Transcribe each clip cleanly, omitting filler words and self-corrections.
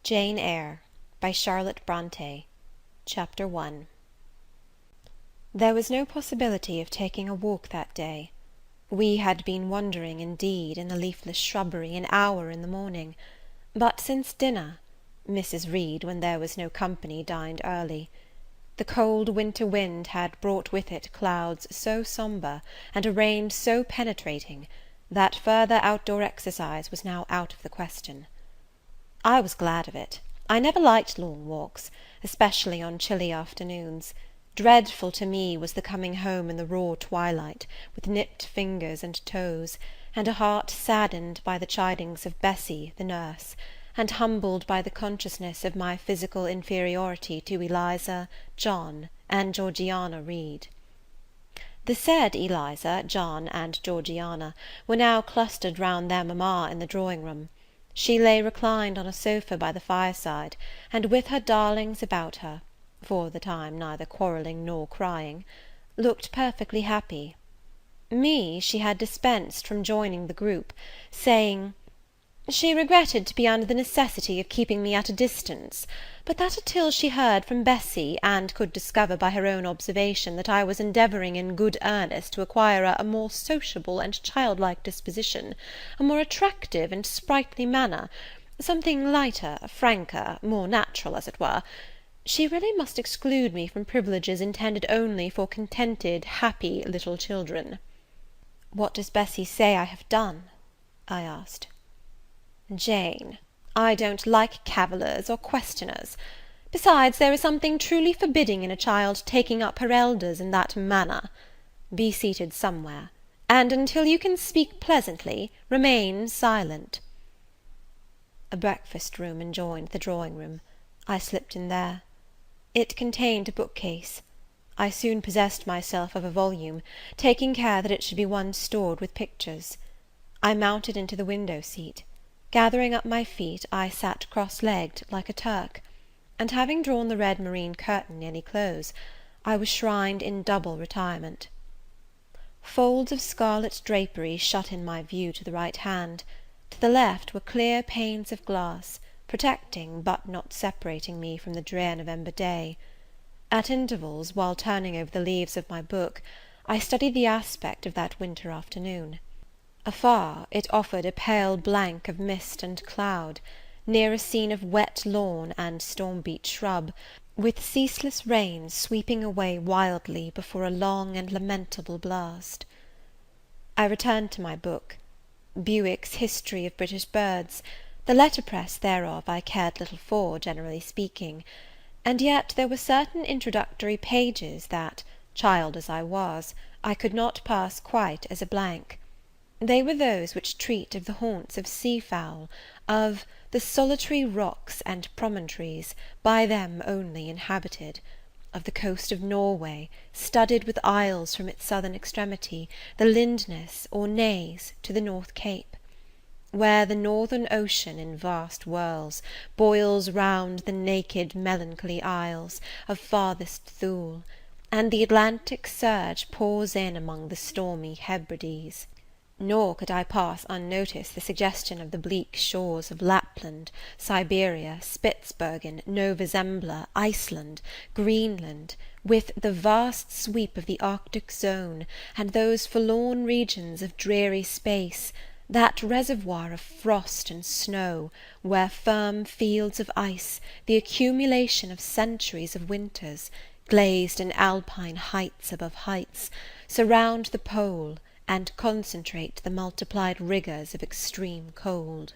Jane Eyre by Charlotte Brontë. Chapter 1. There was no possibility of taking a walk that day. We had been wandering, indeed, in the leafless shrubbery an hour in the morning; but since dinner Mrs. Reed, when there was no company, dined early. The cold winter wind had brought with it clouds so sombre, and a rain so penetrating, that further outdoor exercise was now out of the question. I was glad of it. I never liked long walks, especially on chilly afternoons. Dreadful to me was the coming home in the raw twilight, with nipped fingers and toes, and a heart saddened by the chidings of Bessie, the nurse, and humbled by the consciousness of my physical inferiority to Eliza, John, and Georgiana Reed. The said Eliza, John, and Georgiana were now clustered round their mamma in the drawing-room. She lay reclined on a sofa by the fireside, and with her darlings about her, for the time neither quarrelling nor crying, looked perfectly happy. Me she had dispensed from joining the group, saying, "She regretted to be under the necessity of keeping me at a distance, but that until she heard from Bessie, and could discover by her own observation that I was endeavouring in good earnest to acquire a more sociable and childlike disposition, a more attractive and sprightly manner, something lighter, franker, more natural, as it were, she really must exclude me from privileges intended only for contented, happy little children." "What does Bessie say I have done?" I asked. "Jane, I don't like cavillers or questioners. Besides, there is something truly forbidding in a child taking up her elders in that manner. Be seated somewhere, and until you can speak pleasantly, remain silent." A breakfast room adjoined the drawing room. I slipped in there. It contained a bookcase. I soon possessed myself of a volume, taking care that it should be one stored with pictures. I mounted into the window seat. Gathering up my feet, I sat cross-legged, like a Turk; and having drawn the red moreen curtain nearly close, I was shrined in double retirement. Folds of scarlet drapery shut in my view to the right hand; to the left were clear panes of glass, protecting, but not separating me from the drear November day. At intervals, while turning over the leaves of my book, I studied the aspect of that winter afternoon. Afar, it offered a pale blank of mist and cloud; near, a scene of wet lawn and storm-beat shrub, with ceaseless rain sweeping away wildly before a long and lamentable blast. I returned to my book. Bewick's History of British Birds. The letterpress thereof I cared little for, generally speaking; and yet there were certain introductory pages that, child as I was, I could not pass quite as a blank. They were those which treat of the haunts of sea-fowl, of the solitary rocks and promontories, by them only inhabited; of the coast of Norway, studded with isles from its southern extremity, the Lindness, or Naze, to the North Cape; where the northern ocean, in vast whirls, boils round the naked melancholy isles of farthest Thule, and the Atlantic surge pours in among the stormy Hebrides. Nor could I pass unnoticed the suggestion of the bleak shores of Lapland, Siberia, Spitzbergen, Nova Zembla, Iceland, Greenland, with the vast sweep of the Arctic zone, and those forlorn regions of dreary space, that reservoir of frost and snow, where firm fields of ice, the accumulation of centuries of winters, glazed in alpine heights above heights, surround the pole, and concentrate the multiplied rigours of extreme cold.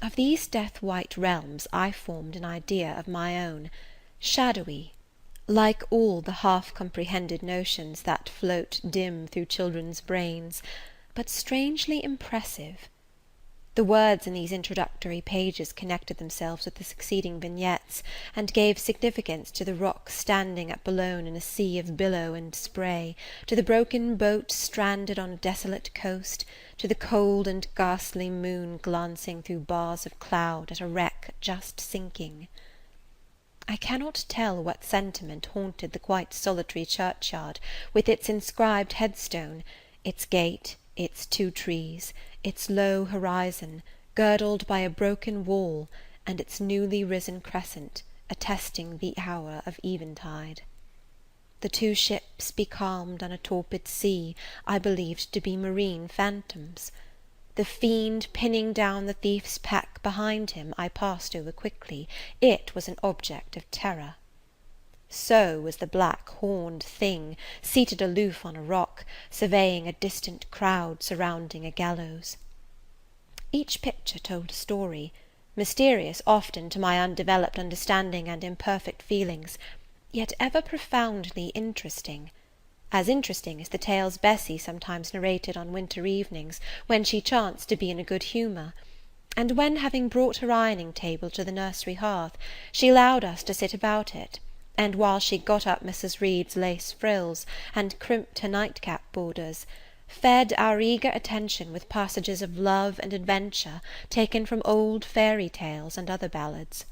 Of these death-white realms I formed an idea of my own, shadowy, like all the half-comprehended notions that float dim through children's brains, but strangely impressive. The words in these introductory pages connected themselves with the succeeding vignettes, and gave significance to the rock standing at Boulogne in a sea of billow and spray, to the broken boat stranded on a desolate coast, to the cold and ghastly moon glancing through bars of cloud at a wreck just sinking. I cannot tell what sentiment haunted the quite solitary churchyard, with its inscribed headstone, its gate, its 2 trees, its low horizon, girdled by a broken wall, and its newly risen crescent attesting the hour of eventide. The two ships becalmed on a torpid sea I believed to be marine phantoms. The fiend pinning down the thief's pack behind him I passed over quickly. It was an object of terror. So was the black horned thing, seated aloof on a rock, surveying a distant crowd surrounding a gallows. Each picture told a story, mysterious often to my undeveloped understanding and imperfect feelings, yet ever profoundly interesting. As interesting as the tales Bessie sometimes narrated on winter evenings, when she chanced to be in a good humour, and when, having brought her ironing table to the nursery hearth, she allowed us to sit about it, and while she got up Mrs. Reed's lace frills, and crimped her nightcap borders, fed our eager attention with passages of love and adventure taken from old fairy tales and other ballads.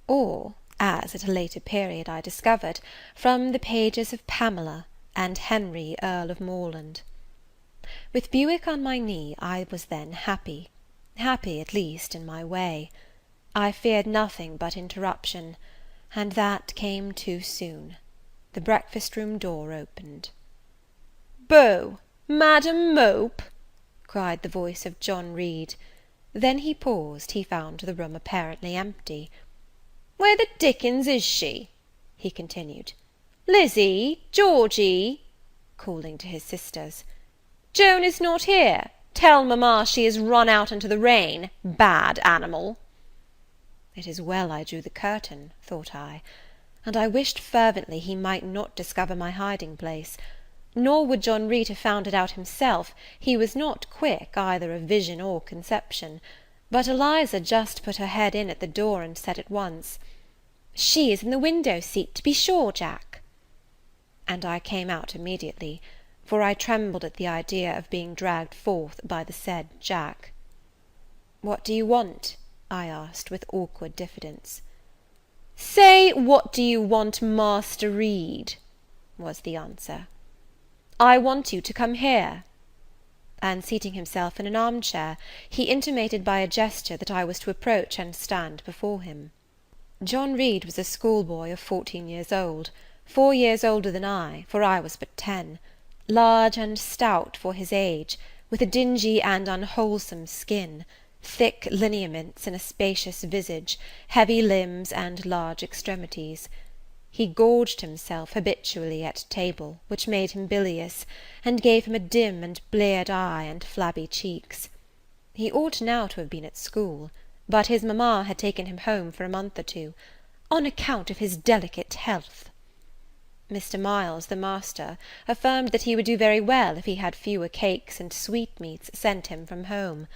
Or, as at a later period I discovered, from the pages of Pamela and Henry Earl of Morland. With Buick on my knee I was then happy at least in my way. I feared nothing but interruption, and that came too soon. The breakfast-room door opened. "Beau! Madam Mope!" cried the voice of John Reed. Then he paused, he found the room apparently empty. "Where the dickens is she?" he continued. "Lizzy! Georgy!" calling to his sisters. "Joan is not here. Tell mamma she is run out into the rain. Bad animal!" It is well I drew the curtain, thought I, and I wished fervently he might not discover my hiding place. Nor would John Reed have found it out himself, he was not quick either of vision or conception. But Eliza just put her head in at the door, and said at once, "She is in the window seat, to be sure, Jack." And I came out immediately, for I trembled at the idea of being dragged forth by the said Jack. "What do you want?" I asked, with awkward diffidence. "Say, what do you want, Master Reed?" was the answer. "I want you to come here." And seating himself in an arm-chair, he intimated by a gesture that I was to approach and stand before him. John Reed was a schoolboy of 14 years old, 4 years older than I, for I was but 10, large and stout for his age, with a dingy and unwholesome skin, thick lineaments in a spacious visage, heavy limbs, and large extremities. He gorged himself habitually at table, which made him bilious, and gave him a dim and bleared eye and flabby cheeks. He ought now to have been at school, but his mamma had taken him home for a month or two, on account of his delicate health. Mr. Miles, the master, affirmed that he would do very well if he had fewer cakes and sweetmeats sent him from home;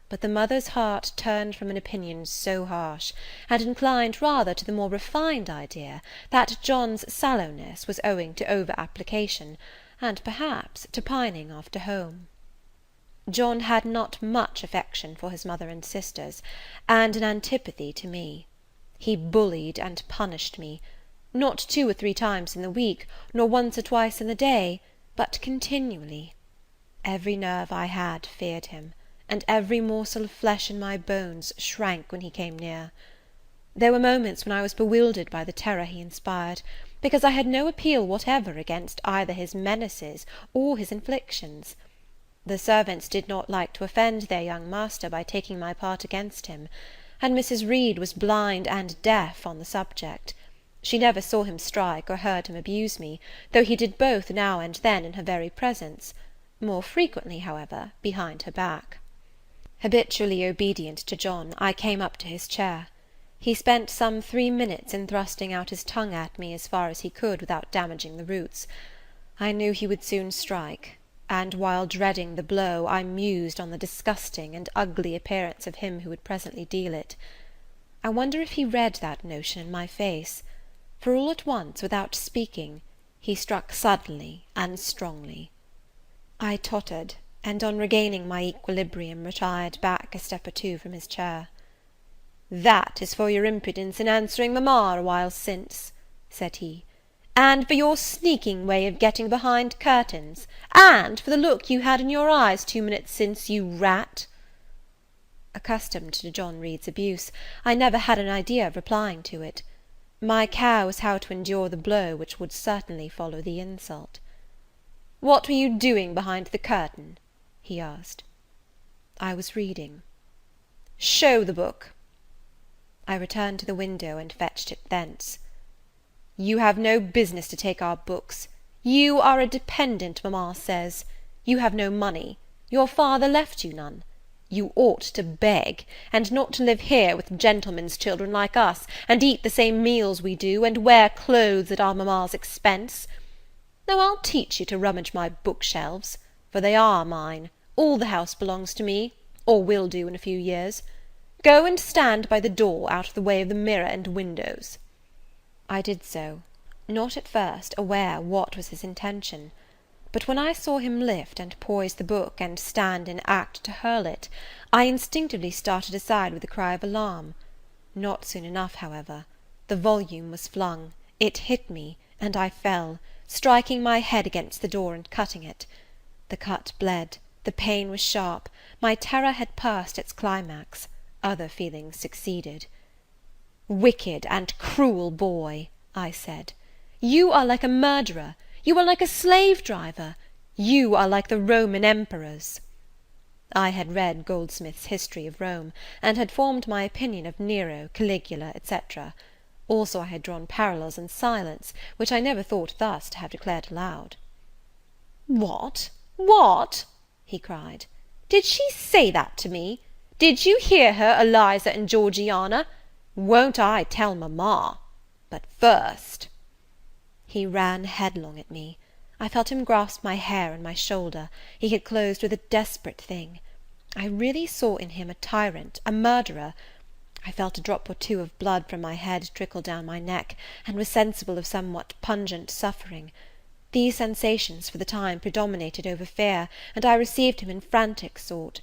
but the mother's heart turned from an opinion so harsh, and inclined rather to the more refined idea that John's sallowness was owing to over-application, and perhaps to pining after home. John had not much affection for his mother and sisters, and an antipathy to me. He bullied and punished me, not 2 or 3 times in the week, nor once or twice in the day, but continually. Every nerve I had feared him, and every morsel of flesh in my bones shrank when he came near. There were moments when I was bewildered by the terror he inspired, because I had no appeal whatever against either his menaces or his inflictions. The servants did not like to offend their young master by taking my part against him, and Mrs. Reed was blind and deaf on the subject. She never saw him strike or heard him abuse me, though he did both now and then in her very presence, more frequently, however, behind her back. Habitually obedient to John, I came up to his chair. He spent some 3 minutes in thrusting out his tongue at me as far as he could without damaging the roots. I knew he would soon strike, and while dreading the blow, I mused on the disgusting and ugly appearance of him who would presently deal it. I wonder if he read that notion in my face, for all at once, without speaking, he struck suddenly and strongly. I tottered, and on regaining my equilibrium, retired back a step or 2 from his chair. "That is for your impudence in answering mamma a while since," said he, "and for your sneaking way of getting behind curtains, and for the look you had in your eyes 2 minutes since, you rat." A accustomed to John Reed's abuse, I never had an idea of replying to it. My care was how to endure the blow which would certainly follow the insult. "What were you doing behind the curtain?" he asked. "I was reading." "Show the book." I returned to the window, and fetched it thence. "You have no business to take our books. You are a dependent, mamma says. You have no money. Your father left you none. You ought to beg, and not to live here with gentlemen's children like us, and eat the same meals we do, and wear clothes at our mamma's expense. Now I'll teach you to rummage my bookshelves, for they are mine. All the house belongs to me, or will do in a few years. Go and stand by the door, out of the way of the mirror and windows." I did so, not at first aware what was his intention; but when I saw him lift and poise the book, and stand in act to hurl it, I instinctively started aside with a cry of alarm. Not soon enough, however. The volume was flung, it hit me, and I fell, striking my head against the door and cutting it. The cut bled, the pain was sharp, my terror had passed its climax, other feelings succeeded. "Wicked and cruel boy," I said, "you are like a murderer, you are like a slave-driver, you are like the Roman emperors." I had read Goldsmith's History of Rome, and had formed my opinion of Nero, Caligula, etc. Also I had drawn parallels in silence, which I never thought thus to have declared aloud. "What? What?" he cried. "Did she say that to me? Did you hear her, Eliza and Georgiana? Won't I tell mamma? But first—" He ran headlong at me. I felt him grasp my hair and my shoulder. He had closed with a desperate thing. I really saw in him a tyrant, a murderer. I felt a drop or two of blood from my head trickle down my neck, and was sensible of somewhat pungent suffering. These sensations for the time predominated over fear, and I received him in frantic sort.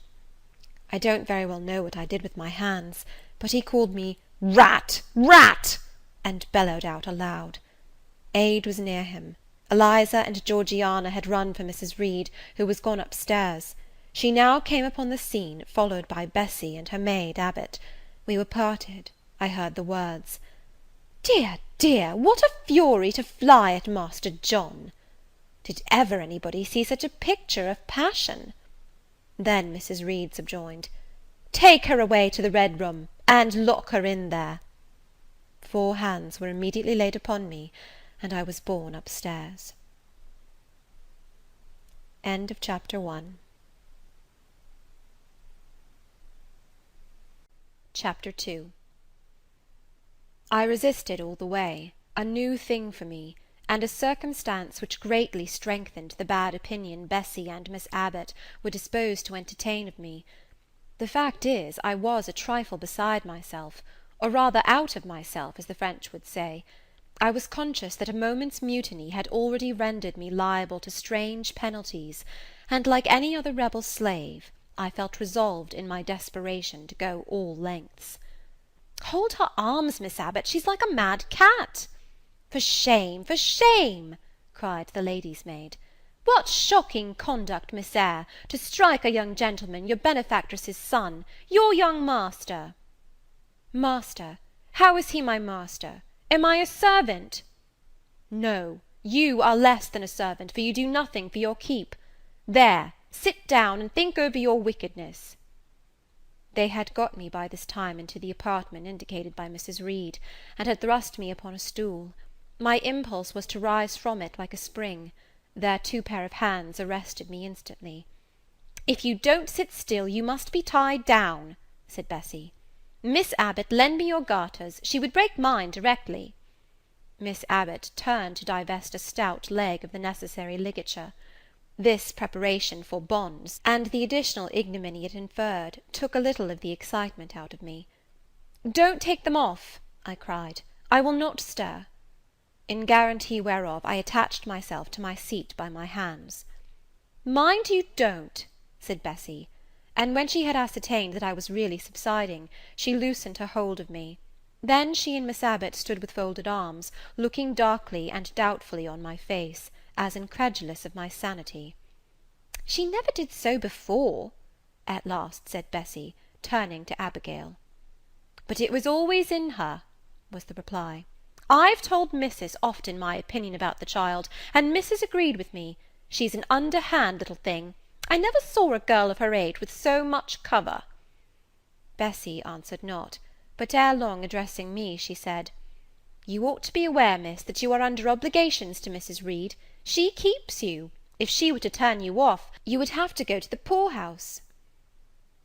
I don't very well know what I did with my hands, but he called me "Rat! Rat!" and bellowed out aloud. Aid was near him. Eliza and Georgiana had run for Mrs. Reed, who was gone upstairs. She now came upon the scene, followed by Bessie and her maid Abbot. We were parted. I heard the words, "Dear, dear, what a fury to fly at Master John! Did ever anybody see such a picture of passion?" Then Mrs. Reed subjoined, "Take her away to the Red Room, and lock her in there." 4 hands were immediately laid upon me, and I was borne upstairs. Chapter 2. I resisted all the way, a new thing for me, and a circumstance which greatly strengthened the bad opinion Bessie and Miss Abbot were disposed to entertain of me. The fact is, I was a trifle beside myself, or rather out of myself, as the French would say. I was conscious that a moment's mutiny had already rendered me liable to strange penalties, and, like any other rebel slave, I felt resolved in my desperation to go all lengths. "Hold her arms, Miss Abbot, she's like a mad cat." "For shame, for shame!" cried the lady's maid. "What shocking conduct, Miss Eyre, to strike a young gentleman, your benefactress's son, your young master!" "Master? How is he my master? Am I a servant?" "No, you are less than a servant, for you do nothing for your keep. There, sit down, and think over your wickedness." They had got me by this time into the apartment indicated by Mrs. Reed, and had thrust me upon a stool. My impulse was to rise from it like a spring. Their 2 pair of hands arrested me instantly. "If you don't sit still, you must be tied down," said Bessie. "Miss Abbot, lend me your garters. She would break mine directly." Miss Abbot turned to divest a stout leg of the necessary ligature. This preparation for bonds, and the additional ignominy it inferred, took a little of the excitement out of me. "Don't take them off," I cried. "I will not stir." In guarantee whereof I attached myself to my seat by my hands. "Mind you don't," said Bessie; and when she had ascertained that I was really subsiding, she loosened her hold of me. Then she and Miss Abbot stood with folded arms, looking darkly and doubtfully on my face, as incredulous of my sanity. "She never did so before," at last said Bessie, turning to Abigail. "But it was always in her," was the reply. "I've told Mrs. often my opinion about the child, and Mrs. agreed with me. She's an underhand little thing. I never saw a girl of her age with so much cover." Bessie answered not, but ere long addressing me, she said, "You ought to be aware, miss, that you are under obligations to Mrs. Reed. She keeps you. If she were to turn you off, you would have to go to the poor-house."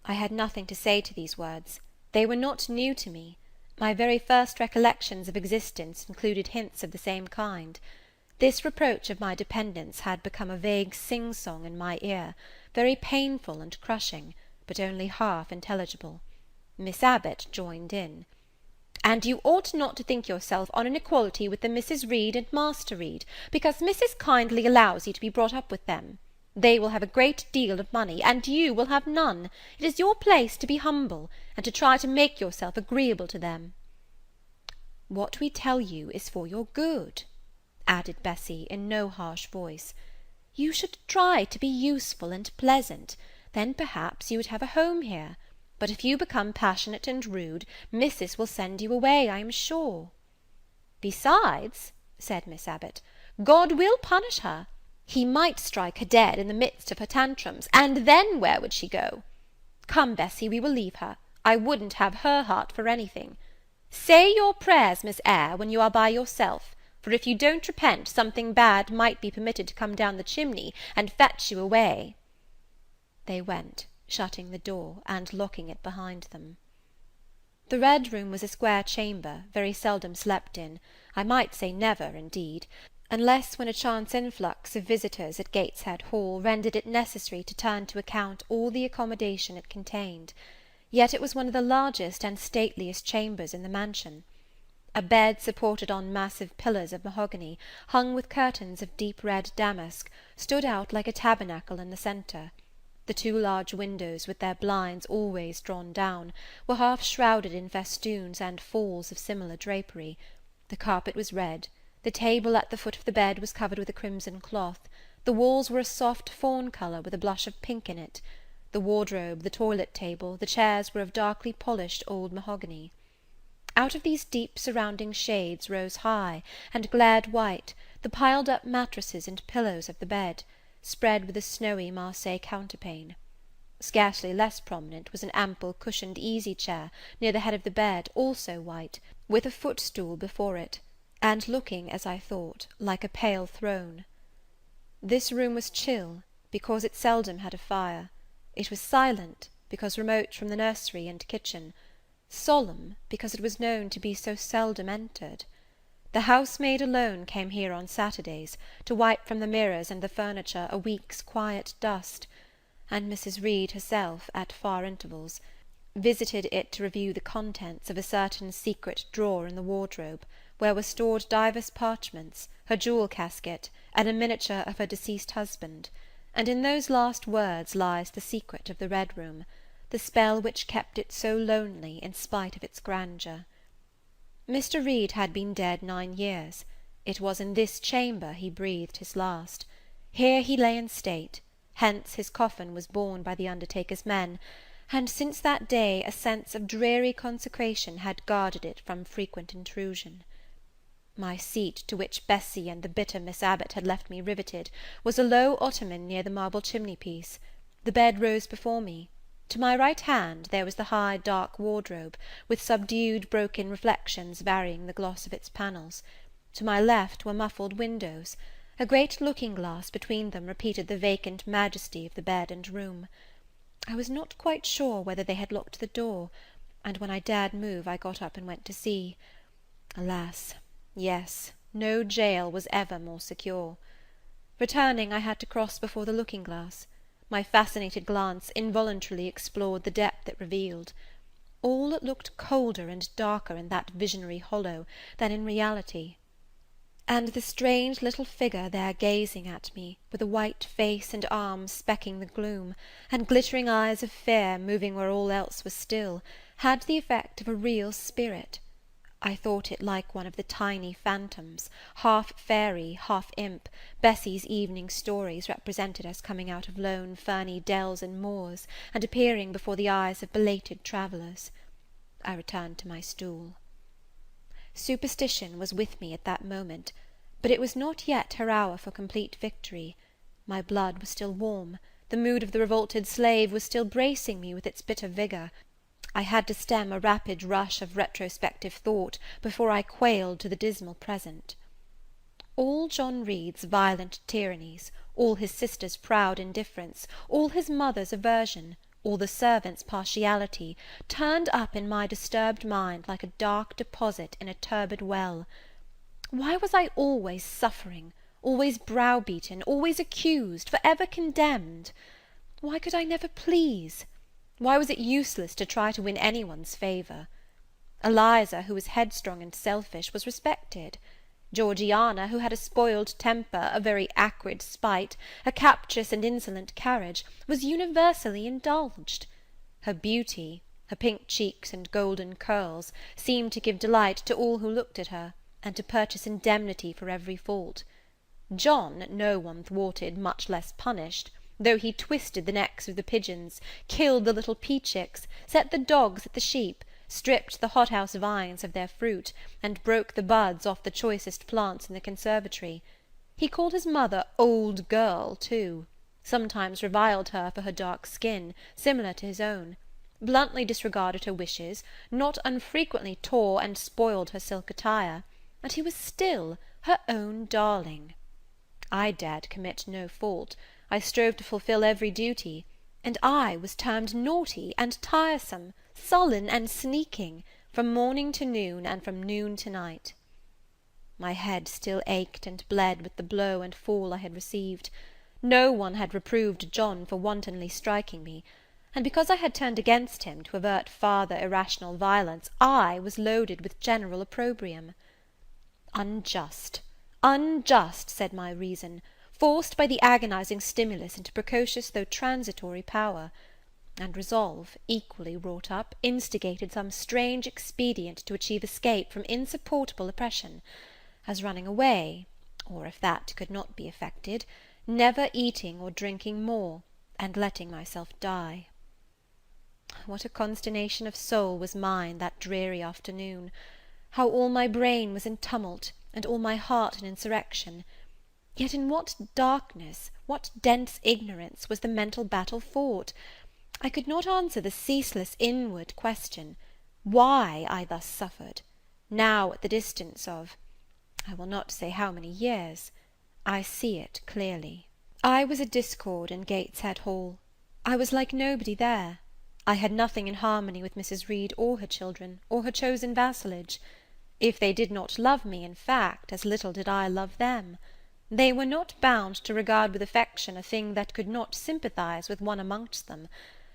I had nothing to say to these words. They were not new to me. My very first recollections of existence included hints of the same kind. This reproach of my dependence had become a vague sing-song in my ear, very painful and crushing, but only half intelligible. Miss Abbot joined in. "And you ought not to think yourself on an equality with the Mrs. Reed and Master Reed, because Mrs. kindly allows you to be brought up with them. They will have a great deal of money, and you will have none. It is your place to be humble, and to try to make yourself agreeable to them." "What we tell you is for your good," added Bessie in no harsh voice. "You should try to be useful and pleasant, then perhaps you would have a home here. But if you become passionate and rude, Mrs. will send you away, I am sure." "Besides," said Miss Abbot, "God will punish her. He might strike her dead in the midst of her tantrums, and then where would she go? Come, Bessie, we will leave her. I wouldn't have her heart for anything. Say your prayers, Miss Eyre, when you are by yourself, for if you don't repent, something bad might be permitted to come down the chimney and fetch you away." They went, shutting the door, and locking it behind them. The Red Room was a square chamber, very seldom slept in, I might say never, indeed, unless when a chance influx of visitors at Gateshead Hall rendered it necessary to turn to account all the accommodation it contained. Yet it was one of the largest and stateliest chambers in the mansion. A bed supported on massive pillars of mahogany, hung with curtains of deep red damask, stood out like a tabernacle in the centre. The two large windows, with their blinds always drawn down, were half shrouded in festoons and falls of similar drapery. The carpet was red. The table at the foot of the bed was covered with a crimson cloth. The walls were a soft fawn colour with a blush of pink in it. The wardrobe, the toilet table, the chairs were of darkly polished old mahogany. Out of these deep surrounding shades rose high, and glared white, the piled-up mattresses and pillows of the bed, spread with a snowy Marseille counterpane. Scarcely less prominent was an ample cushioned easy-chair near the head of the bed, also white, with a footstool before it, and looking, as I thought, like a pale throne. This room was chill, because it seldom had a fire. It was silent, because remote from the nursery and kitchen; solemn, because it was known to be so seldom entered. The housemaid alone came here on Saturdays, to wipe from the mirrors and the furniture a week's quiet dust, and Mrs. Reed herself, at far intervals, visited it to review the contents of a certain secret drawer in the wardrobe, where were stored divers parchments, her jewel casket, and a miniature of her deceased husband; and in those last words lies the secret of the Red Room, the spell which kept it so lonely in spite of its grandeur. Mr. Reed had been dead 9 years. It was in this chamber he breathed his last. Here he lay in state; hence his coffin was borne by the undertaker's men, and since that day a sense of dreary consecration had guarded it from frequent intrusion. My seat, to which Bessie and the bitter Miss Abbot had left me riveted, was a low ottoman near the marble chimney-piece. The bed rose before me. To my right hand there was the high dark wardrobe, with subdued broken reflections varying the gloss of its panels. To my left were muffled windows. A great looking-glass between them repeated the vacant majesty of the bed and room. I was not quite sure whether they had locked the door, and when I dared move I got up and went to see. Alas! Yes, no jail was ever more secure. Returning, I had to cross before the looking-glass. My fascinated glance involuntarily explored the depth it revealed. All looked colder and darker in that visionary hollow than in reality. And the strange little figure there gazing at me, with a white face and arms specking the gloom, and glittering eyes of fear moving where all else was still, had the effect of a real spirit. I thought it like one of the tiny phantoms, half fairy, half imp, Bessie's evening stories represented as coming out of lone ferny dells and moors, and appearing before the eyes of belated travellers. I returned to my stool. Superstition was with me at that moment, but it was not yet her hour for complete victory. My blood was still warm, the mood of the revolted slave was still bracing me with its bitter vigour. I had to stem a rapid rush of retrospective thought before I quailed to the dismal present. All John Reed's violent tyrannies, all his sister's proud indifference, all his mother's aversion, all the servants' partiality, turned up in my disturbed mind like a dark deposit in a turbid well. Why was I always suffering, always browbeaten, always accused, for ever condemned? Why could I never please? Why was it useless to try to win any one's favour? Eliza, who was headstrong and selfish, was respected. Georgiana, who had a spoiled temper, a very acrid spite, a captious and insolent carriage, was universally indulged. Her beauty, her pink cheeks and golden curls, seemed to give delight to all who looked at her, and to purchase indemnity for every fault. John no one thwarted, much less punished, though he twisted the necks of the pigeons, killed the little pea-chicks, set the dogs at the sheep, stripped the hothouse vines of their fruit, and broke the buds off the choicest plants in the conservatory. He called his mother old girl too, sometimes reviled her for her dark skin, similar to his own, bluntly disregarded her wishes, not unfrequently tore and spoiled her silk attire, and he was still her own darling. I dared commit no fault, I strove to fulfil every duty, and I was termed naughty and tiresome, sullen and sneaking, from morning to noon, and from noon to night. My head still ached and bled with the blow and fall I had received. No one had reproved John for wantonly striking me, and because I had turned against him to avert farther irrational violence, I was loaded with general opprobrium. Unjust, unjust, said my reason, forced by the agonizing stimulus into precocious though transitory power; and resolve, equally wrought up, instigated some strange expedient to achieve escape from insupportable oppression, as running away, or, if that could not be effected, never eating or drinking more, and letting myself die. What a consternation of soul was mine that dreary afternoon! How all my brain was in tumult, and all my heart in insurrection! Yet in what darkness, what dense ignorance, was the mental battle fought! I could not answer the ceaseless inward question, why I thus suffered, now at the distance of, I will not say how many years. I see it clearly. I was a discord in Gateshead Hall. I was like nobody there. I had nothing in harmony with Mrs. Reed or her children, or her chosen vassalage. If they did not love me, in fact, as little did I love them. They were not bound to regard with affection a thing that could not sympathize with one amongst them,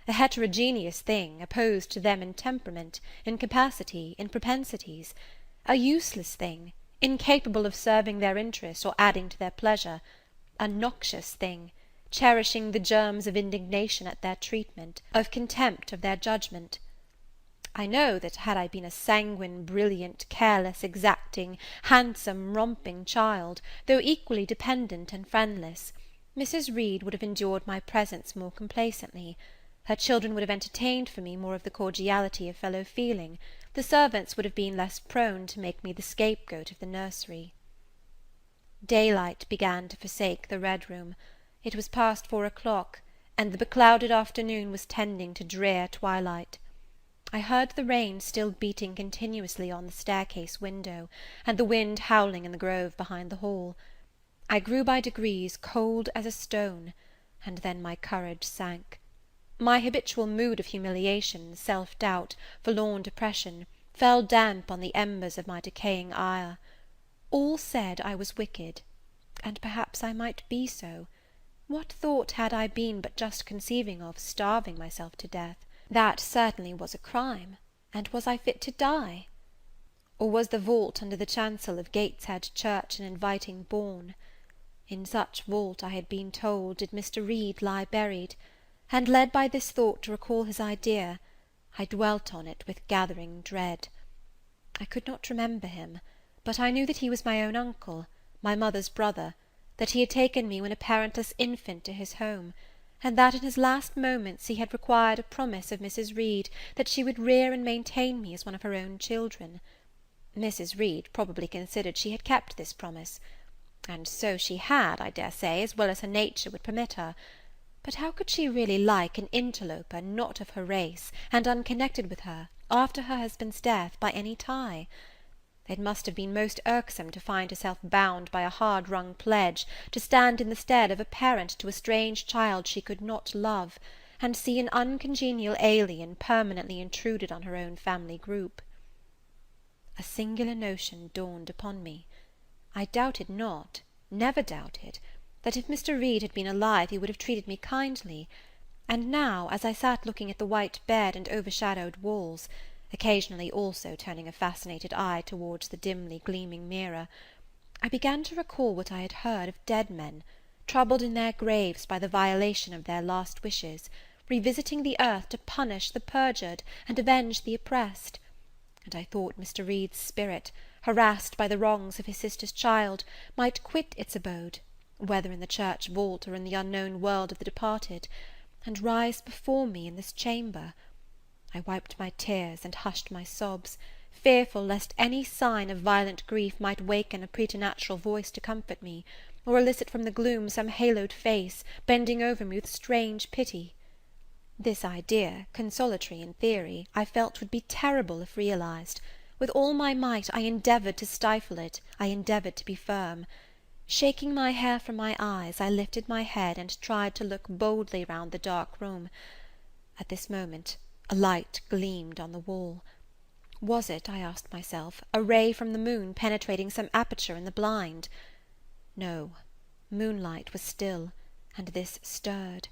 a heterogeneous thing, opposed to them in temperament, in capacity, in propensities, a useless thing, incapable of serving their interest or adding to their pleasure, a noxious thing, cherishing the germs of indignation at their treatment, of contempt of their judgment. I know that had I been a sanguine, brilliant, careless, exacting, handsome, romping child, though equally dependent and friendless, Mrs. Reed would have endured my presence more complacently; her children would have entertained for me more of the cordiality of fellow feeling; the servants would have been less prone to make me the scapegoat of the nursery. Daylight began to forsake the Red Room. It was past 4 o'clock, and the beclouded afternoon was tending to drear twilight. I heard the rain still beating continuously on the staircase window, and the wind howling in the grove behind the hall. I grew by degrees cold as a stone, and then my courage sank. My habitual mood of humiliation, self-doubt, forlorn depression, fell damp on the embers of my decaying ire. All said I was wicked, and perhaps I might be so. What thought had I been but just conceiving of starving myself to death? That certainly was a crime, and was I fit to die? Or was the vault under the chancel of Gateshead Church an inviting bourne? In such vault, I had been told, did Mr. Reed lie buried, and, led by this thought to recall his idea, I dwelt on it with gathering dread. I could not remember him, but I knew that he was my own uncle, my mother's brother, that he had taken me when a parentless infant to his home, and that in his last moments he had required a promise of Mrs. Reed that she would rear and maintain me as one of her own children. Mrs. Reed probably considered she had kept this promise, and so she had, I dare say, as well as her nature would permit her. But how could she really like an interloper not of her race, and unconnected with her, after her husband's death, by any tie? It must have been most irksome to find herself bound by a hard-wrung pledge to stand in the stead of a parent to a strange child she could not love, and see an uncongenial alien permanently intruded on her own family group. A singular notion dawned upon me. I doubted not, never doubted, that if Mr. Reed had been alive he would have treated me kindly, and now, as I sat looking at the white bed and overshadowed walls, occasionally also turning a fascinated eye towards the dimly gleaming mirror, I began to recall what I had heard of dead men, troubled in their graves by the violation of their last wishes, revisiting the earth to punish the perjured and avenge the oppressed; and I thought Mr. Reed's spirit, harassed by the wrongs of his sister's child, might quit its abode, whether in the church vault or in the unknown world of the departed, and rise before me in this chamber. I wiped my tears and hushed my sobs, fearful lest any sign of violent grief might waken a preternatural voice to comfort me, or elicit from the gloom some haloed face, bending over me with strange pity. This idea, consolatory in theory, I felt would be terrible if realized. With all my might I endeavoured to stifle it, I endeavoured to be firm. Shaking my hair from my eyes, I lifted my head and tried to look boldly round the dark room. At this moment a light gleamed on the wall. Was it, I asked myself, a ray from the moon penetrating some aperture in the blind? No, moonlight was still, and this stirred.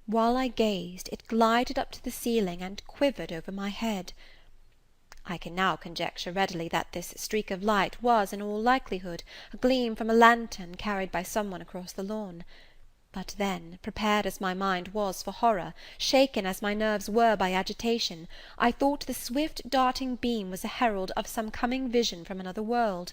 While I gazed, it glided up to the ceiling and quivered over my head. I can now conjecture readily that this streak of light was, in all likelihood, a gleam from a lantern carried by some one across the lawn. But then, prepared as my mind was for horror, shaken as my nerves were by agitation, I thought the swift darting beam was a herald of some coming vision from another world.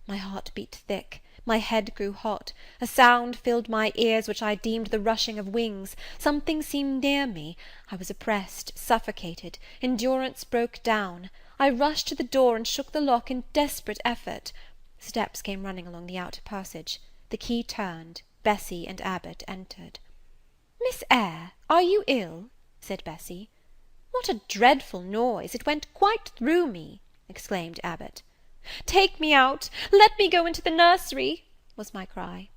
My heart beat thick, my head grew hot, a sound filled my ears which I deemed the rushing of wings, something seemed near me, I was oppressed, suffocated, endurance broke down. I rushed to the door and shook the lock in desperate effort. Steps came running along the outer passage. The key turned. Bessie and Abbot entered. "Miss Eyre, are you ill?" said Bessie. "What a dreadful noise! It went quite through me," exclaimed Abbot. "Take me out! Let me go into the nursery!" was my cry.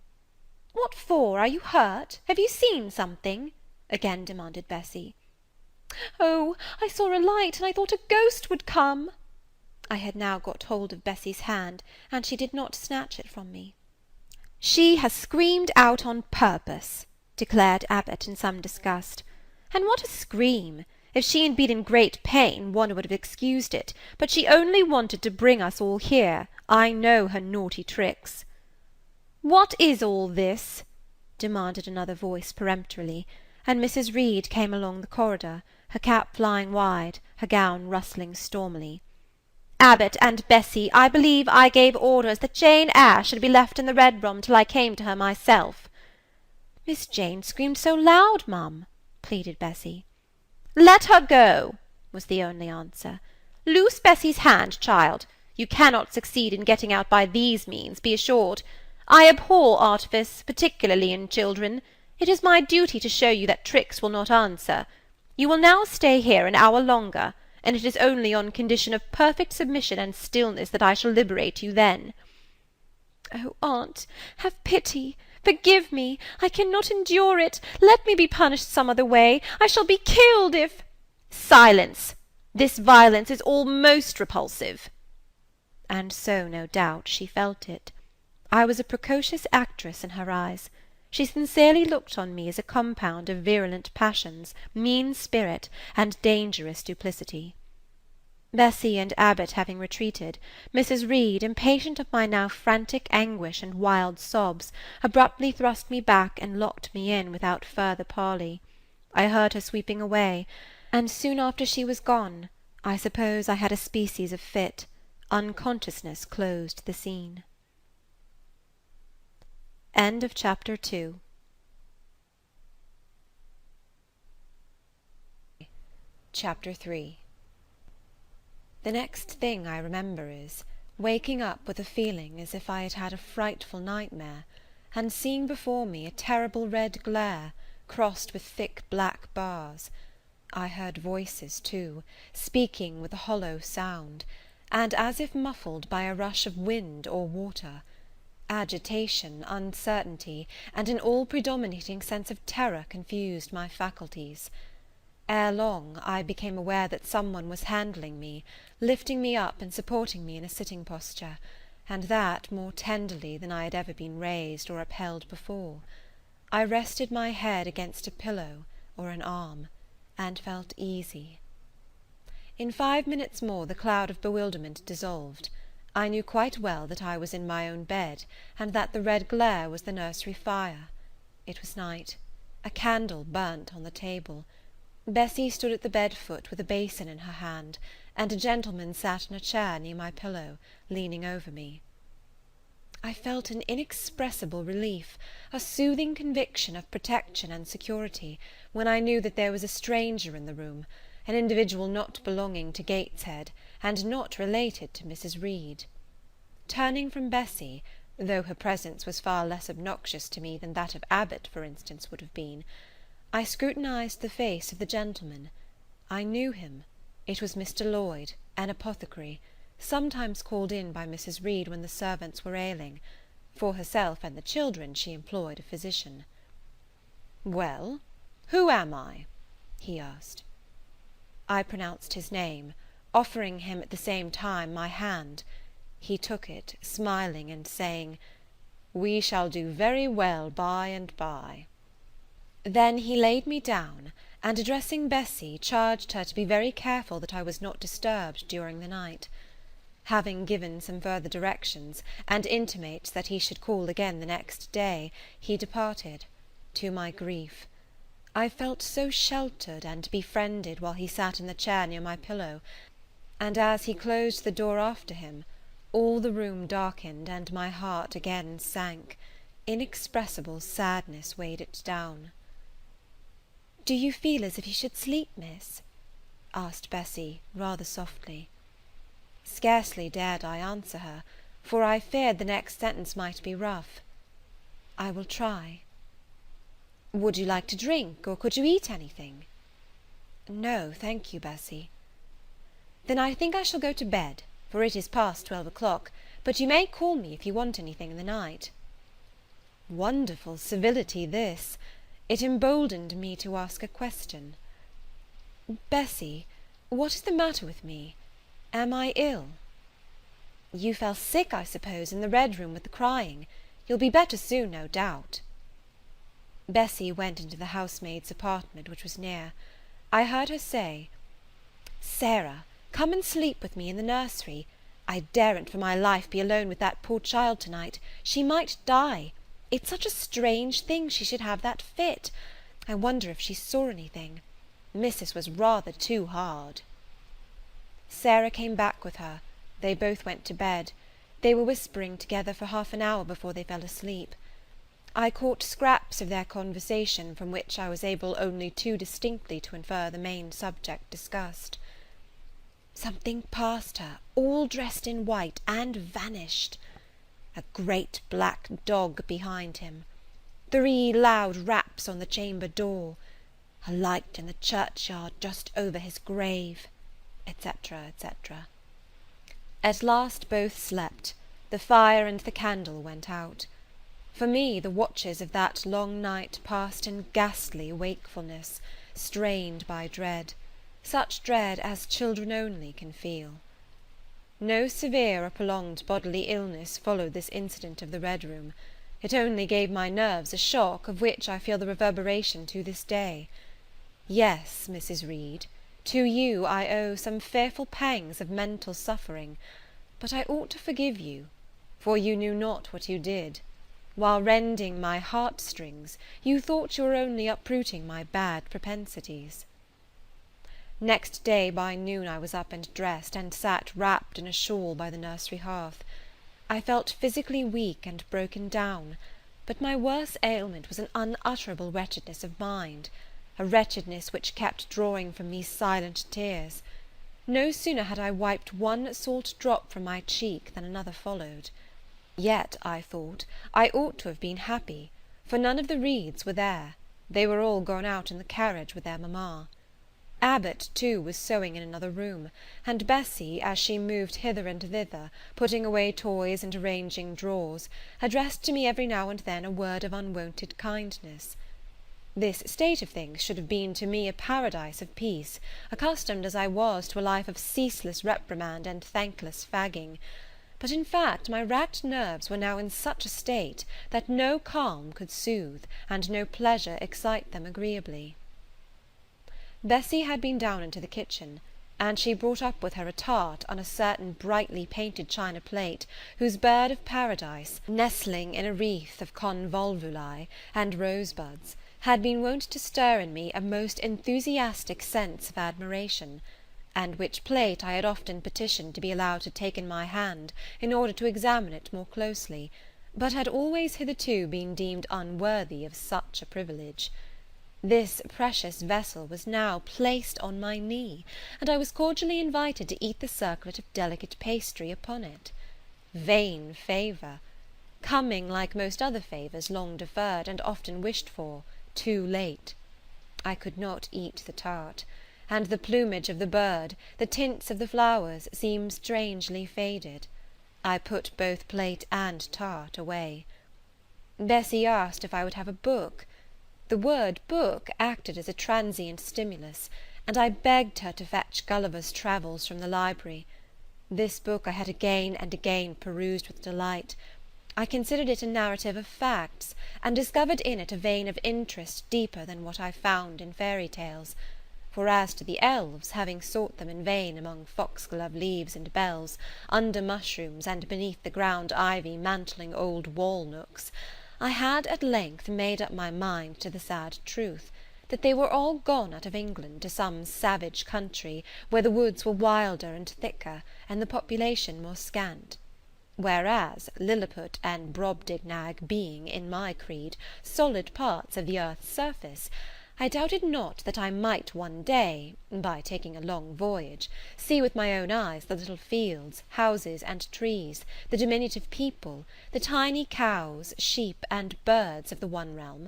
"What for? Are you hurt? Have you seen something?" again demanded Bessie. "Oh, I saw a light, and I thought a ghost would come." I had now got hold of Bessie's hand, and she did not snatch it from me. "She has screamed out on purpose," declared Abbot in some disgust. "And what a scream! If she had been in great pain, one would have excused it, but she only wanted to bring us all here. I know her naughty tricks." "What is all this?" demanded another voice peremptorily, and Mrs. Reed came along the corridor, her cap flying wide, her gown rustling stormily. "Abbot and Bessie, I believe I gave orders that Jane Eyre should be left in the red room till I came to her myself." "Miss Jane screamed so loud, ma'am," pleaded Bessie. "Let her go," was the only answer. "Loose Bessie's hand, child. You cannot succeed in getting out by these means, be assured. I abhor artifice, particularly in children. It is my duty to show you that tricks will not answer. You will now stay here an hour longer, and it is only on condition of perfect submission and stillness that I shall liberate you then." "Oh, aunt, have pity! Forgive me! I cannot endure it! Let me be punished some other way! I shall be killed if—" "Silence! This violence is all most repulsive." And so, no doubt, she felt it. I was a precocious actress in her eyes. She sincerely looked on me as a compound of virulent passions, mean spirit, and dangerous duplicity. Bessie and Abbot having retreated, Mrs. Reed, impatient of my now frantic anguish and wild sobs, abruptly thrust me back and locked me in without further parley. I heard her sweeping away, and soon after she was gone, I suppose I had a species of fit. Unconsciousness closed the scene. End of chapter 2. Chapter 3. The next thing I remember is waking up with a feeling as if I had had a frightful nightmare, and seeing before me a terrible red glare, crossed with thick black bars. I heard voices, too, speaking with a hollow sound, and as if muffled by a rush of wind or water. Agitation, uncertainty, and an all-predominating sense of terror confused my faculties. Ere long I became aware that some one was handling me, lifting me up and supporting me in a sitting posture, and that more tenderly than I had ever been raised or upheld before. I rested my head against a pillow or an arm, and felt easy. In 5 minutes more the cloud of bewilderment dissolved. I knew quite well that I was in my own bed, and that the red glare was the nursery fire. It was night. A candle burnt on the table. Bessie stood at the bed foot with a basin in her hand, and a gentleman sat in a chair near my pillow, leaning over me. I felt an inexpressible relief, a soothing conviction of protection and security, when I knew that there was a stranger in the room, an individual not belonging to Gateshead, and not related to Mrs. Reed. Turning from Bessie, though her presence was far less obnoxious to me than that of Abbot, for instance, would have been, I scrutinized the face of the gentleman. I knew him. It was Mr. Lloyd, an apothecary, sometimes called in by Mrs. Reed when the servants were ailing. For herself and the children she employed a physician. "Well, who am I?" he asked. I pronounced his name, offering him at the same time my hand. He took it, smiling and saying, "We shall do very well by and by." Then he laid me down, and addressing Bessie, charged her to be very careful that I was not disturbed during the night. Having given some further directions, and intimates that he should call again the next day, he departed, to my grief. I felt so sheltered and befriended while he sat in the chair near my pillow, and as he closed the door after him, all the room darkened, and my heart again sank. Inexpressible sadness weighed it down. "Do you feel as if you should sleep, miss?" asked Bessie, rather softly. Scarcely dared I answer her, for I feared the next sentence might be rough. "I will try." "Would you like to drink, or could you eat anything?" "No, thank you, Bessie." "Then I think I shall go to bed, for it is past 12 o'clock, but you may call me if you want anything in the night." Wonderful civility this! It emboldened me to ask a question. "Bessie, what is the matter with me? Am I ill?" "You fell sick, I suppose, in the red room with the crying. You'll be better soon, no doubt." Bessie went into the housemaid's apartment, which was near. I heard her say, "Sarah, come and sleep with me in the nursery. I daren't for my life be alone with that poor child to-night. She might die. It's such a strange thing she should have that fit. I wonder if she saw anything. Missus was rather too hard." Sarah came back with her. They both went to bed. They were whispering together for half an hour before they fell asleep. I caught scraps of their conversation, from which I was able only too distinctly to infer the main subject discussed. Something passed her, all dressed in white, and vanished. A great black dog behind him. 3 loud raps on the chamber door. A light in the churchyard just over his grave, etc., etc. At last both slept. The fire and the candle went out. For me, the watches of that long night passed in ghastly wakefulness, strained by dread, such dread as children only can feel. No severe or prolonged bodily illness followed this incident of the Red Room. It only gave my nerves a shock, of which I feel the reverberation to this day. Yes, Mrs. Reed, to you I owe some fearful pangs of mental suffering, but I ought to forgive you, for you knew not what you did. While rending my heartstrings, you thought you were only uprooting my bad propensities. Next day by noon I was up and dressed, and sat wrapped in a shawl by the nursery hearth. I felt physically weak and broken down, but my worse ailment was an unutterable wretchedness of mind, a wretchedness which kept drawing from me silent tears. No sooner had I wiped one salt drop from my cheek than another followed. Yet, I thought, I ought to have been happy, for none of the Reeds were there. They were all gone out in the carriage with their mamma. Abbot, too, was sewing in another room, and Bessie, as she moved hither and thither, putting away toys and arranging drawers, addressed to me every now and then a word of unwonted kindness. This state of things should have been to me a paradise of peace, accustomed as I was to a life of ceaseless reprimand and thankless fagging; but in fact my racked nerves were now in such a state that no calm could soothe, and no pleasure excite them agreeably. Bessie had been down into the kitchen, and she brought up with her a tart on a certain brightly painted china plate, whose bird of paradise, nestling in a wreath of convolvuli and rosebuds, had been wont to stir in me a most enthusiastic sense of admiration, and which plate I had often petitioned to be allowed to take in my hand in order to examine it more closely, but had always hitherto been deemed unworthy of such a privilege. This precious vessel was now placed on my knee, and I was cordially invited to eat the circlet of delicate pastry upon it. Vain favour! Coming, like most other favours, long deferred, and often wished for, too late. I could not eat the tart, and the plumage of the bird, the tints of the flowers, seemed strangely faded. I put both plate and tart away. Bessie asked if I would have a book. The word book acted as a transient stimulus, and I begged her to fetch Gulliver's Travels from the library. This book I had again and again perused with delight. I considered it a narrative of facts, and discovered in it a vein of interest deeper than what I found in fairy tales; for as to the elves, having sought them in vain among foxglove leaves and bells, under mushrooms, and beneath the ground ivy mantling old wall nooks, I had at length made up my mind to the sad truth, that they were all gone out of England to some savage country, where the woods were wilder and thicker, and the population more scant; whereas Lilliput and Brobdignag being, in my creed, solid parts of the earth's surface, I doubted not that I might one day, by taking a long voyage, see with my own eyes the little fields, houses, and trees, the diminutive people, the tiny cows, sheep, and birds of the one realm,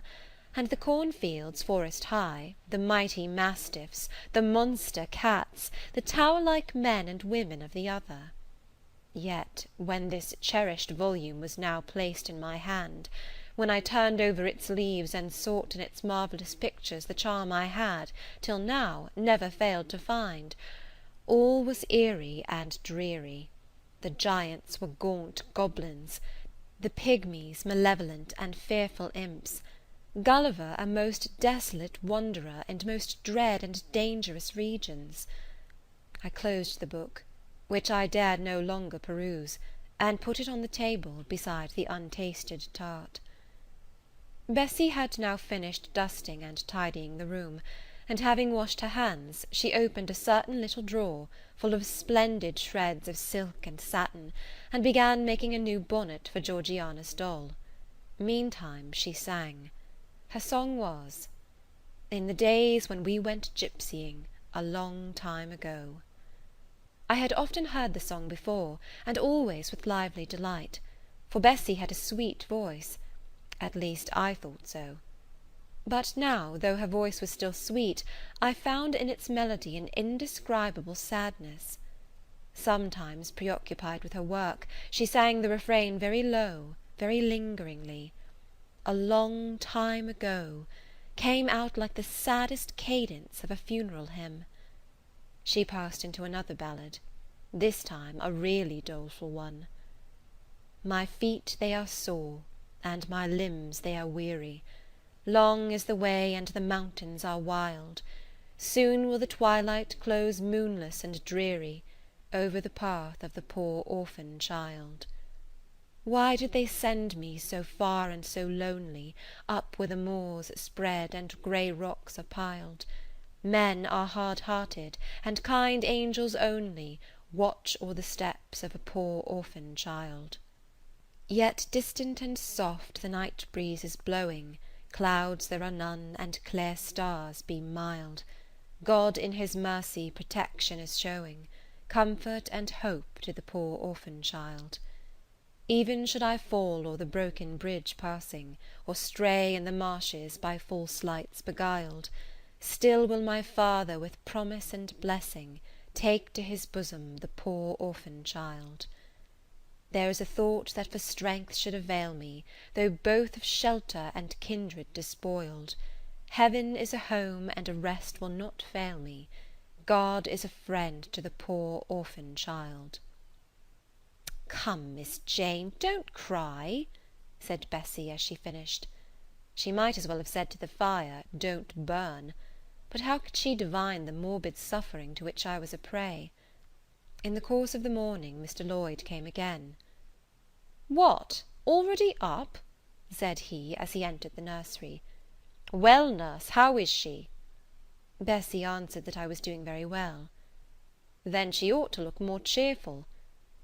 and the cornfields forest high, the mighty mastiffs, the monster cats, the tower-like men and women of the other. Yet, when this cherished volume was now placed in my hand, when I turned over its leaves and sought in its marvellous pictures the charm I had, till now, never failed to find, all was eerie and dreary. The giants were gaunt goblins, the pygmies malevolent and fearful imps, Gulliver a most desolate wanderer in most dread and dangerous regions. I closed the book, which I dared no longer peruse, and put it on the table beside the untasted tart. Bessie had now finished dusting and tidying the room, and having washed her hands, she opened a certain little drawer, full of splendid shreds of silk and satin, and began making a new bonnet for Georgiana's doll. Meantime she sang. Her song was, "In the days when we went gypsying, a long time ago." I had often heard the song before, and always with lively delight, for Bessie had a sweet voice. At least I thought so. But now, though her voice was still sweet, I found in its melody an indescribable sadness. Sometimes, preoccupied with her work, she sang the refrain very low, very lingeringly. "A long time ago" came out like the saddest cadence of a funeral hymn. She passed into another ballad, this time a really doleful one. "My feet they are sore, and my limbs they are weary. Long is the way, and the mountains are wild. Soon will the twilight close moonless and dreary over the path of the poor orphan child. Why did they send me so far and so lonely, up where the moors spread and grey rocks are piled? Men are hard-hearted, and kind angels only watch o'er the steps of a poor orphan child. Yet distant and soft the night breeze is blowing, clouds there are none, and clear stars beam mild. God in his mercy protection is showing, comfort and hope to the poor orphan child. Even should I fall o'er the broken bridge passing, or stray in the marshes by false lights beguiled, still will my Father with promise and blessing take to his bosom the poor orphan child. There is a thought that for strength should avail me, though both of shelter and kindred despoiled. Heaven is a home, and a rest will not fail me. God is a friend to the poor orphan child. "Come, Miss Jane, don't cry," said Bessie as she finished. She might as well have said to the fire, "Don't burn," but how could she divine the morbid suffering to which I was a prey? In the course of the morning Mr. Lloyd came again. "What, already up?" said he, as he entered the nursery. "Well, nurse, how is she?" Bessie answered that I was doing very well. "Then she ought to look more cheerful.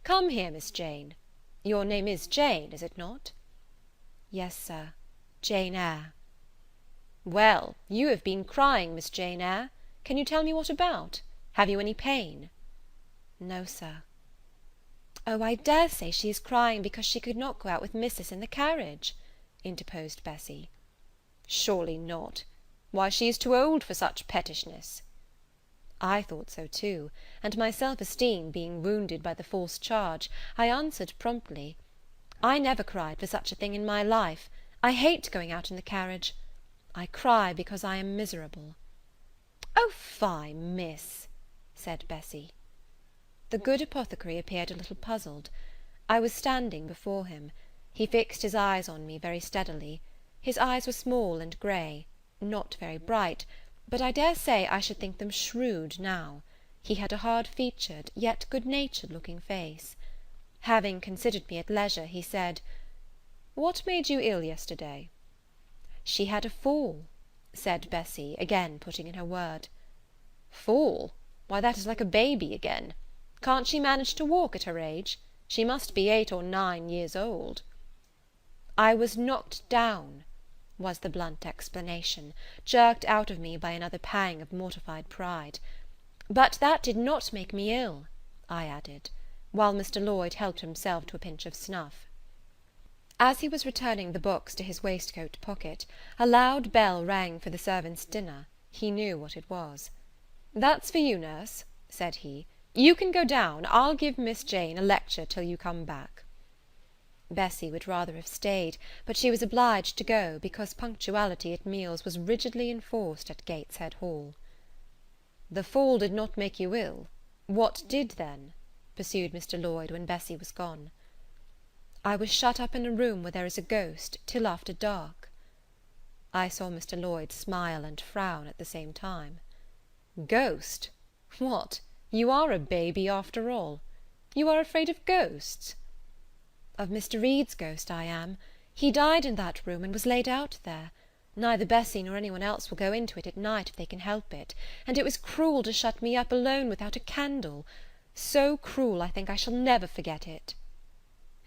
Come here, Miss Jane. Your name is Jane, is it not?" "Yes, sir, Jane Eyre." "Well, you have been crying, Miss Jane Eyre. Can you tell me what about? Have you any pain?" "No, sir." "Oh, I dare say she is crying because she could not go out with missus in the carriage," interposed Bessie. "Surely not. Why, she is too old for such pettishness." I thought so too, and my self-esteem being wounded by the false charge, I answered promptly, "I never cried for such a thing in my life. I hate going out in the carriage. I cry because I am miserable." "Oh, fie, miss," said Bessie. The good apothecary appeared a little puzzled. I was standing before him. He fixed his eyes on me very steadily. His eyes were small and grey, not very bright, but I dare say I should think them shrewd now. He had a hard-featured, yet good-natured looking face. Having considered me at leisure, he said, "What made you ill yesterday?" "She had a fall," said Bessie, again putting in her word. "Fall? Why, that is like a baby again. Can't she manage to walk at her age? She must be 8 or 9 years old." "I was knocked down," was the blunt explanation, jerked out of me by another pang of mortified pride. "But that did not make me ill," I added, while Mr. Lloyd helped himself to a pinch of snuff. As he was returning the books to his waistcoat pocket, a loud bell rang for the servants' dinner. He knew what it was. "That's for you, nurse," said he. "You can go down. I'll give Miss Jane a lecture till you come back." Bessie would rather have stayed, but she was obliged to go, because punctuality at meals was rigidly enforced at Gateshead Hall. "The fall did not make you ill. What did then?" pursued Mr. Lloyd, when Bessie was gone. "I was shut up in a room where there is a ghost, till after dark." I saw Mr. Lloyd smile and frown at the same time. "Ghost? What, you are a baby after all? You are afraid of ghosts?" "Of Mr. Reed's ghost I am. He died in that room, and was laid out there. Neither Bessie nor any one else will go into it at night if they can help it, and it was cruel to shut me up alone without a candle. So cruel, I think I shall never forget it."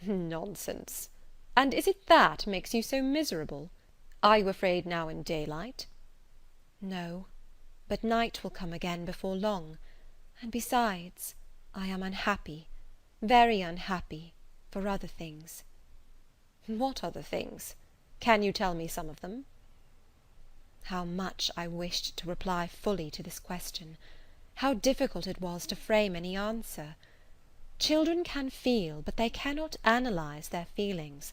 "Nonsense! And is it that makes you so miserable? Are you afraid now in daylight?" "No, but night will come again before long, and besides, I am unhappy, very unhappy, for other things." "What other things? Can you tell me some of them?" How much I wished to reply fully to this question! How difficult it was to frame any answer! Children can feel, but they cannot analyze their feelings,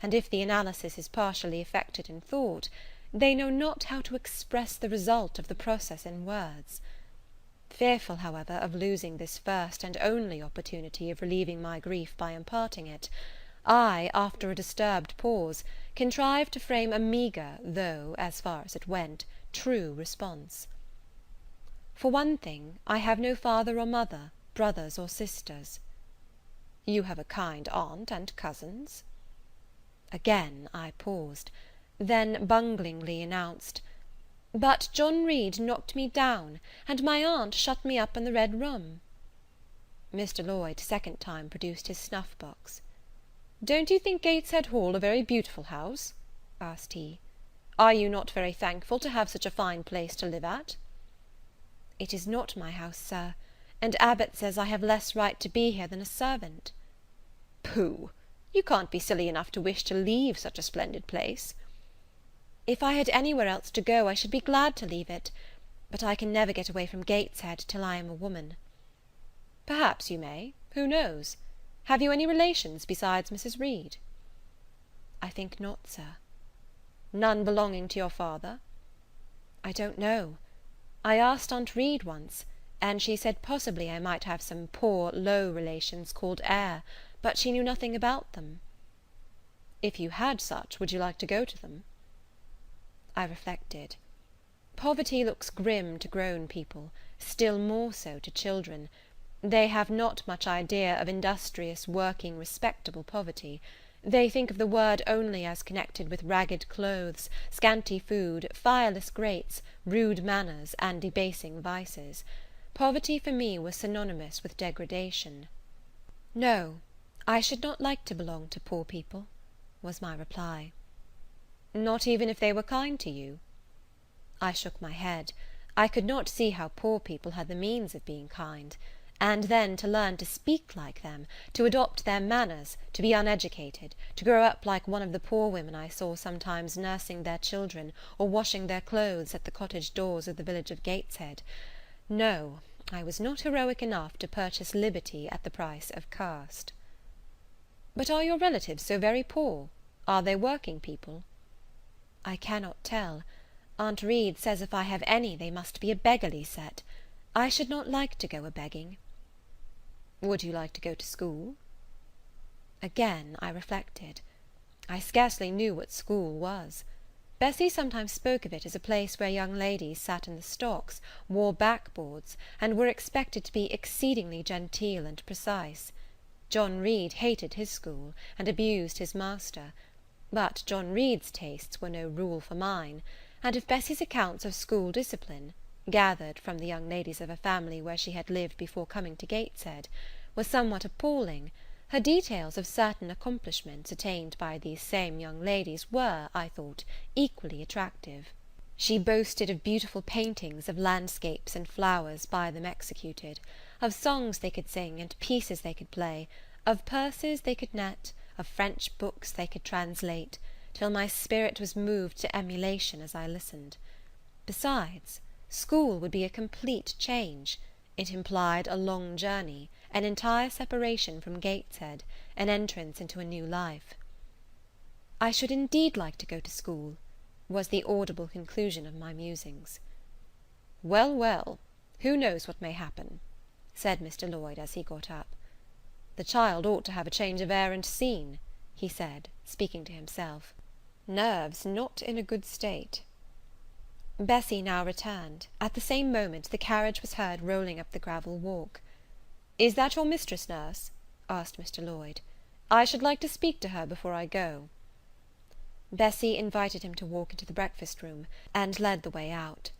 and if the analysis is partially effected in thought, they know not how to express the result of the process in words. Fearful, however, of losing this first and only opportunity of relieving my grief by imparting it, I, after a disturbed pause, contrived to frame a meagre, though, as far as it went, true response. "For one thing, I have no father or mother, brothers or sisters." "You have a kind aunt and cousins." Again I paused, then bunglingly announced, But John Reed knocked me down, and my aunt shut me up in the Red Room." Mr. Lloyd second time produced his snuff box. "Don't you think Gateshead Hall a very beautiful house?" asked he. "Are you not very thankful to have such a fine place to live at?" "It is not my house, Sir, and Abbot says I have less right to be here than a servant." "Pooh! You can't be silly enough to wish to leave such a splendid place." "If I had anywhere else to go, I should be glad to leave it, but I can never get away from Gateshead till I am a woman." "Perhaps you may. Who knows? Have you any relations besides Mrs. Reed?" "I think not, Sir." "None belonging to your father?" "I don't know. I asked Aunt Reed once, and she said possibly I might have some poor, low relations called Eyre, but she knew nothing about them." "If you had such, would you like to go to them?" I reflected. Poverty looks grim to grown people, still more so to children. They have not much idea of industrious, working, respectable poverty. They think of the word only as connected with ragged clothes, scanty food, fireless grates, rude manners, and debasing vices. Poverty for me was synonymous with degradation. "No, I should not like to belong to poor people," was my reply. "Not even if they were kind to you?" I shook my head. I could not see how poor people had the means of being kind. And then to learn to speak like them, to adopt their manners, to be uneducated, to grow up like one of the poor women I saw sometimes nursing their children or washing their clothes at the cottage doors of the village of Gateshead. No, I was not heroic enough to purchase liberty at the price of caste. "But are your relatives so very poor? Are they working people?" "I cannot tell. Aunt Reed says if I have any they must be a beggarly set. I should not like to go a-begging." "Would you like to go to school?" Again I reflected. I scarcely knew what school was. Bessie sometimes spoke of it as a place where young ladies sat in the stocks, wore backboards, and were expected to be exceedingly genteel and precise. John Reed hated his school, and abused his master. But John Reed's tastes were no rule for mine, and if Bessie's accounts of school discipline, gathered from the young ladies of a family where she had lived before coming to Gateshead, was somewhat appalling, her details of certain accomplishments attained by these same young ladies were, I thought, equally attractive. She boasted of beautiful paintings of landscapes and flowers by them executed, of songs they could sing and pieces they could play, of purses they could net, of French books they could translate, till my spirit was moved to emulation as I listened. Besides, school would be a complete change. It implied a long journey, an entire separation from Gateshead, an entrance into a new life. "I should indeed like to go to school," was the audible conclusion of my musings. "Well, well, who knows what may happen?" said Mr. Lloyd as he got up. "The child ought to have a change of air and scene," he said, speaking to himself. "Nerves not in a good state." Bessie now returned. At the same moment the carriage was heard rolling up the gravel walk. "Is that your mistress, nurse?" asked Mr. Lloyd. "I should like to speak to her before I go." Bessie invited him to walk into the breakfast room, and led the way out.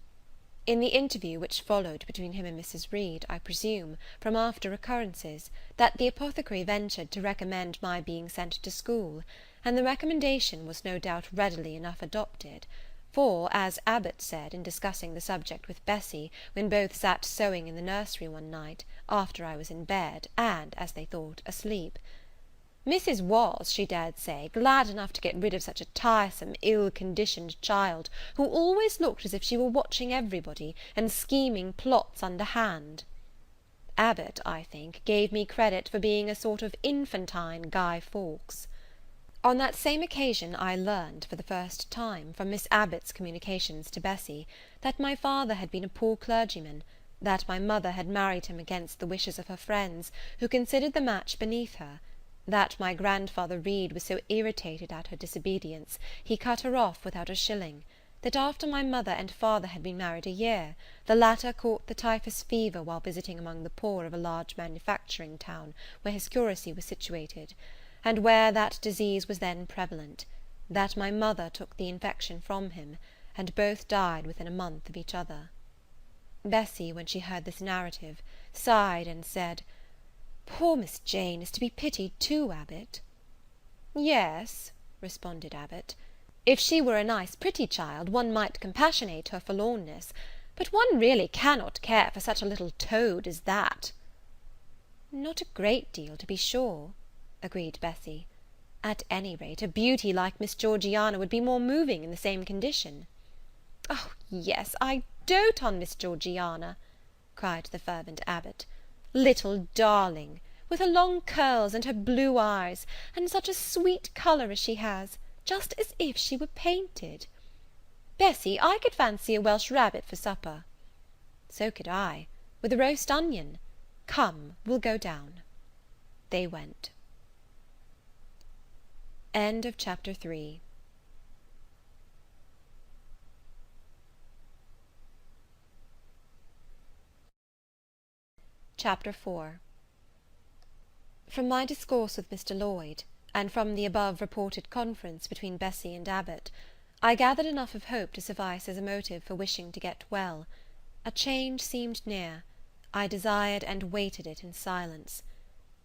In the interview which followed between him and Mrs. Reed, I presume, from after occurrences, that the apothecary ventured to recommend my being sent to school, and the recommendation was no doubt readily enough adopted; for, as Abbot said, in discussing the subject with Bessie, when both sat sewing in the nursery one night, after I was in bed, and, as they thought, asleep, Mrs. was, she dared say, glad enough to get rid of such a tiresome, ill-conditioned child, who always looked as if she were watching everybody, and scheming plots underhand. Abbot, I think, gave me credit for being a sort of infantine Guy Fawkes. On that same occasion I learned, for the first time, from Miss Abbot's communications to Bessie, that my father had been a poor clergyman, that my mother had married him against the wishes of her friends, who considered the match beneath her, that my grandfather Reed was so irritated at her disobedience, he cut her off without a shilling, that after my mother and father had been married a year, the latter caught the typhus fever while visiting among the poor of a large manufacturing town where his curacy was situated, and where that disease was then prevalent, that my mother took the infection from him, and both died within a month of each other. Bessie, when she heard this narrative, sighed and said, "Poor Miss Jane is to be pitied too, Abbot." "Yes," responded Abbot, "if she were a nice pretty child, one might compassionate her forlornness, but one really cannot care for such a little toad as that." "Not a great deal, to be sure," agreed Bessie. "At any rate, a beauty like Miss Georgiana would be more moving in the same condition." "Oh, yes, I dote on Miss Georgiana," cried the fervent Abbot. "Little darling! With her long curls, and her blue eyes, and such a sweet colour as she has, just as if she were painted. Bessie, I could fancy a Welsh rabbit for supper." "So could I, with a roast onion. Come, we'll go down." They went. End of Chapter 3. Chapter 4. From my discourse with Mr. Lloyd, and from the above reported conference between Bessie and Abbot, I gathered enough of hope to suffice as a motive for wishing to get well. A change seemed near. I desired and waited it in silence.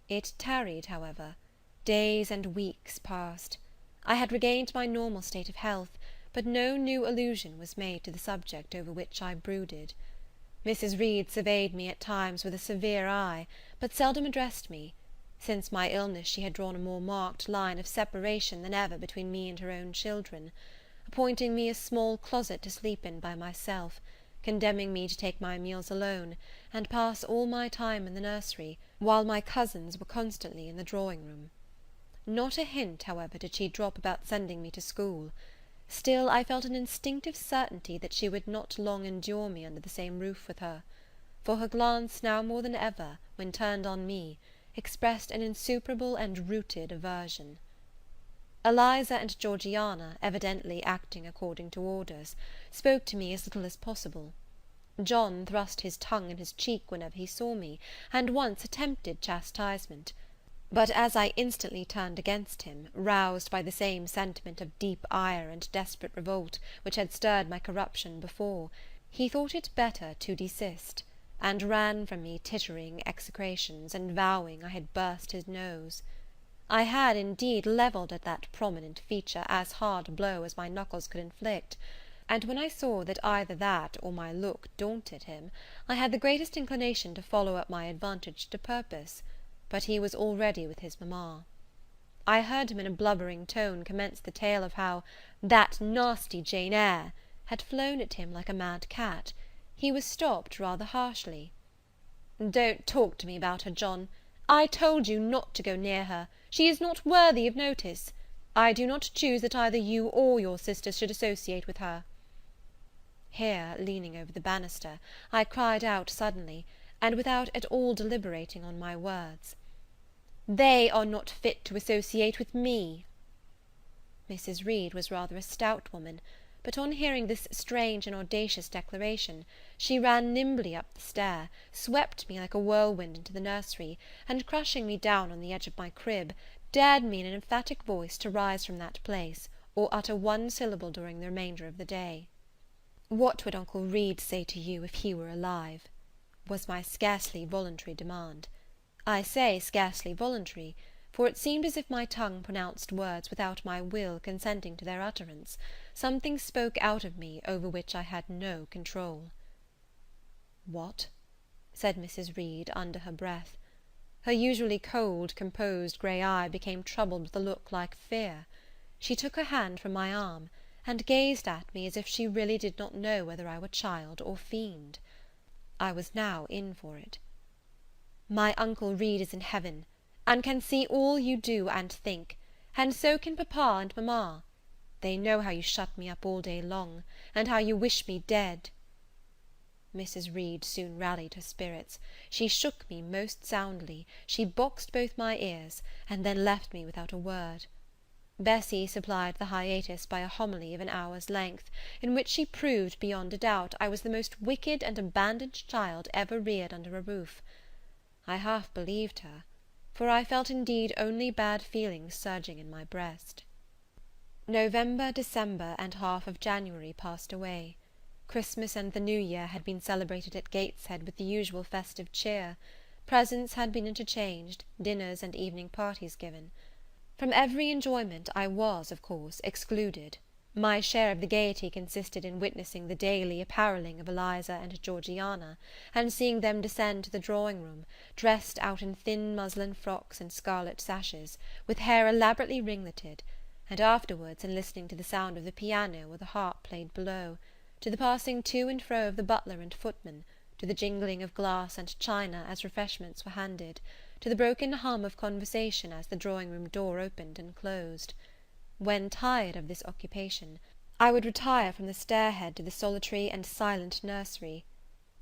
It tarried, however. Days and weeks passed. I had regained my normal state of health, but no new allusion was made to the subject over which I brooded. Mrs. Reed surveyed me at times with a severe eye, but seldom addressed me. Since my illness she had drawn a more marked line of separation than ever between me and her own children, appointing me a small closet to sleep in by myself, condemning me to take my meals alone, and pass all my time in the nursery, while my cousins were constantly in the drawing-room. Not a hint, however, did she drop about sending me to school. Still I felt an instinctive certainty that she would not long endure me under the same roof with her; for her glance, now more than ever, when turned on me, expressed an insuperable and rooted aversion. Eliza and Georgiana, evidently acting according to orders, spoke to me as little as possible. John thrust his tongue in his cheek whenever he saw me, and once attempted chastisement; but as I instantly turned against him, roused by the same sentiment of deep ire and desperate revolt which had stirred my corruption before, he thought it better to desist, and ran from me tittering execrations, and vowing I had burst his nose. I had, indeed, levelled at that prominent feature as hard a blow as my knuckles could inflict; and when I saw that either that or my look daunted him, I had the greatest inclination to follow up my advantage to purpose; but he was already with his mamma. I heard him in a blubbering tone commence the tale of how "that nasty Jane Eyre" had flown at him like a mad cat. He was stopped rather harshly. "Don't talk to me about her, John. I told you not to go near her. She is not worthy of notice. I do not choose that either you or your sisters should associate with her." Here, leaning over the banister, I cried out suddenly, and without at all deliberating on my words, "They are not fit to associate with me." Mrs. Reed was rather a stout woman, but on hearing this strange and audacious declaration, she ran nimbly up the stair, swept me like a whirlwind into the nursery, and crushing me down on the edge of my crib, dared me in an emphatic voice to rise from that place, or utter one syllable during the remainder of the day. "What would Uncle Reed say to you if he were alive?" was my scarcely voluntary demand. I say scarcely voluntary, for it seemed as if my tongue pronounced words without my will consenting to their utterance. Something spoke out of me over which I had no control. "What?" said Mrs. Reed under her breath. Her usually cold, composed grey eye became troubled with a look like fear. She took her hand from my arm, and gazed at me as if she really did not know whether I were child or fiend. I was now in for it. "My Uncle Reed is in heaven, and can see all you do and think, and so can papa and mamma. They know how you shut me up all day long, and how you wish me dead." Mrs. Reed soon rallied her spirits. She shook me most soundly, she boxed both my ears, and then left me without a word. Bessie supplied the hiatus by a homily of an hour's length, in which she proved, beyond a doubt, I was the most wicked and abandoned child ever reared under a roof. I half believed her, for I felt indeed only bad feelings surging in my breast. November, December, and half of January passed away. Christmas and the New Year had been celebrated at Gateshead with the usual festive cheer. Presents had been interchanged, dinners and evening parties given. From every enjoyment I was, of course, excluded. My share of the gaiety consisted in witnessing the daily apparelling of Eliza and Georgiana, and seeing them descend to the drawing-room, dressed out in thin muslin frocks and scarlet sashes, with hair elaborately ringleted, and afterwards in listening to the sound of the piano or the harp played below, to the passing to and fro of the butler and footman, to the jingling of glass and china as refreshments were handed, to the broken hum of conversation as the drawing-room door opened and closed. When tired of this occupation, I would retire from the stair-head to the solitary and silent nursery.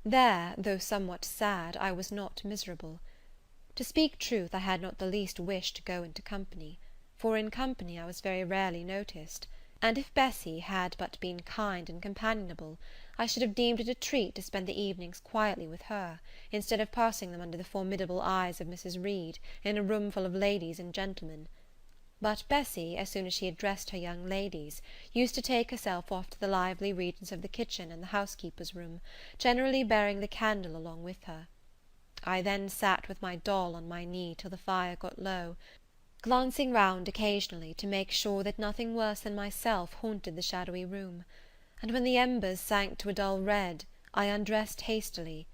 There, though somewhat sad, I was not miserable. To speak truth, I had not the least wish to go into company, for in company I was very rarely noticed, and if Bessie had but been kind and companionable, I should have deemed it a treat to spend the evenings quietly with her, instead of passing them under the formidable eyes of Mrs. Reed, in a room full of ladies and gentlemen. But Bessie, as soon as she had dressed her young ladies, used to take herself off to the lively regions of the kitchen and the housekeeper's room, generally bearing the candle along with her. I then sat with my doll on my knee till the fire got low, glancing round occasionally to make sure that nothing worse than myself haunted the shadowy room; and when the embers sank to a dull red, I undressed hastily,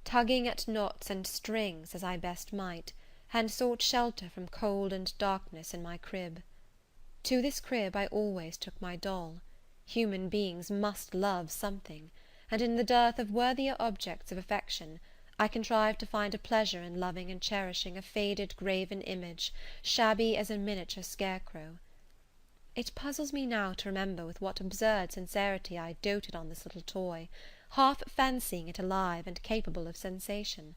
tugging at knots and strings as I best might, and sought shelter from cold and darkness in my crib. To this crib I always took my doll. Human beings must love something, and in the dearth of worthier objects of affection, I contrived to find a pleasure in loving and cherishing a faded graven image, shabby as a miniature scarecrow. It puzzles me now to remember with what absurd sincerity I doted on this little toy, half fancying it alive and capable of sensation.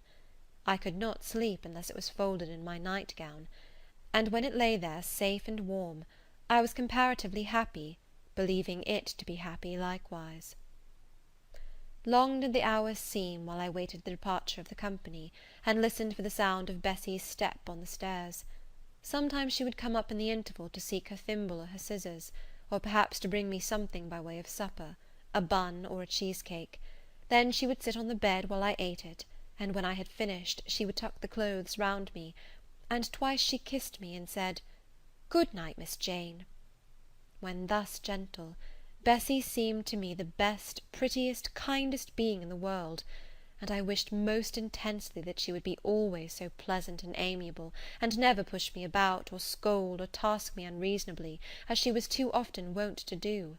I could not sleep unless it was folded in my night-gown, and when it lay there safe and warm, I was comparatively happy, believing it to be happy likewise. Long did the hours seem while I waited the departure of the company, and listened for the sound of Bessie's step on the stairs. Sometimes she would come up in the interval to seek her thimble or her scissors, or perhaps to bring me something by way of supper, a bun or a cheesecake. Then she would sit on the bed while I ate it, and when I had finished, she would tuck the clothes round me, and twice she kissed me, and said, "Good night, Miss Jane." When thus gentle, Bessie seemed to me the best, prettiest, kindest being in the world, and I wished most intensely that she would be always so pleasant and amiable, and never push me about, or scold, or task me unreasonably, as she was too often wont to do.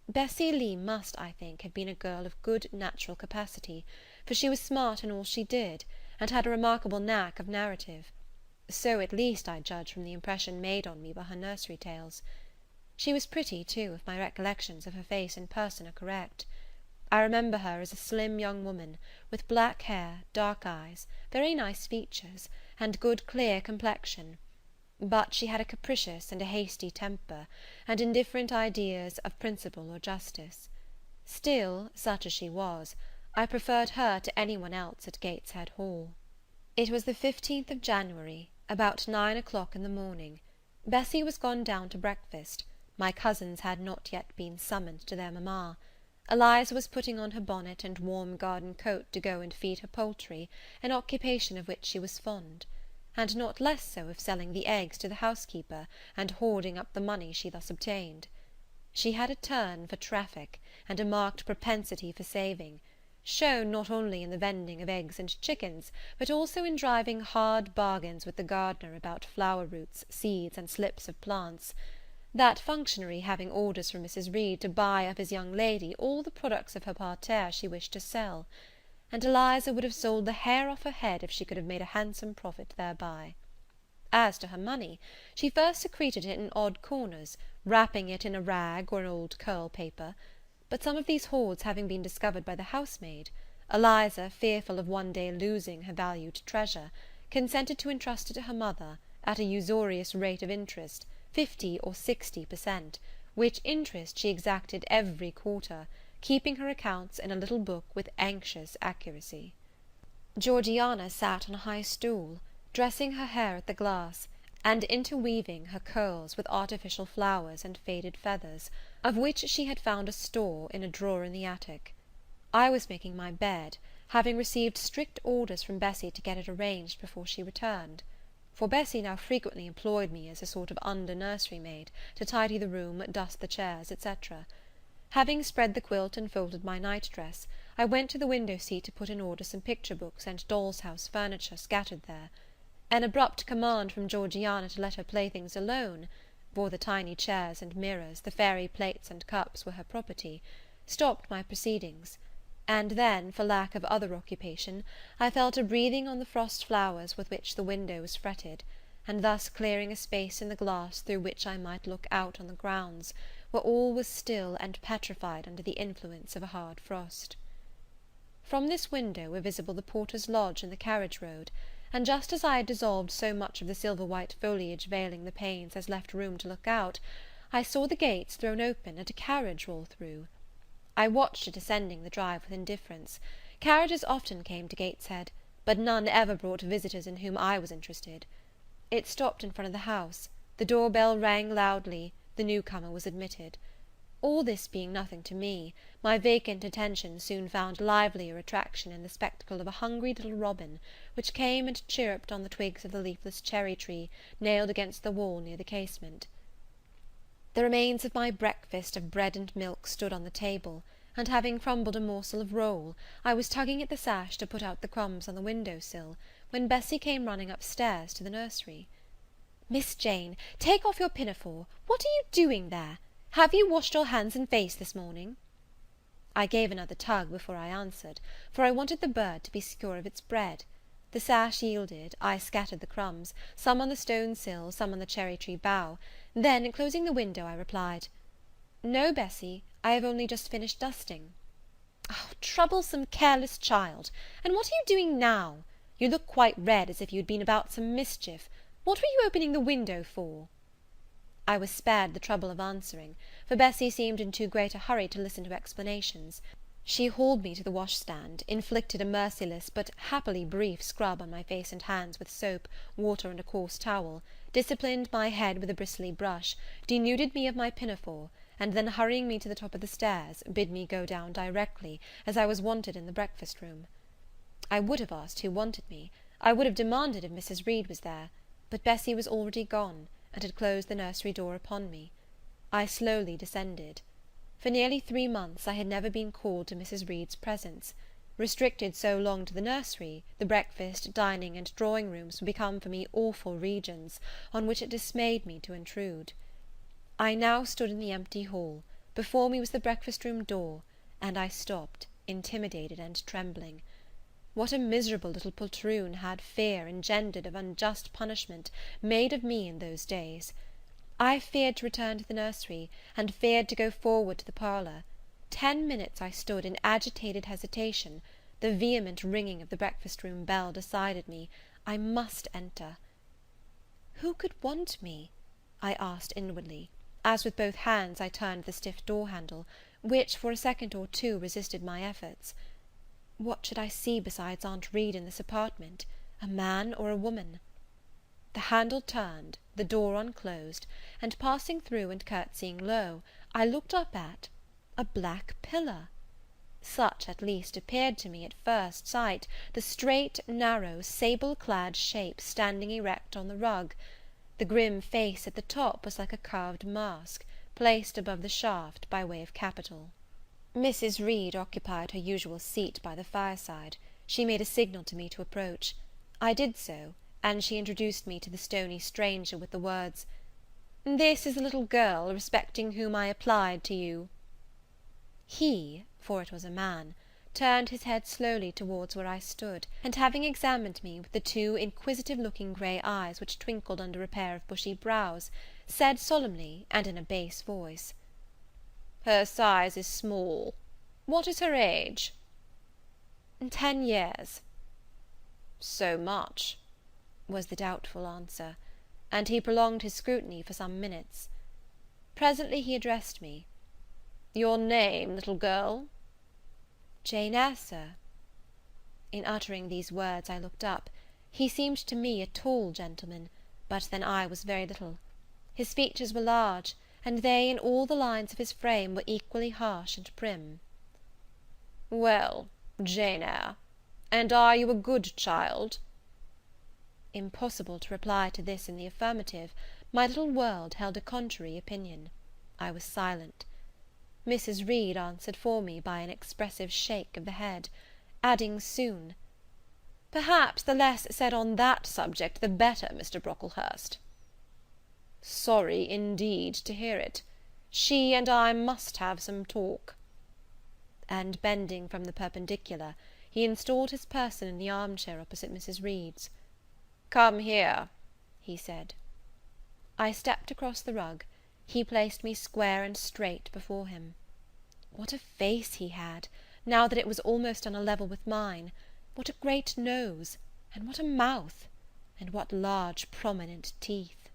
Bessie Lee must, I think, have been a girl of good natural capacity, for she was smart in all she did, and had a remarkable knack of narrative. So, at least, I judge from the impression made on me by her nursery tales. She was pretty, too, if my recollections of her face and person are correct. I remember her as a slim young woman, with black hair, dark eyes, very nice features, and good clear complexion; but she had a capricious and a hasty temper, and indifferent ideas of principle or justice. Still, such as she was, I preferred her to any one else at Gateshead Hall. It was the 15th of January, about 9 o'clock in the morning. Bessie was gone down to breakfast. My cousins had not yet been summoned to their mamma. Eliza was putting on her bonnet and warm garden coat to go and feed her poultry, an occupation of which she was fond, and not less so of selling the eggs to the housekeeper, and hoarding up the money she thus obtained. She had a turn for traffic, and a marked propensity for saving, shown not only in the vending of eggs and chickens, but also in driving hard bargains with the gardener about flower roots, seeds, and slips of plants, that functionary having orders from Mrs. Reed to buy of his young lady all the products of her parterre she wished to sell, and Eliza would have sold the hair off her head if she could have made a handsome profit thereby. As to her money, she first secreted it in odd corners, wrapping it in a rag or an old curl paper; but some of these hoards having been discovered by the housemaid, Eliza, fearful of one day losing her valued treasure, consented to entrust it to her mother, at a usurious rate of interest, 50 or 60 per cent., which interest she exacted every quarter, keeping her accounts in a little book with anxious accuracy. Georgiana sat on a high stool, dressing her hair at the glass, and interweaving her curls with artificial flowers and faded feathers, of which she had found a store in a drawer in the attic. I was making my bed, having received strict orders from Bessie to get it arranged before she returned; for Bessie now frequently employed me as a sort of under nursery maid, to tidy the room, dust the chairs, etc. Having spread the quilt and folded my night dress, I went to the window seat to put in order some picture books and doll's house furniture scattered there. An abrupt command from Georgiana to let her playthings alone, for the tiny chairs and mirrors, the fairy plates and cups were her property, stopped my proceedings; and then, for lack of other occupation, I fell to breathing on the frost flowers with which the window was fretted, and thus clearing a space in the glass through which I might look out on the grounds, where all was still and petrified under the influence of a hard frost. From this window were visible the porter's lodge and the carriage road, and just as I had dissolved so much of the silver-white foliage veiling the panes as left room to look out, I saw the gates thrown open, and a carriage roll through. I watched it ascending the drive with indifference. Carriages often came to Gateshead, but none ever brought visitors in whom I was interested. It stopped in front of the house, the door-bell rang loudly, the new-comer was admitted. All this being nothing to me, my vacant attention soon found livelier attraction in the spectacle of a hungry little robin, which came and chirruped on the twigs of the leafless cherry-tree nailed against the wall near the casement. The remains of my breakfast of bread and milk stood on the table, and having crumbled a morsel of roll, I was tugging at the sash to put out the crumbs on the window-sill, when Bessie came running upstairs to the nursery. "Miss Jane, take off your pinafore. What are you doing there? Have you washed your hands and face this morning?" I gave another tug before I answered, for I wanted the bird to be secure of its bread. The sash yielded, I scattered the crumbs, some on the stone sill, some on the cherry-tree bough; then, closing the window, I replied, "No, Bessie, I have only just finished dusting." "Oh, troublesome, careless child! And what are you doing now? You look quite red, as if you had been about some mischief. What were you opening the window for?" I was spared the trouble of answering, for Bessie seemed in too great a hurry to listen to explanations. She hauled me to the washstand, inflicted a merciless but happily brief scrub on my face and hands with soap, water, and a coarse towel, disciplined my head with a bristly brush, denuded me of my pinafore, and then hurrying me to the top of the stairs, bid me go down directly, as I was wanted in the breakfast-room. I would have asked who wanted me. I would have demanded if Mrs. Reed was there, but Bessie was already gone, and had closed the nursery door upon me. I slowly descended. For nearly 3 months I had never been called to Mrs. Reed's presence. Restricted so long to the nursery, the breakfast, dining, and drawing-rooms were become for me awful regions, on which it dismayed me to intrude. I now stood in the empty hall; before me was the breakfast-room door, and I stopped, intimidated and trembling. What a miserable little poltroon had fear, engendered of unjust punishment, made of me in those days! I feared to return to the nursery, and feared to go forward to the parlour. 10 minutes I stood in agitated hesitation; the vehement ringing of the breakfast-room bell decided me. I must enter. Who could want me? I asked inwardly, as with both hands I turned the stiff door-handle, which, for a second or two, resisted my efforts. What should I see besides Aunt Reed in this apartment? A man or a woman? The handle turned, the door unclosed, and passing through and curtsying low, I looked up at a black pillar. Such, at least, appeared to me at first sight the straight, narrow, sable-clad shape standing erect on the rug. The grim face at the top was like a carved mask, placed above the shaft by way of capital. Mrs. Reed occupied her usual seat by the fireside. She made a signal to me to approach. I did so, and she introduced me to the stony stranger with the words, "This is the little girl respecting whom I applied to you." He, for it was a man, turned his head slowly towards where I stood, and having examined me with the 2 inquisitive-looking grey eyes which twinkled under a pair of bushy brows, said solemnly, and in a bass voice, "Her size is small. What is her age?" 10 years. "So much," was the doubtful answer, and he prolonged his scrutiny for some minutes. Presently he addressed me. "Your name, little girl?" "Jane Eyre, sir." In uttering these words I looked up. He seemed to me a tall gentleman, but then I was very little. His features were large, and they and all the lines of his frame were equally harsh and prim. "Well, Jane Eyre, and are you a good child?" Impossible to reply to this in the affirmative. My little world held a contrary opinion. I was silent. Mrs. Reed answered for me by an expressive shake of the head, adding soon, "Perhaps the less said on that subject the better, Mr. Brocklehurst." "Sorry, indeed, to hear it. She and I must have some talk." And, bending from the perpendicular, he installed his person in the arm-chair opposite Mrs. Reed's. "Come here," he said. I stepped across the rug. He placed me square and straight before him. What a face he had, now that it was almost on a level with mine! What a great nose! And what a mouth! And what large prominent teeth!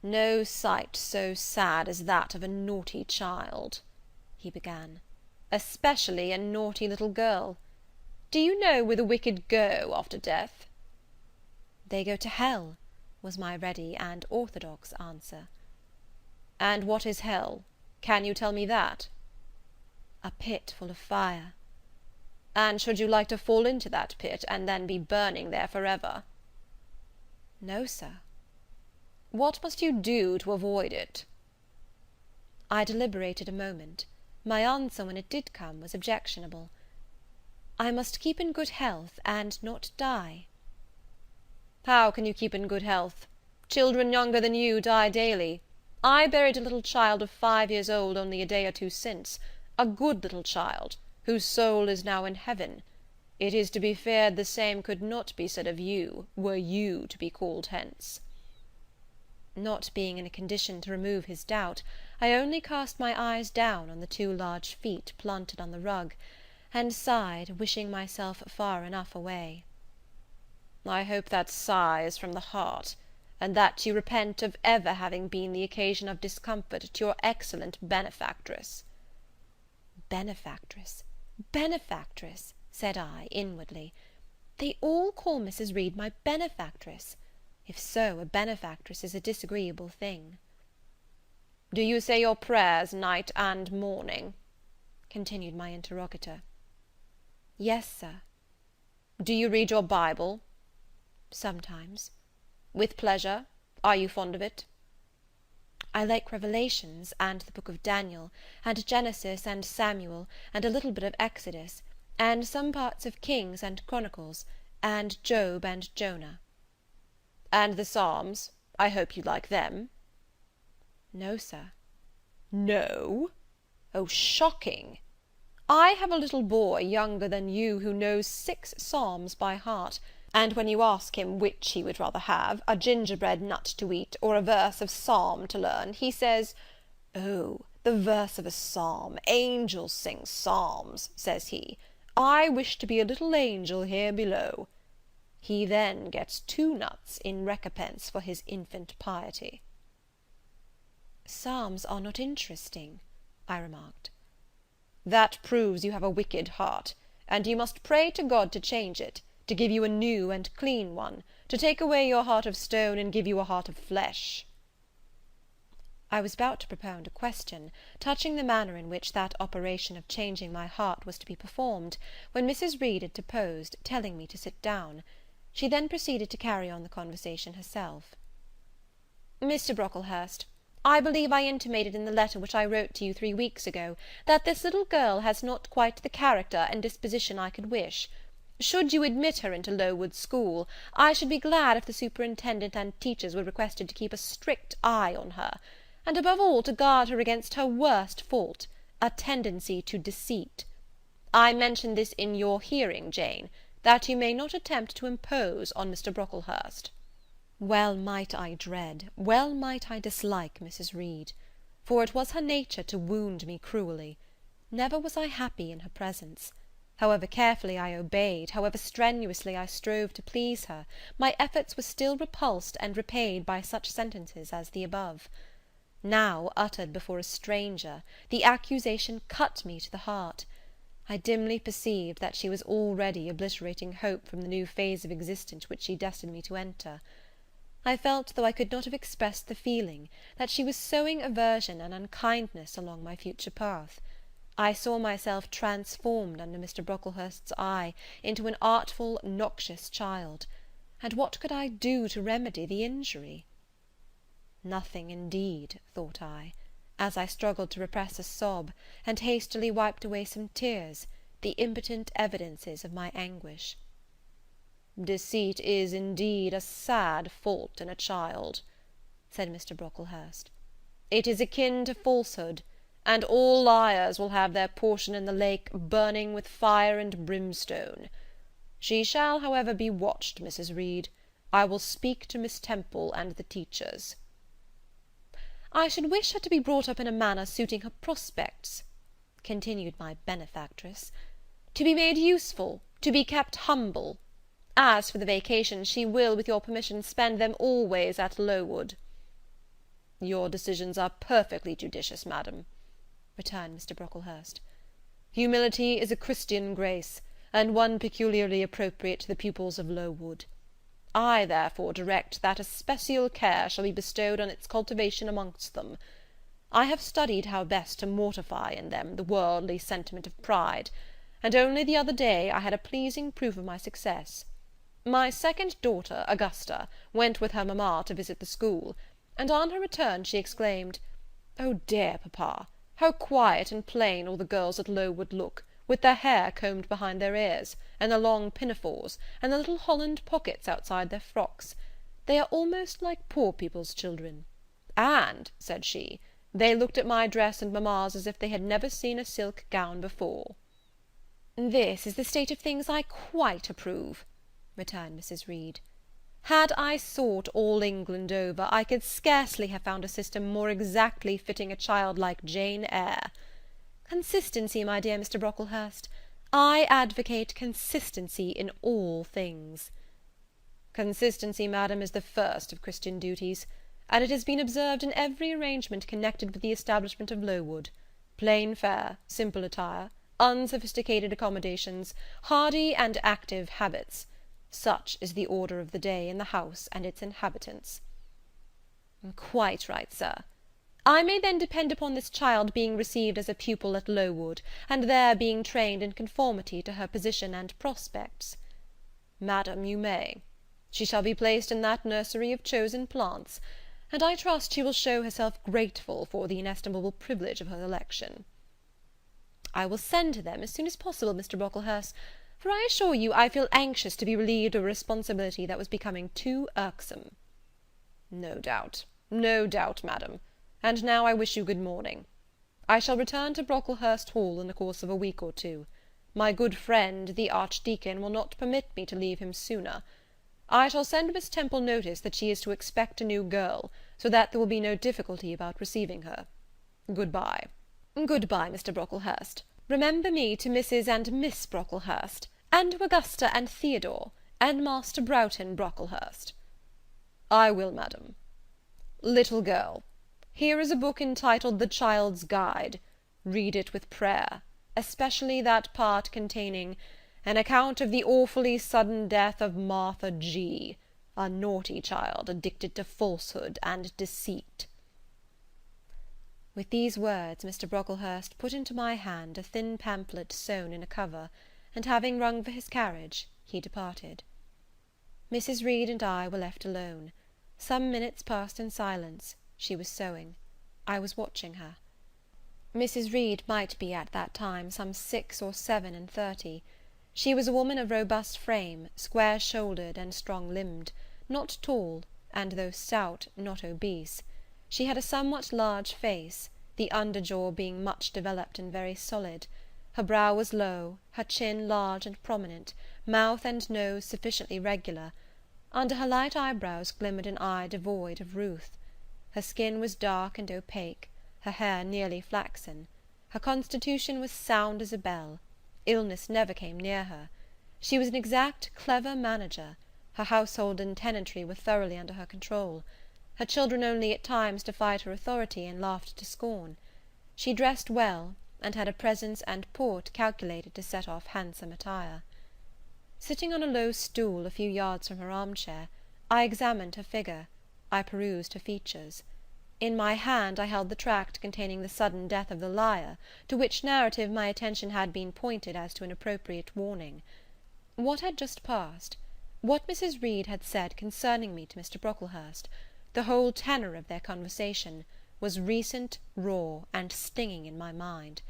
"No sight so sad as that of a naughty child," he began, "especially a naughty little girl. Do you know where the wicked go after death?" "They go to hell," was my ready and orthodox answer. "And what is hell? Can you tell me that?" "A pit full of fire." "And should you like to fall into that pit, and then be burning there for ever?" "No, sir." "What must you do to avoid it?" I deliberated a moment. My answer, when it did come, was objectionable. "I must keep in good health, and not die." "How can you keep in good health? Children younger than you die daily. I buried a little child of 5 years old only a day or two since, a good little child, whose soul is now in heaven. It is to be feared the same could not be said of you, were you to be called hence." Not being in a condition to remove his doubt, I only cast my eyes down on the 2 large feet planted on the rug, and sighed, wishing myself far enough away. "I hope that sigh is from the heart, and that you repent of ever having been the occasion of discomfort to your excellent benefactress." Benefactress, benefactress, said I, inwardly. They all call Mrs. Reed my benefactress. If so, a benefactress is a disagreeable thing. "Do you say your prayers night and morning?" continued my interrogator. "Yes, sir." "Do you read your Bible?" "Sometimes." "With pleasure? Are you fond of it?" "I like Revelations, and the book of Daniel, and Genesis and Samuel, and a little bit of Exodus, and some parts of Kings and Chronicles, and Job and Jonah." "And the Psalms? I hope you like them?" "No, sir." "No? Oh, shocking! I have a little boy younger than you who knows 6 Psalms by heart, and when you ask him which he would rather have, a gingerbread nut to eat, or a verse of Psalm to learn, he says, 'Oh, the verse of a Psalm! Angels sing Psalms,' says he. 'I wish to be a little angel here below.' He then gets 2 nuts in recompense for his infant piety." "Psalms are not interesting," I remarked. "That proves you have a wicked heart, and you must pray to God to change it, to give you a new and clean one, to take away your heart of stone, and give you a heart of flesh." I was about to propound a question, touching the manner in which that operation of changing my heart was to be performed, when Mrs. Reed interposed, telling me to sit down. She then proceeded to carry on the conversation herself. "Mr. Brocklehurst, I believe I intimated in the letter which I wrote to you 3 weeks ago, that this little girl has not quite the character and disposition I could wish. Should you admit her into Lowood School, I should be glad if the superintendent and teachers were requested to keep a strict eye on her, and above all to guard her against her worst fault, a tendency to deceit. I mention this in your hearing, Jane, that you may not attempt to impose on Mr. Brocklehurst." Well might I dread, well might I dislike Mrs. Reed, for it was her nature to wound me cruelly. Never was I happy in her presence. However carefully I obeyed, however strenuously I strove to please her, my efforts were still repulsed and repaid by such sentences as the above. Now, uttered before a stranger, the accusation cut me to the heart. I dimly perceived that she was already obliterating hope from the new phase of existence which she destined me to enter. I felt, though I could not have expressed the feeling, that she was sowing aversion and unkindness along my future path. I saw myself transformed under Mr. Brocklehurst's eye into an artful, noxious child; and what could I do to remedy the injury? Nothing, indeed, thought I, as I struggled to repress a sob, and hastily wiped away some tears, the impotent evidences of my anguish. "Deceit is, indeed, a sad fault in a child," said Mr. Brocklehurst. "It is akin to falsehood, and all liars will have their portion in the lake burning with fire and brimstone. She shall, however, be watched, Mrs. Reed. I will speak to Miss Temple and the teachers." "I should wish her to be brought up in a manner suiting her prospects," continued my benefactress, "to be made useful, to be kept humble. As for the vacations, she will, with your permission, spend them always at Lowood." "Your decisions are perfectly judicious, madam," returned Mr. Brocklehurst. "Humility is a Christian grace, and one peculiarly appropriate to the pupils of Lowood. I, therefore, direct that especial care shall be bestowed on its cultivation amongst them. I have studied how best to mortify in them the worldly sentiment of pride, and only the other day I had a pleasing proof of my success. My second daughter, Augusta, went with her mamma to visit the school, and on her return she exclaimed, "Oh, dear, papa, how quiet and plain all the girls at Lowood look, with their hair combed behind their ears, and their long pinafores, and the little holland pockets outside their frocks. They are almost like poor people's children. And," said she, "they looked at my dress and mamma's as if they had never seen a silk gown before." "This is the state of things I quite approve," returned Mrs. Reed. "Had I sought all England over, I could scarcely have found a system more exactly fitting a child like Jane Eyre. Consistency, my dear Mr. Brocklehurst. I advocate consistency in all things." "Consistency, madam, is the first of Christian duties, and it has been observed in every arrangement connected with the establishment of Lowood. Plain fare, simple attire, unsophisticated accommodations, hardy and active habits. Such is the order of the day in the house and its inhabitants." "Quite right, sir. I may then depend upon this child being received as a pupil at Lowood, and there being trained in conformity to her position and prospects?" "Madam, you may. She shall be placed in that nursery of chosen plants, and I trust she will show herself grateful for the inestimable privilege of her election." "I will send to them as soon as possible, Mr. Brocklehurst, for I assure you I feel anxious to be relieved of a responsibility that was becoming too irksome." No doubt, madam. And now I wish you good morning. I shall return to Brocklehurst Hall in the course of a week or two. My good friend, the Archdeacon, will not permit me to leave him sooner. I shall send Miss Temple notice that she is to expect a new girl, so that there will be no difficulty about receiving her. Good-bye." "Good-bye, Mr. Brocklehurst. Remember me to Mrs. and Miss Brocklehurst, and to Augusta and Theodore, and Master Broughton Brocklehurst." "I will, madam. Little girl, here is a book entitled The Child's Guide. Read it with prayer, especially that part containing an account of the awfully sudden death of Martha G., a naughty child addicted to falsehood and deceit." With these words, Mr. Brocklehurst put into my hand a thin pamphlet sewn in a cover, and having rung for his carriage, he departed. Mrs. Reed and I were left alone. Some minutes passed in silence. She was sewing. I was watching her. Mrs. Reed might be at that time some 6 or 7 and 30. She was a woman of robust frame, square-shouldered and strong-limbed, not tall, and though stout, not obese. She had a somewhat large face, the underjaw being much developed and very solid. Her brow was low, her chin large and prominent, mouth and nose sufficiently regular. Under her light eyebrows glimmered an eye devoid of ruth. Her skin was dark and opaque, her hair nearly flaxen. Her constitution was sound as a bell. Illness never came near her. She was an exact, clever manager. Her household and tenantry were thoroughly under her control. Her children only at times defied her authority and laughed to scorn. She dressed well, and had a presence and port calculated to set off handsome attire. Sitting on a low stool a few yards from her armchair, I examined her figure, I perused her features. In my hand I held the tract containing the sudden death of the liar, to which narrative my attention had been pointed as to an appropriate warning. What had just passed, what Mrs. Reed had said concerning me to Mr. Brocklehurst, the whole tenor of their conversation, was recent, raw, and stinging in my mind.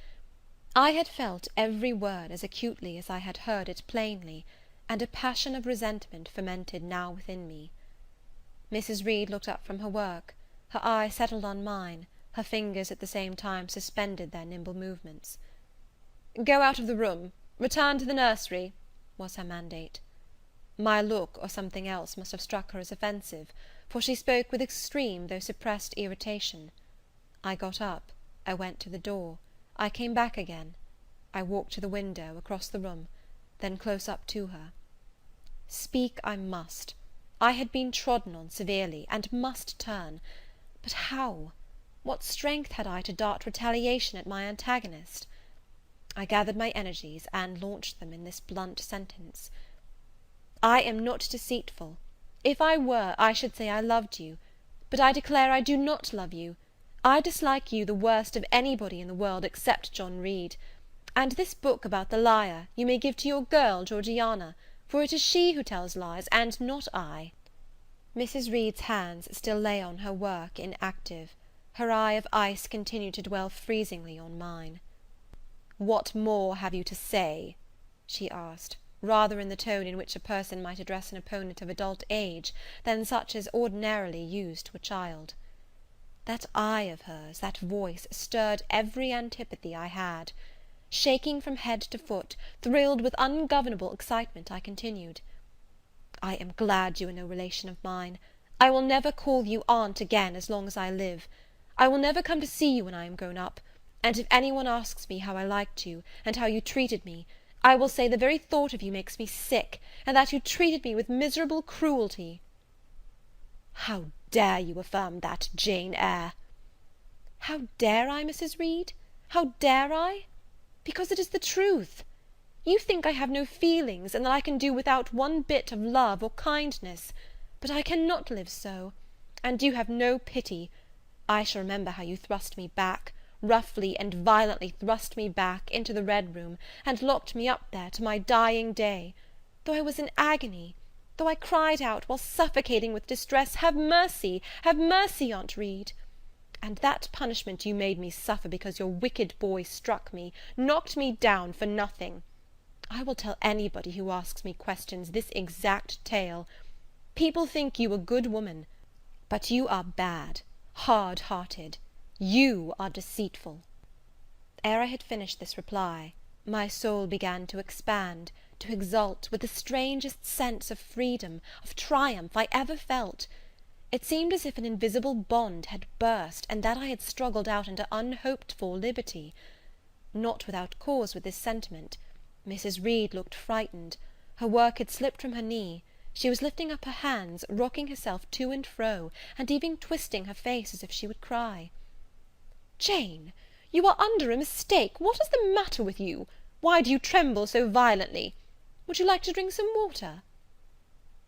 I had felt every word as acutely as I had heard it plainly, and a passion of resentment fermented now within me. Mrs. Reed looked up from her work, her eye settled on mine, her fingers at the same time suspended their nimble movements. "Go out of the room, return to the nursery," was her mandate. My look, or something else, must have struck her as offensive, for she spoke with extreme though suppressed irritation. I got up, I went to the door, I came back again, I walked to the window, across the room, then close up to her. Speak I must. I had been trodden on severely, and must turn. But how? What strength had I to dart retaliation at my antagonist? I gathered my energies, and launched them in this blunt sentence. I am not deceitful. If I were, I should say I loved you. But I declare I do not love you. I dislike you the worst of anybody in the world except John Reed. And this book about the liar you may give to your girl, Georgiana, for it is she who tells lies, and not I. Mrs. Reed's hands still lay on her work, inactive. Her eye of ice continued to dwell freezingly on mine. "What more have you to say?" she asked, rather in the tone in which a person might address an opponent of adult age, than such as ordinarily used to a child. That eye of hers, that voice, stirred every antipathy I had. Shaking from head to foot, thrilled with ungovernable excitement, I continued, "I am glad you are no relation of mine. I will never call you aunt again as long as I live. I will never come to see you when I am grown up; and if any one asks me how I liked you, and how you treated me, I will say the very thought of you makes me sick, and that you treated me with miserable cruelty." "How dare you affirm that, Jane Eyre?" "How dare I, Mrs. Reed? How dare I? Because it is the truth. You think I have no feelings, and that I can do without one bit of love or kindness; but I cannot live so. And you have no pity. I shall remember how you thrust me back, roughly and violently thrust me back, into the Red Room, and locked me up there, to my dying day; though I was in agony, though I cried out, while suffocating with distress, have mercy, Aunt Reed! And that punishment you made me suffer because your wicked boy struck me, knocked me down for nothing. I will tell anybody who asks me questions this exact tale. People think you a good woman, but you are bad, hard-hearted. You are deceitful." Ere I had finished this reply, my soul began to expand, to exult, with the strangest sense of freedom, of triumph, I ever felt. It seemed as if an invisible bond had burst, and that I had struggled out into unhoped-for liberty. Not without cause with this sentiment. Mrs. Reed looked frightened. Her work had slipped from her knee. She was lifting up her hands, rocking herself to and fro, and even twisting her face as if she would cry. "Jane, you are under a mistake. What is the matter with you? Why do you tremble so violently? Would you like to drink some water?"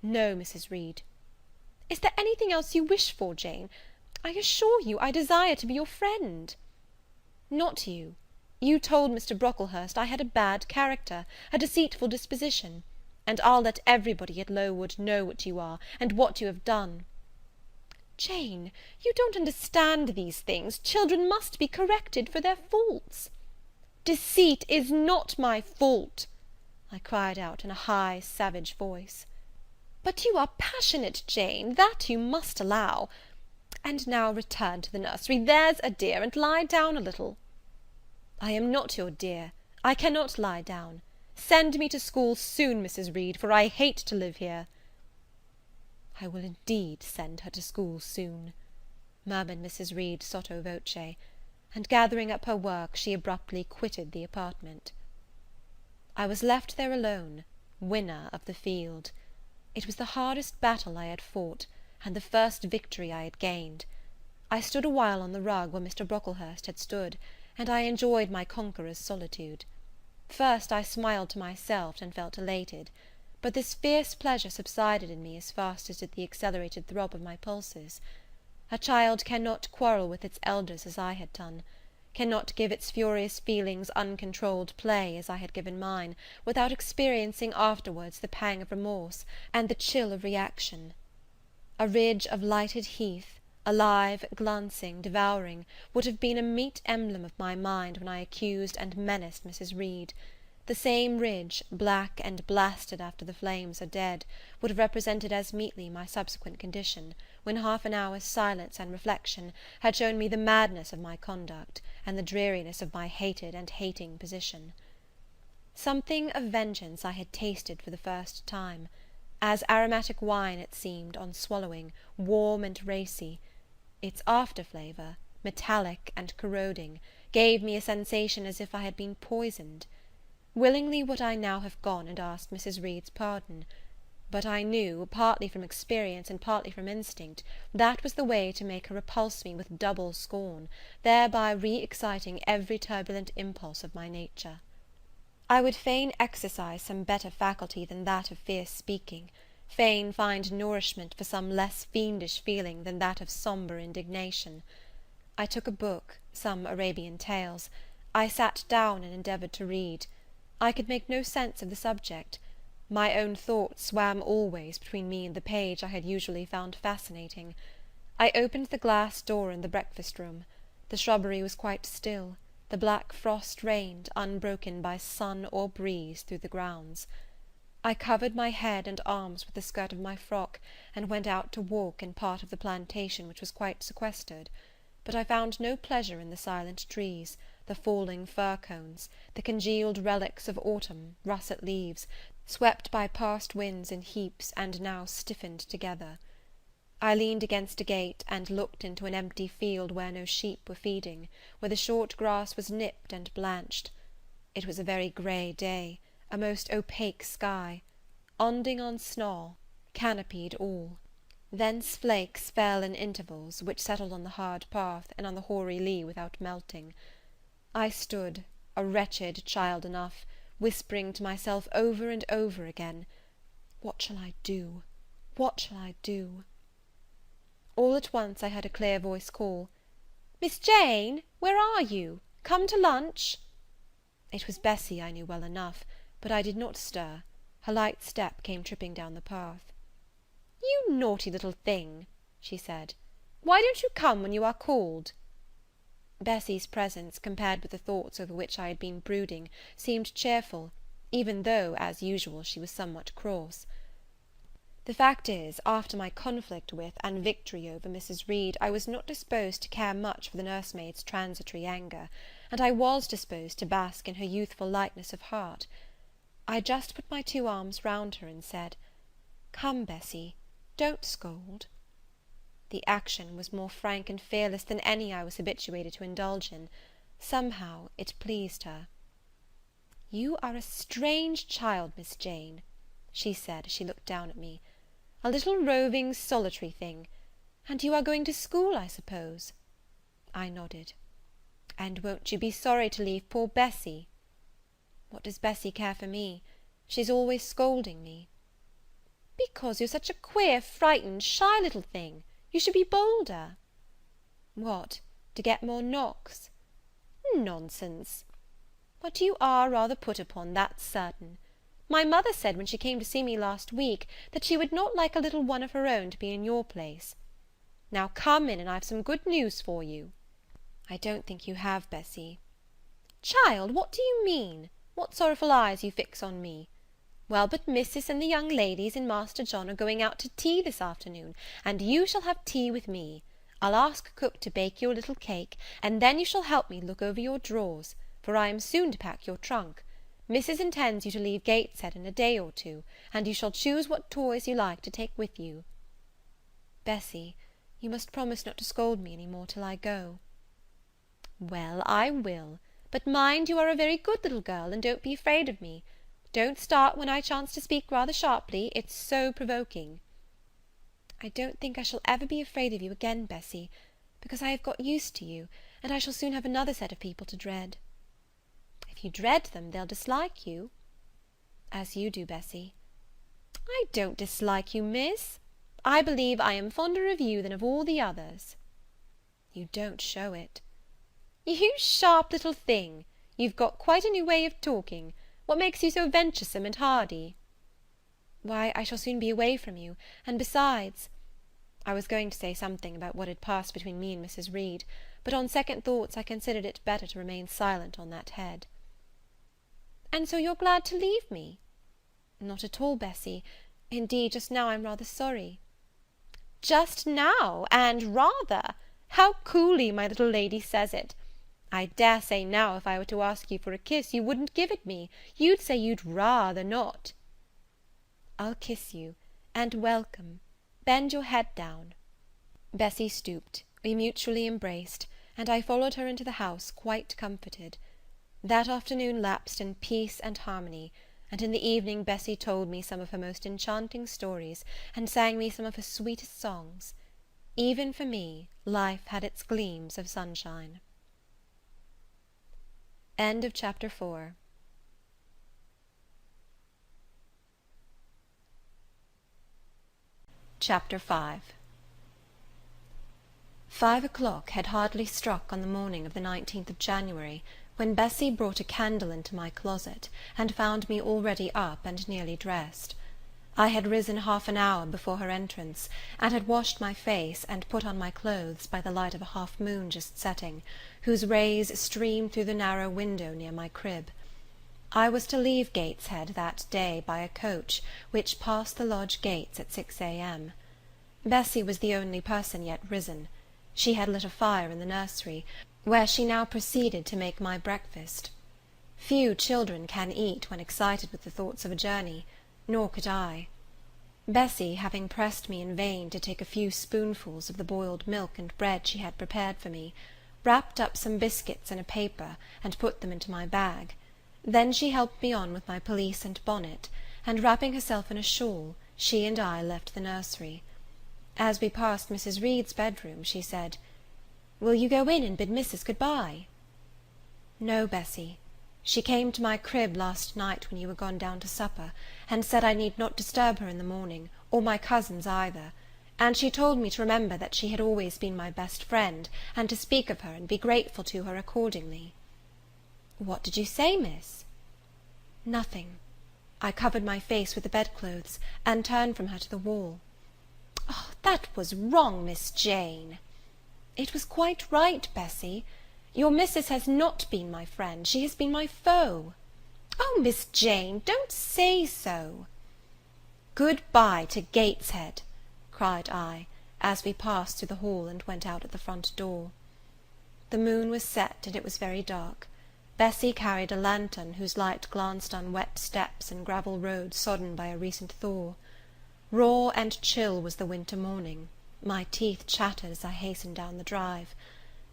"No, Mrs. Reed." "Is there anything else you wish for, Jane? I assure you I desire to be your friend." "Not you. You told Mr. Brocklehurst I had a bad character, a deceitful disposition, and I'll let everybody at Lowood know what you are, and what you have done." "Jane, you don't understand these things. Children must be corrected for their faults." "Deceit is not my fault," I cried out in a high, savage voice. "But you are passionate, Jane, that you must allow. And now return to the nursery, there's a dear, and lie down a little." "I am not your dear. I cannot lie down. Send me to school soon, Mrs. Reed, for I hate to live here." "I will indeed send her to school soon," murmured Mrs. Reed sotto voce, and gathering up her work, she abruptly quitted the apartment. I was left there alone, winner of the field. It was the hardest battle I had fought, and the first victory I had gained. I stood a while on the rug where Mr. Brocklehurst had stood, and I enjoyed my conqueror's solitude. First I smiled to myself and felt elated, but this fierce pleasure subsided in me as fast as did the accelerated throb of my pulses. A child cannot quarrel with its elders as I had done, cannot give its furious feelings uncontrolled play as I had given mine, without experiencing afterwards the pang of remorse and the chill of reaction. A ridge of lighted heath, alive, glancing, devouring, would have been a meet emblem of my mind when I accused and menaced Mrs. Reed. The same ridge, black and blasted after the flames are dead, would have represented as meetly my subsequent condition, when half an hour's silence and reflection had shown me the madness of my conduct, and the dreariness of my hated and hating position. Something of vengeance I had tasted for the first time. As aromatic wine it seemed, on swallowing, warm and racy. Its after flavour, metallic and corroding, gave me a sensation as if I had been poisoned. Willingly would I now have gone and asked Mrs. Reed's pardon; but I knew, partly from experience and partly from instinct, that was the way to make her repulse me with double scorn, thereby re-exciting every turbulent impulse of my nature. I would fain exercise some better faculty than that of fierce speaking, fain find nourishment for some less fiendish feeling than that of sombre indignation. I took a book, some Arabian tales. I sat down and endeavoured to read. I could make no sense of the subject. My own thoughts swam always between me and the page I had usually found fascinating. I opened the glass door in the breakfast room. The shrubbery was quite still. The black frost reigned, unbroken by sun or breeze, through the grounds. I covered my head and arms with the skirt of my frock, and went out to walk in part of the plantation which was quite sequestered; but I found no pleasure in the silent trees, the falling fir cones, the congealed relics of autumn, russet leaves, swept by past winds in heaps, and now stiffened together. I leaned against a gate, and looked into an empty field where no sheep were feeding, where the short grass was nipped and blanched. It was a very grey day, a most opaque sky, onding on snaw, canopied all. Thence flakes fell in intervals, which settled on the hard path and on the hoary lea without melting. I stood, a wretched child enough, whispering to myself over and over again, "What shall I do? What shall I do?" All at once I heard a clear voice call, "Miss Jane, where are you? Come to lunch." It was Bessie, I knew well enough, but I did not stir. Her light step came tripping down the path. "You naughty little thing," she said, "why don't you come when you are called?" Bessie's presence, compared with the thoughts over which I had been brooding, seemed cheerful, even though, as usual, she was somewhat cross. The fact is, after my conflict with and victory over Mrs. Reed, I was not disposed to care much for the nursemaid's transitory anger, and I was disposed to bask in her youthful lightness of heart. I just put my 2 arms round her, and said, "Come, Bessie, don't scold." The action was more frank and fearless than any I was habituated to indulge in. Somehow it pleased her. "You are a strange child, Miss Jane," she said, as she looked down at me. "A little roving, solitary thing. And you are going to school, I suppose?" I nodded. "And won't you be sorry to leave poor Bessie?" "What does Bessie care for me? She's always scolding me." "Because you're such a queer, frightened, shy little thing. You should be bolder." "What, to get more knocks?" "Nonsense." "But you are rather put upon, that's certain. My mother said, when she came to see me last week, that she would not like a little one of her own to be in your place. Now come in, and I've some good news for you." "I don't think you have, Bessie." "Child, what do you mean? What sorrowful eyes you fix on me? Well, but Missis and the young ladies and Master John are going out to tea this afternoon, and you shall have tea with me. I'll ask cook to bake you a little cake, and then you shall help me look over your drawers, for I am soon to pack your trunk. Missis intends you to leave Gateshead in a day or 2, and you shall choose what toys you like to take with you." "Bessie, you must promise not to scold me any more till I go." "Well, I will; but mind you are a very good little girl, and don't be afraid of me. Don't start when I chance to speak rather sharply, it's so provoking." "I don't think I shall ever be afraid of you again, Bessie, because I have got used to you, and I shall soon have another set of people to dread." "If you dread them, they'll dislike you." "As you do, Bessie." "I don't dislike you, miss. I believe I am fonder of you than of all the others." "You don't show it." "You sharp little thing! You've got quite a new way of talking. What makes you so venturesome and hardy?" "Why, I shall soon be away from you, and besides—" I was going to say something about what had passed between me and Mrs. Reed, but on second thoughts I considered it better to remain silent on that head. "And so you're glad to leave me?" "Not at all, Bessy. Indeed, just now I'm rather sorry." "Just now, and rather! How coolly my little lady says it! I dare say now, if I were to ask you for a kiss, you wouldn't give it me. You'd say you'd rather not." "I'll kiss you, and welcome. Bend your head down." Bessie stooped, we mutually embraced, and I followed her into the house quite comforted. That afternoon lapsed in peace and harmony, and in the evening Bessie told me some of her most enchanting stories, and sang me some of her sweetest songs. Even for me, life had its gleams of sunshine. End of Chapter 4. Chapter 5. 5 o'clock had hardly struck on the morning of the 19th of January, when Bessie brought a candle into my closet, and found me already up and nearly dressed. I had risen half an hour before her entrance, and had washed my face and put on my clothes by the light of a half moon just setting, whose rays streamed through the narrow window near my crib. I was to leave Gateshead that day by a coach, which passed the lodge gates at 6 a.m. Bessie was the only person yet risen. She had lit a fire in the nursery, where she now proceeded to make my breakfast. Few children can eat when excited with the thoughts of a journey, nor could I. Bessie, having pressed me in vain to take a few spoonfuls of the boiled milk and bread she had prepared for me, wrapped up some biscuits in a paper, and put them into my bag. Then she helped me on with my pelisse and bonnet, and, wrapping herself in a shawl, she and I left the nursery. As we passed Mrs. Reed's bedroom, she said, "Will you go in and bid Missus good-bye?" "No, Bessie. She came to my crib last night when you were gone down to supper, and said I need not disturb her in the morning, or my cousins either; and she told me to remember that she had always been my best friend, and to speak of her and be grateful to her accordingly." "What did you say, miss?" "Nothing. I covered my face with the bedclothes, and turned from her to the wall." "Oh, that was wrong, Miss Jane." "It was quite right, Bessie. Your missus has not been my friend, she has been my foe." "Oh, Miss Jane, don't say so." "Good-bye to Gateshead," cried I, as we passed through the hall and went out at the front door. The moon was set, and it was very dark. Bessie carried a lantern, whose light glanced on wet steps and gravel roads sodden by a recent thaw. Raw and chill was the winter morning. My teeth chattered as I hastened down the drive.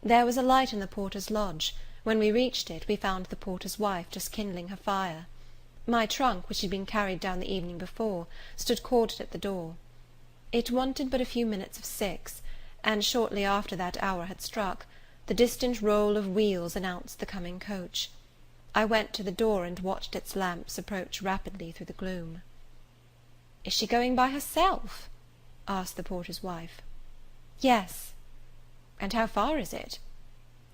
There was a light in the porter's lodge. When we reached it, we found the porter's wife just kindling her fire. My trunk, which had been carried down the evening before, stood corded at the door. It wanted but a few minutes of 6, and shortly after that hour had struck, the distant roll of wheels announced the coming coach. I went to the door, and watched its lamps approach rapidly through the gloom. "Is she going by herself?" asked the porter's wife. "Yes." "And how far is it?"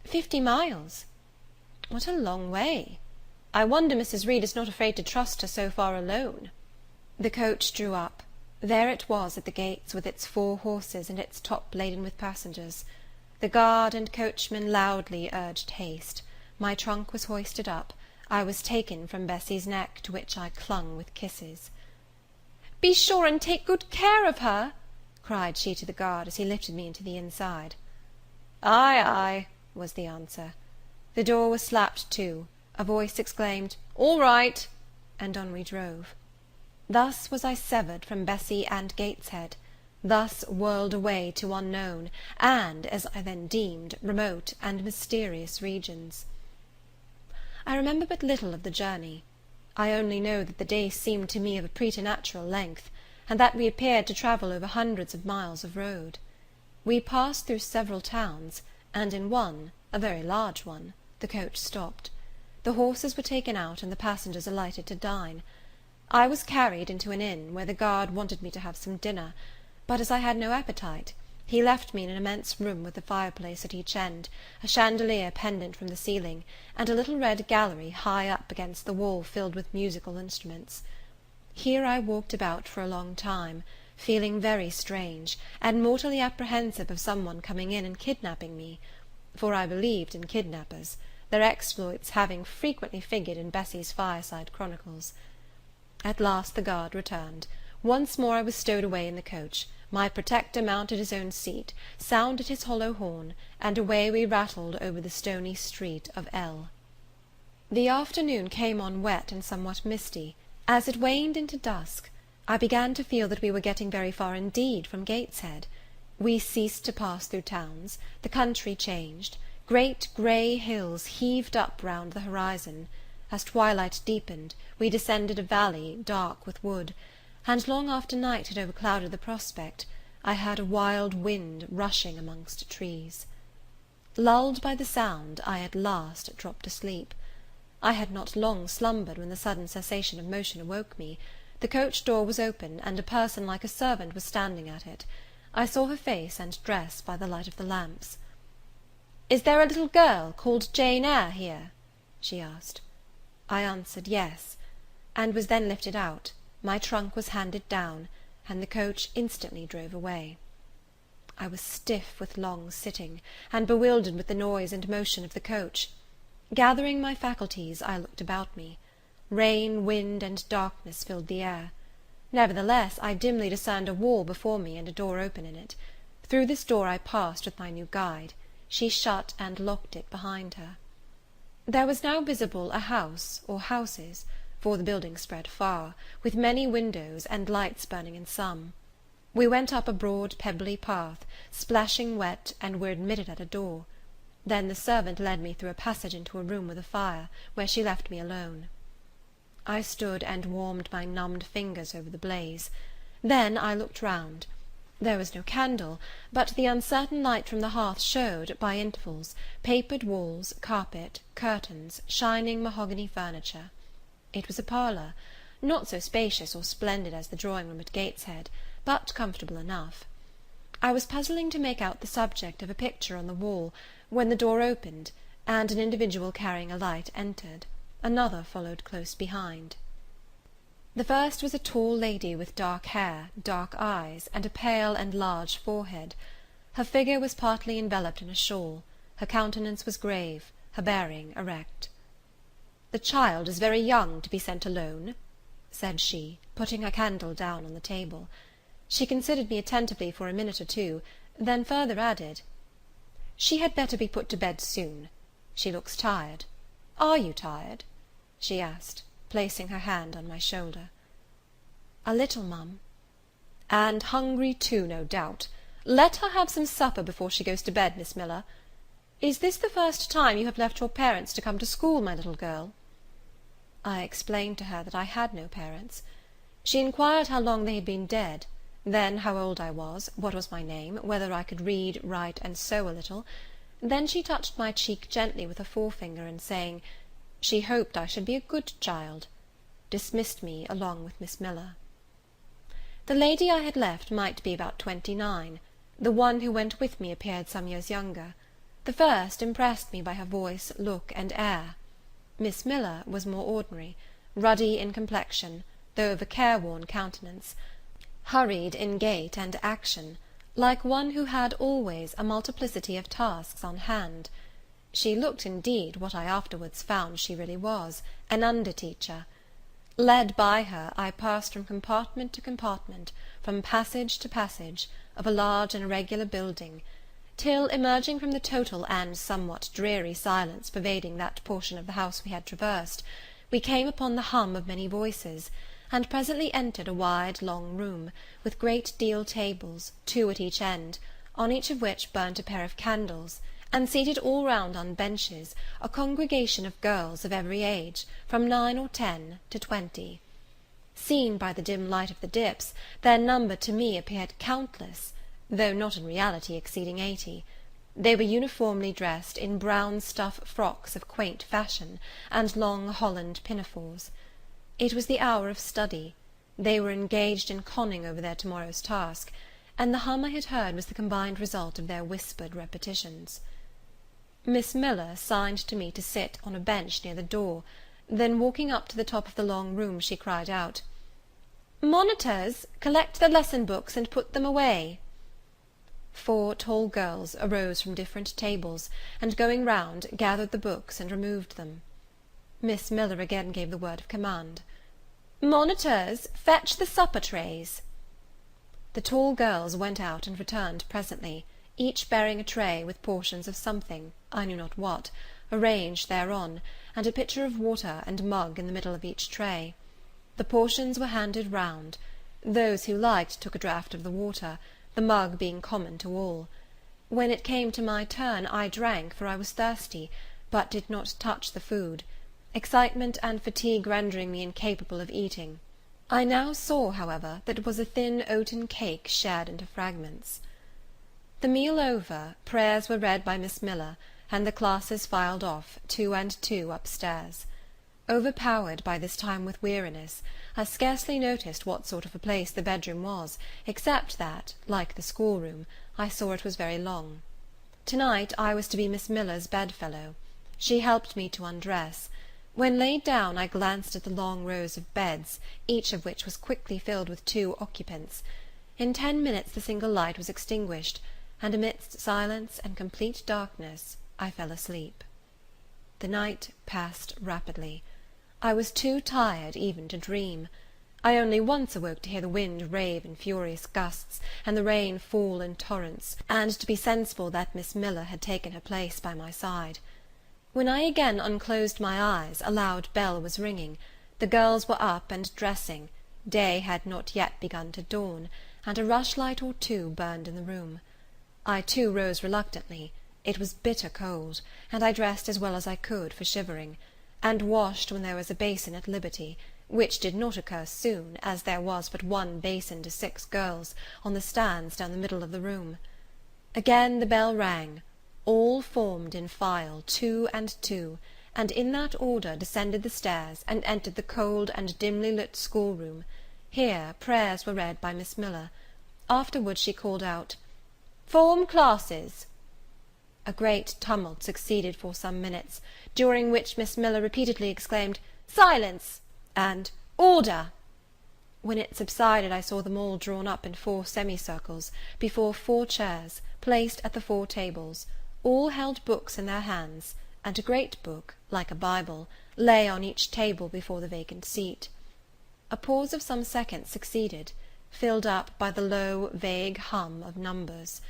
50 miles. "What a long way! I wonder Mrs. Reed is not afraid to trust her so far alone." The coach drew up. There it was at the gates, with its 4 horses, and its top laden with passengers. The guard and coachman loudly urged haste. My trunk was hoisted up. I was taken from Bessie's neck, to which I clung with kisses. "Be sure and take good care of her," cried she to the guard, as he lifted me into the inside. "Ay, ay," was the answer. The door was slapped to, a voice exclaimed, "All right," and on we drove. Thus was I severed from Bessie and Gateshead, thus whirled away to unknown, and, as I then deemed, remote and mysterious regions. I remember but little of the journey. I only know that the day seemed to me of a preternatural length, and that we appeared to travel over hundreds of miles of road. We passed through several towns, and in one, a very large one, the coach stopped. The horses were taken out, and the passengers alighted to dine. I was carried into an inn, where the guard wanted me to have some dinner; but as I had no appetite, he left me in an immense room with a fireplace at each end, a chandelier pendant from the ceiling, and a little red gallery high up against the wall filled with musical instruments. Here I walked about for a long time, feeling very strange, and mortally apprehensive of some one coming in and kidnapping me; for I believed in kidnappers, their exploits having frequently figured in Bessie's fireside chronicles. At last the guard returned. Once more I was stowed away in the coach. My protector mounted his own seat, sounded his hollow horn, and away we rattled over the stony street of L. The afternoon came on wet and somewhat misty. As it waned into dusk, I began to feel that we were getting very far indeed from Gateshead. We ceased to pass through towns, the country changed, great grey hills heaved up round the horizon. As twilight deepened, we descended a valley dark with wood, and long after night had overclouded the prospect, I heard a wild wind rushing amongst trees. Lulled by the sound, I at last dropped asleep. I had not long slumbered when the sudden cessation of motion awoke me. The coach door was open, and a person like a servant was standing at it. I saw her face and dress by the light of the lamps. "Is there a little girl called Jane Eyre here?" she asked. I answered yes, and was then lifted out. My trunk was handed down, and the coach instantly drove away. I was stiff with long sitting, and bewildered with the noise and motion of the coach. Gathering my faculties, I looked about me. Rain, wind, and darkness filled the air. Nevertheless, I dimly discerned a wall before me and a door open in it. Through this door I passed with my new guide. She shut and locked it behind her. There was now visible a house, or houses, for the building spread far, with many windows, and lights burning in some. We went up a broad pebbly path, splashing wet, and were admitted at a door. Then the servant led me through a passage into a room with a fire, where she left me alone. I stood and warmed my numbed fingers over the blaze. Then I looked round. There was no candle, but the uncertain light from the hearth showed, by intervals, papered walls, carpet, curtains, shining mahogany furniture. It was a parlour, not so spacious or splendid as the drawing-room at Gateshead, but comfortable enough. I was puzzling to make out the subject of a picture on the wall, when the door opened, and an individual carrying a light entered. Another followed close behind. The first was a tall lady with dark hair, dark eyes, and a pale and large forehead. Her figure was partly enveloped in a shawl. Her countenance was grave, her bearing erect. "The child is very young to be sent alone," said she, putting her candle down on the table. She considered me attentively for a minute or two, then further added, "She had better be put to bed soon. She looks tired. Are you tired?" she asked, placing her hand on my shoulder. "A little, ma'am." "And hungry too, no doubt. Let her have some supper before she goes to bed, Miss Miller. Is this the first time you have left your parents to come to school, my little girl?" I explained to her that I had no parents. She inquired how long they had been dead, then how old I was, what was my name, whether I could read, write, and sew a little. Then she touched my cheek gently with her forefinger, and saying, she hoped I should be a good child, dismissed me along with Miss Miller. The lady I had left might be about 29. The one who went with me appeared some years younger. The first impressed me by her voice, look, and air. Miss Miller was more ordinary, ruddy in complexion, though of a careworn countenance, hurried in gait and action, like one who had always a multiplicity of tasks on hand. She looked, indeed, what I afterwards found she really was, an under-teacher. Led by her, I passed from compartment to compartment, from passage to passage, of a large and irregular building, till, emerging from the total and somewhat dreary silence pervading that portion of the house we had traversed, we came upon the hum of many voices, and presently entered a wide long room, with great deal tables, 2 at each end, on each of which burnt a pair of candles, and seated all round on benches, a congregation of girls of every age, from 9 or 10 to 20. Seen by the dim light of the dips, their number to me appeared countless, though not in reality exceeding 80. They were uniformly dressed in brown stuff frocks of quaint fashion, and long holland pinafores. It was the hour of study. They were engaged in conning over their tomorrow's task, and the hum I had heard was the combined result of their whispered repetitions. Miss Miller signed to me to sit on a bench near the door. Then, walking up to the top of the long room, she cried out, "Monitors, collect the lesson books and put them away." 4 tall girls arose from different tables, and going round, gathered the books and removed them. Miss Miller again gave the word of command, "Monitors, fetch the supper trays." The tall girls went out and returned presently, each bearing a tray with portions of something, I knew not what, arranged thereon, and a pitcher of water and mug in the middle of each tray. The portions were handed round. Those who liked took a draught of the water, the mug being common to all. When it came to my turn, I drank, for I was thirsty, but did not touch the food, excitement and fatigue rendering me incapable of eating. I now saw, however, that it was a thin oaten cake shared into fragments. The meal over, prayers were read by Miss Miller, and the classes filed off, 2 and 2, upstairs. Overpowered by this time with weariness, I scarcely noticed what sort of a place the bedroom was, except that, like the schoolroom, I saw it was very long. To-night I was to be Miss Miller's bedfellow. She helped me to undress. When laid down, I glanced at the long rows of beds, each of which was quickly filled with 2 occupants. In 10 minutes the single light was extinguished, and amidst silence and complete darkness I fell asleep. The night passed rapidly. I was too tired even to dream. I only once awoke to hear the wind rave in furious gusts, and the rain fall in torrents, and to be sensible that Miss Miller had taken her place by my side. When I again unclosed my eyes, a loud bell was ringing. The girls were up and dressing. Day had not yet begun to dawn, and a rushlight or 2 burned in the room. I too rose reluctantly. It was bitter cold, and I dressed as well as I could for shivering, and washed when there was a basin at liberty, which did not occur soon, as there was but 1 basin to 6 girls, on the stands down the middle of the room. Again the bell rang. All formed in file, 2 and 2, and in that order descended the stairs and entered the cold and dimly lit schoolroom. Here prayers were read by Miss Miller. Afterwards she called out, "Form classes." A great tumult succeeded for some minutes, during which Miss Miller repeatedly exclaimed, "Silence!" and "Order!" When it subsided, I saw them all drawn up in 4 semicircles, before 4 chairs, placed at the 4 tables. All held books in their hands, and a great book, like a Bible, lay on each table before the vacant seat. A pause of some seconds succeeded, filled up by the low, vague hum of numbers.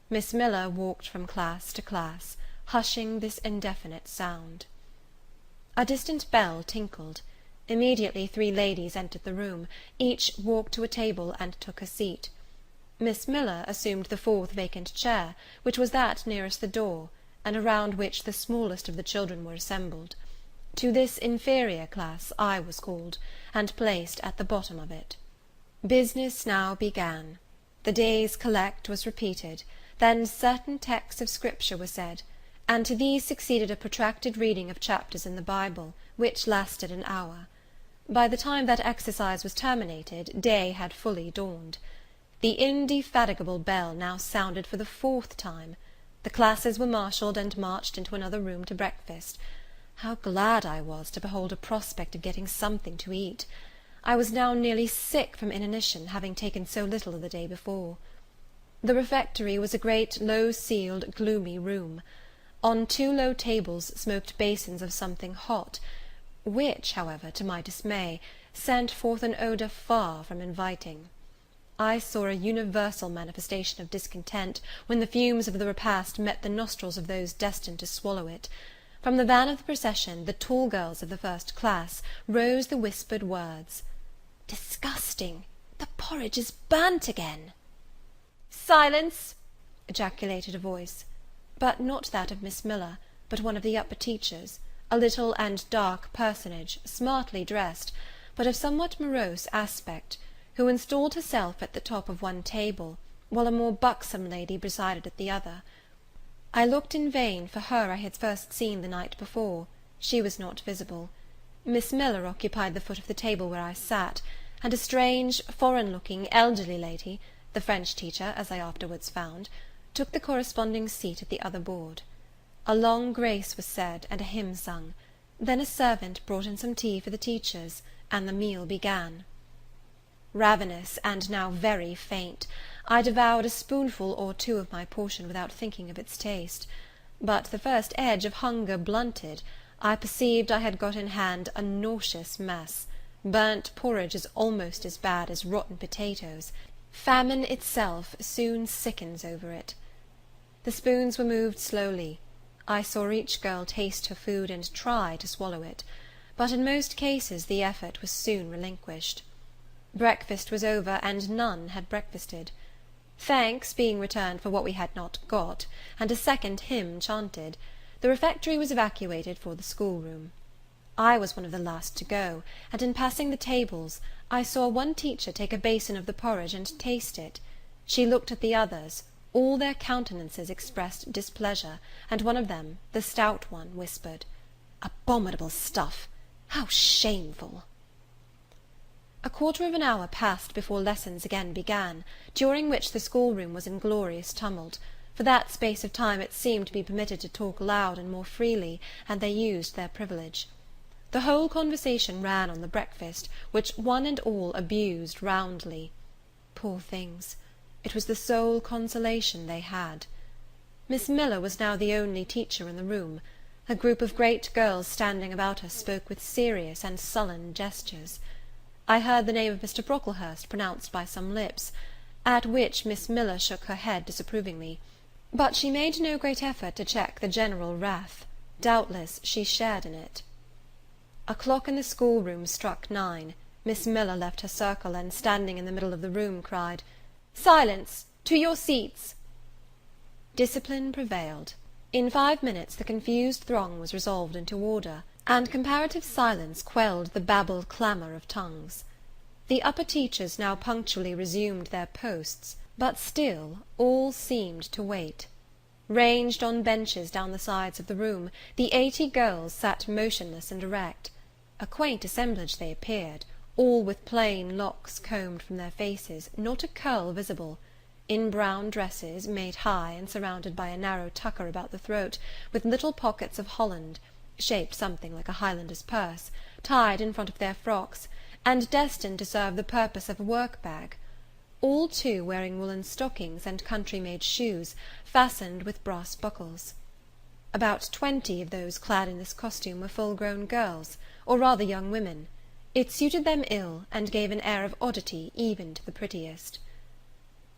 Miss Miller walked from class to class, hushing this indefinite sound. A distant bell tinkled. Immediately 3 ladies entered the room. Each walked to a table and took her seat. Miss Miller assumed the 4th vacant chair, which was that nearest the door, and around which the smallest of the children were assembled. To this inferior class I was called, and placed at the bottom of it. Business now began. The day's collect was repeated, then certain texts of Scripture were said, and to these succeeded a protracted reading of chapters in the Bible, which lasted an hour. By the time that exercise was terminated, day had fully dawned. The indefatigable bell now sounded for the 4th time. The classes were marshalled and marched into another room to breakfast. How glad I was to behold a prospect of getting something to eat! I was now nearly sick from inanition, having taken so little the day before. The refectory was a great low-ceiled, gloomy room. On 2 low tables smoked basins of something hot, which, however, to my dismay, sent forth an odour far from inviting. I saw a universal manifestation of discontent when the fumes of the repast met the nostrils of those destined to swallow it. From the van of the procession, the tall girls of the 1st class, rose the whispered words, "Disgusting! The porridge is burnt again!" "Silence!" ejaculated a voice, but not that of Miss Miller, but one of the upper teachers, a little and dark personage, smartly dressed, but of somewhat morose aspect, who installed herself at the top of one table, while a more buxom lady presided at the other. I looked in vain for her I had first seen the night before. She was not visible. Miss Miller occupied the foot of the table where I sat, and a strange, foreign-looking, elderly lady, the French teacher, as I afterwards found, took the corresponding seat at the other board. A long grace was said, and a hymn sung. Then a servant brought in some tea for the teachers, and the meal began. Ravenous, and now very faint, I devoured a spoonful or two of my portion without thinking of its taste; but the first edge of hunger blunted, I perceived I had got in hand a nauseous mess. Burnt porridge is almost as bad as rotten potatoes. Famine itself soon sickens over it. The spoons were moved slowly. I saw each girl taste her food and try to swallow it, but in most cases the effort was soon relinquished. Breakfast was over, and none had breakfasted. Thanks being returned for what we had not got, and a second hymn chanted, the refectory was evacuated for the schoolroom. I was one of the last to go, and in passing the tables, I saw one teacher take a basin of the porridge and taste it. She looked at the others; all their countenances expressed displeasure, and one of them, the stout one, whispered, "Abominable stuff! How shameful!" A quarter of an hour passed before lessons again began, during which the schoolroom was in glorious tumult. For that space of time it seemed to be permitted to talk loud and more freely, and they used their privilege. The whole conversation ran on the breakfast, which one and all abused roundly. Poor things! It was the sole consolation they had. Miss Miller was now the only teacher in the room. A group of great girls standing about her spoke with serious and sullen gestures. I heard the name of Mr. Brocklehurst pronounced by some lips, at which Miss Miller shook her head disapprovingly; but she made no great effort to check the general wrath. Doubtless she shared in it. A clock in the schoolroom struck 9. Miss Miller left her circle, and standing in the middle of the room, cried, "Silence! To your seats!" Discipline prevailed. In 5 minutes the confused throng was resolved into order, and comparative silence quelled the babbled clamour of tongues. The upper teachers now punctually resumed their posts, but still all seemed to wait. Ranged on benches down the sides of the room, the 80 girls sat motionless and erect. A quaint assemblage they appeared, all with plain locks combed from their faces, not a curl visible, in brown dresses, made high and surrounded by a narrow tucker about the throat, with little pockets of holland, shaped something like a Highlander's purse, tied in front of their frocks, and destined to serve the purpose of a work-bag; all, too, wearing woollen stockings and country-made shoes, fastened with brass buckles. About 20 of those clad in this costume were full-grown girls, or rather young women. It suited them ill, and gave an air of oddity even to the prettiest.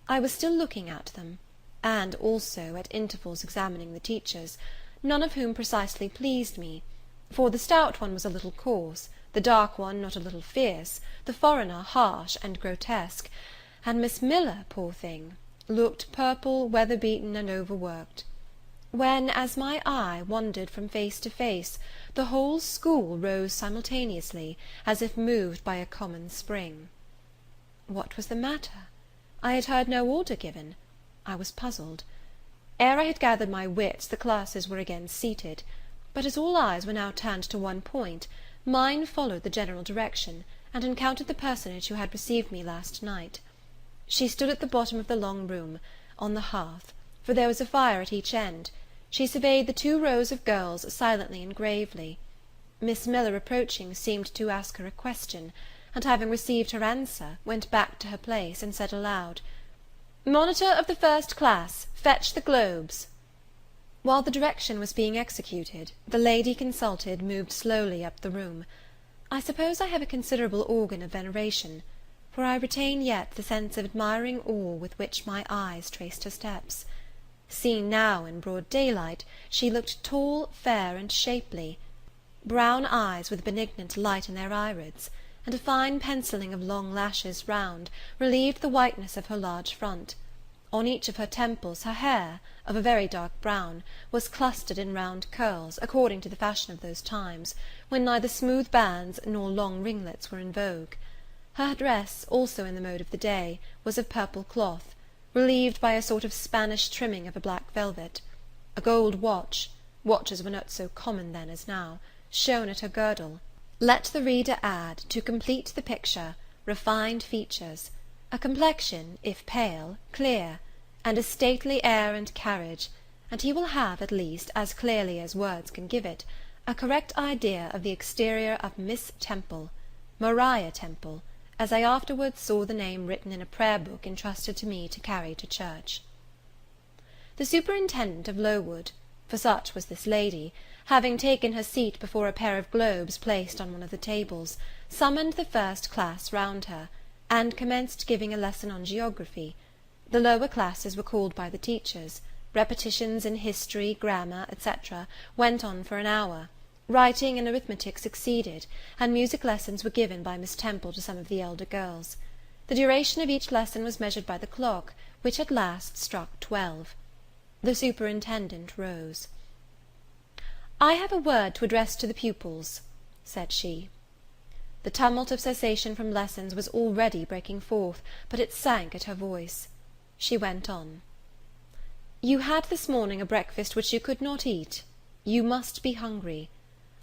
I was still looking at them, and also at intervals examining the teachers, none of whom precisely pleased me, for the stout one was a little coarse, the dark one not a little fierce, the foreigner harsh and grotesque, and Miss Miller, poor thing, looked purple, weather-beaten, and overworked. When, as my eye wandered from face to face, the whole school rose simultaneously, as if moved by a common spring. What was the matter? I had heard no order given. I was puzzled. Ere I had gathered my wits, the classes were again seated; but as all eyes were now turned to one point, mine followed the general direction, and encountered the personage who had received me last night. She stood at the bottom of the long room, on the hearth, for there was a fire at each end. She surveyed the 2 rows of girls silently and gravely. Miss Miller, approaching, seemed to ask her a question, and having received her answer, went back to her place, and said aloud, "Monitor of the first class, fetch the globes." While the direction was being executed, the lady consulted moved slowly up the room. I suppose I have a considerable organ of veneration, for I retain yet the sense of admiring awe with which my eyes traced her steps. Seen now in broad daylight, she looked tall, fair, and shapely. Brown eyes with benignant light in their irids, and a fine pencilling of long lashes round, relieved the whiteness of her large front. On each of her temples her hair, of a very dark brown, was clustered in round curls, according to the fashion of those times, when neither smooth bands nor long ringlets were in vogue. Her dress, also in the mode of the day, was of purple cloth, relieved by a sort of Spanish trimming of a black velvet. A gold watch, watches were not so common then as now, shone at her girdle. Let the reader add, to complete the picture, refined features, a complexion, if pale, clear, and a stately air and carriage, and he will have, at least, as clearly as words can give it, a correct idea of the exterior of Miss Temple, Maria Temple, as I afterwards saw the name written in a prayer book entrusted to me to carry to church. The superintendent of Lowood, for such was this lady, having taken her seat before a pair of globes placed on one of the tables, summoned the first class round her, and commenced giving a lesson on geography. The lower classes were called by the teachers. Repetitions in history, grammar, etc., went on for an hour. Writing and arithmetic succeeded, and music lessons were given by Miss Temple to some of the elder girls. The duration of each lesson was measured by the clock, which at last struck 12. The superintendent rose. "I have a word to address to the pupils," said she. The tumult of cessation from lessons was already breaking forth, but it sank at her voice. She went on. "You had this morning a breakfast which you could not eat. You must be hungry.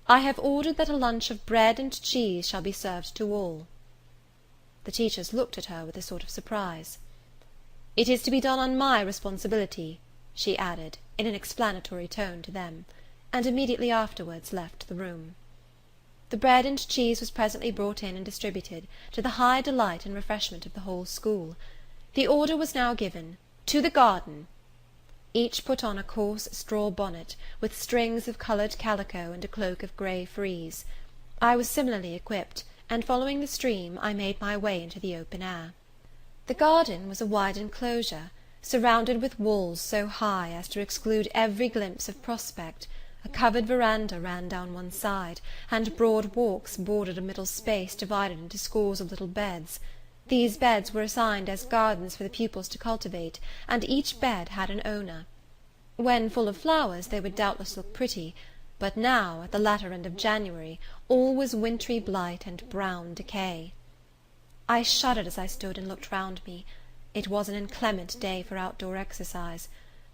I have ordered that a lunch of bread and cheese shall be served to all." The teachers looked at her with a sort of surprise. "It is to be done on my responsibility," she added, in an explanatory tone to them, and immediately afterwards left the room. The bread and cheese was presently brought in and distributed, to the high delight and refreshment of the whole school. The order was now given, "To the garden." Each put on a coarse straw bonnet, with strings of coloured calico and a cloak of grey frieze. I was similarly equipped, and following the stream, I made my way into the open air. The garden was a wide enclosure, surrounded with walls so high as to exclude every glimpse of prospect. A covered verandah ran down one side, and broad walks bordered a middle space divided into scores of little beds. These beds were assigned as gardens for the pupils to cultivate, and each bed had an owner. When full of flowers they would doubtless look pretty, but now, at the latter end of January, all was wintry blight and brown decay. I shuddered as I stood and looked round me. It was an inclement day for outdoor exercise.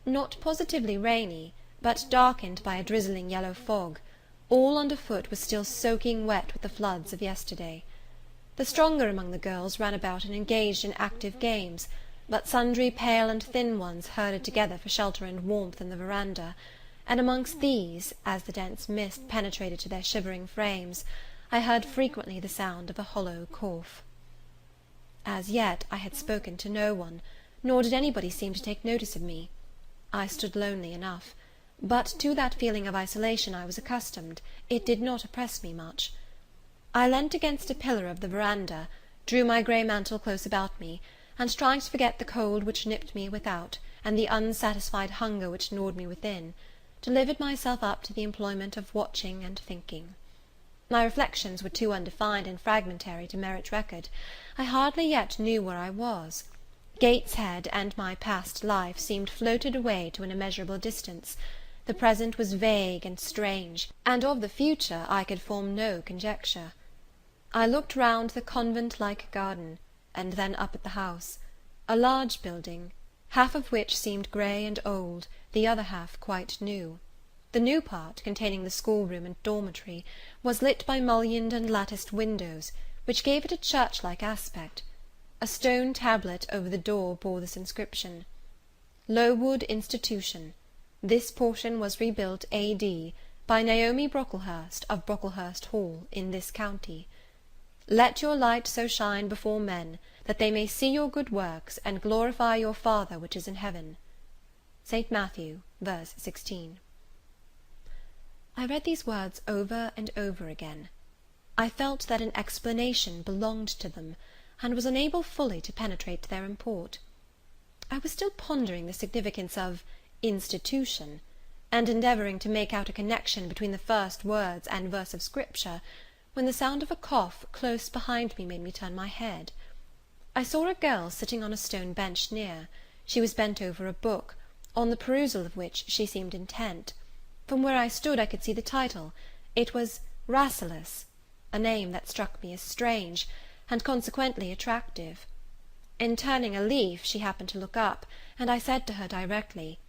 Not positively rainy, but darkened by a drizzling yellow fog. All underfoot was still soaking wet with the floods of yesterday. The stronger among the girls ran about and engaged in active games, but sundry pale and thin ones herded together for shelter and warmth in the verandah, and amongst these, as the dense mist penetrated to their shivering frames, I heard frequently the sound of a hollow cough. As yet I had spoken to no one, nor did anybody seem to take notice of me. I stood lonely enough, but to that feeling of isolation I was accustomed, it did not oppress me much. I leant against a pillar of the verandah, drew my grey mantle close about me, and trying to forget the cold which nipped me without, and the unsatisfied hunger which gnawed me within, delivered myself up to the employment of watching and thinking. My reflections were too undefined and fragmentary to merit record. I hardly yet knew where I was. Gateshead and my past life seemed floated away to an immeasurable distance. The present was vague and strange, and of the future I could form no conjecture. I looked round the convent-like garden, and then up at the house, a large building, half of which seemed grey and old, the other half quite new. The new part, containing the schoolroom and dormitory, was lit by mullioned and latticed windows, which gave it a church-like aspect. A stone tablet over the door bore this inscription: Lowood Institution. This portion was rebuilt A.D. by Naomi Brocklehurst of Brocklehurst Hall, in this county. Let your light so shine before men, that they may see your good works, and glorify your Father which is in heaven. St. Matthew, verse 16. I read these words over and over again. I felt that an explanation belonged to them, and was unable fully to penetrate their import. I was still pondering the significance of institution, and endeavouring to make out a connection between the first words and verse of Scripture, when the sound of a cough close behind me made me turn my head. I saw a girl sitting on a stone bench near. She was bent over a book, on the perusal of which she seemed intent. From where I stood I could see the title. It was Rasselas, a name that struck me as strange, and consequently attractive. In turning a leaf she happened to look up, and I said to her directly,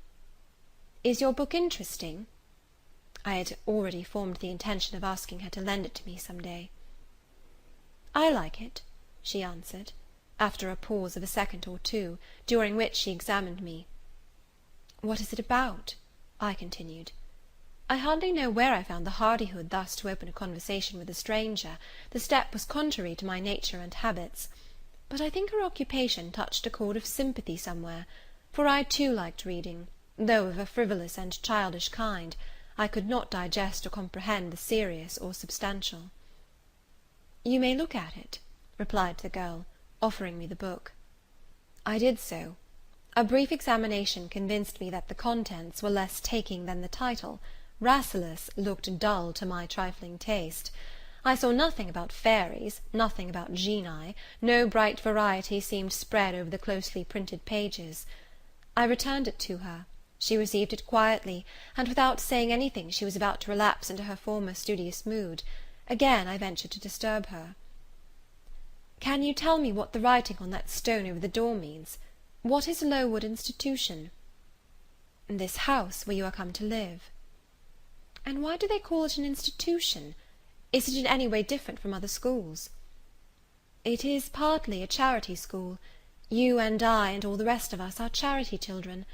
"Is your book interesting?" I had already formed the intention of asking her to lend it to me some day. "I like it," she answered, after a pause of a second or two, during which she examined me. "What is it about?" I continued. I hardly know where I found the hardihood thus to open a conversation with a stranger. The step was contrary to my nature and habits; but I think her occupation touched a chord of sympathy somewhere, for I too liked reading, though of a frivolous and childish kind. I could not digest or comprehend the serious or substantial. "You may look at it," replied the girl, offering me the book. I did so. A brief examination convinced me that the contents were less taking than the title. Rasselas looked dull to my trifling taste. I saw nothing about fairies, nothing about genii, no bright variety seemed spread over the closely printed pages. I returned it to her. She received it quietly, and without saying anything she was about to relapse into her former studious mood. Again I ventured to disturb her. "Can you tell me what the writing on that stone over the door means? What is Lowood Institution?" "This house where you are come to live." "And why do they call it an institution? Is it in any way different from other schools?" "It is partly a charity school. You and I and all the rest of us are charity children.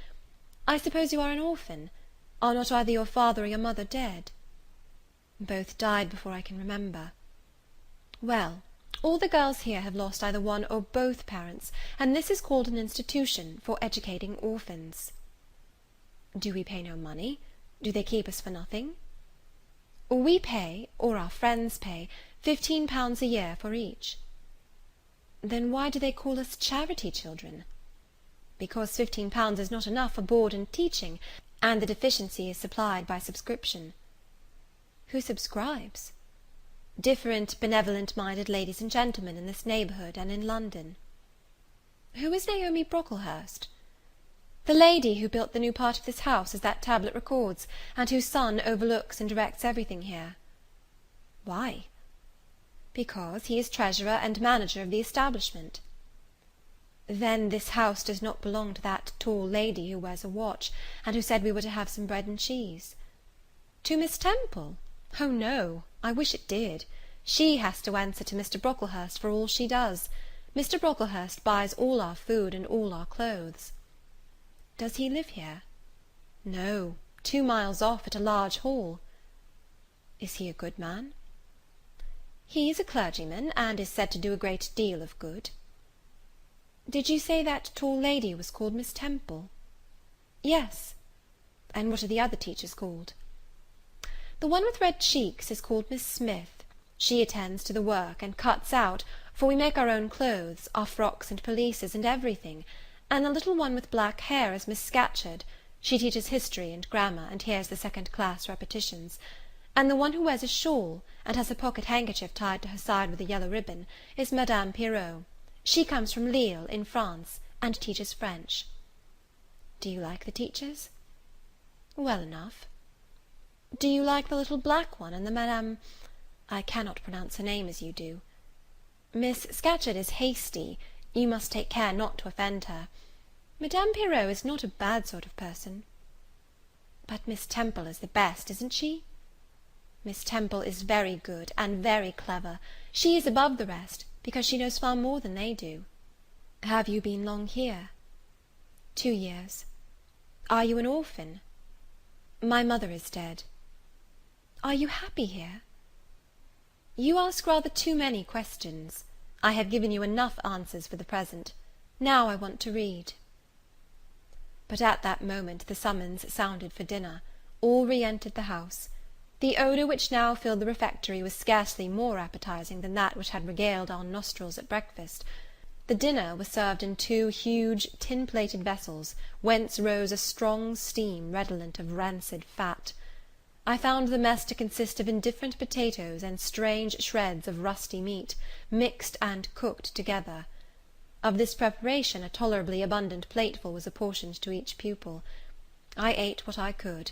I suppose you are an orphan. Are not either your father or your mother dead?" "Both died before I can remember." "Well, all the girls here have lost either one or both parents, and this is called an institution for educating orphans." "Do we pay no money? Do they keep us for nothing?" "We pay, or our friends pay, £15 a year for each." "Then why do they call us charity children?" "Because £15 is not enough for board and teaching, and the deficiency is supplied by subscription." "Who subscribes?" "Different benevolent-minded ladies and gentlemen in this neighbourhood and in London." "Who is Naomi Brocklehurst?" "The lady who built the new part of this house, as that tablet records, and whose son overlooks and directs everything here." "Why?" "Because he is treasurer and manager of the establishment." "Then this house does not belong to that tall lady who wears a watch, and who said we were to have some bread and cheese?" "To Miss Temple? Oh, no, I wish it did. She has to answer to Mr. Brocklehurst for all she does. Mr. Brocklehurst buys all our food and all our clothes." "Does he live here?" "No, 2 miles off, at a large hall." "Is he a good man?" "He is a clergyman, and is said to do a great deal of good." "Did you say that tall lady was called Miss Temple?" "Yes." "And what are the other teachers called?" "The one with red cheeks is called Miss Smith. She attends to the work, and cuts out, for we make our own clothes, our frocks and pelisses, and everything. And the little one with black hair is Miss Scatcherd. She teaches history and grammar, and hears the second-class repetitions. And the one who wears a shawl, and has a pocket handkerchief tied to her side with a yellow ribbon, is Madame Pirot. She comes from Lille, in France, and teaches French." "Do you like the teachers?" "Well enough." "Do you like the little black one, and the Madame— I cannot pronounce her name as you do. Miss Scatcherd is hasty. You must take care not to offend her. Madame Pirot is not a bad sort of person." "But Miss Temple is the best, isn't she?" "Miss Temple is very good, and very clever. She is above the rest, because she knows far more than they do." "Have you been long here?" 2 years. "Are you an orphan?" "My mother is dead." "Are you happy here?" "You ask rather too many questions. I have given you enough answers for the present. Now I want to read." But at that moment the summons sounded for dinner. All re-entered the house. The odour which now filled the refectory was scarcely more appetizing than that which had regaled our nostrils at breakfast. The dinner was served in 2 huge tin-plated vessels, whence rose a strong steam redolent of rancid fat. I found the mess to consist of indifferent potatoes and strange shreds of rusty meat, mixed and cooked together. Of this preparation a tolerably abundant plateful was apportioned to each pupil. I ate what I could,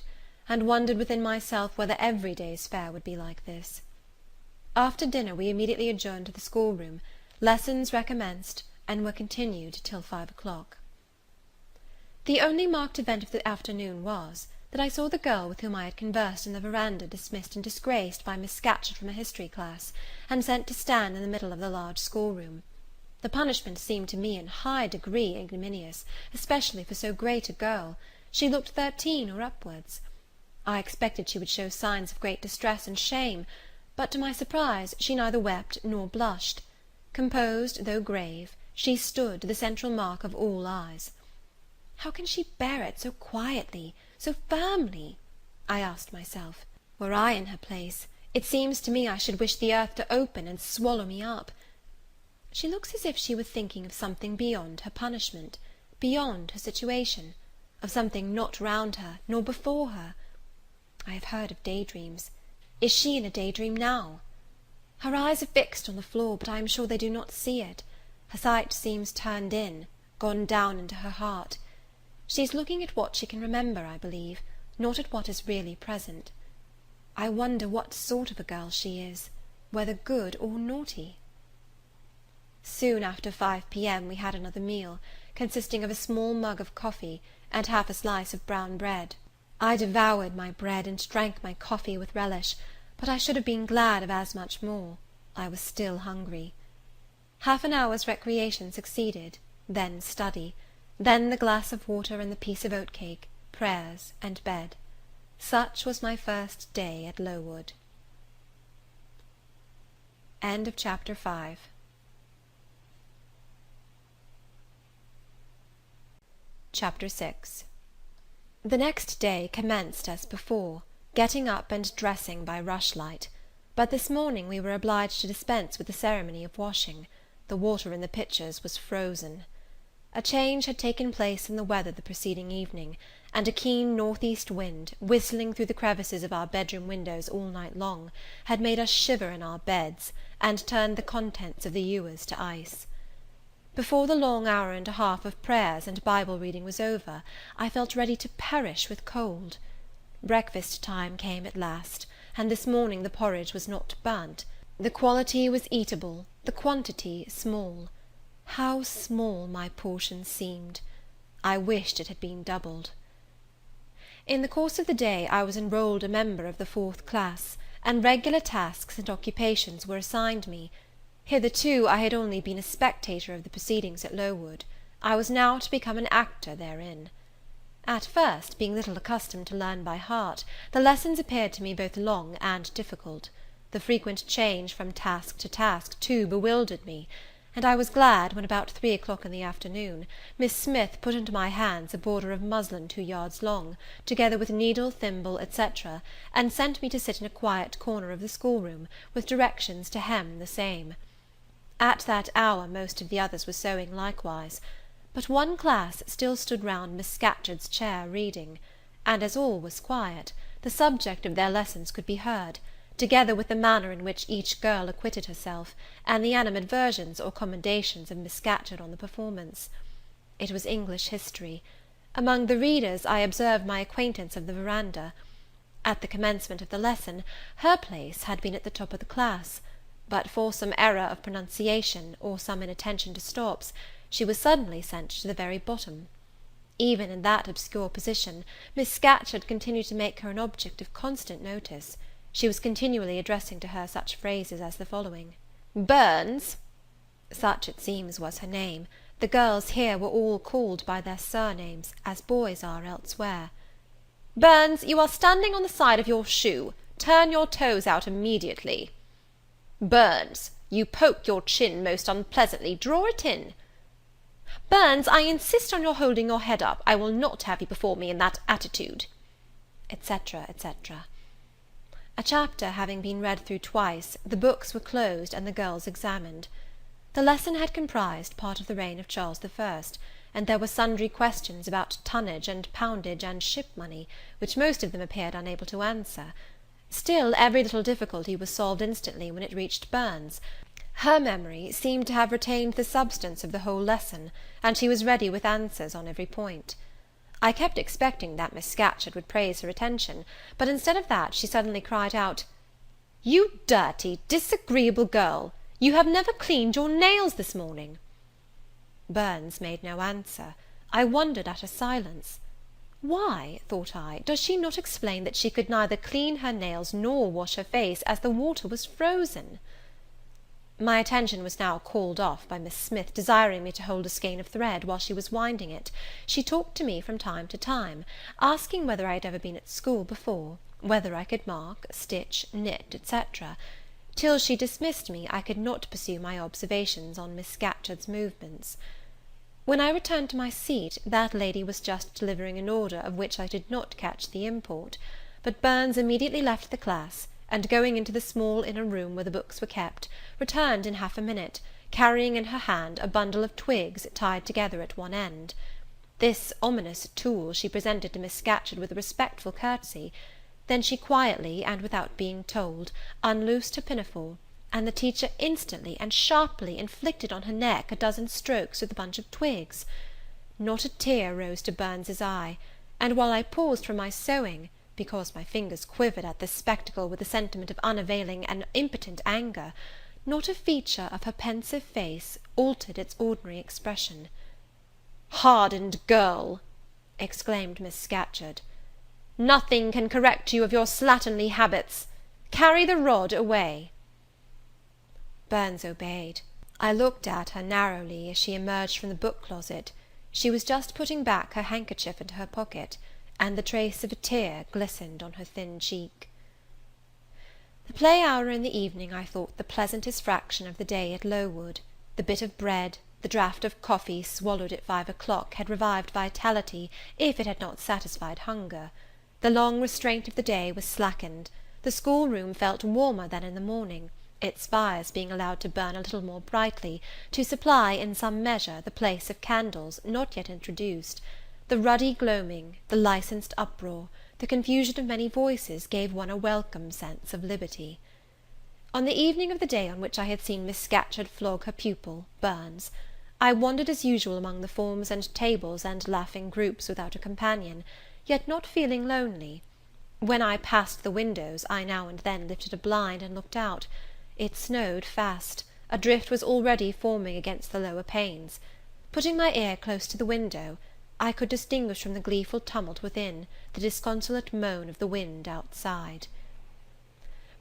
and wondered within myself whether every day's fare would be like this. After dinner we immediately adjourned to the schoolroom. Lessons recommenced, and were continued till 5 o'clock. The only marked event of the afternoon was, that I saw the girl with whom I had conversed in the veranda dismissed and disgraced by Miss Scatcherd from a history class, and sent to stand in the middle of the large schoolroom. The punishment seemed to me in high degree ignominious, especially for so great a girl. She looked 13 or upwards. I expected she would show signs of great distress and shame, but to my surprise she neither wept nor blushed. Composed, though grave, she stood, the central mark of all eyes. How can she bear it so quietly, so firmly? I asked myself. Were I in her place, it seems to me I should wish the earth to open and swallow me up. She looks as if she were thinking of something beyond her punishment, beyond her situation, of something not round her, nor before her. I have heard of daydreams. Is she in a daydream now? Her eyes are fixed on the floor, but I am sure they do not see it. Her sight seems turned in, gone down into her heart. She is looking at what she can remember, I believe, not at what is really present. I wonder what sort of a girl she is, whether good or naughty. Soon after 5 p.m. we had another meal, consisting of a small mug of coffee and half a slice of brown bread. I devoured my bread and drank my coffee with relish, but I should have been glad of as much more. I was still hungry. Half an hour's recreation succeeded, then study, then the glass of water and the piece of oatcake, prayers, and bed. Such was my first day at Lowood. End of chapter 5. Chapter 6. The next day commenced as before, getting up and dressing by rushlight; but this morning we were obliged to dispense with the ceremony of washing. The water in the pitchers was frozen. A change had taken place in the weather the preceding evening, and a keen north-east wind, whistling through the crevices of our bedroom windows all night long, had made us shiver in our beds, and turned the contents of the ewers to ice. Before the long hour and a half of prayers and Bible reading was over, I felt ready to perish with cold. Breakfast time came at last, and this morning the porridge was not burnt. The quality was eatable, the quantity small. How small my portion seemed! I wished it had been doubled. In the course of the day I was enrolled a member of the 4th class, and regular tasks and occupations were assigned me. Hitherto I had only been a spectator of the proceedings at Lowood. I was now to become an actor therein. At first, being little accustomed to learn by heart, the lessons appeared to me both long and difficult. The frequent change from task to task, too, bewildered me; and I was glad when, about 3 o'clock in the afternoon, Miss Smith put into my hands a border of muslin 2 yards long, together with needle, thimble, etc., and sent me to sit in a quiet corner of the schoolroom, with directions to hem the same. At that hour most of the others were sewing likewise; but one class still stood round Miss Scatcherd's chair reading, and as all was quiet, the subject of their lessons could be heard, together with the manner in which each girl acquitted herself, and the animadversions or commendations of Miss Scatcherd on the performance. It was English history. Among the readers I observed my acquaintance of the veranda. At the commencement of the lesson, her place had been at the top of the class, but for some error of pronunciation, or some inattention to stops, she was suddenly sent to the very bottom. Even in that obscure position, Miss Scatcherd continued to make her an object of constant notice. She was continually addressing to her such phrases as the following: "Burns," such it seems was her name; the girls here were all called by their surnames, as boys are elsewhere. "Burns, you are standing on the side of your shoe. Turn your toes out immediately." "Burns, you poke your chin most unpleasantly. Draw it in." "Burns, I insist on your holding your head up. I will not have you before me in that attitude," etc., etc. A chapter having been read through twice, the books were closed and the girls examined. The lesson had comprised part of the reign of Charles I, and there were sundry questions about tonnage and poundage and ship money, which most of them appeared unable to answer. Still, every little difficulty was solved instantly when it reached Burns. Her memory seemed to have retained the substance of the whole lesson, and she was ready with answers on every point. I kept expecting that Miss Scatcherd would praise her attention, but instead of that she suddenly cried out, "You dirty, disagreeable girl! You have never cleaned your nails this morning." Burns made no answer. I wondered at her silence. Why, thought I, does she not explain that she could neither clean her nails nor wash her face, as the water was frozen? My attention was now called off by Miss Smith desiring me to hold a skein of thread while she was winding it. She talked to me from time to time, asking whether I had ever been at school before, whether I could mark, stitch, knit, etc. Till she dismissed me, I could not pursue my observations on Miss Scatcherd's movements. When I returned to my seat, that lady was just delivering an order of which I did not catch the import; but Burns immediately left the class, and going into the small inner room where the books were kept, returned in half a minute, carrying in her hand a bundle of twigs tied together at one end. This ominous tool she presented to Miss Scatcherd with a respectful courtesy. Then she quietly, and without being told, unloosed her pinafore, and the teacher instantly and sharply inflicted on her neck a dozen strokes with the bunch of twigs. Not a tear rose to Burns's eye, and while I paused from my sewing, because my fingers quivered at this spectacle with a sentiment of unavailing and impotent anger, not a feature of her pensive face altered its ordinary expression. "Hardened girl!" exclaimed Miss Scatcherd, "nothing can correct you of your slatternly habits. Carry the rod away." Burns obeyed. I looked at her narrowly as she emerged from the book closet. She was just putting back her handkerchief into her pocket, and the trace of a tear glistened on her thin cheek. The play hour in the evening I thought the pleasantest fraction of the day at Lowood. The bit of bread, the draught of coffee swallowed at 5 o'clock had revived vitality, if it had not satisfied hunger. The long restraint of the day was slackened. The schoolroom felt warmer than in the morning, its fires being allowed to burn a little more brightly, to supply, in some measure, the place of candles, not yet introduced. The ruddy gloaming, the licensed uproar, the confusion of many voices, gave one a welcome sense of liberty. On the evening of the day on which I had seen Miss Scatcherd flog her pupil, Burns, I wandered as usual among the forms and tables and laughing groups without a companion, yet not feeling lonely. When I passed the windows, I now and then lifted a blind and looked out. It snowed fast. A drift was already forming against the lower panes. Putting my ear close to the window, I could distinguish from the gleeful tumult within the disconsolate moan of the wind outside.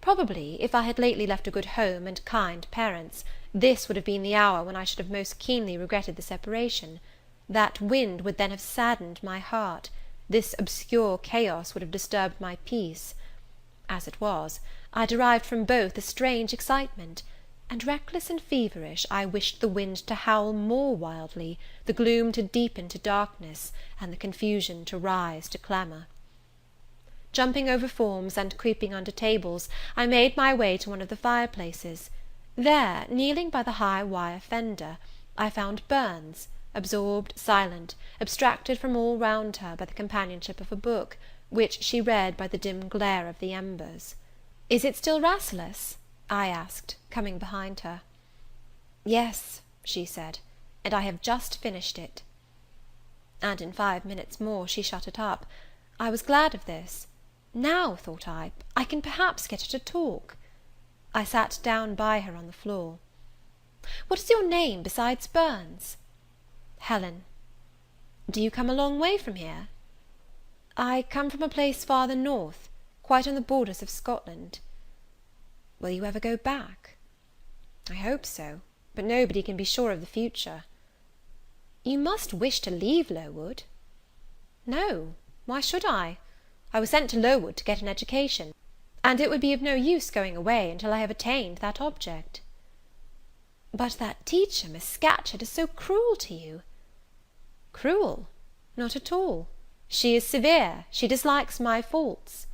Probably, if I had lately left a good home and kind parents, this would have been the hour when I should have most keenly regretted the separation. That wind would then have saddened my heart. This obscure chaos would have disturbed my peace. As it was, I derived from both a strange excitement, and, reckless and feverish, I wished the wind to howl more wildly, the gloom to deepen to darkness, and the confusion to rise to clamour. Jumping over forms and creeping under tables, I made my way to one of the fireplaces. There, kneeling by the high wire fender, I found Burns, absorbed, silent, abstracted from all round her by the companionship of a book, which she read by the dim glare of the embers. "Is it still Rasselas?" I asked, coming behind her. "Yes," she said, "and I have just finished it." And in 5 minutes more she shut it up. I was glad of this. Now, thought I can perhaps get her to talk. I sat down by her on the floor. "What is your name besides Burns?" "Helen." "Do you come a long way from here?" "I come from a place farther north, quite on the borders of Scotland." "Will you ever go back?" "I hope so, but nobody can be sure of the future." "You must wish to leave Lowood." "No, why should I? I was sent to Lowood to get an education, and it would be of no use going away until I have attained that object." "But that teacher, Miss Scatcherd, is so cruel to you." "Cruel? Not at all. She is severe, she dislikes my faults."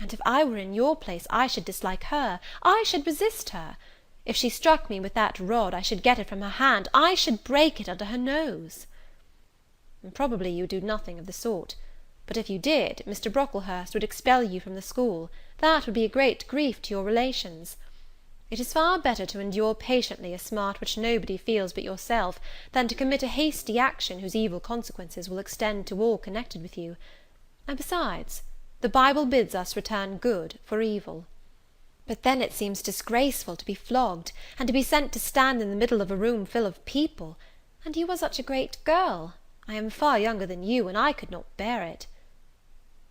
"And if I were in your place, I should dislike her, I should resist her. If she struck me with that rod, I should get it from her hand, I should break it under her nose." "Probably you would do nothing of the sort. But if you did, Mr. Brocklehurst would expel you from the school. That would be a great grief to your relations. It is far better to endure patiently a smart which nobody feels but yourself, than to commit a hasty action whose evil consequences will extend to all connected with you. And besides, the Bible bids us return good for evil." "But then it seems disgraceful to be flogged, and to be sent to stand in the middle of a room full of people, and you are such a great girl. I am far younger than you, and I could not bear it."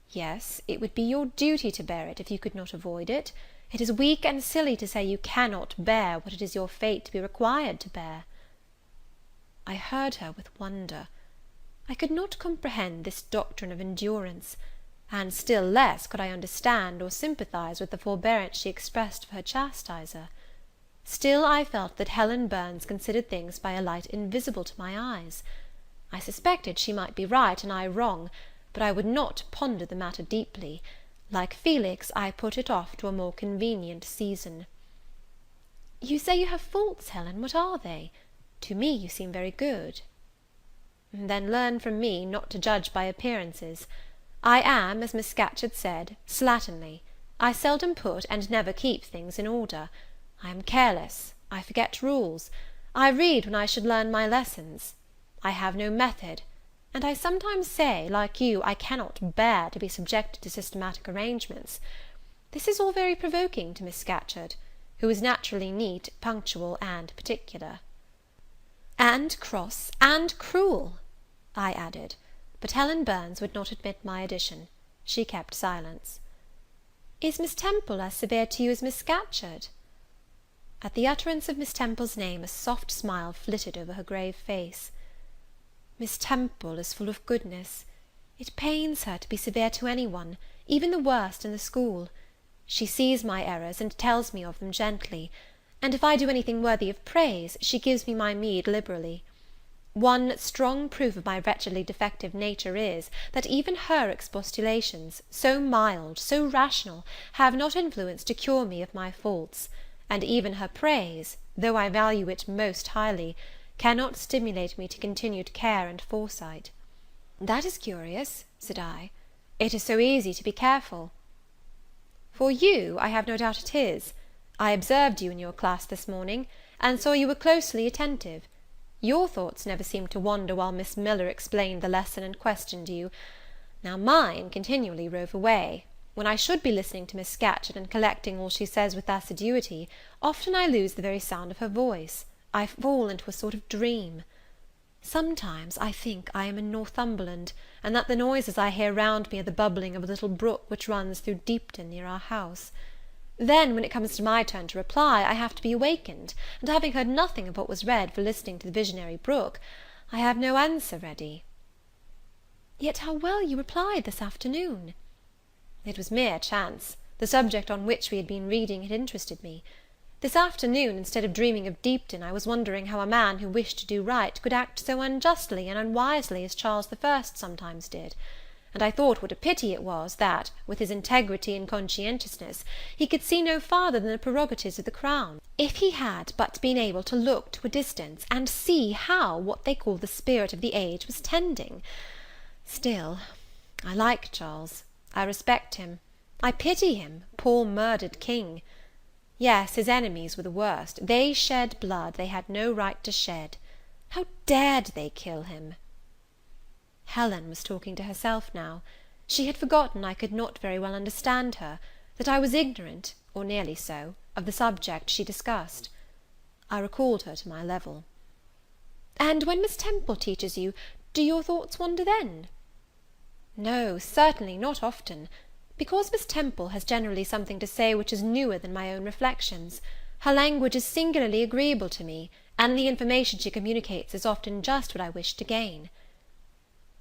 "Yes, it would be your duty to bear it, if you could not avoid it. It is weak and silly to say you cannot bear what it is your fate to be required to bear." I heard her with wonder. I could not comprehend this doctrine of endurance, and still less could I understand or sympathize with the forbearance she expressed for her chastiser. Still I felt that Helen Burns considered things by a light invisible to my eyes. I suspected she might be right and I wrong, but I would not ponder the matter deeply. Like Felix, I put it off to a more convenient season. "You say you have faults, Helen. What are they? To me you seem very good." "Then learn from me not to judge by appearances. I am, as Miss Scatcherd said, slatternly. I seldom put and never keep things in order. I am careless. I forget rules. I read when I should learn my lessons. I have no method, and I sometimes say, like you, I cannot bear to be subjected to systematic arrangements. This is all very provoking to Miss Scatcherd, who is naturally neat, punctual, and particular." "And cross, and cruel," I added; but Helen Burns would not admit my addition. She kept silence. "Is Miss Temple as severe to you as Miss Scatcherd?" At the utterance of Miss Temple's name a soft smile flitted over her grave face. "Miss Temple is full of goodness. It pains her to be severe to any one, even the worst in the school. She sees my errors, and tells me of them gently, and if I do anything worthy of praise, she gives me my meed liberally. One strong proof of my wretchedly defective nature is, that even her expostulations, so mild, so rational, have not influence to cure me of my faults, and even her praise, though I value it most highly, cannot stimulate me to continued care and foresight." "That is curious," said I. "It is so easy to be careful." "For you, I have no doubt it is. I observed you in your class this morning, and saw you were closely attentive. Your thoughts never seemed to wander while Miss Miller explained the lesson and questioned you. Now mine continually rove away. When I should be listening to Miss Scatcherd, and collecting all she says with assiduity, often I lose the very sound of her voice. I fall into a sort of dream. Sometimes I think I am in Northumberland, and that the noises I hear round me are the bubbling of a little brook which runs through Deepton near our house. Then, when it comes to my turn to reply, I have to be awakened, and having heard nothing of what was read for listening to the visionary brook, I have no answer ready." "Yet how well you replied this afternoon!" "It was mere chance. The subject on which we had been reading had interested me. This afternoon, instead of dreaming of Deepton, I was wondering how a man who wished to do right could act so unjustly and unwisely as Charles I sometimes did; and I thought what a pity it was, that, with his integrity and conscientiousness, he could see no farther than the prerogatives of the crown. If he had but been able to look to a distance, and see how what they call the spirit of the age was tending. Still, I like Charles. I respect him. I pity him, poor murdered king. Yes, his enemies were the worst. They shed blood they had no right to shed. How dared they kill him?" Helen was talking to herself now. She had forgotten I could not very well understand her, that I was ignorant, or nearly so, of the subject she discussed. I recalled her to my level. "And when Miss Temple teaches you, do your thoughts wander then?" "No, certainly, not often. Because Miss Temple has generally something to say which is newer than my own reflections. Her language is singularly agreeable to me, and the information she communicates is often just what I wish to gain."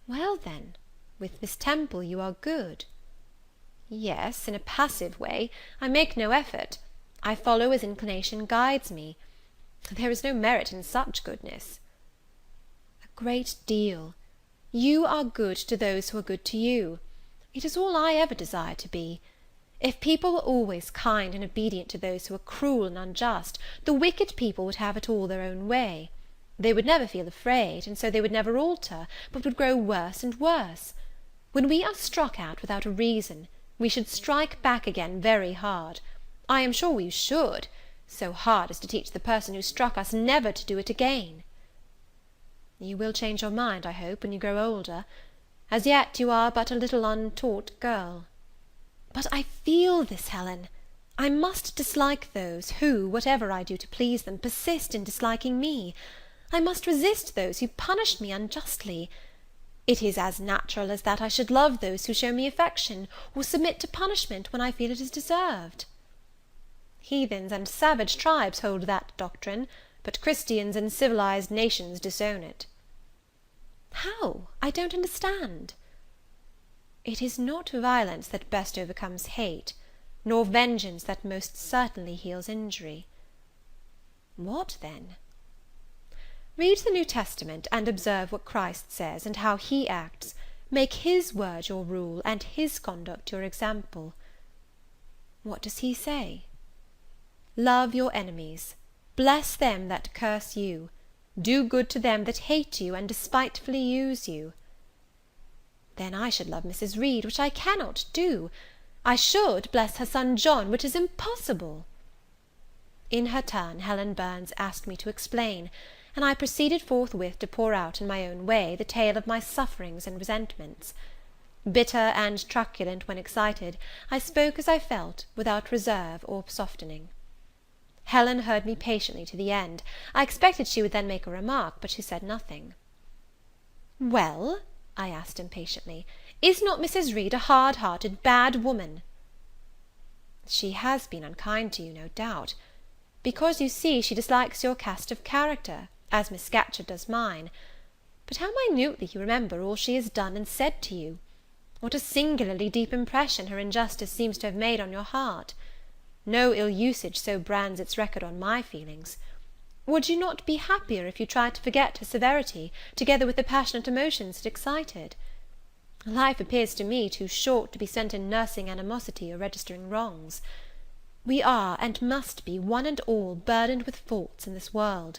"Well, then, with Miss Temple you are good." "Yes, in a passive way. I make no effort. I follow as inclination guides me. There is no merit in such goodness." "A great deal. You are good to those who are good to you. It is all I ever desire to be. If people were always kind and obedient to those who are cruel and unjust, the wicked people would have it all their own way. They would never feel afraid, and so they would never alter, but would grow worse and worse. When we are struck at without a reason, we should strike back again very hard. I am sure we should, so hard as to teach the person who struck us never to do it again." "You will change your mind, I hope, when you grow older. As yet you are but a little untaught girl." "But I feel this, Helen. I must dislike those who, whatever I do to please them, persist in disliking me. I must resist those who punish me unjustly. It is as natural as that I should love those who show me affection, or submit to punishment when I feel it is deserved. Heathens and savage tribes hold that doctrine, but Christians and civilized nations disown it. How? I don't understand. It is not violence that best overcomes hate, nor vengeance that most certainly heals injury. What then? Read the New Testament, and observe what Christ says, and how he acts. Make his word your rule, and his conduct your example. What does he say? Love your enemies, bless them that curse you, do good to them that hate you and despitefully use you. Then I should love Mrs. Reed, which I cannot do. I should bless her son John, which is impossible. In her turn, Helen Burns asked me to explain, and I proceeded forthwith to pour out in my own way the tale of my sufferings and resentments. Bitter and truculent when excited, I spoke as I felt, without reserve or softening. Helen heard me patiently to the end. I expected she would then make a remark, but she said nothing. "Well," I asked impatiently, "is not Mrs. Reed a hard-hearted, bad woman?" "She has been unkind to you, no doubt; because, you see, she dislikes your cast of character, as Miss Scatcherd does mine. But how minutely you remember all she has done and said to you! What a singularly deep impression her injustice seems to have made on your heart! No ill usage so brands its record on my feelings. Would you not be happier if you tried to forget her severity, together with the passionate emotions it excited? Life appears to me too short to be spent in nursing animosity or registering wrongs. We are, and must be, one and all, burdened with faults in this world;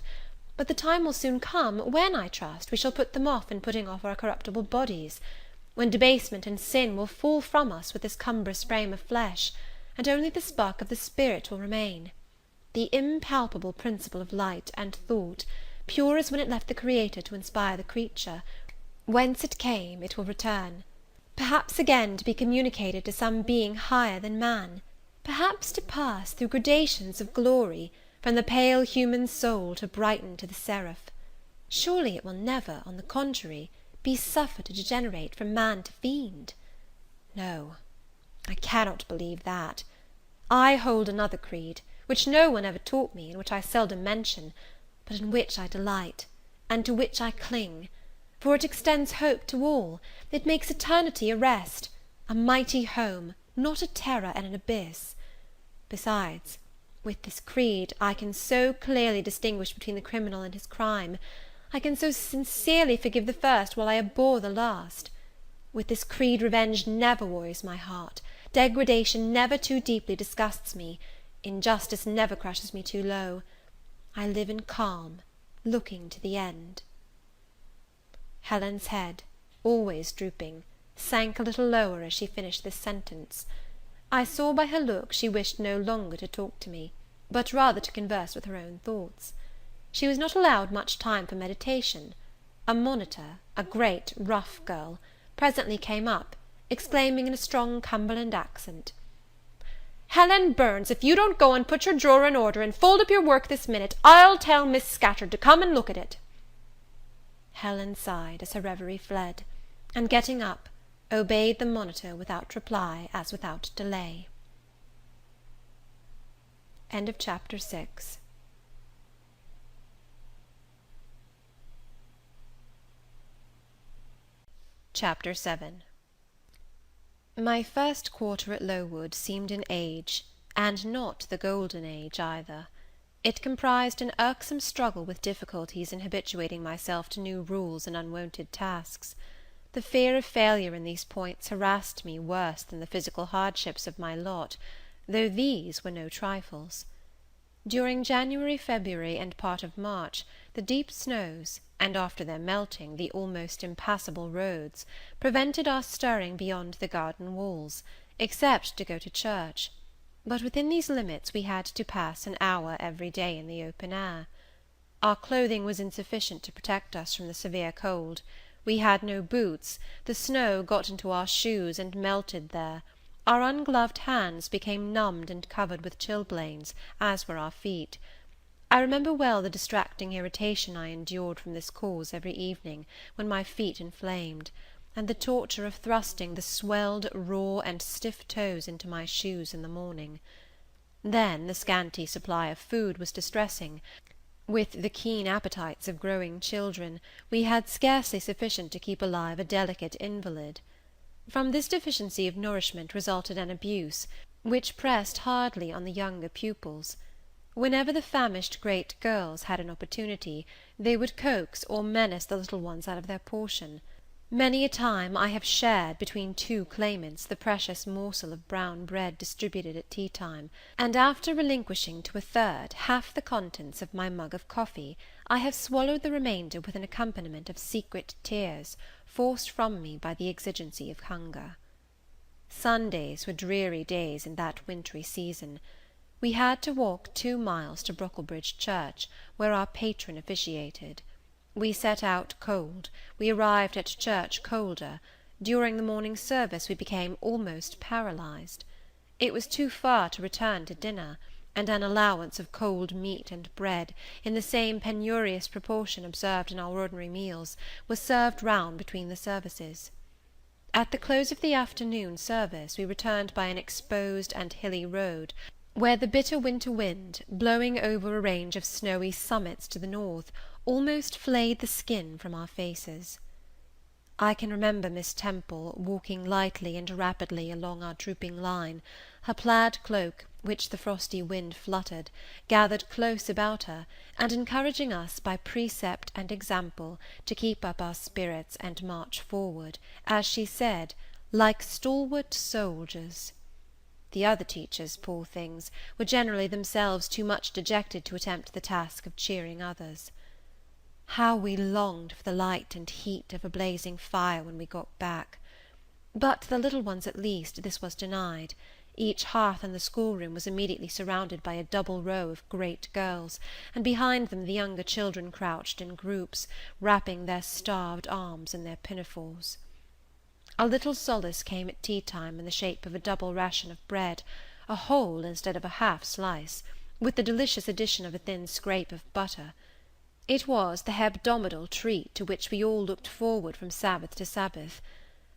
but the time will soon come, when, I trust, we shall put them off in putting off our corruptible bodies; when debasement and sin will fall from us with this cumbrous frame of flesh, and only the spark of the spirit will remain, the impalpable principle of light and thought, pure as when it left the Creator to inspire the creature. Whence it came, it will return, perhaps again to be communicated to some being higher than man, perhaps to pass, through gradations of glory, from the pale human soul to brighten to the seraph. Surely it will never, on the contrary, be suffered to degenerate from man to fiend. No, I cannot believe that. I hold another creed, which no one ever taught me, and which I seldom mention, but in which I delight, and to which I cling, for it extends hope to all. It makes eternity a rest, a mighty home, not a terror and an abyss. Besides, with this creed, I can so clearly distinguish between the criminal and his crime, I can so sincerely forgive the first, while I abhor the last. With this creed, revenge never worries my heart, degradation never too deeply disgusts me, injustice never crushes me too low. I live in calm, looking to the end. Helen's head, always drooping, sank a little lower as she finished this sentence. I saw by her look she wished no longer to talk to me, but rather to converse with her own thoughts. She was not allowed much time for meditation. A monitor, a great rough girl, presently came up, exclaiming in a strong Cumberland accent, "Helen Burns, if you don't go and put your drawer in order, and fold up your work this minute, I'll tell Miss Scatcherd to come and look at it." Helen sighed as her reverie fled, and getting up, obeyed the monitor without reply as without delay. End of chapter 6. Chapter 7. My first quarter at Lowood seemed an age, and not the golden age either. It comprised an irksome struggle with difficulties in habituating myself to new rules and unwonted tasks. The fear of failure in these points harassed me worse than the physical hardships of my lot, though these were no trifles. During January, February, and part of March, the deep snows, and after their melting, the almost impassable roads, prevented our stirring beyond the garden walls, except to go to church; but within these limits we had to pass an hour every day in the open air. Our clothing was insufficient to protect us from the severe cold. We had no boots, the snow got into our shoes and melted there, our ungloved hands became numbed and covered with chilblains, as were our feet. I remember well the distracting irritation I endured from this cause every evening, when my feet inflamed, and the torture of thrusting the swelled, raw, and stiff toes into my shoes in the morning. Then the scanty supply of food was distressing. With the keen appetites of growing children, we had scarcely sufficient to keep alive a delicate invalid. From this deficiency of nourishment resulted an abuse, which pressed hardly on the younger pupils. Whenever the famished great girls had an opportunity, they would coax or menace the little ones out of their portion. Many a time I have shared, between two claimants, the precious morsel of brown bread distributed at tea time, and after relinquishing to a third half the contents of my mug of coffee, I have swallowed the remainder with an accompaniment of secret tears, forced from me by the exigency of hunger. Sundays were dreary days in that wintry season. We had to walk 2 miles to Brocklebridge Church, where our patron officiated. We set out cold, we arrived at church colder. During the morning service we became almost paralyzed. It was too far to return to dinner, and an allowance of cold meat and bread, in the same penurious proportion observed in our ordinary meals, was served round between the services. At the close of the afternoon service we returned by an exposed and hilly road, where the bitter winter wind, blowing over a range of snowy summits to the north, almost flayed the skin from our faces. I can remember Miss Temple walking lightly and rapidly along our drooping line, her plaid cloak, which the frosty wind fluttered, gathered close about her, and encouraging us by precept and example to keep up our spirits and march forward, as she said, like stalwart soldiers. The other teachers, poor things, were generally themselves too much dejected to attempt the task of cheering others. How we longed for the light and heat of a blazing fire when we got back! But to the little ones at least this was denied. Each hearth in the schoolroom was immediately surrounded by a double row of great girls, and behind them the younger children crouched in groups, wrapping their starved arms in their pinafores. A little solace came at tea time in the shape of a double ration of bread, a whole instead of a half slice, with the delicious addition of a thin scrape of butter. It was the hebdomadal treat to which we all looked forward from Sabbath to Sabbath.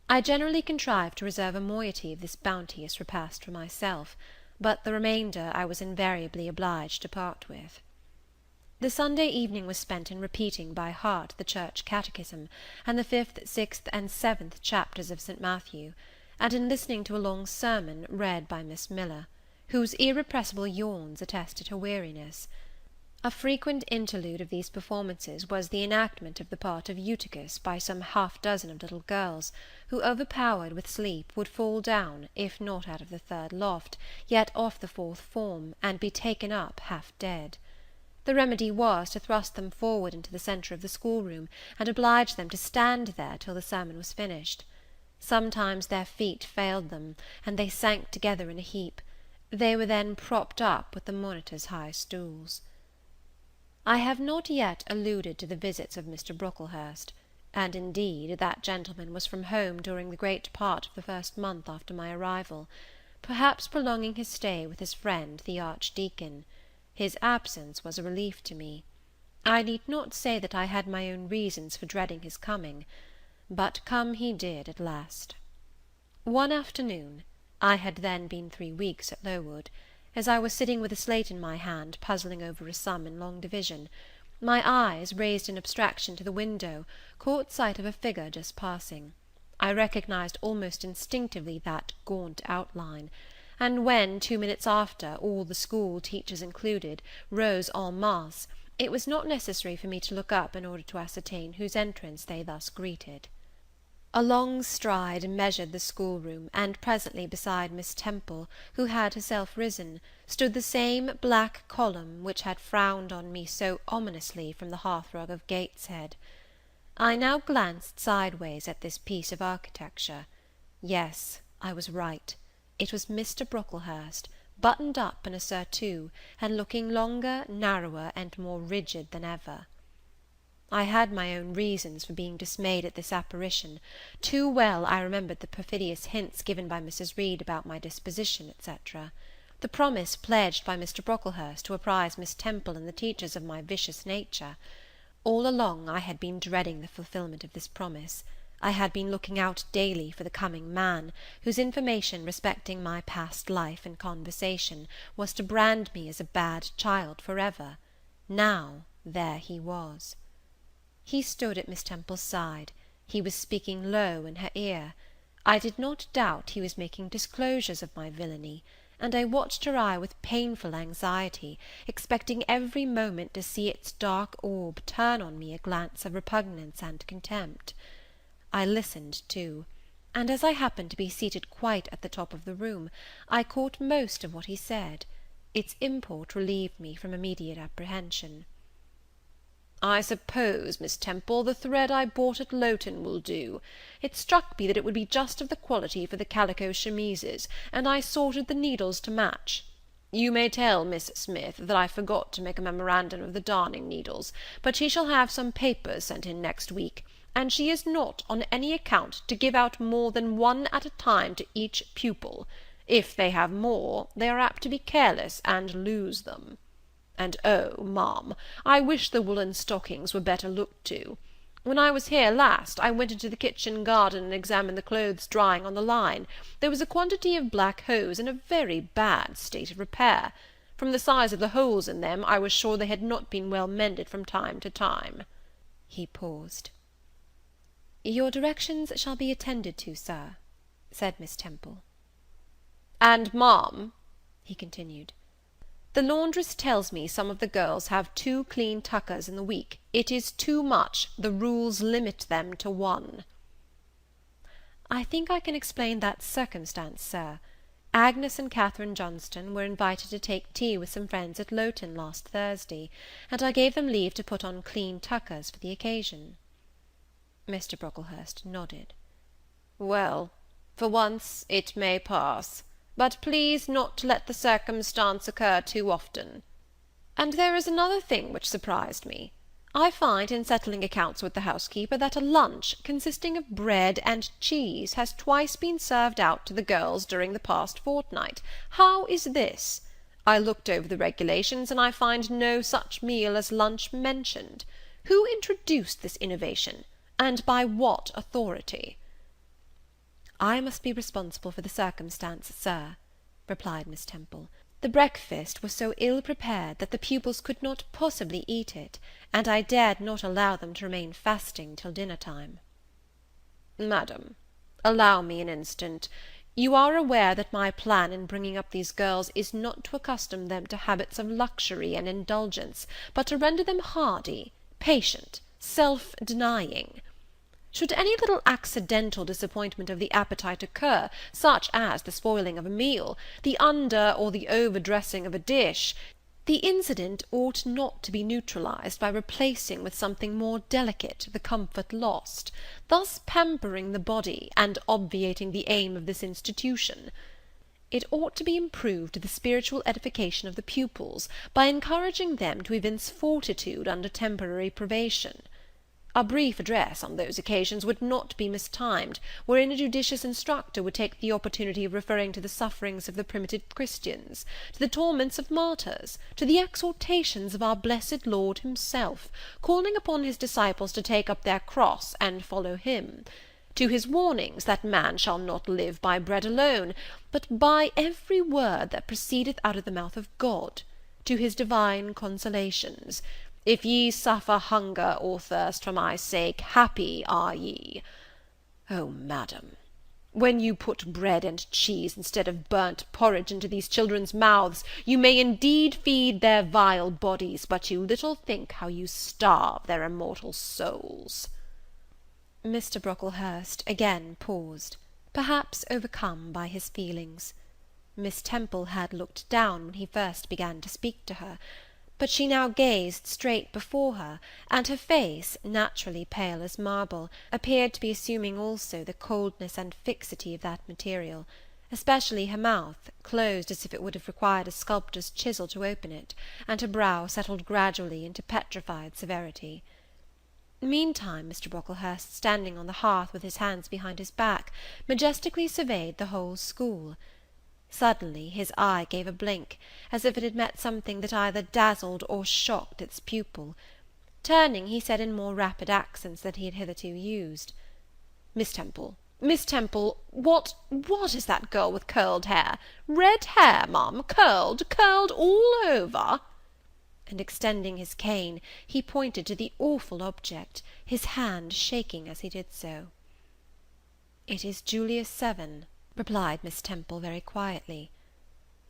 I generally contrived to reserve a moiety of this bounteous repast for myself, but the remainder I was invariably obliged to part with. The Sunday evening was spent in repeating by heart the church catechism, and the 5th, 6th, and 7th chapters of St. Matthew, and in listening to a long sermon read by Miss Miller, whose irrepressible yawns attested her weariness. A frequent interlude of these performances was the enactment of the part of Eutychus by some half-dozen of little girls, who, overpowered with sleep, would fall down, if not out of the 3rd loft, yet off the 4th form, and be taken up half dead. The remedy was to thrust them forward into the centre of the schoolroom, and oblige them to stand there till the sermon was finished. Sometimes their feet failed them, and they sank together in a heap. They were then propped up with the monitor's high stools. I have not yet alluded to the visits of Mr. Brocklehurst, and indeed that gentleman was from home during the great part of the first month after my arrival, perhaps prolonging his stay with his friend the Archdeacon. His absence was a relief to me. I need not say that I had my own reasons for dreading his coming, but come he did at last. One afternoon, I had then been 3 weeks at Lowood, as I was sitting with a slate in my hand, puzzling over a sum in long division, my eyes, raised in abstraction to the window, caught sight of a figure just passing. I recognized almost instinctively that gaunt outline, and when, 2 minutes after, all the school, teachers included, rose en masse, it was not necessary for me to look up in order to ascertain whose entrance they thus greeted. A long stride measured the schoolroom, and presently beside Miss Temple, who had herself risen, stood the same black column which had frowned on me so ominously from the hearthrug of Gateshead. I now glanced sideways at this piece of architecture. Yes, I was right. It was Mr. Brocklehurst, buttoned up in a surtout, and looking longer, narrower, and more rigid than ever. I had my own reasons for being dismayed at this apparition. Too well I remembered the perfidious hints given by Mrs. Reed about my disposition, etc. The the promise pledged by Mr. Brocklehurst to apprise Miss Temple and the teachers of my vicious nature. All along I had been dreading the fulfilment of this promise. I had been looking out daily for the coming man, whose information respecting my past life and conversation was to brand me as a bad child for ever. Now there he was. He stood at Miss Temple's side. He was speaking low in her ear. I did not doubt he was making disclosures of my villainy, and I watched her eye with painful anxiety, expecting every moment to see its dark orb turn on me a glance of repugnance and contempt. I listened too, and as I happened to be seated quite at the top of the room, I caught most of what he said. Its import relieved me from immediate apprehension. "I suppose, Miss Temple, the thread I bought at Lowton will do. It struck me that it would be just of the quality for the calico chemises, and I sorted the needles to match. You may tell Miss Smith that I forgot to make a memorandum of the darning needles, but she shall have some papers sent in next week, and she is not, on any account, to give out more than one at a time to each pupil. If they have more, they are apt to be careless, and lose them. And oh, ma'am, I wish the woollen stockings were better looked to. When I was here last, I went into the kitchen garden and examined the clothes drying on the line. There was a quantity of black hose in a very bad state of repair. From the size of the holes in them, I was sure they had not been well mended from time to time." He paused. "Your directions shall be attended to, sir," said Miss Temple. "And, ma'am," he continued, "the laundress tells me some of the girls have 2 clean tuckers in the week. It is too much. The rules limit them to 1. "I think I can explain that circumstance, sir. Agnes and Catherine Johnston were invited to take tea with some friends at Lowton last Thursday, and I gave them leave to put on clean tuckers for the occasion." Mr. Brocklehurst nodded. "Well, for once it may pass, but please not to let the circumstance occur too often. And there is another thing which surprised me. I find, in settling accounts with the housekeeper, that a lunch, consisting of bread and cheese, has twice been served out to the girls during the past fortnight. How is this? I looked over the regulations, and I find no such meal as lunch mentioned. Who introduced this innovation, and by what authority?" "I must be responsible for the circumstance, sir," replied Miss Temple. "The breakfast was so ill prepared that the pupils could not possibly eat it, and I dared not allow them to remain fasting till dinner time." "Madam, allow me an instant. You are aware that my plan in bringing up these girls is not to accustom them to habits of luxury and indulgence, but to render them hardy, patient, self-denying. Should any little accidental disappointment of the appetite occur, such as the spoiling of a meal, the under or the over-dressing of a dish, the incident ought not to be neutralized by replacing with something more delicate the comfort lost, thus pampering the body, and obviating the aim of this institution. It ought to be improved to the spiritual edification of the pupils, by encouraging them to evince fortitude under temporary privation. A brief address on those occasions would not be mistimed, wherein a judicious instructor would take the opportunity of referring to the sufferings of the primitive Christians, to the torments of martyrs, to the exhortations of our blessed Lord himself, calling upon his disciples to take up their cross and follow him, to his warnings that man shall not live by bread alone, but by every word that proceedeth out of the mouth of God, to his divine consolations. If ye suffer hunger or thirst for my sake, happy are ye. Oh, madam, when you put bread and cheese instead of burnt porridge into these children's mouths, you may indeed feed their vile bodies, but you little think how you starve their immortal souls." Mr. Brocklehurst again paused, perhaps overcome by his feelings. Miss Temple had looked down when he first began to speak to her, but she now gazed straight before her, and her face, naturally pale as marble, appeared to be assuming also the coldness and fixity of that material, especially her mouth, closed as if it would have required a sculptor's chisel to open it, and her brow settled gradually into petrified severity. Meantime, Mr. Brocklehurst, standing on the hearth with his hands behind his back, majestically surveyed the whole school. Suddenly his eye gave a blink, as if it had met something that either dazzled or shocked its pupil. Turning, he said in more rapid accents than he had hitherto used, Miss Temple, what is that girl with curled hair? Red hair, ma'am, curled all over?" And extending his cane, he pointed to the awful object, his hand shaking as he did so. "It is Julius Seven," replied Miss Temple very quietly.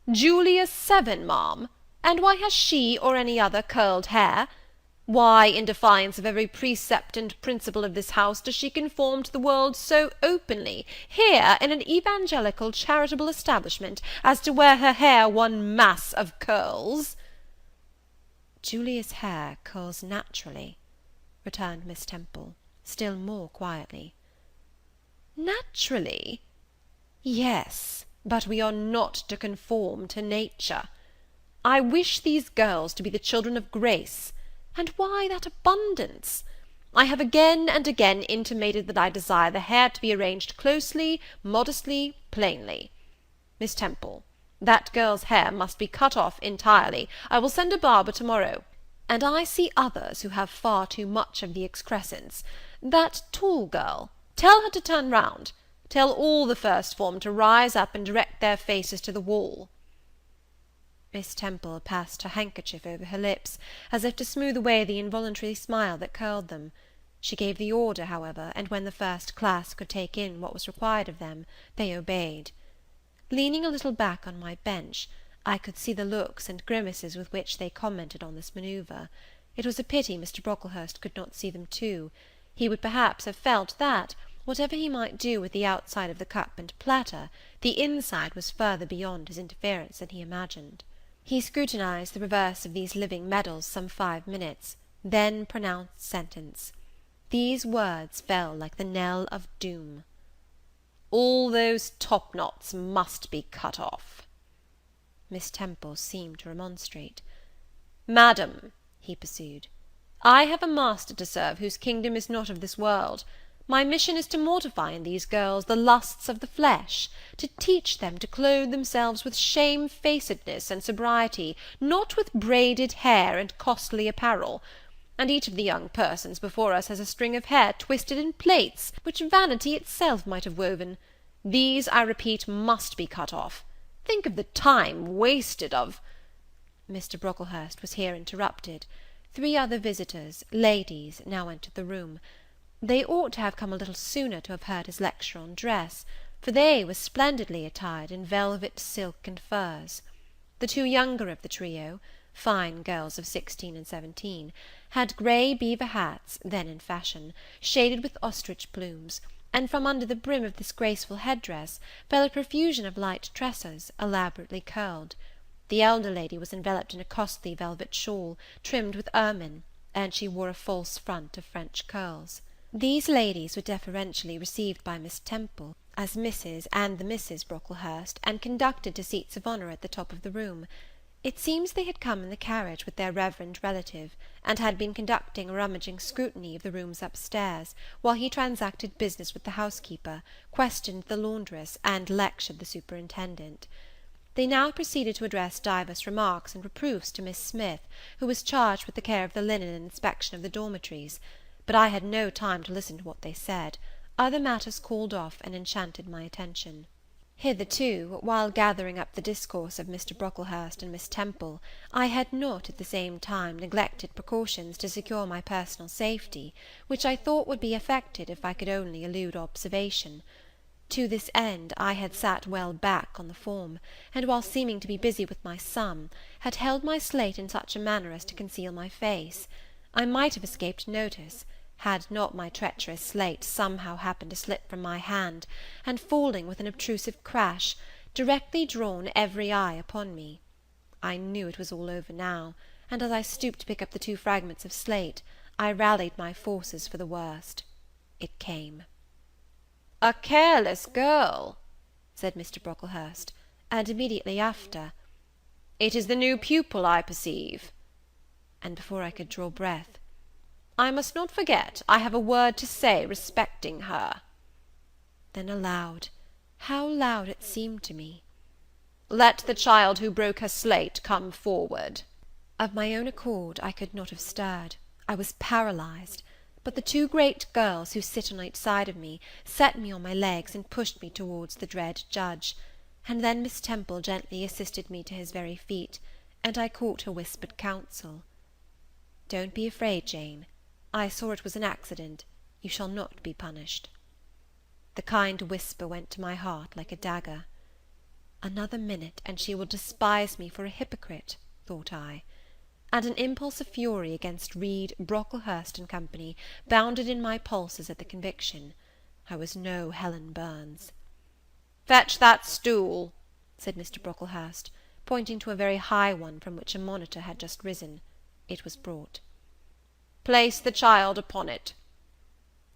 "Julius Seven, ma'am? And why has she or any other curled hair? Why, in defiance of every precept and principle of this house, does she conform to the world so openly, here in an evangelical charitable establishment, as to wear her hair one mass of curls?" "Julia's hair curls naturally," returned Miss Temple, still more quietly. "Naturally? Yes, but we are not to conform to nature. I wish these girls to be the children of grace. And why that abundance? I have again and again intimated that I desire the hair to be arranged closely, modestly, plainly. Miss Temple, that girl's hair must be cut off entirely. I will send a barber to-morrow. And I see others who have far too much of the excrescence. That tall girl, tell her to turn round. Tell all the first form to rise up and direct their faces to the wall." Miss Temple passed her handkerchief over her lips, as if to smooth away the involuntary smile that curled them. She gave the order, however, and when the first class could take in what was required of them, they obeyed. Leaning a little back on my bench, I could see the looks and grimaces with which they commented on this manoeuvre. It was a pity Mr. Brocklehurst could not see them too. He would perhaps have felt that, whatever he might do with the outside of the cup and platter, the inside was further beyond his interference than he imagined. He scrutinized the reverse of these living medals some 5 minutes, then pronounced sentence. These words fell like the knell of doom. "All those top-knots must be cut off." Miss Temple seemed to remonstrate. "Madam," he pursued, "I have a master to serve whose kingdom is not of this world. My mission is to mortify in these girls the lusts of the flesh, to teach them to clothe themselves with shamefacedness and sobriety, not with braided hair and costly apparel. And each of the young persons before us has a string of hair twisted in plaits, which vanity itself might have woven. These, I repeat, must be cut off. Think of the time wasted of—" Mr. Brocklehurst was here interrupted. 3 other visitors, ladies, now entered the room. They ought to have come a little sooner to have heard his lecture on dress, for they were splendidly attired in velvet, silk, and furs. The 2 younger of the trio, fine girls of 16 and 17, had grey beaver hats, then in fashion, shaded with ostrich plumes, and from under the brim of this graceful head-dress fell a profusion of light tresses, elaborately curled. The elder lady was enveloped in a costly velvet shawl, trimmed with ermine, and she wore a false front of French curls. These ladies were deferentially received by Miss Temple as Mrs. and the Misses Brocklehurst, and conducted to seats of honour at the top of the room. It seems they had come in the carriage with their reverend relative, and had been conducting a rummaging scrutiny of the rooms upstairs, while he transacted business with the housekeeper, questioned the laundress, and lectured the superintendent. They now proceeded to address divers remarks and reproofs to Miss Smith, who was charged with the care of the linen and inspection of the dormitories. But I had no time to listen to what they said. Other matters called off and enchanted my attention. Hitherto, while gathering up the discourse of Mr. Brocklehurst and Miss Temple, I had not, at the same time, neglected precautions to secure my personal safety, which I thought would be effected if I could only elude observation. To this end, I had sat well back on the form, and, while seeming to be busy with my sum, had held my slate in such a manner as to conceal my face. I might have escaped notice, had not my treacherous slate somehow happened to slip from my hand, and, falling with an obtrusive crash, directly drawn every eye upon me. I knew it was all over now, and as I stooped to pick up the 2 fragments of slate, I rallied my forces for the worst. It came. "A careless girl," said Mr. Brocklehurst, and immediately after, "It is the new pupil, I perceive." And before I could draw breath, "I must not forget I have a word to say respecting her." Then aloud, how loud it seemed to me, Let the child who broke her slate come forward." Of my own accord I could not have stirred. I was paralyzed. But the two great girls, who sit on each side of me, set me on my legs, and pushed me towards the dread judge; and then Miss Temple gently assisted me to his very feet, and I caught her whispered counsel. "Don't be afraid, Jane. I saw it was an accident. You shall not be punished." The kind whisper went to my heart like a dagger. Another minute, and she will despise me for a hypocrite, thought I; and an impulse of fury against Reed, Brocklehurst and Company bounded in my pulses at the conviction. I was no Helen Burns. "Fetch that stool," said Mr. Brocklehurst, pointing to a very high one from which a monitor had just risen. It was brought. "Place the child upon it."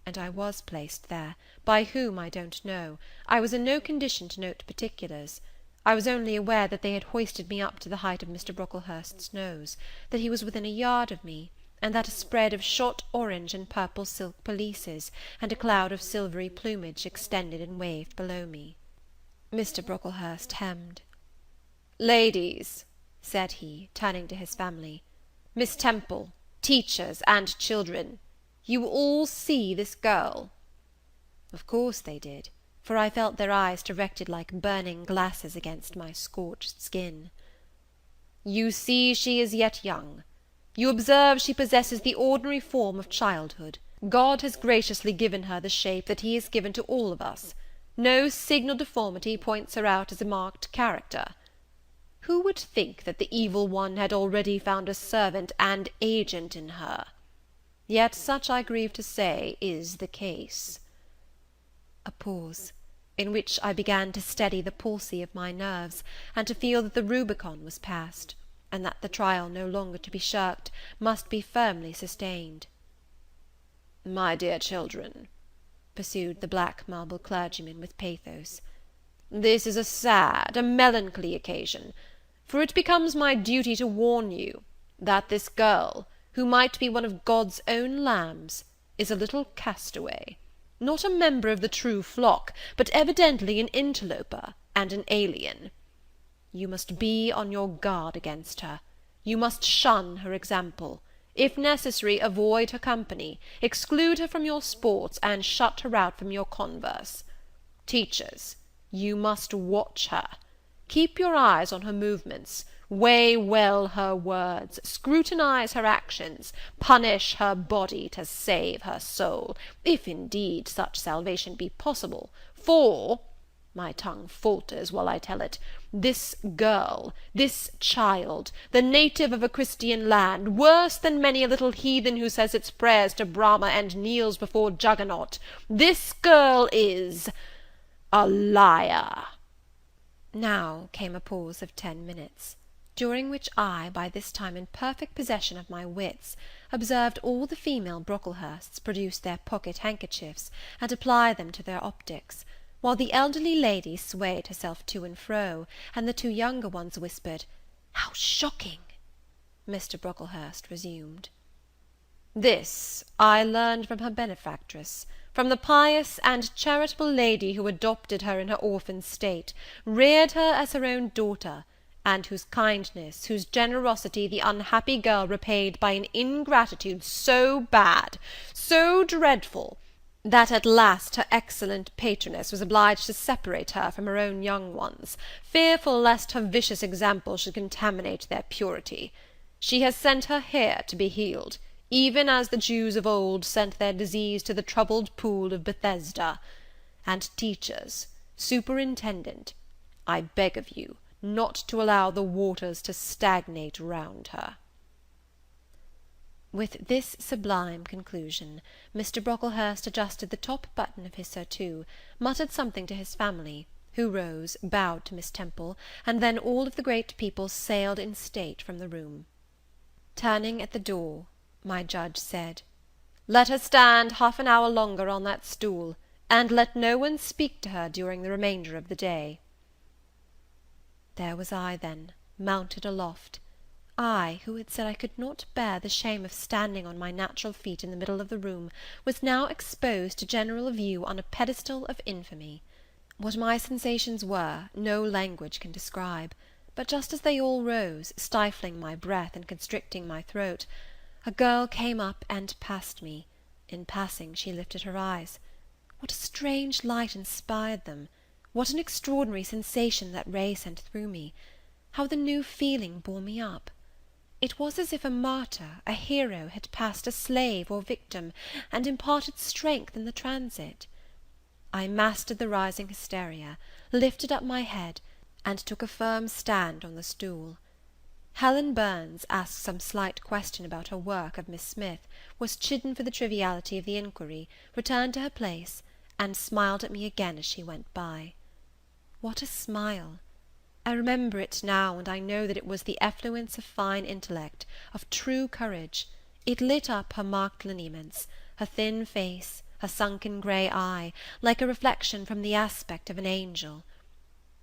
And I was placed there, by whom I don't know. I was in no condition to note particulars. I was only aware that they had hoisted me up to the height of Mr. Brocklehurst's nose, that he was within a yard of me, and that a spread of shot orange and purple silk pelisses, and a cloud of silvery plumage, extended and waved below me. Mr. Brocklehurst hemmed. "Ladies," said he, turning to his family, "Miss Temple, teachers, and children, you all see this girl?" Of course they did, for I felt their eyes directed like burning glasses against my scorched skin. "You see she is yet young. You observe she possesses the ordinary form of childhood. God has graciously given her the shape that he has given to all of us. No signal deformity points her out as a marked character. Who would think that the evil one had already found a servant and agent in her? Yet such, I grieve to say, is the case." A pause, in which I began to steady the palsy of my nerves, and to feel that the Rubicon was passed, and that the trial no longer to be shirked must be firmly sustained. "My dear children," pursued the black marble clergyman with pathos, "this is a sad, a melancholy occasion, for it becomes my duty to warn you, that this girl, who might be one of God's own lambs, is a little castaway. Not a member of the true flock, but evidently an interloper and an alien. You must be on your guard against her. You must shun her example. If necessary, avoid her company, exclude her from your sports, and shut her out from your converse. Teachers, you must watch her. Keep your eyes on her movements, weigh well her words, scrutinize her actions, punish her body to save her soul, if indeed such salvation be possible, for, my tongue falters while I tell it, this girl, this child, the native of a Christian land, worse than many a little heathen who says its prayers to Brahma and kneels before Juggernaut, this girl is a liar." Now came a pause of 10 minutes, during which I, by this time in perfect possession of my wits, observed all the female Brocklehursts produce their pocket handkerchiefs, and apply them to their optics, while the elderly lady swayed herself to and fro, and the two younger ones whispered, "How shocking!" Mr. Brocklehurst resumed. "This I learned from her benefactress, from the pious and charitable lady who adopted her in her orphan state, reared her as her own daughter, and whose kindness, whose generosity the unhappy girl repaid by an ingratitude so bad, so dreadful, that at last her excellent patroness was obliged to separate her from her own young ones, fearful lest her vicious example should contaminate their purity. She has sent her here to be healed, even as the Jews of old sent their disease to the troubled pool of Bethesda. And teachers, superintendent, I beg of you not to allow the waters to stagnate round her." With this sublime conclusion, Mr. Brocklehurst adjusted the top button of his surtout, muttered something to his family, who rose, bowed to Miss Temple, and then all of the great people sailed in state from the room. Turning at the door, my judge said, "Let her stand half an hour longer on that stool, and let no one speak to her during the remainder of the day." There was I, then, mounted aloft. I, who had said I could not bear the shame of standing on my natural feet in the middle of the room, was now exposed to general view on a pedestal of infamy. What my sensations were, no language can describe; but just as they all rose, stifling my breath and constricting my throat, a girl came up and passed me. In passing, she lifted her eyes. What a strange light inspired them! What an extraordinary sensation that ray sent through me! How the new feeling bore me up! It was as if a martyr, a hero, had passed a slave or victim, and imparted strength in the transit. I mastered the rising hysteria, lifted up my head, and took a firm stand on the stool. Helen Burns, asked some slight question about her work of Miss Smith, was chidden for the triviality of the inquiry, returned to her place, and smiled at me again as she went by. What a smile! I remember it now, and I know that it was the effluence of fine intellect, of true courage. It lit up her marked lineaments, her thin face, her sunken grey eye, like a reflection from the aspect of an angel.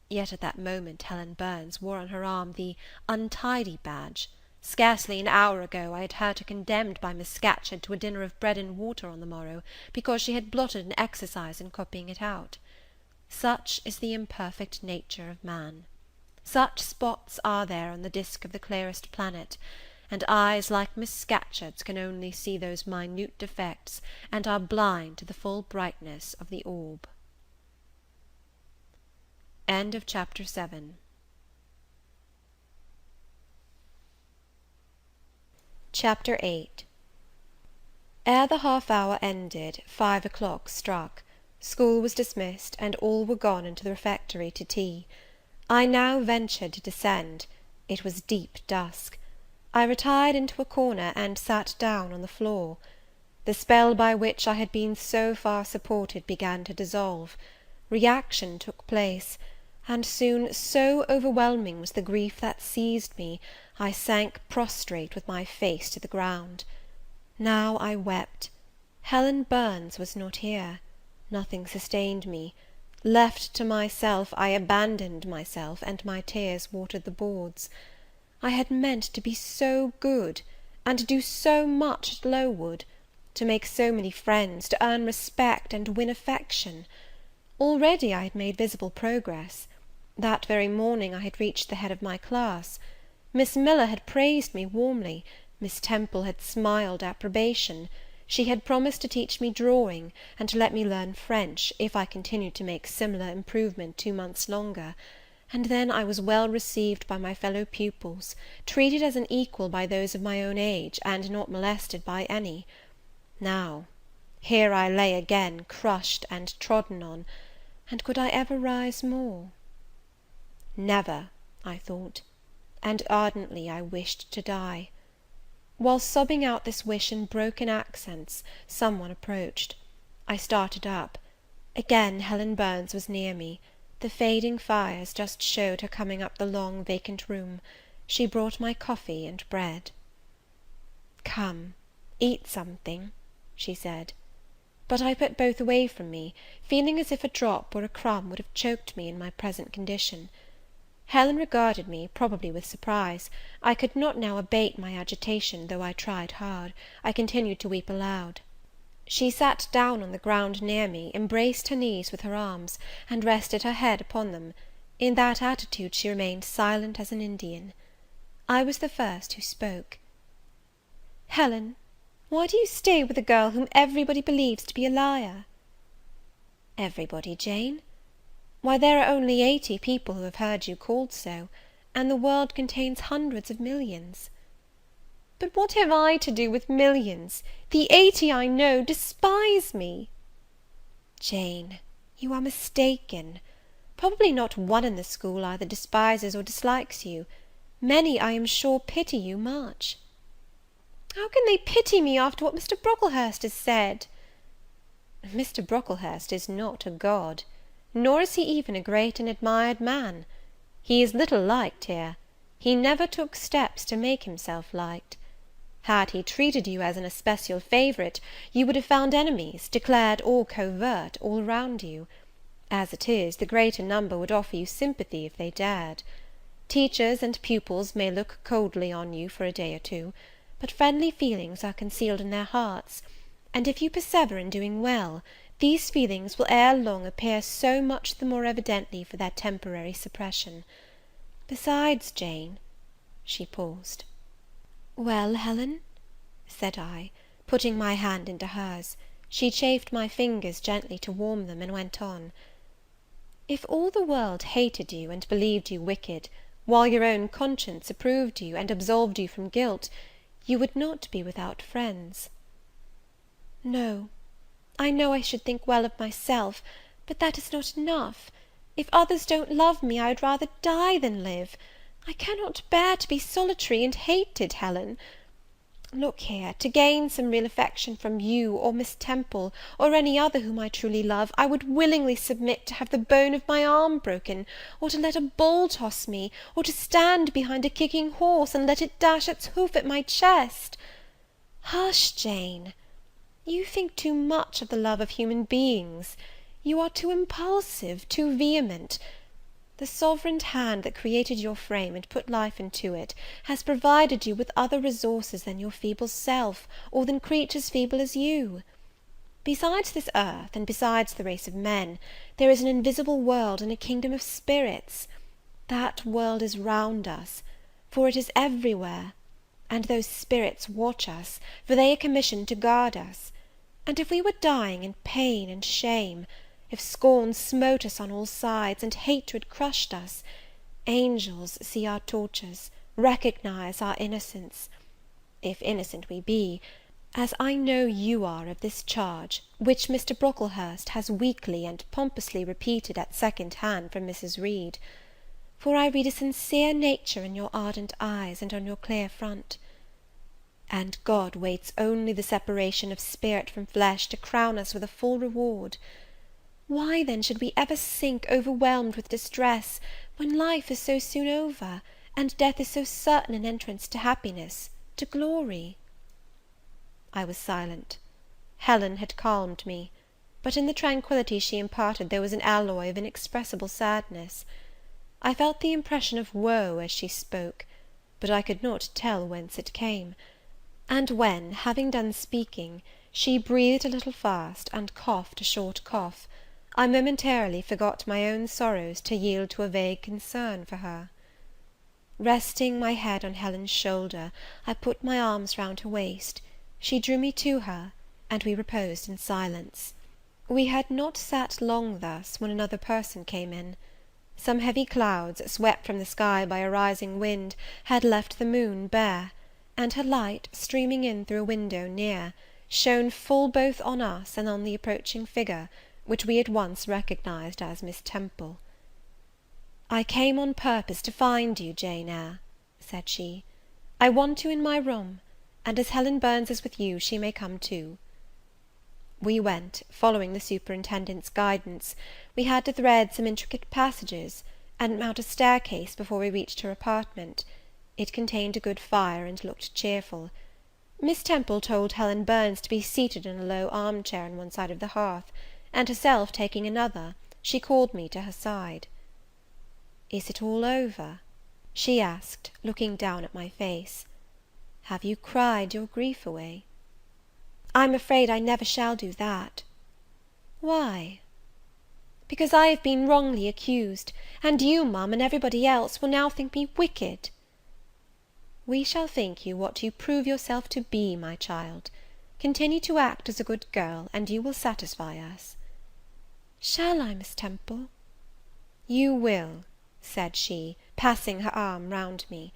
Yet at that moment Helen Burns wore on her arm the untidy badge. Scarcely an hour ago I had heard her condemned by Miss Scatcherd to a dinner of bread and water on the morrow, because she had blotted an exercise in copying it out. Such is the imperfect nature of man. Such spots are there on the disk of the clearest planet, and eyes like Miss Scatcherd's can only see those minute defects, and are blind to the full brightness of the orb. End of Chapter 7. Chapter 8. Ere the half-hour ended, 5 o'clock struck. School was dismissed, and all were gone into the refectory to tea. I now ventured to descend. It was deep dusk. I retired into a corner, and sat down on the floor. The spell by which I had been so far supported began to dissolve. Reaction took place, and soon so overwhelming was the grief that seized me, I sank prostrate with my face to the ground. Now I wept. Helen Burns was not here. Nothing sustained me. Left to myself, I abandoned myself, and my tears watered the boards. I had meant to be so good, and to do so much at Lowood, to make so many friends, to earn respect and win affection. Already I had made visible progress. That very morning I had reached the head of my class. Miss Miller had praised me warmly, Miss Temple had smiled approbation. She had promised to teach me drawing, and to let me learn French, if I continued to make similar improvement 2 months longer; and then I was well received by my fellow pupils, treated as an equal by those of my own age, and not molested by any. Now, here I lay again, crushed and trodden on, and could I ever rise more? Never, I thought, and ardently I wished to die. While sobbing out this wish in broken accents, some one approached. I started up. Again Helen Burns was near me. The fading fires just showed her coming up the long vacant room. She brought my coffee and bread. "Come, eat something," she said. But I put both away from me, feeling as if a drop or a crumb would have choked me in my present condition. Helen regarded me, probably with surprise. I could not now abate my agitation, though I tried hard. I continued to weep aloud. She sat down on the ground near me, embraced her knees with her arms, and rested her head upon them. In that attitude she remained silent as an Indian. I was the first who spoke. "Helen, why do you stay with a girl whom everybody believes to be a liar?" "Everybody, Jane? Why, there are only 80 people who have heard you called so, and the world contains hundreds of millions." "But what have I to do with millions? The 80 I know despise me." "Jane, you are mistaken. Probably not one in the school either despises or dislikes you. Many, I am sure, pity you much." "How can they pity me after what Mr. Brocklehurst has said?" "Mr. Brocklehurst is not a god, nor is he even a great and admired man. He is little liked here. He never took steps to make himself liked. Had he treated you as an especial favourite, you would have found enemies, declared or covert, all round you. As it is, the greater number would offer you sympathy if they dared. Teachers and pupils may look coldly on you for a day or two, but friendly feelings are concealed in their hearts, and if you persevere in doing well, these feelings will ere long appear so much the more evidently for their temporary suppression. Besides, Jane," she paused. "Well, Helen?" said I, putting my hand into hers. She chafed my fingers gently to warm them, and went on: "If all the world hated you, and believed you wicked, while your own conscience approved you, and absolved you from guilt, you would not be without friends." "No, I know I should think well of myself, but that is not enough. If others don't love me, I would rather die than live. I cannot bear to be solitary and hated, Helen. Look here, to gain some real affection from you, or Miss Temple, or any other whom I truly love, I would willingly submit to have the bone of my arm broken, or to let a bull toss me, or to stand behind a kicking horse, and let it dash its hoof at my chest. Hush, Jane! You think too much of the love of human beings. You are too impulsive, too vehement. The sovereign hand that created your frame, and put life into it, has provided you with other resources than your feeble self, or than creatures feeble as you. Besides this earth, and besides the race of men, there is an invisible world and a kingdom of spirits. That world is round us, for it is everywhere, and those spirits watch us, for they are commissioned to guard us. And if we were dying in pain and shame, if scorn smote us on all sides, and hatred crushed us, angels see our tortures, recognise our innocence, if innocent we be, as I know you are of this charge, which Mr. Brocklehurst has weakly and pompously repeated at second hand from Mrs. Reed; for I read a sincere nature in your ardent eyes, and on your clear front. And God waits only the separation of spirit from flesh to crown us with a full reward. Why then should we ever sink overwhelmed with distress, when life is so soon over, and death is so certain an entrance to happiness, to glory?" I was silent. Helen had calmed me; but in the tranquillity she imparted there was an alloy of inexpressible sadness. I felt the impression of woe as she spoke, but I could not tell whence it came; and when, having done speaking, she breathed a little fast, and coughed a short cough, I momentarily forgot my own sorrows to yield to a vague concern for her. Resting my head on Helen's shoulder, I put my arms round her waist; she drew me to her, and we reposed in silence. We had not sat long thus, when another person came in. Some heavy clouds, swept from the sky by a rising wind, had left the moon bare, and her light, streaming in through a window near, shone full both on us and on the approaching figure, which we at once recognized as Miss Temple. "I came on purpose to find you, Jane Eyre," said she. "I want you in my room, and as Helen Burns is with you, she may come too." We went, following the superintendent's guidance. We had to thread some intricate passages, and mount a staircase before we reached her apartment. It contained a good fire, and looked cheerful. Miss Temple told Helen Burns to be seated in a low arm chair on one side of the hearth, and herself taking another, she called me to her side. "Is it all over?" she asked, looking down at my face. "Have you cried your grief away?" "I'm afraid I never shall do that." "Why?" "Because I have been wrongly accused, and you, Ma'am, and everybody else, will now think me wicked." "We shall think you what you prove yourself to be, my child. Continue to act as a good girl, and you will satisfy us." "Shall I, Miss Temple?" "You will," said she, passing her arm round me.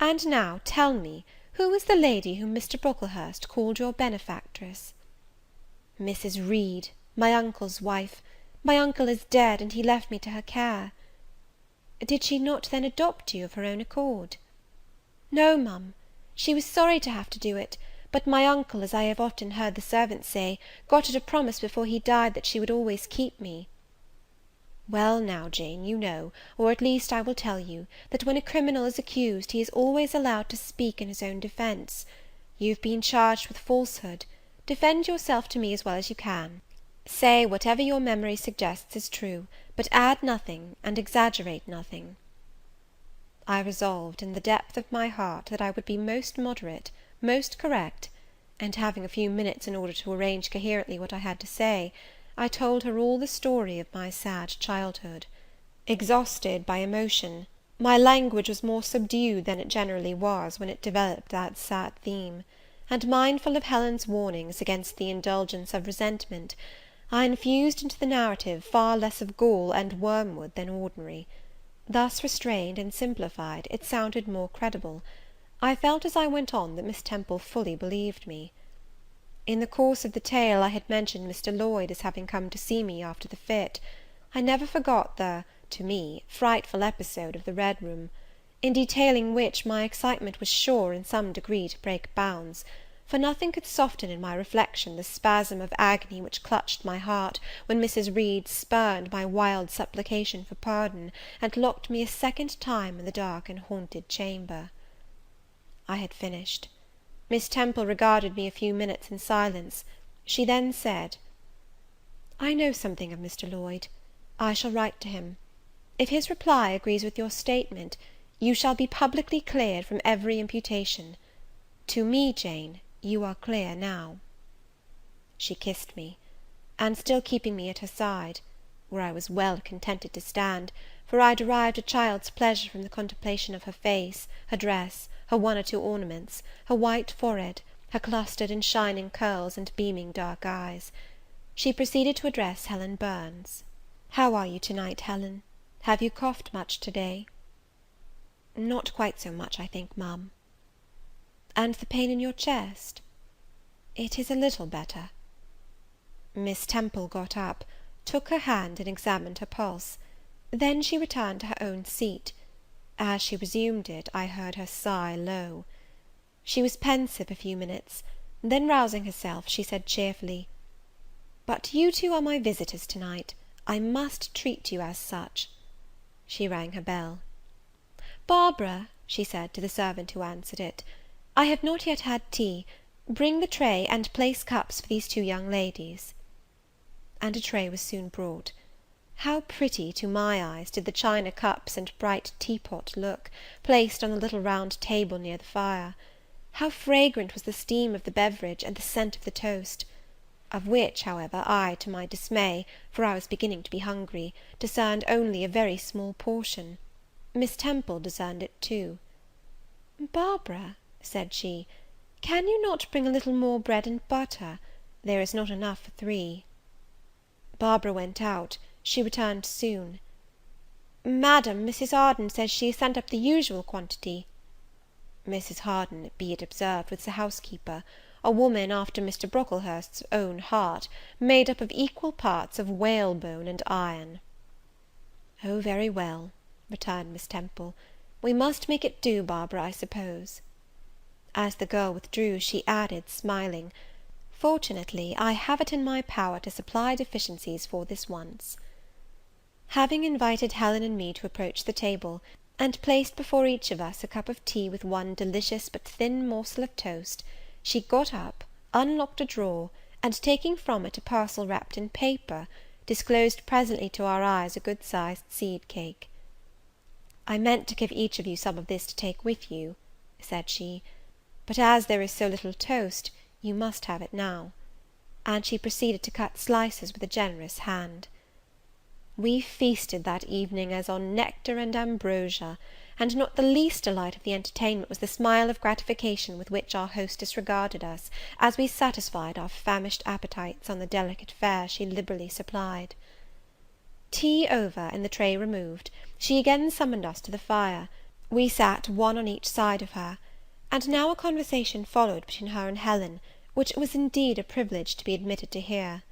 "And now tell me, who was the lady whom Mr. Brocklehurst called your benefactress?" "Mrs. Reed, my uncle's wife. My uncle is dead, and he left me to her care." "Did she not then adopt you of her own accord?" "No, Ma'am, she was sorry to have to do it; but my uncle, as I have often heard the servants say, got her to promise before he died that she would always keep me." "Well now, Jane, you know, or at least I will tell you, that when a criminal is accused, he is always allowed to speak in his own defence. You have been charged with falsehood; defend yourself to me as well as you can. Say whatever your memory suggests is true, but add nothing, and exaggerate nothing." I resolved, in the depth of my heart, that I would be most moderate, most correct, and having a few minutes in order to arrange coherently what I had to say, I told her all the story of my sad childhood. Exhausted by emotion, my language was more subdued than it generally was when it developed that sad theme; and, mindful of Helen's warnings against the indulgence of resentment, I infused into the narrative far less of gall and wormwood than ordinary. Thus restrained and simplified, it sounded more credible. I felt as I went on that Miss Temple fully believed me. In the course of the tale I had mentioned Mr. Lloyd as having come to see me after the fit. I never forgot the, to me, frightful episode of the Red Room, in detailing which my excitement was sure in some degree to break bounds; for nothing could soften in my reflection the spasm of agony which clutched my heart when Mrs. Reed spurned my wild supplication for pardon, and locked me a second time in the dark and haunted chamber. I had finished. Miss Temple regarded me a few minutes in silence. She then said, "I know something of Mr. Lloyd. I shall write to him. If his reply agrees with your statement, you shall be publicly cleared from every imputation. To me, Jane, you are clear now." She kissed me; and, still keeping me at her side, where I was well contented to stand, for I derived a child's pleasure from the contemplation of her face, her dress, her one or two ornaments, her white forehead, her clustered and shining curls, and beaming dark eyes, she proceeded to address Helen Burns. "How are you to night, Helen? Have you coughed much to day?" "Not quite so much, I think, ma'am." "And the pain in your chest?" "It is a little better." Miss Temple got up, took her hand, and examined her pulse. Then she returned to her own seat. As she resumed it, I heard her sigh low. She was pensive a few minutes; then, rousing herself, she said cheerfully, "But you two are my visitors to night. I must treat you as such." She rang her bell. "Barbara," she said to the servant who answered it, "I have not yet had tea. Bring the tray, and place cups for these two young ladies." And a tray was soon brought. How pretty, to my eyes, did the china cups and bright teapot look, placed on the little round table near the fire! How fragrant was the steam of the beverage, and the scent of the toast! Of which, however, I, to my dismay, for I was beginning to be hungry, discerned only a very small portion. Miss Temple discerned it too. "Barbara," said she, "can you not bring a little more bread and butter? There is not enough for 3. Barbara went out. She returned soon. "Madam, Mrs. Harden says she has sent up the usual quantity." Mrs. Harden, be it observed, was the housekeeper, a woman after Mr. Brocklehurst's own heart, made up of equal parts of whalebone and iron. "Oh, very well," returned Miss Temple, "we must make it do, Barbara, I suppose." As the girl withdrew, she added, smiling, "Fortunately, I have it in my power to supply deficiencies for this once." Having invited Helen and me to approach the table, and placed before each of us a cup of tea with one delicious but thin morsel of toast, she got up, unlocked a drawer, and, taking from it a parcel wrapped in paper, disclosed presently to our eyes a good-sized seed cake. "I meant to give each of you some of this to take with you," said she, "but as there is so little toast, you must have it now." And she proceeded to cut slices with a generous hand. We feasted that evening as on nectar and ambrosia, and not the least delight of the entertainment was the smile of gratification with which our hostess regarded us, as we satisfied our famished appetites on the delicate fare she liberally supplied. Tea over, and the tray removed, she again summoned us to the fire. We sat one on each side of her, and now a conversation followed between her and Helen, which it was indeed a privilege to be admitted to hear.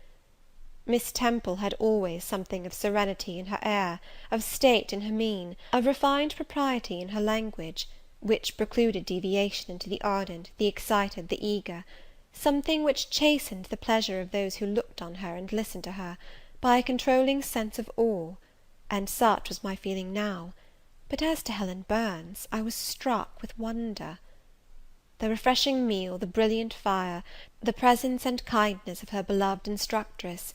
Miss Temple had always something of serenity in her air, of state in her mien, of refined propriety in her language, which precluded deviation into the ardent, the excited, the eager; something which chastened the pleasure of those who looked on her and listened to her, by a controlling sense of awe; and such was my feeling now; but as to Helen Burns, I was struck with wonder. The refreshing meal, the brilliant fire, the presence and kindness of her beloved instructress,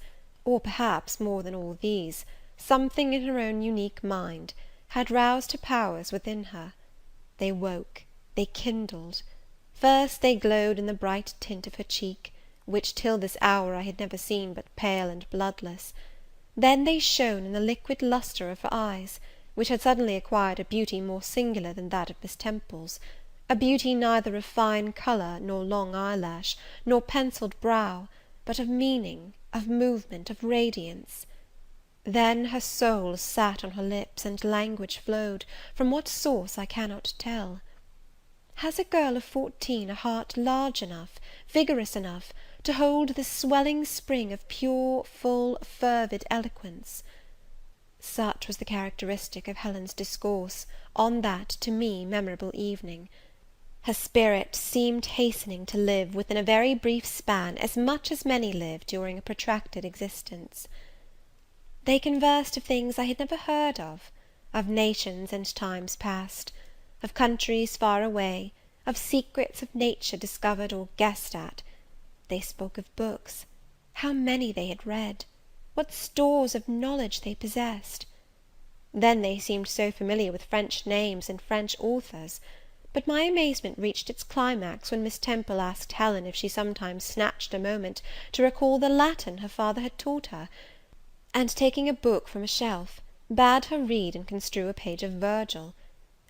or perhaps, more than all these, something in her own unique mind, had roused her powers within her. They woke, they kindled. First they glowed in the bright tint of her cheek, which till this hour I had never seen but pale and bloodless; then they shone in the liquid lustre of her eyes, which had suddenly acquired a beauty more singular than that of Miss Temple's, a beauty neither of fine colour, nor long eyelash, nor pencilled brow, but of meaning, of movement, of radiance. Then her soul sat on her lips, and language flowed, from what source I cannot tell. Has a girl of 14 a heart large enough, vigorous enough, to hold the swelling spring of pure, full, fervid eloquence? Such was the characteristic of Helen's discourse on that, to me, memorable evening. Her spirit seemed hastening to live, within a very brief span, as much as many live during a protracted existence. They conversed of things I had never heard of nations and times past, of countries far away, of secrets of nature discovered or guessed at. They spoke of books, how many they had read, what stores of knowledge they possessed. Then they seemed so familiar with French names and French authors; but my amazement reached its climax when Miss Temple asked Helen if she sometimes snatched a moment to recall the Latin her father had taught her, and, taking a book from a shelf, bade her read and construe a page of Virgil;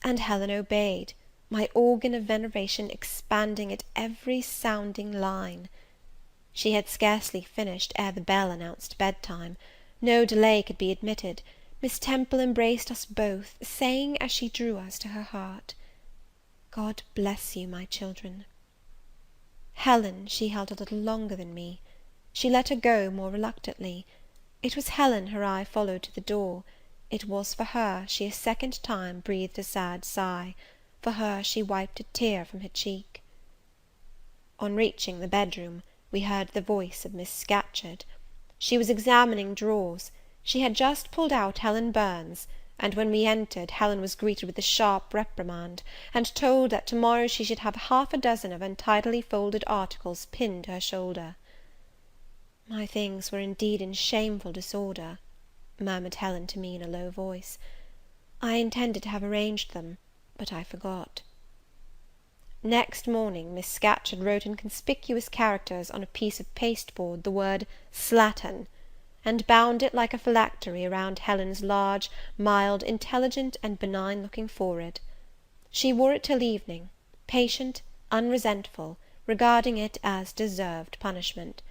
and Helen obeyed, my organ of veneration expanding at every sounding line. She had scarcely finished ere the bell announced bedtime. No delay could be admitted. Miss Temple embraced us both, saying, as she drew us to her heart, "God bless you, my children." Helen she held a little longer than me. She let her go more reluctantly. It was Helen her eye followed to the door; it was for her she a second time breathed a sad sigh; for her she wiped a tear from her cheek. On reaching the bedroom, we heard the voice of Miss Scatcherd. She was examining drawers; she had just pulled out Helen Burns, and when we entered, Helen was greeted with a sharp reprimand, and told that to-morrow she should have half a dozen of untidily folded articles pinned to her shoulder. "My things were indeed in shameful disorder," murmured Helen to me in a low voice. "I intended to have arranged them, but I forgot." Next morning, Miss Scatcherd wrote in conspicuous characters on a piece of pasteboard the word slattern, and bound it like a phylactery around Helen's large, mild, intelligent, and benign looking forehead. She wore it till evening, patient, unresentful, regarding it as deserved punishment.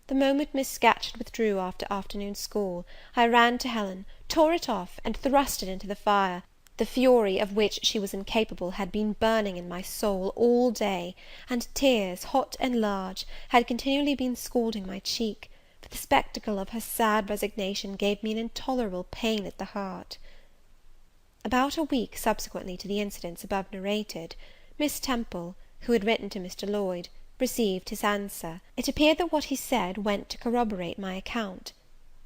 The moment Miss Scatcherd withdrew after afternoon school, I ran to Helen, tore it off, and thrust it into the fire. The fury of which she was incapable had been burning in my soul all day, and tears, hot and large, had continually been scalding my cheek, for the spectacle of her sad resignation gave me an intolerable pain at the heart. About a week subsequently to the incidents above narrated, Miss Temple, who had written to Mr. Lloyd, received his answer. It appeared that what he said went to corroborate my account.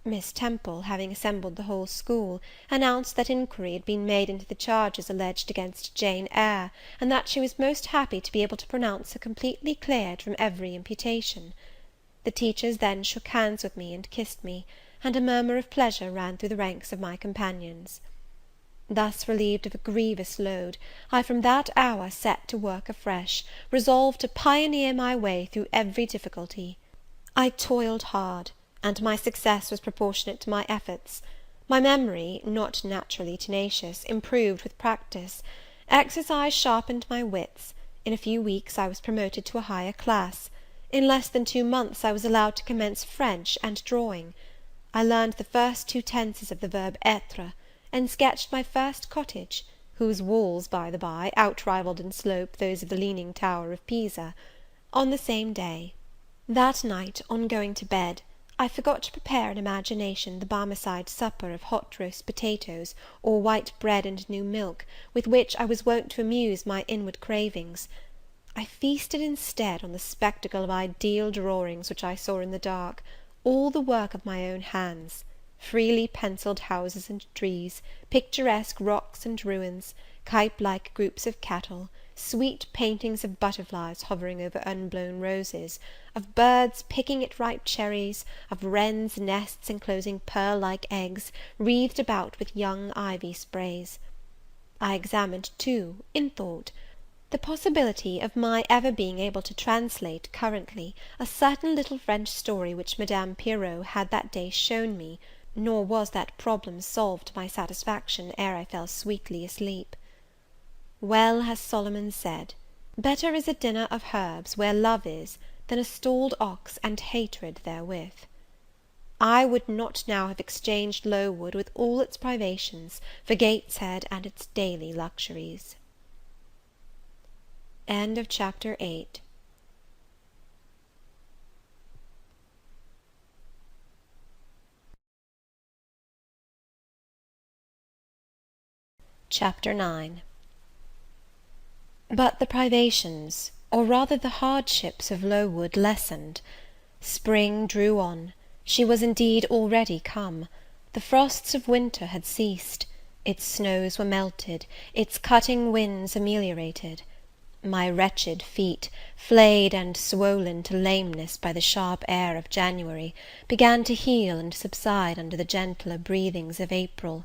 Miss Temple, having assembled the whole school, announced that inquiry had been made into the charges alleged against Jane Eyre, and that she was most happy to be able to pronounce her completely cleared from every imputation. The teachers then shook hands with me and kissed me, and a murmur of pleasure ran through the ranks of my companions. Thus relieved of a grievous load, I from that hour set to work afresh, resolved to pioneer my way through every difficulty. I toiled hard, and my success was proportionate to my efforts. My memory, not naturally tenacious, improved with practice. Exercise sharpened my wits. In a few weeks I was promoted to a higher class. In less than 2 months I was allowed to commence French and drawing. I learned the first 2 tenses of the verb être, and sketched my first cottage, whose walls, by the by, outrivalled in slope those of the Leaning Tower of Pisa, on the same day. That night, on going to bed, I forgot to prepare in imagination the Barmecide supper of hot roast potatoes, or white bread and new milk, with which I was wont to amuse my inward cravings. I feasted instead on the spectacle of ideal drawings which I saw in the dark, all the work of my own hands, freely pencilled houses and trees, picturesque rocks and ruins, Cuyp-like groups of cattle, sweet paintings of butterflies hovering over unblown roses, of birds picking at ripe cherries, of wrens' nests enclosing pearl-like eggs, wreathed about with young ivy sprays. I examined, too, in thought, The possibility of my ever being able to translate currently a certain little French story which Madame Pirot had that day shown me, nor was that problem solved to my satisfaction ere I fell sweetly asleep. Well has Solomon said, better is a dinner of herbs where love is, than a stalled ox and hatred therewith. I would not now have exchanged Lowood, with all its privations, for Gateshead and its daily luxuries. Chapter 8. Chapter 9. But the privations, or rather the hardships of Lowood lessened. Spring drew on. She was indeed already come. The frosts of winter had ceased. Its snows were melted, its cutting winds ameliorated. My wretched feet, flayed and swollen to lameness by the sharp air of January, began to heal and subside under the gentler breathings of April.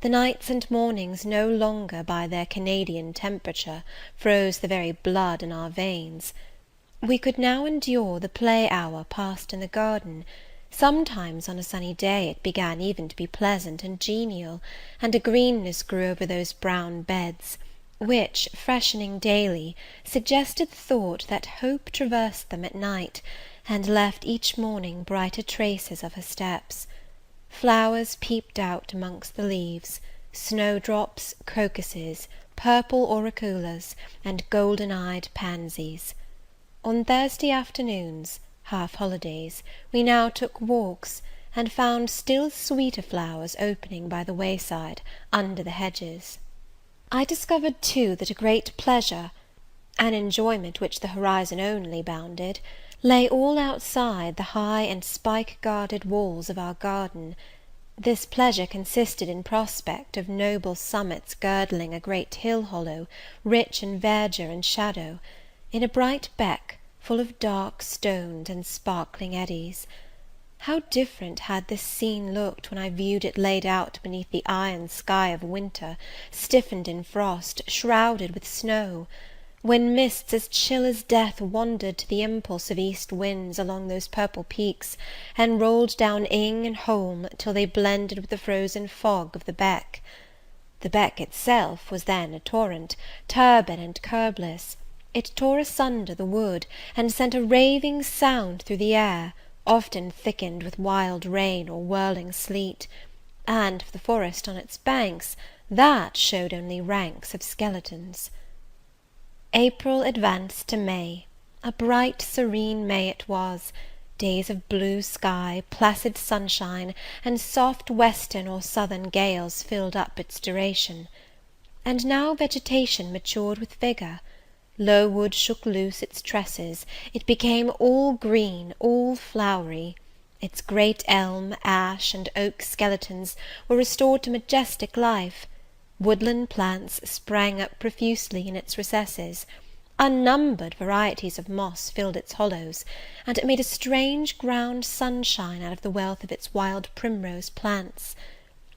The nights and mornings no longer, by their Canadian temperature, froze the very blood in our veins. We could now endure the play hour passed in the garden. Sometimes on a sunny day it began even to be pleasant and genial, and a greenness grew over those brown beds, which, freshening daily, suggested the thought that hope traversed them at night, and left each morning brighter traces of her steps. Flowers peeped out amongst the leaves, snowdrops, crocuses, purple auriculas, and golden-eyed pansies. On Thursday afternoons, half holidays, we now took walks, and found still sweeter flowers opening by the wayside, under the hedges. I discovered, too, that a great pleasure, an enjoyment which the horizon only bounded, lay all outside the high and spike-guarded walls of our garden. This pleasure consisted in prospect of noble summits girdling a great hill-hollow, rich in verdure and shadow, in a bright beck, full of dark stones and sparkling eddies. How different had this scene looked when I viewed it laid out beneath the iron sky of winter, stiffened in frost, shrouded with snow! When mists as chill as death wandered to the impulse of east winds along those purple peaks, and rolled down Ing and Holm till they blended with the frozen fog of the beck. The beck itself was then a torrent, turbid and curbless. It tore asunder the wood, and sent a raving sound through the air, often thickened with wild rain or whirling sleet; and for the forest on its banks, that showed only ranks of skeletons. April advanced to May. A bright serene May it was. Days of blue sky, placid sunshine, and soft western or southern gales filled up its duration. And now vegetation matured with vigour. Lowood shook loose its tresses, it became all green, all flowery. Its great elm, ash, and oak skeletons were restored to majestic life. Woodland plants sprang up profusely in its recesses. Unnumbered varieties of moss filled its hollows, and it made a strange ground sunshine out of the wealth of its wild primrose plants.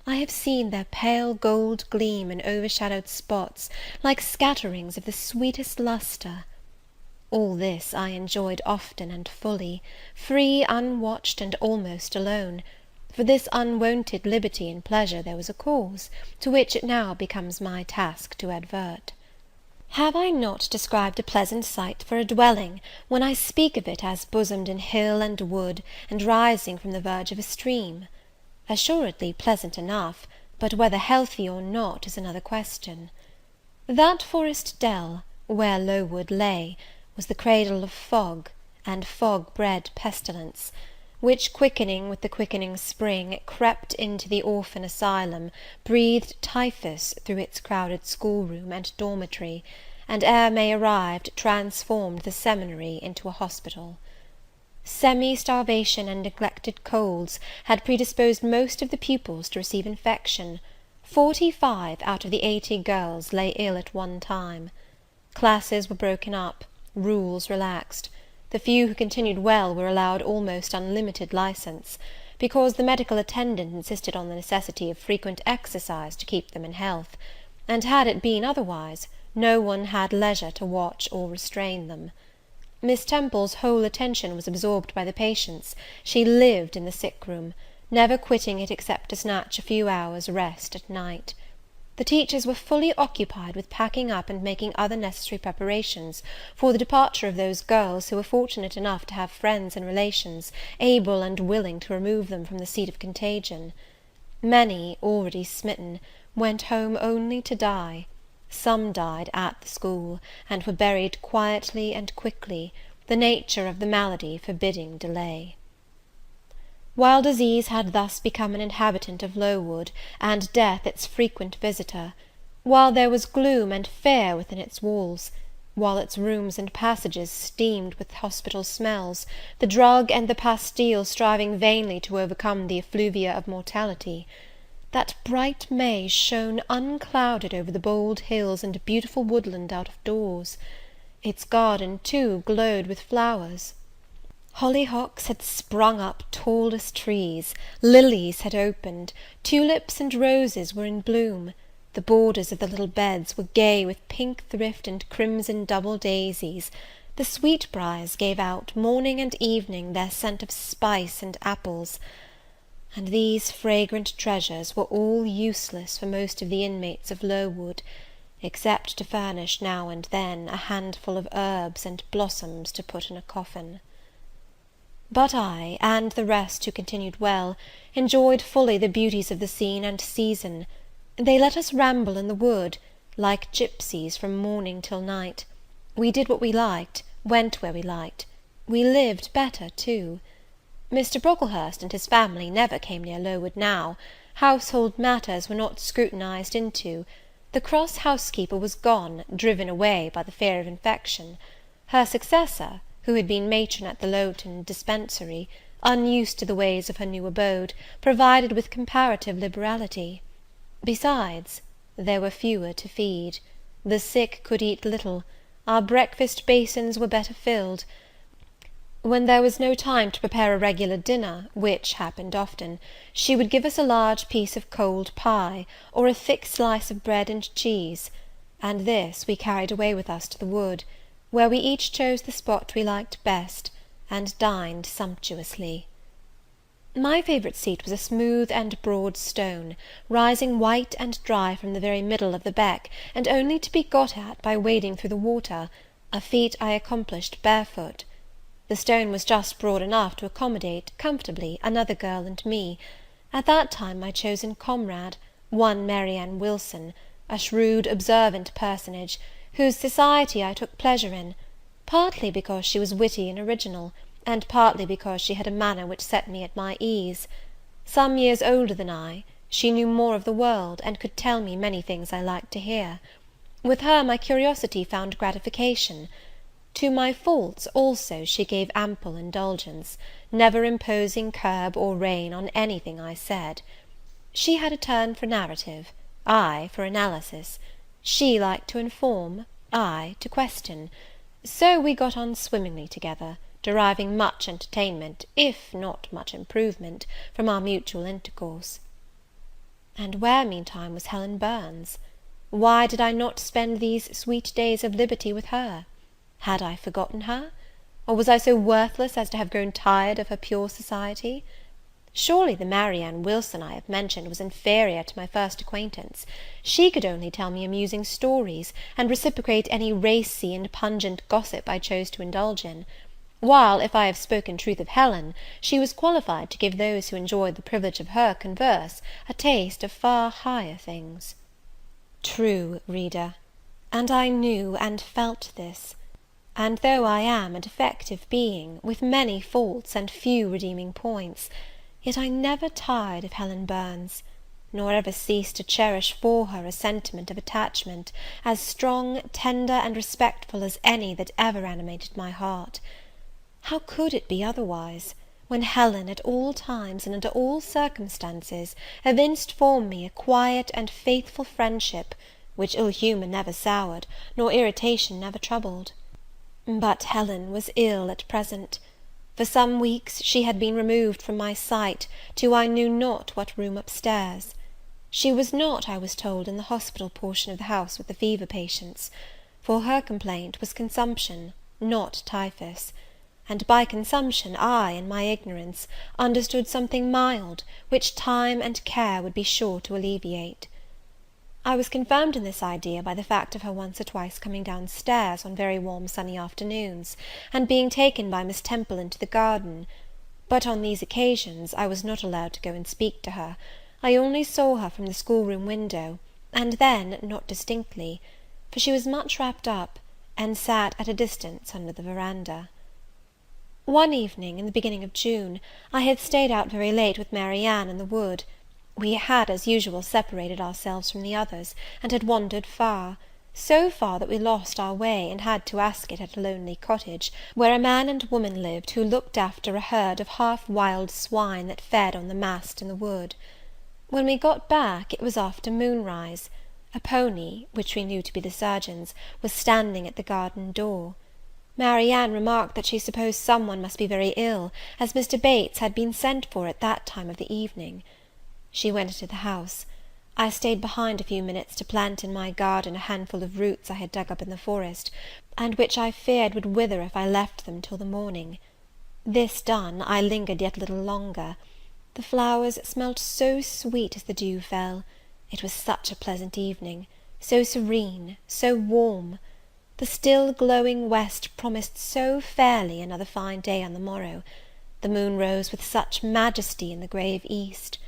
I have seen their pale gold gleam in overshadowed spots, like scatterings of the sweetest lustre. All this I enjoyed often and fully, free, unwatched, and almost alone. For this unwonted liberty and pleasure there was a cause, to which it now becomes my task to advert. Have I not described a pleasant site for a dwelling, when I speak of it as bosomed in hill and wood, and rising from the verge of a stream? Assuredly pleasant enough, but whether healthy or not is another question. That forest dell, where Lowood lay, was the cradle of fog, and fog-bred pestilence, which, quickening with the quickening spring, crept into the orphan asylum, breathed typhus through its crowded schoolroom and dormitory, and ere May arrived, transformed the seminary into a hospital. Semi-starvation and neglected colds had predisposed most of the pupils to receive infection. 45 out of the 80 girls lay ill at one time. Classes were broken up, rules relaxed. The few who continued well were allowed almost unlimited license, because the medical attendant insisted on the necessity of frequent exercise to keep them in health; and had it been otherwise, no one had leisure to watch or restrain them. Miss Temple's whole attention was absorbed by the patients; she lived in the sick room, never quitting it except to snatch a few hours' rest at night. The teachers were fully occupied with packing up and making other necessary preparations for the departure of those girls who were fortunate enough to have friends and relations able and willing to remove them from the seat of contagion. Many, already smitten, went home only to die. Some died at the school, and were buried quietly and quickly, the nature of the malady forbidding delay. While disease had thus become an inhabitant of Lowood, and death its frequent visitor; while there was gloom and fear within its walls; while its rooms and passages steamed with hospital smells, the drug and the pastille striving vainly to overcome the effluvia of mortality, that bright May shone unclouded over the bold hills and beautiful woodland out of doors. Its garden, too, glowed with flowers. Hollyhocks had sprung up tall as trees, lilies had opened, tulips and roses were in bloom, the borders of the little beds were gay with pink thrift and crimson double daisies, the sweetbriars gave out, morning and evening, their scent of spice and apples; and these fragrant treasures were all useless for most of the inmates of Lowood, except to furnish now and then a handful of herbs and blossoms to put in a coffin. But I, and the rest who continued well, enjoyed fully the beauties of the scene and season. They let us ramble in the wood, like gypsies, from morning till night. We did what we liked, went where we liked. We lived better too. Mr. Brocklehurst and his family never came near Lowood now. Household matters were not scrutinized into. The cross housekeeper was gone, driven away by the fear of infection. Her successor, who had been matron at the Lowton dispensary, unused to the ways of her new abode, provided with comparative liberality. Besides, there were fewer to feed. The sick could eat little; our breakfast basins were better filled. When there was no time to prepare a regular dinner, which happened often, she would give us a large piece of cold pie, or a thick slice of bread and cheese; and this we carried away with us to the wood, where we each chose the spot we liked best, and dined sumptuously. My favourite seat was a smooth and broad stone, rising white and dry from the very middle of the beck, and only to be got at by wading through the water, a feat I accomplished barefoot. The stone was just broad enough to accommodate, comfortably, another girl and me; at that time my chosen comrade, one Mary Ann Wilson, a shrewd, observant personage, whose society I took pleasure in, partly because she was witty and original, and partly because she had a manner which set me at my ease. Some years older than I, she knew more of the world, and could tell me many things I liked to hear. With her my curiosity found gratification. To my faults, also, she gave ample indulgence, never imposing curb or rein on anything I said. She had a turn for narrative, I for analysis; she liked to inform, I to question; so we got on swimmingly together, deriving much entertainment, if not much improvement, from our mutual intercourse. And where, meantime, was Helen Burns? Why did I not spend these sweet days of liberty with her? Had I forgotten her? Or was I so worthless as to have grown tired of her pure society? Surely the Mary Ann Wilson I have mentioned was inferior to my first acquaintance. She could only tell me amusing stories, and reciprocate any racy and pungent gossip I chose to indulge in; while, if I have spoken truth of Helen, she was qualified to give those who enjoyed the privilege of her converse a taste of far higher things. True, reader, and I knew and felt this; and though I am a defective being, with many faults and few redeeming points, yet I never tired of Helen Burns, nor ever ceased to cherish for her a sentiment of attachment, as strong, tender, and respectful as any that ever animated my heart. How could it be otherwise, when Helen, at all times and under all circumstances, evinced for me a quiet and faithful friendship, which ill humour never soured, nor irritation never troubled? But Helen was ill at present. For some weeks she had been removed from my sight, to I knew not what room upstairs. She was not, I was told, in the hospital portion of the house with the fever patients; for her complaint was consumption, not typhus; and by consumption I, in my ignorance, understood something mild, which time and care would be sure to alleviate. I was confirmed in this idea by the fact of her once or twice coming down stairs on very warm sunny afternoons, and being taken by Miss Temple into the garden; but on these occasions I was not allowed to go and speak to her. I only saw her from the schoolroom window, and then not distinctly, for she was much wrapped up, and sat at a distance under the veranda. One evening, in the beginning of June, I had stayed out very late with Mary Ann in the wood. We had, as usual, separated ourselves from the others, and had wandered far; so far that we lost our way, and had to ask it at a lonely cottage, where a man and woman lived, who looked after a herd of half wild swine that fed on the mast in the wood. When we got back, it was after moonrise. A pony, which we knew to be the surgeon's, was standing at the garden door. Mary Ann remarked that she supposed some one must be very ill, as Mr. Bates had been sent for at that time of the evening. She went into the house. I stayed behind a few minutes to plant in my garden a handful of roots I had dug up in the forest, and which I feared would wither if I left them till the morning. This done, I lingered yet a little longer. The flowers smelt so sweet as the dew fell. It was such a pleasant evening, so serene, so warm. The still glowing west promised so fairly another fine day on the morrow. The moon rose with such majesty in the grave east.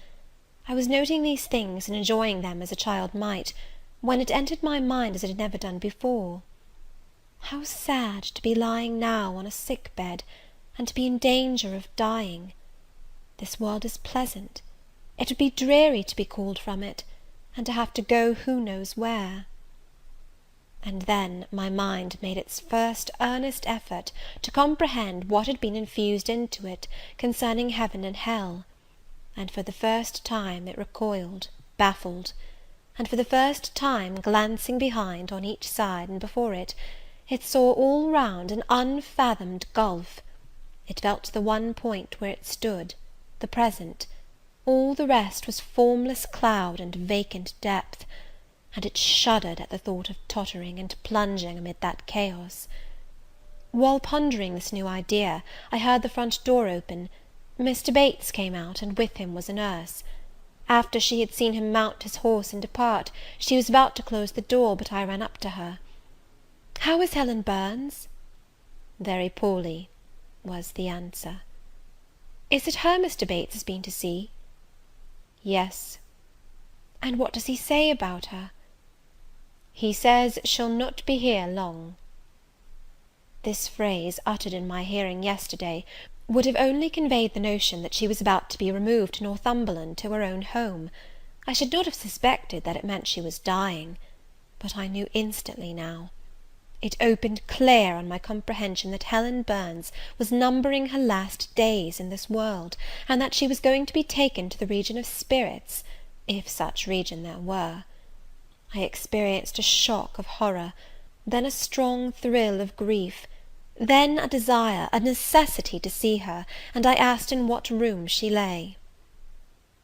I was noting these things and enjoying them as a child might, when it entered my mind as it had never done before. How sad to be lying now on a sick bed, and to be in danger of dying! This world is pleasant; it would be dreary to be called from it, and to have to go who knows where. And then my mind made its first earnest effort to comprehend what had been infused into it concerning heaven and hell; and for the first time it recoiled, baffled; and for the first time, glancing behind, on each side, and before it, it saw all round an unfathomed gulf. It felt the one point where it stood, the present; all the rest was formless cloud and vacant depth, and it shuddered at the thought of tottering and plunging amid that chaos. While pondering this new idea, I heard the front door open. Mr. Bates came out, and with him was a nurse. After she had seen him mount his horse and depart, she was about to close the door, but I ran up to her. "How is Helen Burns?" "Very poorly," was the answer. "Is it her Mr. Bates has been to see?" "Yes." "And what does he say about her?" "He says she'll not be here long." This phrase, uttered in my hearing yesterday, would have only conveyed the notion that she was about to be removed to Northumberland, to her own home. I should not have suspected that it meant she was dying; but I knew instantly now. It opened clear on my comprehension that Helen Burns was numbering her last days in this world, and that she was going to be taken to the region of spirits, if such region there were. I experienced a shock of horror, then a strong thrill of grief, then a desire, a necessity to see her, and I asked in what room she lay.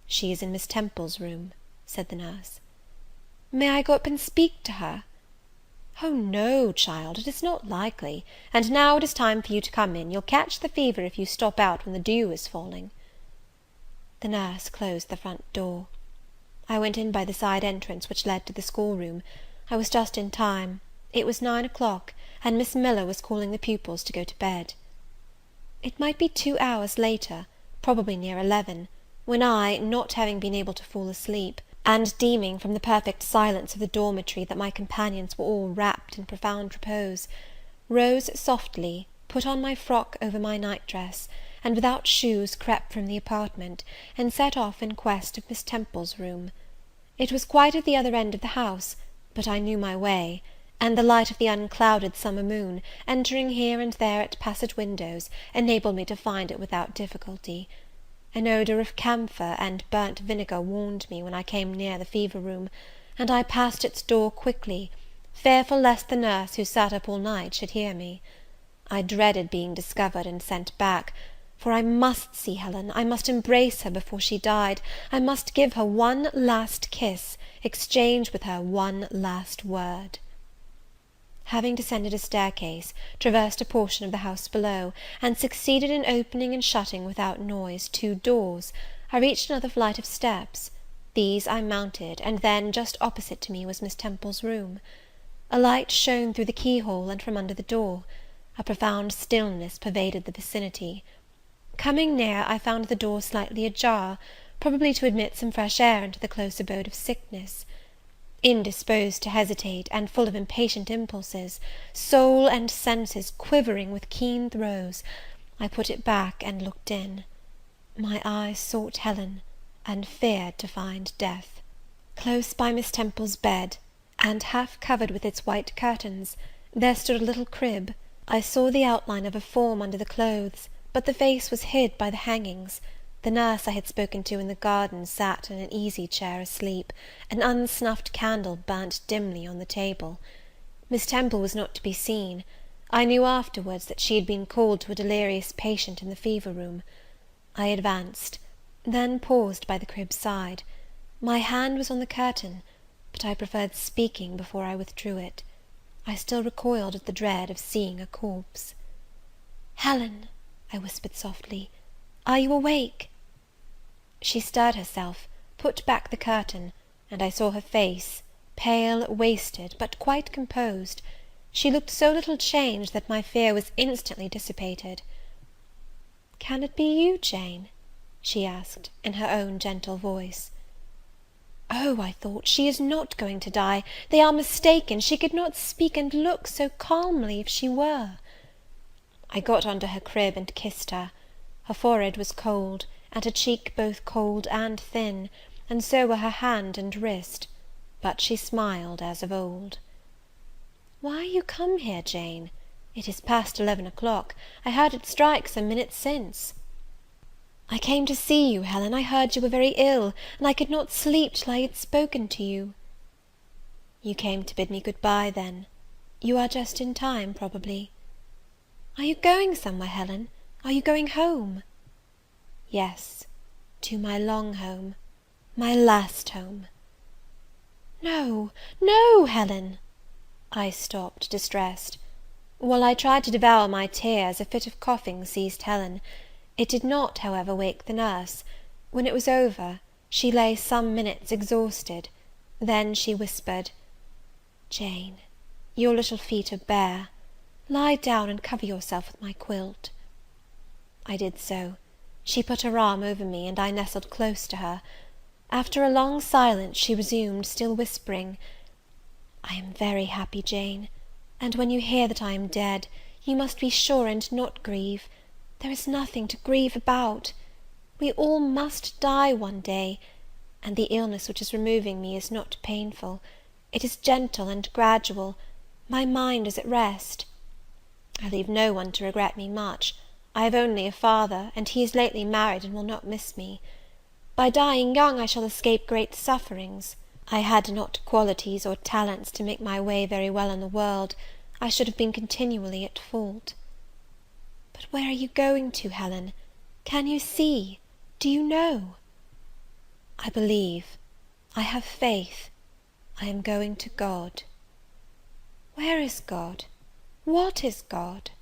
"She is in Miss Temple's room," said the nurse. "May I go up and speak to her?" "Oh, no, child, it is not likely; and now it is time for you to come in. You'll catch the fever if you stop out when the dew is falling." The nurse closed the front door. I went in by the side entrance which led to the schoolroom. I was just in time. It was 9 o'clock, and Miss Miller was calling the pupils to go to bed. It might be 2 hours later, probably near 11, when I, not having been able to fall asleep, and deeming from the perfect silence of the dormitory that my companions were all wrapped in profound repose, rose softly, put on my frock over my night-dress, and without shoes crept from the apartment, and set off in quest of Miss Temple's room. It was quite at the other end of the house, but I knew my way, and the light of the unclouded summer moon, entering here and there at passage windows, enabled me to find it without difficulty. An odour of camphor and burnt vinegar warned me when I came near the fever room, and I passed its door quickly, fearful lest the nurse who sat up all night should hear me. I dreaded being discovered and sent back, For I must see Helen, I must embrace her before she died, I must give her one last kiss, exchange with her one last word. Having descended a staircase, traversed a portion of the house below, and succeeded in opening and shutting without noise 2 doors, I reached another flight of steps. These I mounted, and then, just opposite to me, was Miss Temple's room. A light shone through the keyhole and from under the door. A profound stillness pervaded the vicinity. Coming near, I found the door slightly ajar, probably to admit some fresh air into the close abode of sickness. Indisposed to hesitate, and full of impatient impulses, soul and senses quivering with keen throes, I put it back and looked in. My eyes sought Helen, and feared to find death. Close by Miss Temple's bed, and half covered with its white curtains, there stood a little crib. I saw the outline of a form under the clothes, but the face was hid by the hangings. The nurse I had spoken to in the garden sat in an easy chair asleep, an unsnuffed candle burnt dimly on the table. Miss Temple was not to be seen. I knew afterwards that she had been called to a delirious patient in the fever room. I advanced, then paused by the crib's side. My hand was on the curtain, but I preferred speaking before I withdrew it. I still recoiled at the dread of seeing a corpse. "Helen," I whispered softly, "are you awake?" She stirred herself, put back the curtain, and I saw her face, pale, wasted, but quite composed. She looked so little changed that my fear was instantly dissipated. "Can it be you, Jane?" she asked, in her own gentle voice. "Oh," I thought, "she is not going to die! They are mistaken! She could not speak and look so calmly if she were." I got under her crib and kissed her. Her forehead was cold, and her cheek both cold and thin, and so were her hand and wrist, but she smiled as of old. "Why are you come here, Jane? It is past 11 o'clock. I heard it strike some minutes since." "I came to see you, Helen. I heard you were very ill, and I could not sleep till I had spoken to you." "You came to bid me good-bye, then. You are just in time, probably." "Are you going somewhere, Helen? Are you going home?" "Yes, to my long home, my last home." "No, no, Helen!" I stopped, distressed. While I tried to devour my tears, a fit of coughing seized Helen. It did not, however, wake the nurse. When it was over, she lay some minutes exhausted. Then she whispered, "Jane, your little feet are bare. Lie down and cover yourself with my quilt." I did so. She put her arm over me, and I nestled close to her. After a long silence, she resumed, still whispering, "I am very happy, Jane, and when you hear that I am dead, you must be sure and not grieve. There is nothing to grieve about. We all must die one day, and the illness which is removing me is not painful. It is gentle and gradual. My mind is at rest. I leave no one to regret me much. I have only a father, and he is lately married and will not miss me. By dying young I shall escape great sufferings. I had not qualities or talents to make my way very well in the world. I should have been continually at fault. But where are you going to, Helen? Can you see? Do you know?" "I believe. I have faith. I am going to God." "Where is God? What is God?"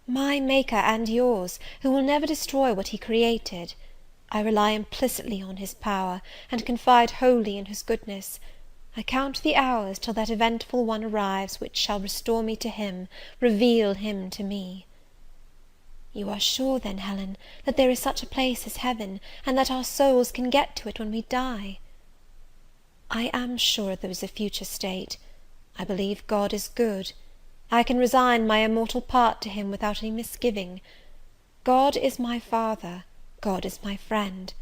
"My Maker and yours, who will never destroy what he created. I rely implicitly on his power, and confide wholly in his goodness. I count the hours till that eventful one arrives which shall restore me to him, reveal him to me." "You are sure, then, Helen, that there is such a place as heaven, and that our souls can get to it when we die?" "I am sure there is a future state. I believe God is good. I can resign my immortal part to him without any misgiving. God is my Father, God is my friend.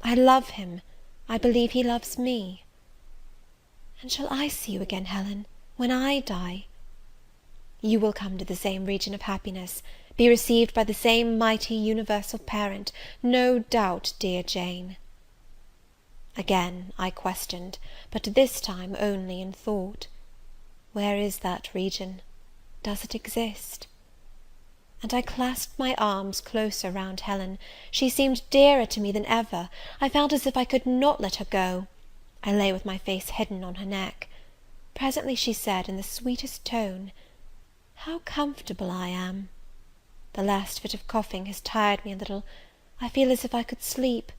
I love him. I believe he loves me." "And shall I see you again, Helen, when I die?" "You will come to the same region of happiness, be received by the same mighty universal parent, no doubt, dear Jane." Again I questioned, but this time only in thought. Where is that region? Does it exist? and I clasped my arms closer round Helen. She seemed dearer to me than ever. I felt as if I could not let her go. I lay with my face hidden on her neck. Presently she said, in the sweetest tone, "How comfortable I am! The last fit of coughing has tired me a little. I feel as if I could sleep.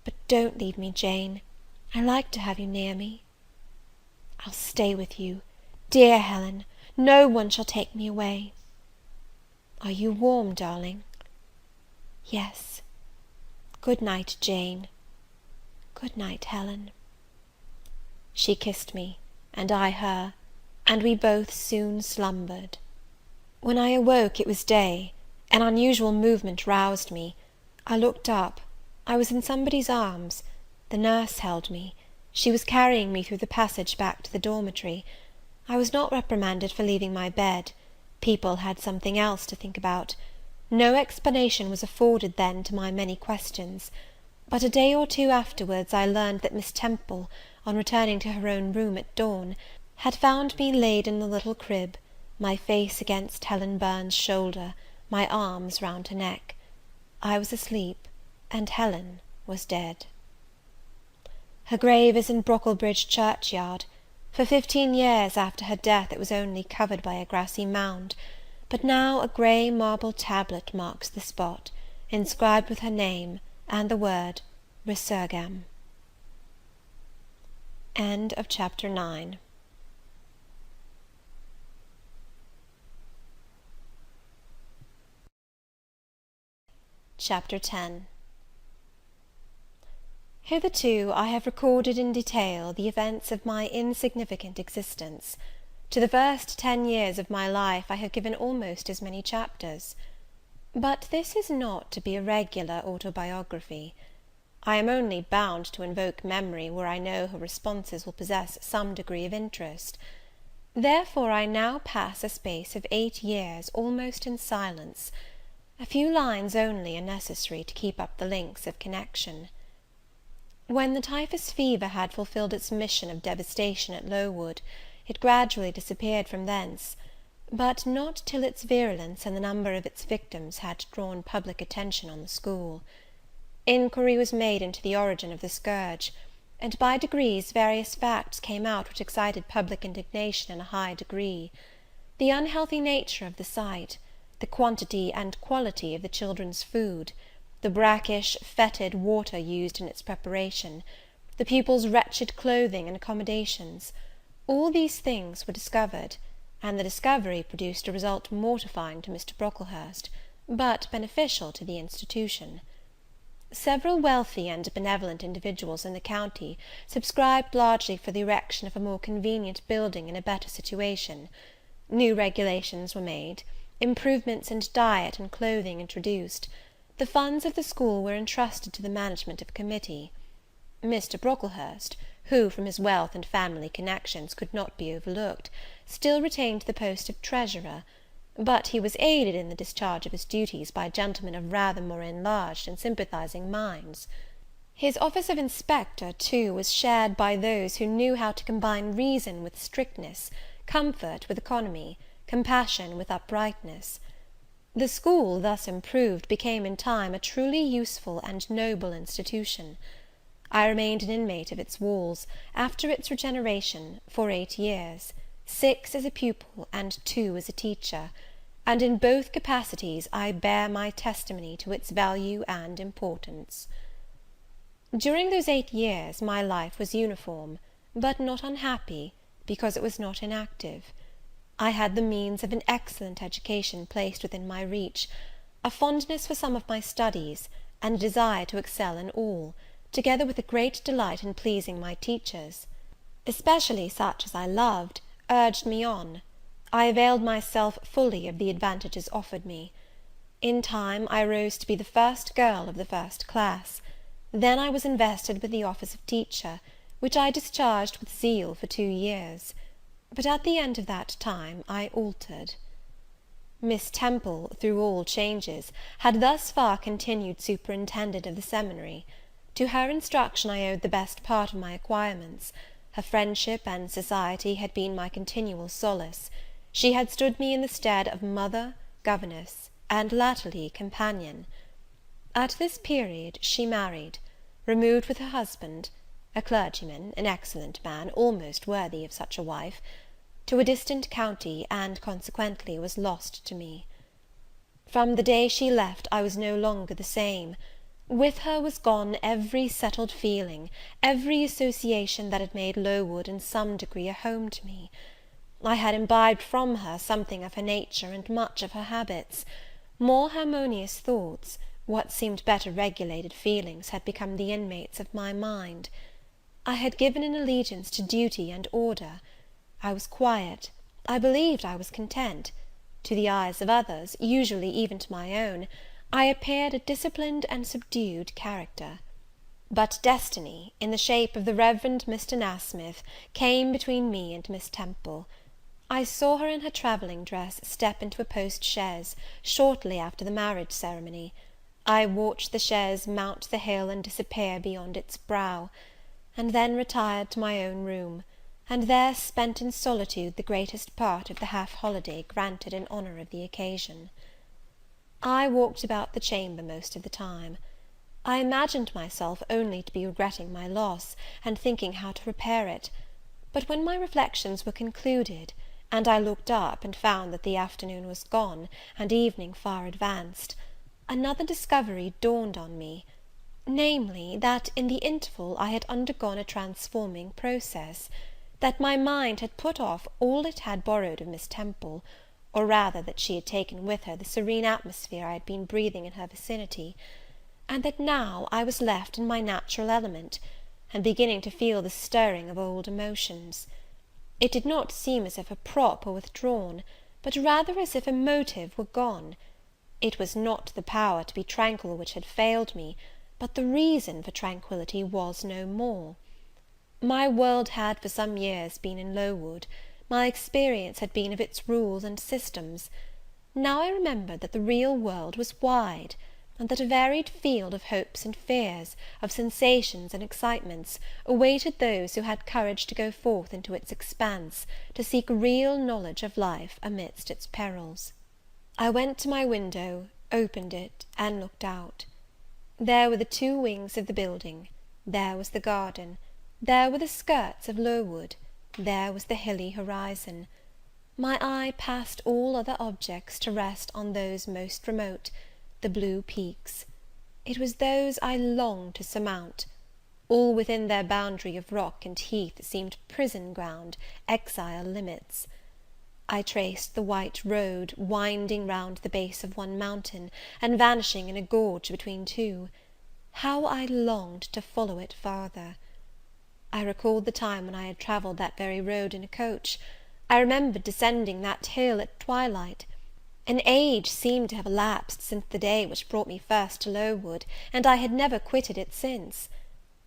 But don't leave me, Jane. I like to have you near me. I'll stay with you, dear Helen. No one shall take me away. Are you warm, darling?" "Yes. Good night, Jane. Good night, Helen." She kissed me, and I her, and we both soon slumbered. When I awoke, it was day. An unusual movement roused me. I looked up. I was in somebody's arms. The nurse held me. She was carrying me through the passage back to the dormitory. I was not reprimanded for leaving my bed. People had something else to think about. No explanation was afforded then to my many questions. But a day or two afterwards I learned that Miss Temple, on returning to her own room at dawn, had found me laid in the little crib, my face against Helen Burns's shoulder, my arms round her neck. I was asleep, and Helen was dead. Her grave is in Brocklebridge churchyard. For 15 years after her death it was only covered by a grassy mound, but now a grey marble tablet marks the spot, inscribed with her name, and the word Resurgam. End of Chapter 9. Chapter 10. Hitherto I have recorded in detail the events of my insignificant existence. To the first 10 years of my life I have given almost as many chapters. But this is not to be a regular autobiography. I am only bound to invoke memory where I know her responses will possess some degree of interest. Therefore I now pass a space of 8 years almost in silence. A few lines only are necessary to keep up the links of connection. When the typhus fever had fulfilled its mission of devastation at Lowood, it gradually disappeared from thence, but not till its virulence and the number of its victims had drawn public attention on the school. Inquiry was made into the origin of the scourge, and by degrees various facts came out which excited public indignation in a high degree. The unhealthy nature of the sight, the quantity and quality of the children's food, the brackish, fetid water used in its preparation, the pupils' wretched clothing and accommodations, all these things were discovered, and the discovery produced a result mortifying to Mr. Brocklehurst, but beneficial to the institution. Several wealthy and benevolent individuals in the county subscribed largely for the erection of a more convenient building in a better situation. New regulations were made, improvements in diet and clothing introduced. The funds of the school were entrusted to the management of a committee. Mr. Brocklehurst, who, from his wealth and family connections, could not be overlooked, still retained the post of treasurer, but he was aided in the discharge of his duties by gentlemen of rather more enlarged and sympathizing minds. His office of inspector, too, was shared by those who knew how to combine reason with strictness, comfort with economy, compassion with uprightness. The school, thus improved, became in time a truly useful and noble institution. I remained an inmate of its walls, after its regeneration, for 8 years, 6 as a pupil and 2 as a teacher, and in both capacities I bear my testimony to its value and importance. During those 8 years my life was uniform, but not unhappy, because it was not inactive. I had the means of an excellent education placed within my reach, a fondness for some of my studies, and a desire to excel in all, together with a great delight in pleasing my teachers, especially such as I loved, urged me on. I availed myself fully of the advantages offered me. In time I rose to be the first girl of the first class. Then I was invested with the office of teacher, which I discharged with zeal for 2 years. But at the end of that time I altered. Miss Temple, through all changes, had thus far continued superintendent of the seminary. To her instruction I owed the best part of my acquirements. Her friendship and society had been my continual solace. She had stood me in the stead of mother, governess, and latterly companion. At this period she married, removed with her husband, a clergyman, an excellent man, almost worthy of such a wife, to a distant county, and consequently was lost to me. From the day she left I was no longer the same. With her was gone every settled feeling, every association that had made Lowood in some degree a home to me. I had imbibed from her something of her nature and much of her habits. More harmonious thoughts, what seemed better regulated feelings, had become the inmates of my mind. I had given an allegiance to duty and order. I was quiet, I believed I was content. To the eyes of others, usually even to my own, I appeared a disciplined and subdued character. But destiny, in the shape of the Reverend Mr. Nasmyth, came between me and Miss Temple. I saw her in her travelling dress step into a post chaise, shortly after the marriage ceremony. I watched the chaise mount the hill and disappear beyond its brow, and then retired to my own room, and there spent in solitude the greatest part of the half-holiday granted in honour of the occasion. I walked about the chamber most of the time. I imagined myself only to be regretting my loss, and thinking how to repair it; but when my reflections were concluded, and I looked up and found that the afternoon was gone, and evening far advanced, another discovery dawned on me, namely, that in the interval I had undergone a transforming process, that my mind had put off all it had borrowed of Miss Temple, or rather that she had taken with her the serene atmosphere I had been breathing in her vicinity, and that now I was left in my natural element, and beginning to feel the stirring of old emotions. It did not seem as if a prop were withdrawn, but rather as if a motive were gone. It was not the power to be tranquil which had failed me, but the reason for tranquillity was no more. My world had for some years been in Lowood; my experience had been of its rules and systems. Now I remembered that the real world was wide, and that a varied field of hopes and fears, of sensations and excitements, awaited those who had courage to go forth into its expanse, to seek real knowledge of life amidst its perils. I went to my window, opened it, and looked out. There were the two wings of the building, there was the garden, there were the skirts of Lowood, there was the hilly horizon. My eye passed all other objects to rest on those most remote, the blue peaks. It was those I longed to surmount. All within their boundary of rock and heath seemed prison ground, exile limits. I traced the white road, winding round the base of one mountain, and vanishing in a gorge between two. How I longed to follow it farther! I recalled the time when I had travelled that very road in a coach. I remembered descending that hill at twilight. An age seemed to have elapsed since the day which brought me first to Lowood, and I had never quitted it since.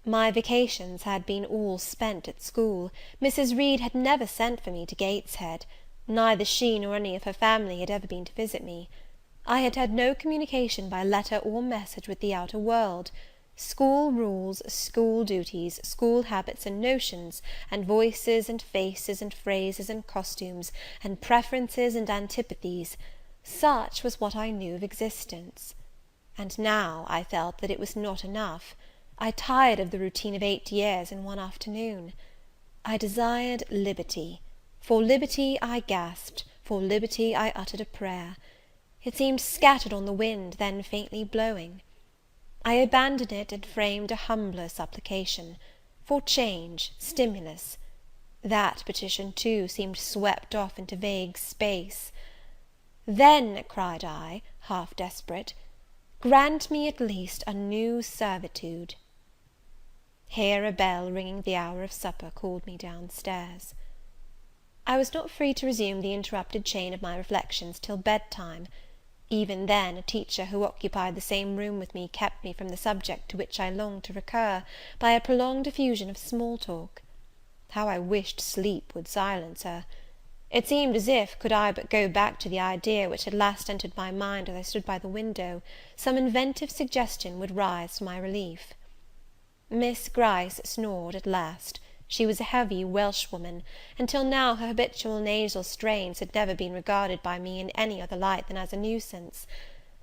My vacations had been all spent at school. Mrs. Reed had never sent for me to Gateshead; neither she nor any of her family had ever been to visit me. I had had no communication by letter or message with the outer world. School rules, school duties, school habits and notions, and voices and faces and phrases and costumes, and preferences and antipathies, such was what I knew of existence. And now I felt that it was not enough. I tired of the routine of 8 years in one afternoon. I desired liberty. For liberty I gasped, for liberty I uttered a prayer. It seemed scattered on the wind, then faintly blowing. I abandoned it, and framed a humbler supplication, for change, stimulus. That petition, too, seemed swept off into vague space. Then, cried I, half desperate, grant me at least a new servitude. Here a bell ringing the hour of supper called me down stairs. I was not free to resume the interrupted chain of my reflections till bedtime. Even then, a teacher who occupied the same room with me kept me from the subject to which I longed to recur, by a prolonged effusion of small talk. How I wished sleep would silence her! It seemed as if, could I but go back to the idea which had last entered my mind as I stood by the window, some inventive suggestion would rise for my relief. Miss Gryce snored at last. She was a heavy Welshwoman, and till now her habitual nasal strains had never been regarded by me in any other light than as a nuisance.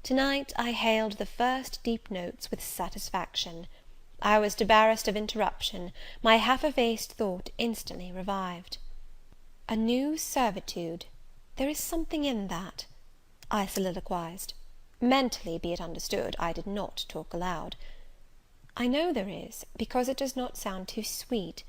To-night I hailed the first deep notes with satisfaction. I was debarrassed of interruption; my half-effaced thought instantly revived. A new servitude, there is something in that, I soliloquized. Mentally, be it understood, I did not talk aloud. I know there is, because it does not sound too sweet.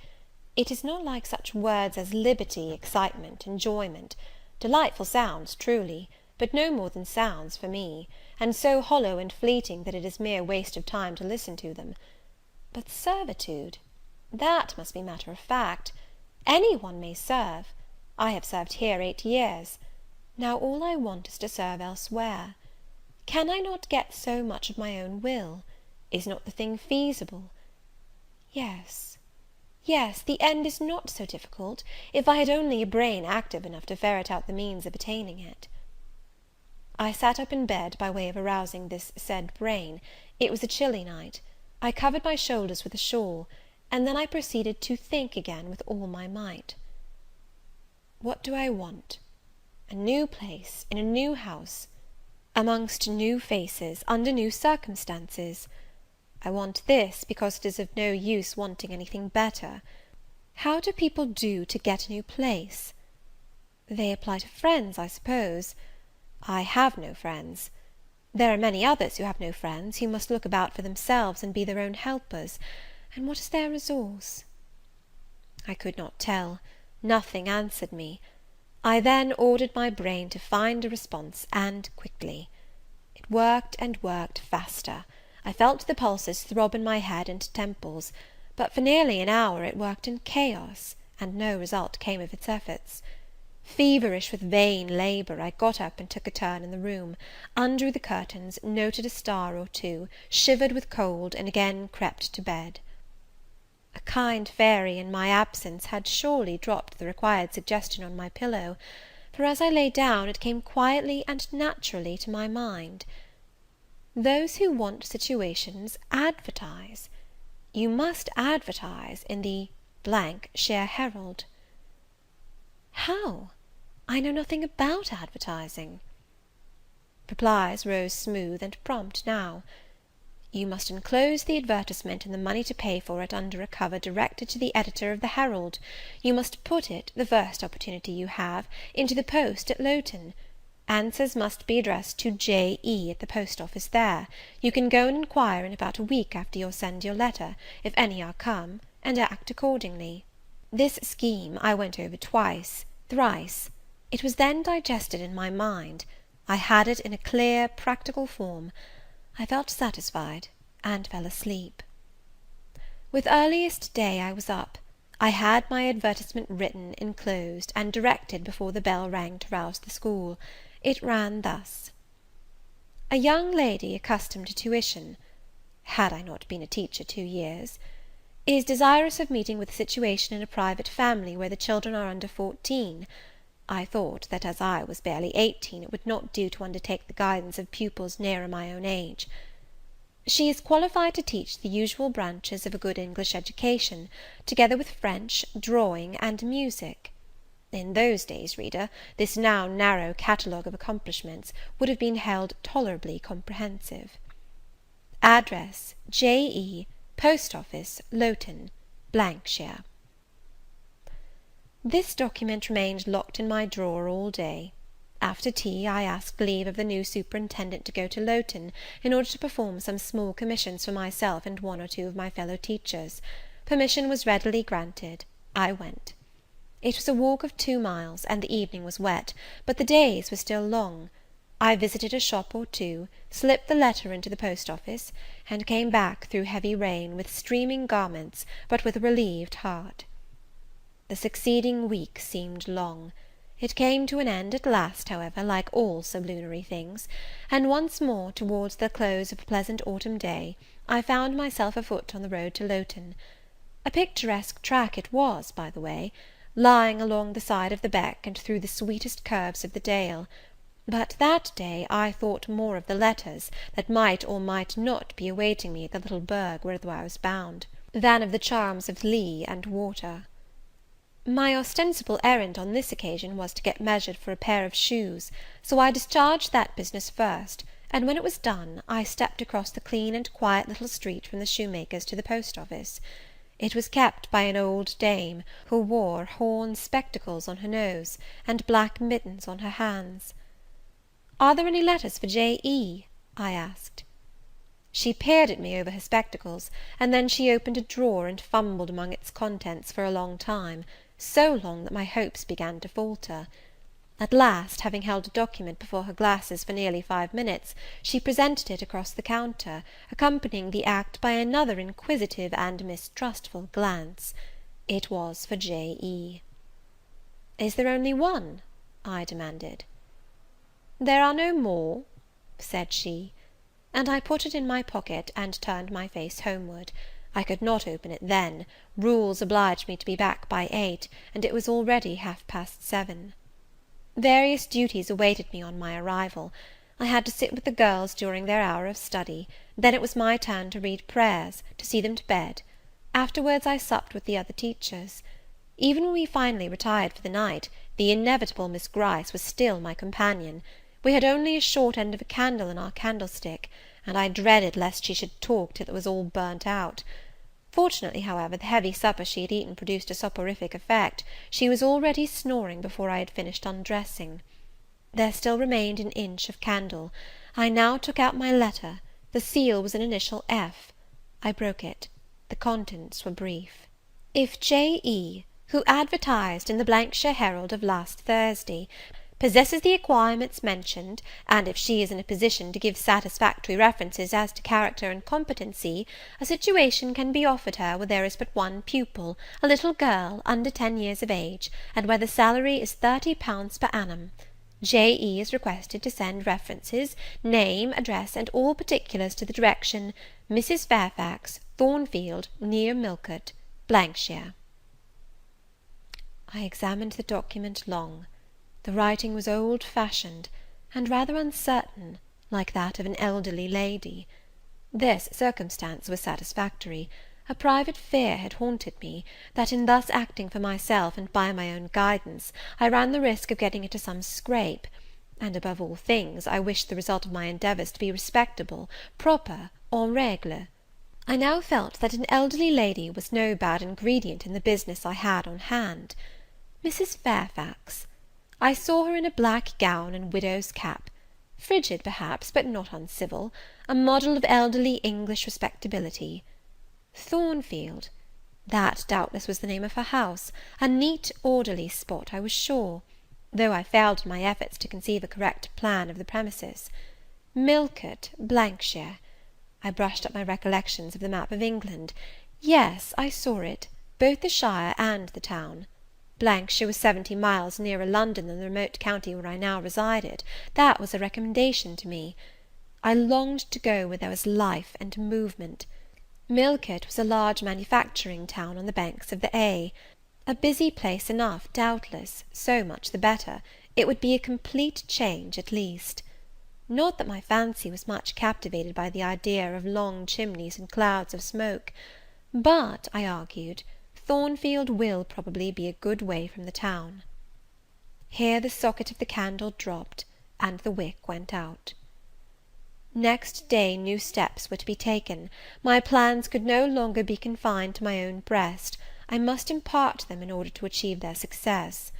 It is not like such words as liberty, excitement, enjoyment; delightful sounds, truly, but no more than sounds for me, and so hollow and fleeting that it is mere waste of time to listen to them. But servitude, that must be matter of fact. Any one may serve. I have served here 8 years. Now all I want is to serve elsewhere. Can I not get so much of my own will? Is not the thing feasible? Yes, yes, the end is not so difficult, if I had only a brain active enough to ferret out the means of attaining it. I sat up in bed, by way of arousing this said brain. It was a chilly night. I covered my shoulders with a shawl, and then I proceeded to think again with all my might. What do I want? A new place, in a new house, amongst new faces, under new circumstances. I want this, because it is of no use wanting anything better. How do people do to get a new place? They apply to friends, I suppose. I have no friends. There are many others who have no friends, who must look about for themselves, and be their own helpers. And what is their resource? I could not tell. Nothing answered me. I then ordered my brain to find a response, and quickly. It worked and worked faster. I felt the pulses throb in my head and temples; but for nearly an hour it worked in chaos, and no result came of its efforts. Feverish with vain labour, I got up and took a turn in the room, undrew the curtains, noted a star or two, shivered with cold, and again crept to bed. A kind fairy, in my absence, had surely dropped the required suggestion on my pillow, for as I lay down it came quietly and naturally to my mind. Those who want situations advertise. You must advertise in the shire Herald. How? I know nothing about advertising. Replies rose smooth and prompt now. You must enclose the advertisement and the money to pay for it under a cover directed to the editor of the Herald. You must put it, the first opportunity you have, into the post at Lowton. Answers must be addressed to J.E. at the post office there. You can go and inquire in about a week after you send your letter, if any are come, and act accordingly. This scheme I went over twice, thrice. It was then digested in my mind. I had it in a clear, practical form. I felt satisfied, and fell asleep. With earliest day I was up. I had my advertisement written, enclosed, and directed before the bell rang to rouse the school. It ran thus: A young lady accustomed to tuition, had I not been a teacher 2 years, is desirous of meeting with a situation in a private family where the children are under 14. I thought that as I was barely 18, it would not do to undertake the guidance of pupils nearer my own age. She is qualified to teach the usual branches of a good English education, together with French, drawing, and music. In those days, reader, this now narrow catalogue of accomplishments would have been held tolerably comprehensive. Address, J.E., Post Office, Lowton, shire. This document remained locked in my drawer all day. After tea, I asked leave of the new superintendent to go to Lowton, in order to perform some small commissions for myself and 1 or 2 of my fellow teachers. Permission was readily granted. I went. It was a walk of 2 miles, and the evening was wet, but the days were still long. I visited a shop or two, slipped the letter into the post office, and came back through heavy rain, with streaming garments, but with a relieved heart. The succeeding week seemed long. It came to an end at last, however, like all sublunary things, and once more, towards the close of a pleasant autumn day, I found myself afoot on the road to Lowton. A picturesque track it was, by the way, lying along the side of the beck and through the sweetest curves of the dale; but that day I thought more of the letters that might or might not be awaiting me at the little burgh whither I was bound, than of the charms of lea and water. My ostensible errand on this occasion was to get measured for a pair of shoes, so I discharged that business first, and when it was done, I stepped across the clean and quiet little street from the shoemaker's to the post office. It was kept by an old dame, who wore horn spectacles on her nose, and black mittens on her hands. "Are there any letters for J.E.?" I asked. She peered at me over her spectacles, and then she opened a drawer and fumbled among its contents for a long time, so long that my hopes began to falter. At last, having held a document before her glasses for nearly 5 minutes, she presented it across the counter, accompanying the act by another inquisitive and mistrustful glance. It was for J.E. "Is there only one?" I demanded. "There are no more," said she, and I put it in my pocket, and turned my face homeward. I could not open it then; rules obliged me to be back by 8, and it was already 7:30. Various duties awaited me on my arrival. I had to sit with the girls during their hour of study; then it was my turn to read prayers, to see them to bed. Afterwards I supped with the other teachers. Even when we finally retired for the night, the inevitable Miss Gryce was still my companion. We had only a short end of a candle in our candlestick, and I dreaded lest she should talk till it was all burnt out. Fortunately, however, the heavy supper she had eaten produced a soporific effect. She was already snoring before I had finished undressing. There still remained an inch of candle. I now took out my letter. The seal was an initial F. I broke it. The contents were brief. "If J.E., who advertised in the shire Herald of last Thursday, possesses the acquirements mentioned, and if she is in a position to give satisfactory references as to character and competency, a situation can be offered her where there is but one pupil, a little girl, under 10 years of age, and where the salary is £30 per annum. J.E. is requested to send references, name, address, and all particulars to the direction Mrs. Fairfax, Thornfield, near Millcote, shire." I examined the document long. The writing was old-fashioned, and rather uncertain, like that of an elderly lady. This circumstance was satisfactory. A private fear had haunted me, that in thus acting for myself and by my own guidance, I ran the risk of getting into some scrape; and, above all things, I wished the result of my endeavours to be respectable, proper, en règle. I now felt that an elderly lady was no bad ingredient in the business I had on hand. Mrs. Fairfax. I saw her in a black gown and widow's cap, frigid perhaps, but not uncivil, a model of elderly English respectability. Thornfield, that doubtless was the name of her house, a neat, orderly spot, I was sure, though I failed in my efforts to conceive a correct plan of the premises. Millcote, shire. I brushed up my recollections of the map of England. Yes, I saw it, both the shire and the town. Shire was 70 miles nearer London than the remote county where I now resided. That was a recommendation to me. I longed to go where there was life and movement. Millcote was a large manufacturing town on the banks of the Eyre. A busy place enough, doubtless, so much the better. It would be a complete change, at least. Not that my fancy was much captivated by the idea of long chimneys and clouds of smoke; but, I argued, Thornfield will probably be a good way from the town. Here the socket of the candle dropped, and the wick went out. Next day new steps were to be taken. My plans could no longer be confined to my own breast. I must impart them in order to achieve their success.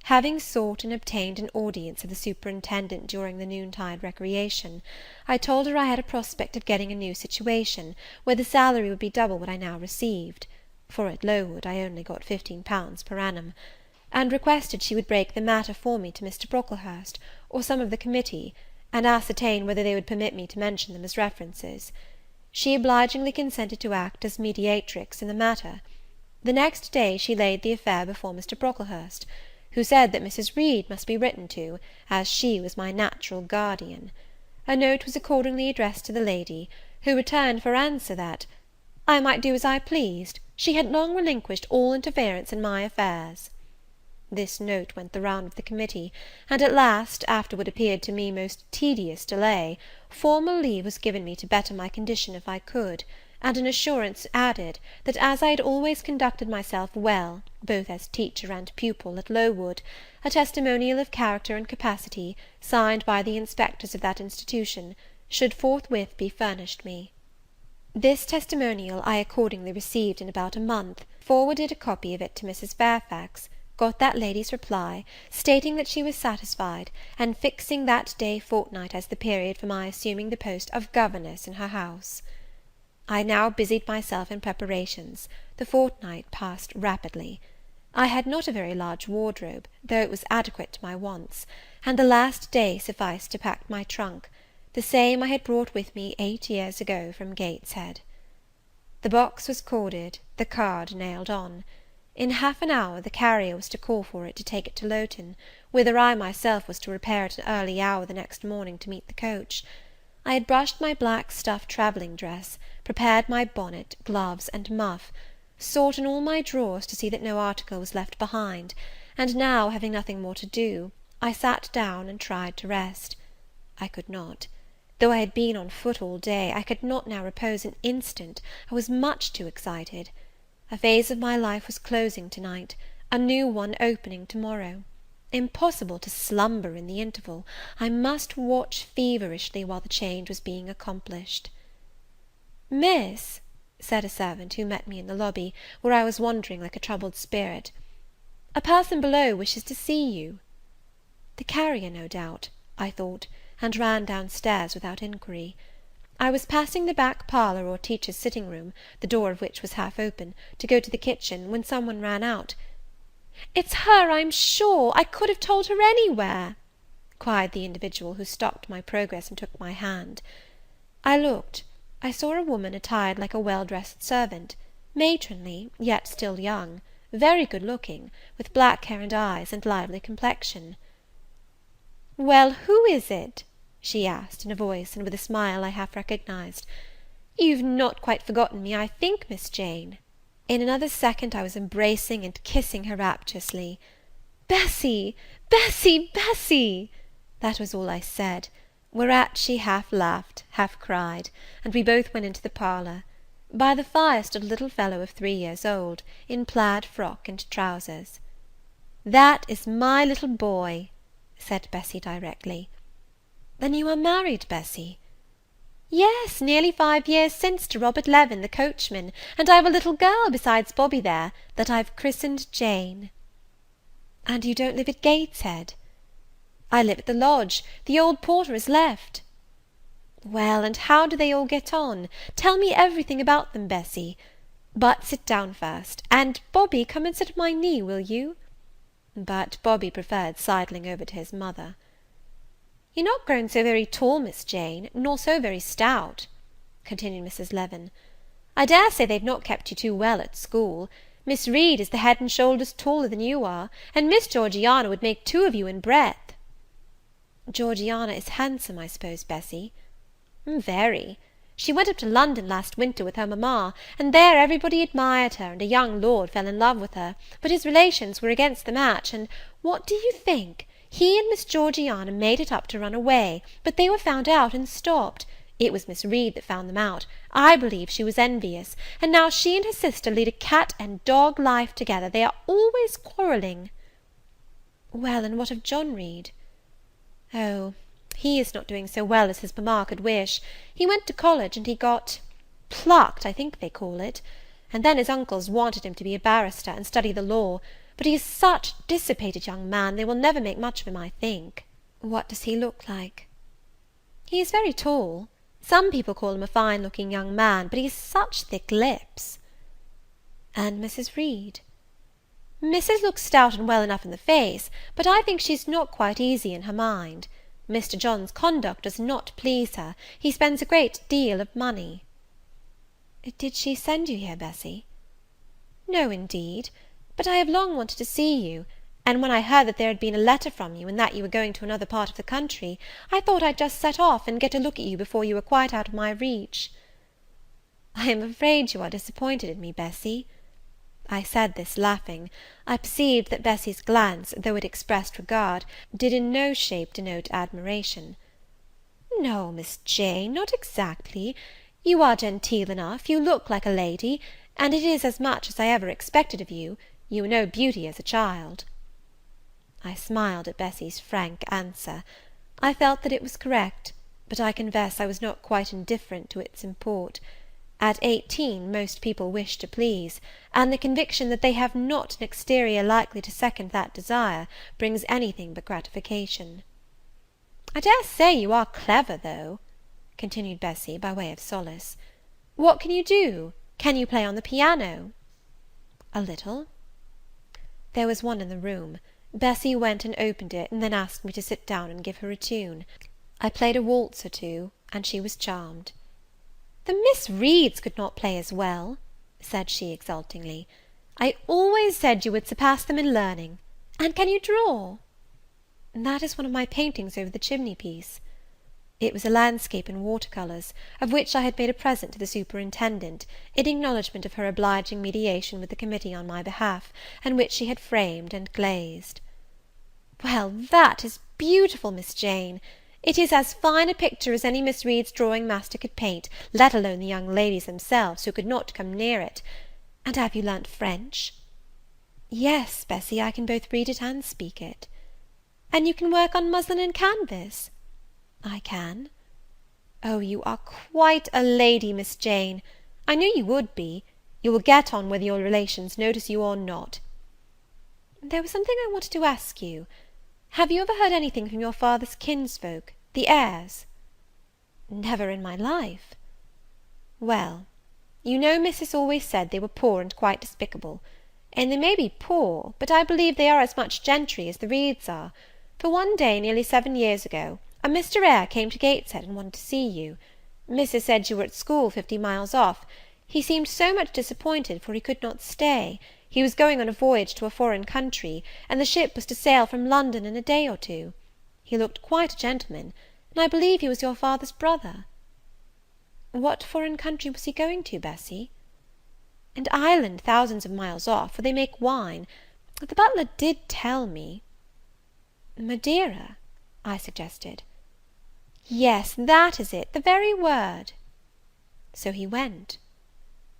Having sought and obtained an audience of the superintendent during the noontide recreation, I told her I had a prospect of getting a new situation, where the salary would be double what I now received, for at Lowood I only got £15 per annum, and requested she would break the matter for me to Mr. Brocklehurst, or some of the committee, and ascertain whether they would permit me to mention them as references. She obligingly consented to act as mediatrix in the matter. The next day she laid the affair before Mr. Brocklehurst, who said that Mrs. Reed must be written to, as she was my natural guardian. A note was accordingly addressed to the lady, who returned for answer that I might do as I pleased; she had long relinquished all interference in my affairs. This note went the round of the committee, and at last, after what appeared to me most tedious delay, formal leave was given me to better my condition if I could, and an assurance added, that as I had always conducted myself well, both as teacher and pupil, at Lowood, a testimonial of character and capacity, signed by the inspectors of that institution, should forthwith be furnished me. This testimonial I accordingly received in about a month, forwarded a copy of it to Mrs. Fairfax, got that lady's reply, stating that she was satisfied, and fixing that day fortnight as the period for my assuming the post of governess in her house. I now busied myself in preparations. The fortnight passed rapidly. I had not a very large wardrobe, though it was adequate to my wants, and the last day sufficed to pack my trunk, the same I had brought with me 8 years ago from Gateshead. The box was corded, the card nailed on. In half an hour the carrier was to call for it to take it to Lowton, whither I myself was to repair at an early hour the next morning to meet the coach. I had brushed my black stuff travelling dress, prepared my bonnet, gloves, and muff, sought in all my drawers to see that no article was left behind, and now, having nothing more to do, I sat down and tried to rest. I could not. Though I had been on foot all day, I could not now repose an instant. I was much too excited. A phase of my life was closing to night, a new one opening to morrow. Impossible to slumber in the interval. I must watch feverishly while the change was being accomplished. "Miss," said a servant who met me in the lobby, where I was wandering like a troubled spirit, "a person below wishes to see you." The carrier, no doubt, I thought, and ran down stairs without inquiry. I was passing the back parlour or teacher's sitting room, the door of which was half open, to go to the kitchen, when some one ran out. "It's her, I'm sure! I could have told her anywhere!" cried the individual who stopped my progress and took my hand. I looked. I saw a woman attired like a well-dressed servant, matronly, yet still young, very good-looking, with black hair and eyes, and lively complexion. "Well, who is it?" she asked, in a voice and with a smile I half recognized. "You've not quite forgotten me, I think, Miss Jane." In another second I was embracing and kissing her rapturously. "Bessy! Bessy! Bessy!" That was all I said, whereat she half laughed, half cried, and we both went into the parlour. By the fire stood a little fellow of 3 years old, in plaid frock and trousers. "That is my little boy," said Bessy directly. "Then you are married, Bessy?" "Yes, nearly 5 years since, to Robert Levin, the coachman, and I've a little girl besides Bobby there, that I've christened Jane." "And you don't live at Gateshead?" "I live at the lodge. The old porter has left." "Well, and how do they all get on? Tell me everything about them, Bessy. But sit down first, and, Bobby, come and sit at my knee, will you?" But Bobby preferred sidling over to his mother. "You're not grown so very tall, Miss Jane, nor so very stout," continued Mrs. Levin. "I dare say they've not kept you too well at school. Miss Reed is the head and shoulders taller than you are, and Miss Georgiana would make 2 of you in breadth." "Georgiana is handsome, I suppose, Bessy?" "Very. She went up to London last winter with her mamma, and there everybody admired her, and a young lord fell in love with her, but his relations were against the match, and what do you think? He and Miss Georgiana made it up to run away, but they were found out and stopped. It was Miss Reed that found them out. I believe she was envious, and now she and her sister lead a cat and dog life together. They are always quarrelling." "Well, and what of John Reed?" "Oh, he is not doing so well as his mamma could wish. He went to college, and he got plucked, I think they call it; and then his uncles wanted him to be a barrister, and study the law; but he is such a dissipated young man, they will never make much of him, I think." "What does he look like?" "He is very tall. Some people call him a fine-looking young man, but he has such thick lips." "And Mrs. Reed?" "Mrs. looks stout and well enough in the face, but I think she's not quite easy in her mind. Mr. John's conduct does not please her. He spends a great deal of money." "Did she send you here, Bessy?" "No, indeed; but I have long wanted to see you, and when I heard that there had been a letter from you, and that you were going to another part of the country, I thought I'd just set off, and get a look at you before you were quite out of my reach." "I am afraid you are disappointed in me, Bessy." I said this laughing. I perceived that Bessy's glance, though it expressed regard, did in no shape denote admiration. "No, Miss Jane, not exactly. You are genteel enough, you look like a lady, and it is as much as I ever expected of you. You were no beauty as a child." I smiled at Bessy's frank answer. I felt that it was correct. but I confess I was not quite indifferent to its import. At 18 most people wish to please, and the conviction that they have not an exterior likely to second that desire brings anything but gratification. "I dare say you are clever, though," continued Bessie, by way of solace. "What can you do? Can you play on the piano?" "A little." There was one in the room. Bessie went and opened it, and then asked me to sit down and give her a tune. I played a waltz or two, and she was charmed. "The Miss Reeds could not play as well," said she exultingly. "I always said you would surpass them in learning. And can you draw?" "That is one of my paintings over the chimney piece." It was a landscape in water-colours, of which I had made a present to the superintendent, in acknowledgment of her obliging mediation with the committee on my behalf, and which she had framed and glazed. "Well, that is beautiful, Miss Jane. It is as fine a picture as any Miss Reed's drawing master could paint, let alone the young ladies themselves, who could not come near it. And have you learnt French?" "Yes, Bessie, I can both read it and speak it." "And you can work on muslin and canvas?" "I can." "Oh, you are quite a lady, Miss Jane. I knew you would be. You will get on whether your relations notice you or not. There was something I wanted to ask you. Have you ever heard anything from your father's kinsfolk, the Eyres?" "Never in my life." "Well, you know Missus always said they were poor and quite despicable; and they may be poor, but I believe they are as much gentry as the Reeds are; for one day, nearly 7 years ago, a Mr. Eyre came to Gateshead and wanted to see you. Missus said you were at school 50 miles off. He seemed so much disappointed, for he could not stay. He was going on a voyage to a foreign country, and the ship was to sail from London in a day or two. He looked quite a gentleman, and I believe he was your father's brother." "What foreign country was he going to, Bessie?" "An island thousands of miles off, where they make wine. The butler did tell me." "Madeira?" I suggested. "Yes, that is it, the very word." "So he went?"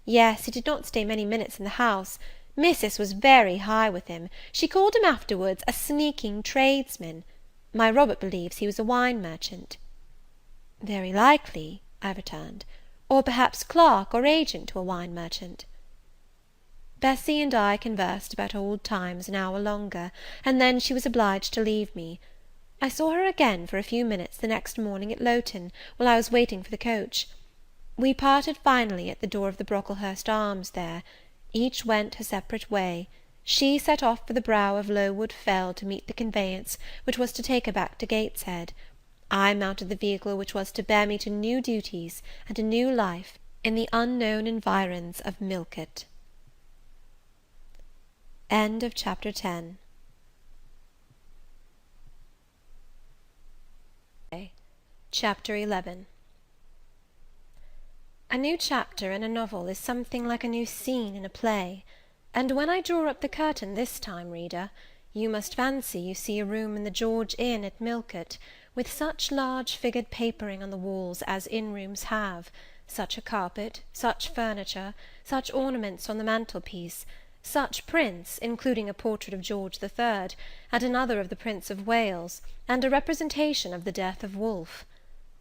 "Yes, he did not stay many minutes in the house. Missus was very high with him. She called him afterwards a sneaking tradesman. My Robert believes he was a wine merchant." "Very likely," I returned; "or perhaps clerk or agent to a wine merchant." Bessie and I conversed about old times an hour longer, and then she was obliged to leave me. I saw her again for a few minutes the next morning at Lowton, while I was waiting for the coach. We parted finally at the door of the Brocklehurst Arms there. Each went her separate way. She set off for the brow of Lowood Fell to meet the conveyance which was to take her back to Gateshead. I mounted the vehicle which was to bear me to new duties and a new life in the unknown environs of Millcote. End of Chapter 10. Chapter 11. A new chapter in a novel is something like a new scene in a play; and when I draw up the curtain this time, reader, you must fancy you see a room in the George Inn at Millcote, with such large figured papering on the walls as inn-rooms have, such a carpet, such furniture, such ornaments on the mantelpiece, such prints, including a portrait of George III, and another of the Prince of Wales, and a representation of the death of Wolfe.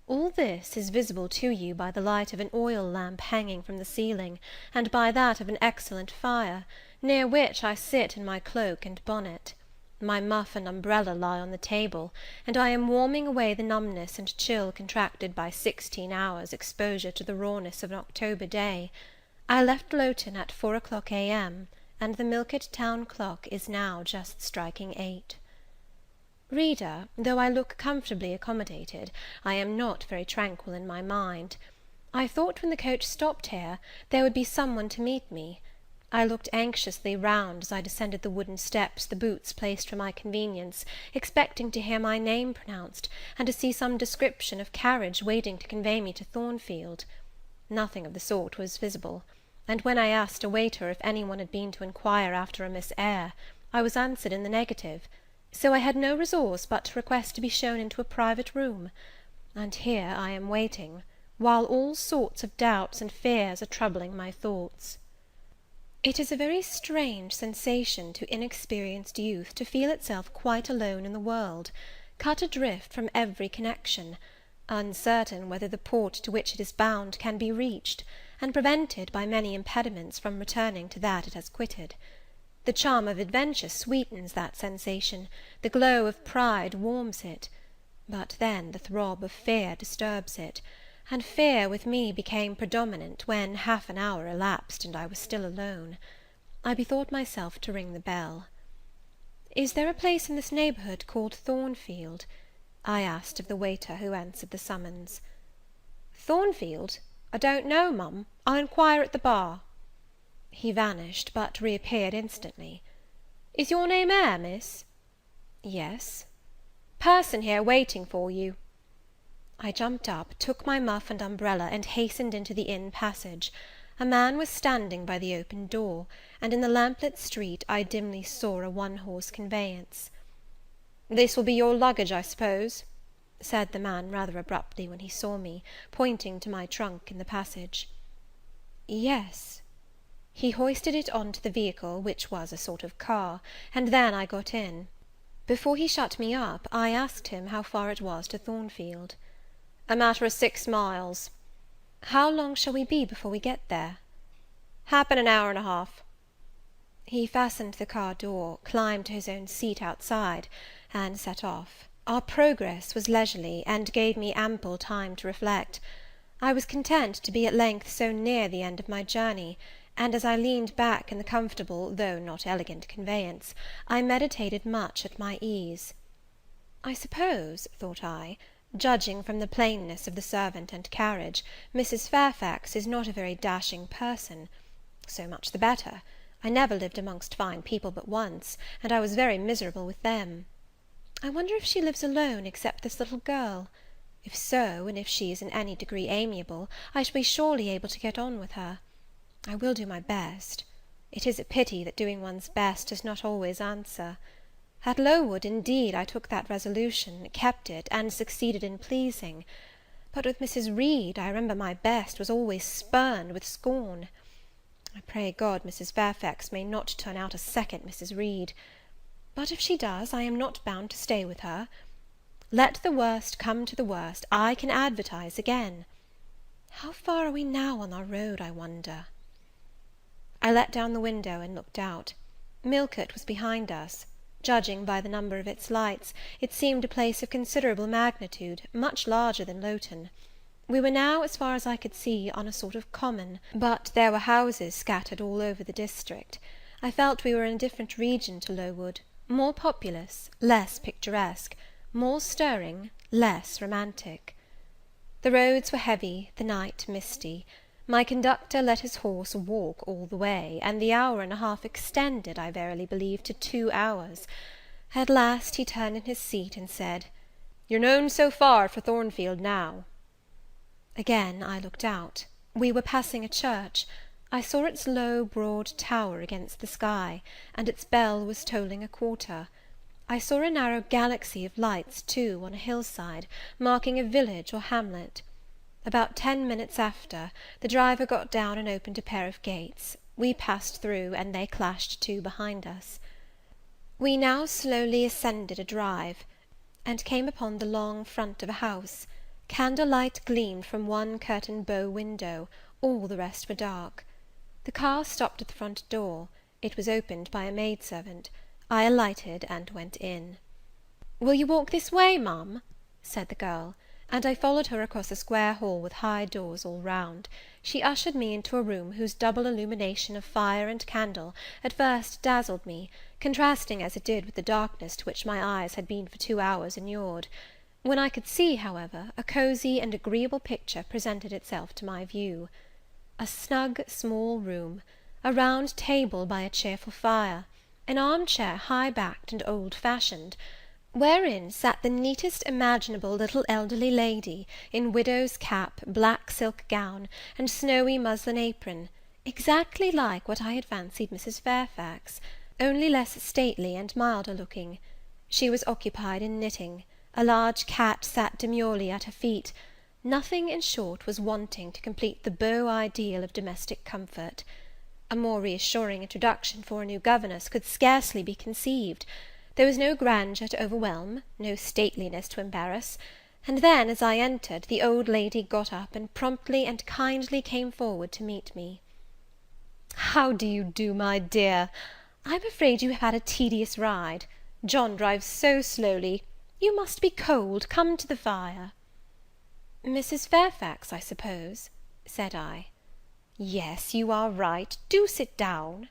All this is visible to you by the light of an oil lamp hanging from the ceiling, and by that of an excellent fire, near which I sit in my cloak and bonnet. My muff and umbrella lie on the table, and I am warming away the numbness and chill contracted by 16 hours' exposure to the rawness of an October day. I left Lowton at 4 o'clock a.m., and the Millcote town clock is now just striking 8. Reader, though I look comfortably accommodated, I am not very tranquil in my mind. I thought when the coach stopped here, there would be some one to meet me. I looked anxiously round as I descended the wooden steps the boots placed for my convenience, expecting to hear my name pronounced, and to see some description of carriage waiting to convey me to Thornfield. Nothing of the sort was visible; and when I asked a waiter if any one had been to inquire after a Miss Eyre, I was answered in the negative. So I had no resource but to request to be shown into a private room; and here I am waiting, while all sorts of doubts and fears are troubling my thoughts. It is a very strange sensation to inexperienced youth to feel itself quite alone in the world, cut adrift from every connection, uncertain whether the port to which it is bound can be reached, and prevented by many impediments from returning to that it has quitted. The charm of adventure sweetens that sensation, the glow of pride warms it, but then the throb of fear disturbs it, and fear with me became predominant when half an hour elapsed and I was still alone. I bethought myself to ring the bell. "Is there a place in this neighbourhood called Thornfield?" I asked of the waiter who answered the summons. "Thornfield? I don't know, mum. I'll inquire at the bar." He vanished, but reappeared instantly. "Is your name Eyre, miss?" "Yes." "Person here waiting for you." I jumped up, took my muff and umbrella, and hastened into the inn passage. A man was standing by the open door, and in the lamplit street I dimly saw a one-horse conveyance. "This will be your luggage, I suppose?" said the man rather abruptly when he saw me, pointing to my trunk in the passage. "Yes." He hoisted it on to the vehicle, which was a sort of car, and then I got in. Before he shut me up, I asked him how far it was to Thornfield. "A matter of 6 miles." "How long shall we be before we get there?" "Happen an hour and a half." He fastened the car door, climbed to his own seat outside, and set off. Our progress was leisurely, and gave me ample time to reflect. I was content to be at length so near the end of my journey, and as I leaned back in the comfortable, though not elegant conveyance, I meditated much at my ease. I suppose, thought I, judging from the plainness of the servant and carriage, Mrs. Fairfax is not a very dashing person. So much the better. I never lived amongst fine people but once, and I was very miserable with them. I wonder if she lives alone, except this little girl? If so, and if she is in any degree amiable, I shall be surely able to get on with her. I will do my best. It is a pity that doing one's best does not always answer. At Lowood, indeed, I took that resolution, kept it, and succeeded in pleasing. But with Mrs. Reed, I remember my best was always spurned with scorn. I pray God Mrs. Fairfax may not turn out a second Mrs. Reed. But if she does, I am not bound to stay with her. Let the worst come to the worst, I can advertise again. How far are we now on our road, I wonder? I let down the window and looked out. Millcote was behind us. Judging by the number of its lights, it seemed a place of considerable magnitude, much larger than Lowton. We were now, as far as I could see, on a sort of common, but there were houses scattered all over the district. I felt we were in a different region to Lowood, more populous, less picturesque, more stirring, less romantic. The roads were heavy, the night misty. My conductor let his horse walk all the way, and the hour and a half extended, I verily believe, to 2 hours. At last he turned in his seat and said, "You're known so far for Thornfield now." Again I looked out. We were passing a church. I saw its low, broad tower against the sky, and its bell was tolling a quarter. I saw a narrow galaxy of lights, too, on a hillside, marking a village or hamlet. About 10 minutes after, the driver got down and opened a pair of gates. We passed through, and they clashed to behind us. We now slowly ascended a drive, and came upon the long front of a house. Candlelight gleamed from one curtained bow window, all the rest were dark. The car stopped at the front door. It was opened by a maidservant. I alighted and went in. "Will you walk this way, ma'am?" said the girl, and I followed her across a square hall with high doors all round. She ushered me into a room whose double illumination of fire and candle at first dazzled me, contrasting as it did with the darkness to which my eyes had been for 2 hours inured. When I could see, however, a cosy and agreeable picture presented itself to my view. A snug small room, a round table by a cheerful fire, an arm-chair high-backed and old-fashioned, wherein sat the neatest imaginable little elderly lady, in widow's cap, black silk gown, and snowy muslin apron, exactly like what I had fancied Mrs. Fairfax, only less stately and milder looking. She was occupied in knitting. A large cat sat demurely at her feet. Nothing, in short, was wanting to complete the beau ideal of domestic comfort. A more reassuring introduction for a new governess could scarcely be conceived. There was no grandeur to overwhelm, no stateliness to embarrass. and then, as I entered, the old lady got up, and promptly and kindly came forward to meet me. "How do you do, my dear? I'm afraid you have had a tedious ride. John drives so slowly. You must be cold. Come to the fire." "Mrs. Fairfax, I suppose?" said I. "Yes, you are right. Do sit down."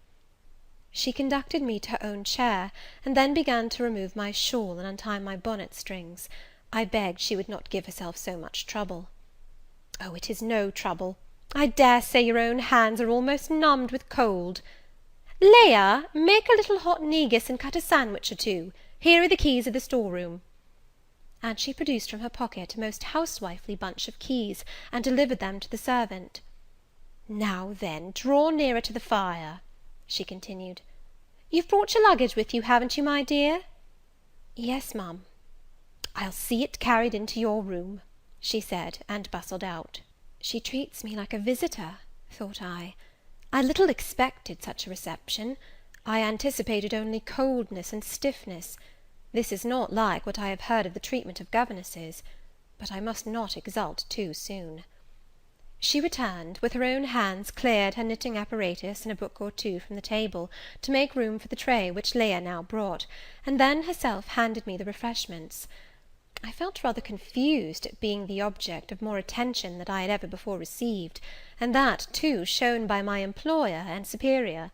She conducted me to her own chair, and then began to remove my shawl and untie my bonnet strings. I begged she would not give herself so much trouble. "Oh, it is no trouble. I dare say your own hands are almost numbed with cold. Leah, make a little hot negus and cut a sandwich or two. Here are the keys of the store-room." And she produced from her pocket a most housewifely bunch of keys, and delivered them to the servant. "Now then, draw nearer to the fire," she continued. "You've brought your luggage with you, haven't you, my dear?" "Yes, ma'am." "I'll see it carried into your room," she said, and bustled out. She treats me like a visitor, thought I. I little expected such a reception. I anticipated only coldness and stiffness. This is not like what I have heard of the treatment of governesses, but I must not exult too soon. She returned, with her own hands cleared her knitting apparatus and a book or two from the table, to make room for the tray which Leah now brought, and then herself handed me the refreshments. I felt rather confused at being the object of more attention than I had ever before received, and that, too, shown by my employer and superior;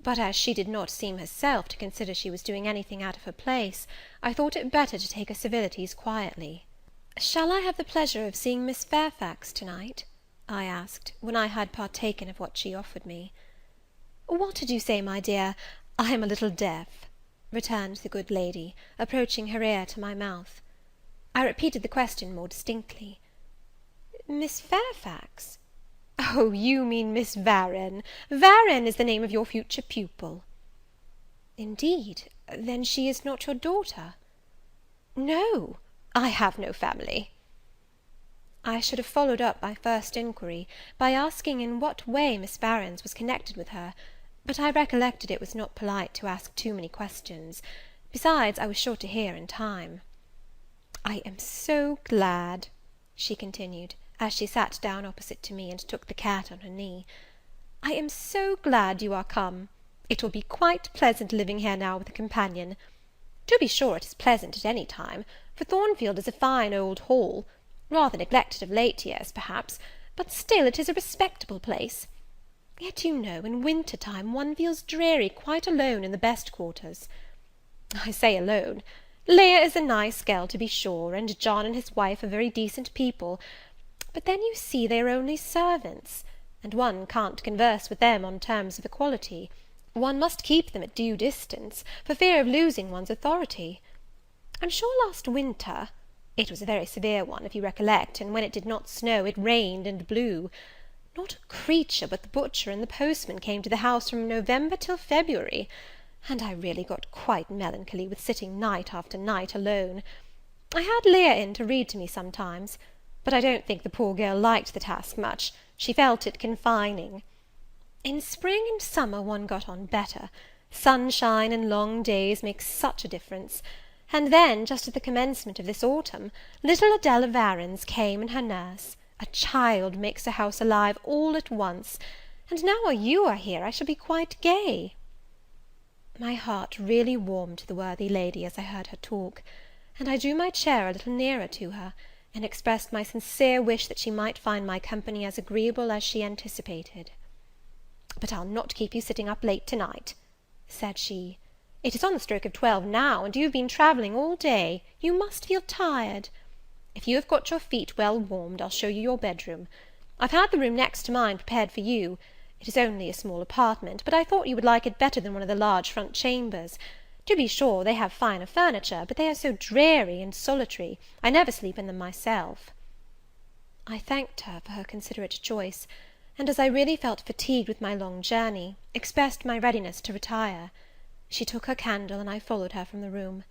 but as she did not seem herself to consider she was doing anything out of her place, I thought it better to take her civilities quietly. "Shall I have the pleasure of seeing Miss Fairfax to-night?" I asked, when I had partaken of what she offered me. "What did you say, my dear? I am a little deaf," returned the good lady, approaching her ear to my mouth. I repeated the question more distinctly. "Miss Fairfax? Oh, you mean Miss Varenne. Varenne is the name of your future pupil." "Indeed? Then she is not your daughter?" "No, I have no family." I should have followed up my first inquiry, by asking in what way Miss Varens was connected with her, but I recollected it was not polite to ask too many questions. Besides, I was sure to hear in time. "I am so glad," she continued, as she sat down opposite to me, and took the cat on her knee, "I am so glad you are come. It will be quite pleasant living here now with a companion. To be sure it is pleasant at any time, for Thornfield is a fine old hall, rather neglected of late years, perhaps, but still it is a respectable place. Yet, you know, in winter time one feels dreary quite alone in the best quarters. I say alone. Leah is a nice girl, to be sure, and John and his wife are very decent people, but then you see they are only servants, and one can't converse with them on terms of equality. One must keep them at due distance, for fear of losing one's authority. I'm sure last winter, it was a very severe one, if you recollect, and when it did not snow, it rained and blew, not a creature but the butcher and the postman came to the house from November till February, and I really got quite melancholy with sitting night after night alone. I had Leah in to read to me sometimes, but I don't think the poor girl liked the task much. She felt it confining. In spring and summer one got on better. Sunshine and long days make such a difference. And then, just at the commencement of this autumn, little Adela Varens came and her nurse. A child makes a house alive all at once, and now you are here, I shall be quite gay." My heart really warmed to the worthy lady as I heard her talk, and I drew my chair a little nearer to her, and expressed my sincere wish that she might find my company as agreeable as she anticipated. "But I'll not keep you sitting up late to-night," said she. "It is on the stroke of 12 now, and you have been travelling all day. You must feel tired. If you have got your feet well warmed, I'll show you your bedroom. I've had the room next to mine prepared for you. It is only a small apartment, but I thought you would like it better than one of the large front chambers. To be sure, they have finer furniture, but they are so dreary and solitary, I never sleep in them myself." I thanked her for her considerate choice, and, as I really felt fatigued with my long journey, expressed my readiness to retire. She took her candle, and I followed her from the room.